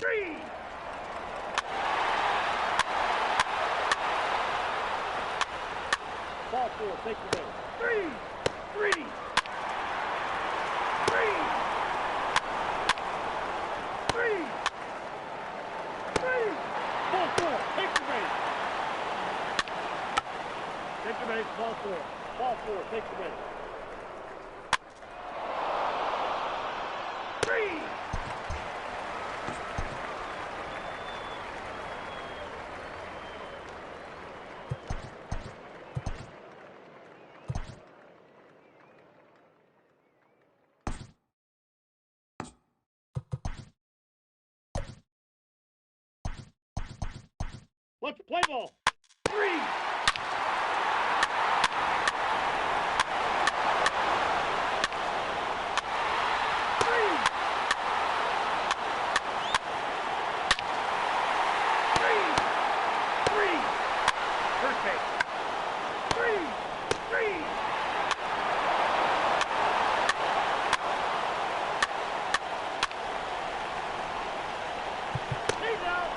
Three. Ball four, take the base. Three. Three. Three. Three. Three. Ball four, take the base. Take the base, ball four. Ball four, take the base. Three. Let's play ball. Three. Three. Three. Three. First base. Three. Three. He's out.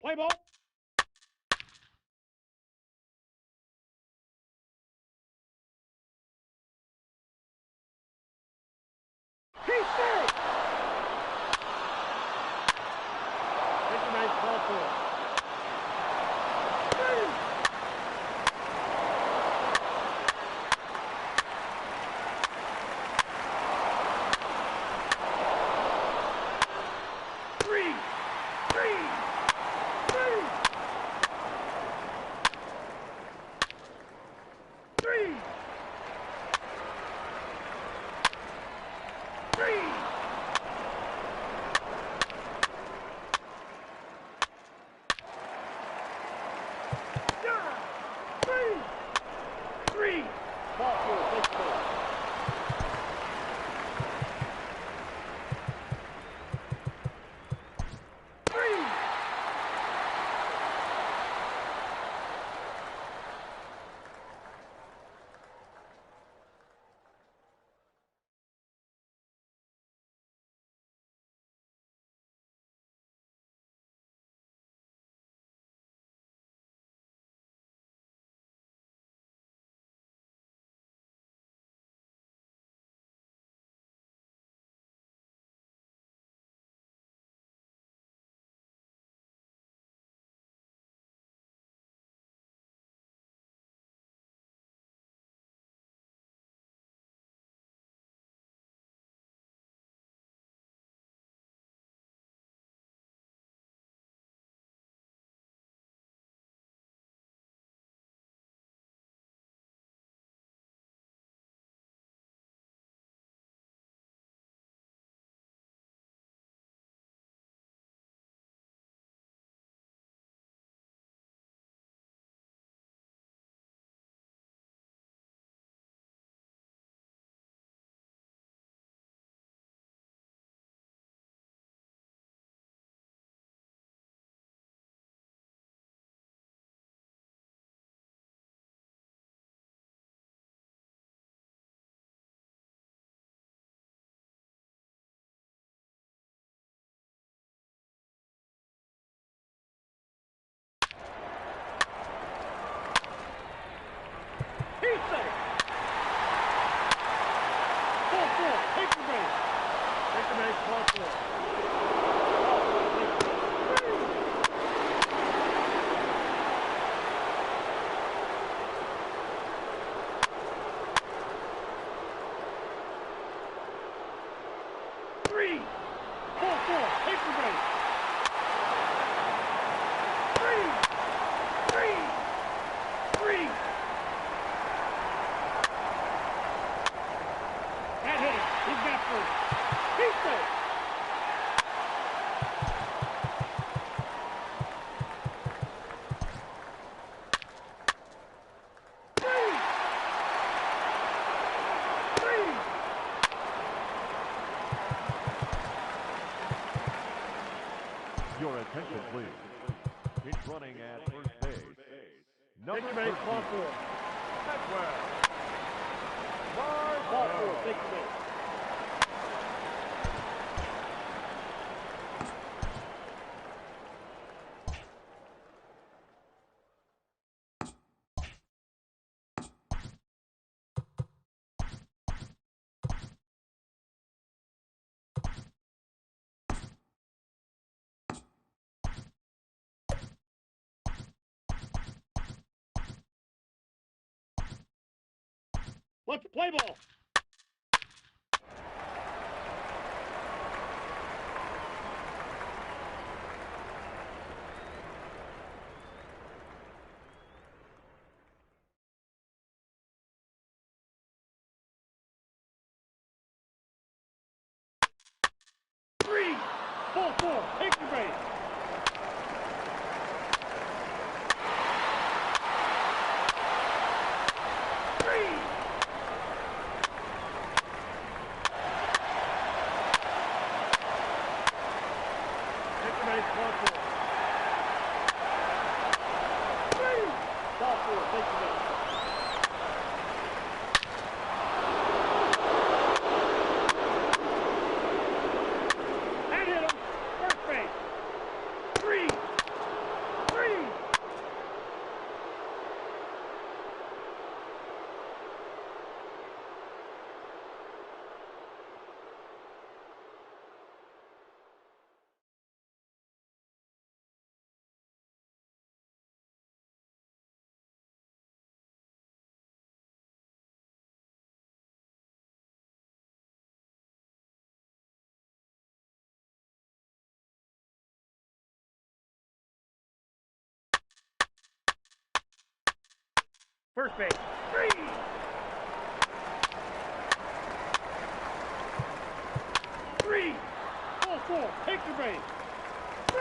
Play ball. He's third. Take the nice ball for it. Your attention, please. Pitch running at first base. Number 13. Maxwell. Ball four. Take the base. Let's play ball. Three. Ball four. Take the base. First base. 3. 3. Ball 4. Take the base. 3.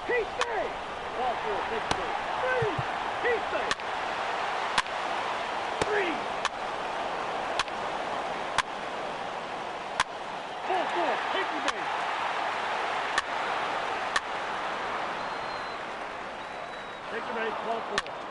He's safe! Ball 4, take the base. 3! He's safe! 3! Ball 4, take the base. Take the base, ball 4.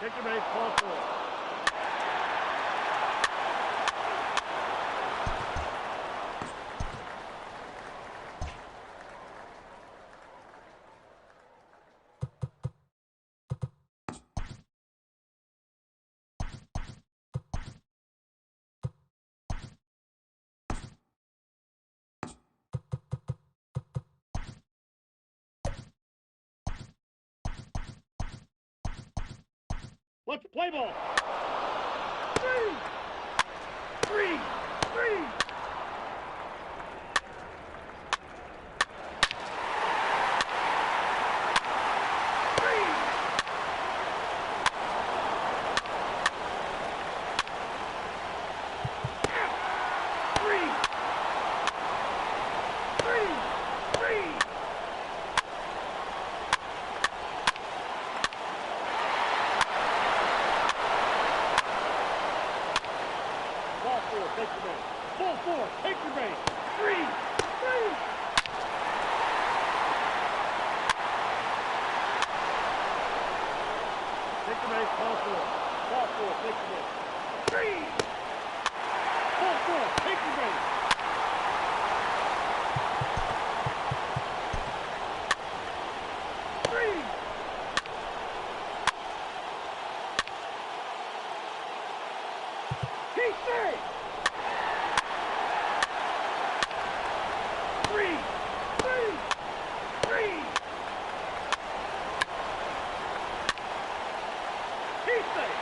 Take the base, ball 4. Let's play ball. 3! 3! 3! Take the base. Ball 4, take the base. 3! 3! Take the base, ball 4. Ball 4, take the base. 3! Ball 4, take the base. 3! He's safe! 3! 3! 3! He's safe!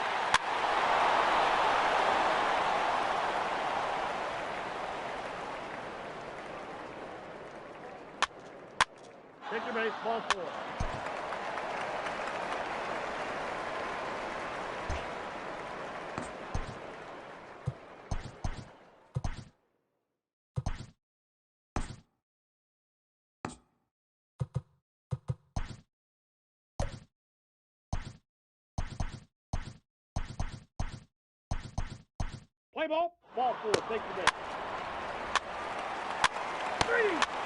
Take your base, ball 4. Play ball, ball 4, take the base. 3!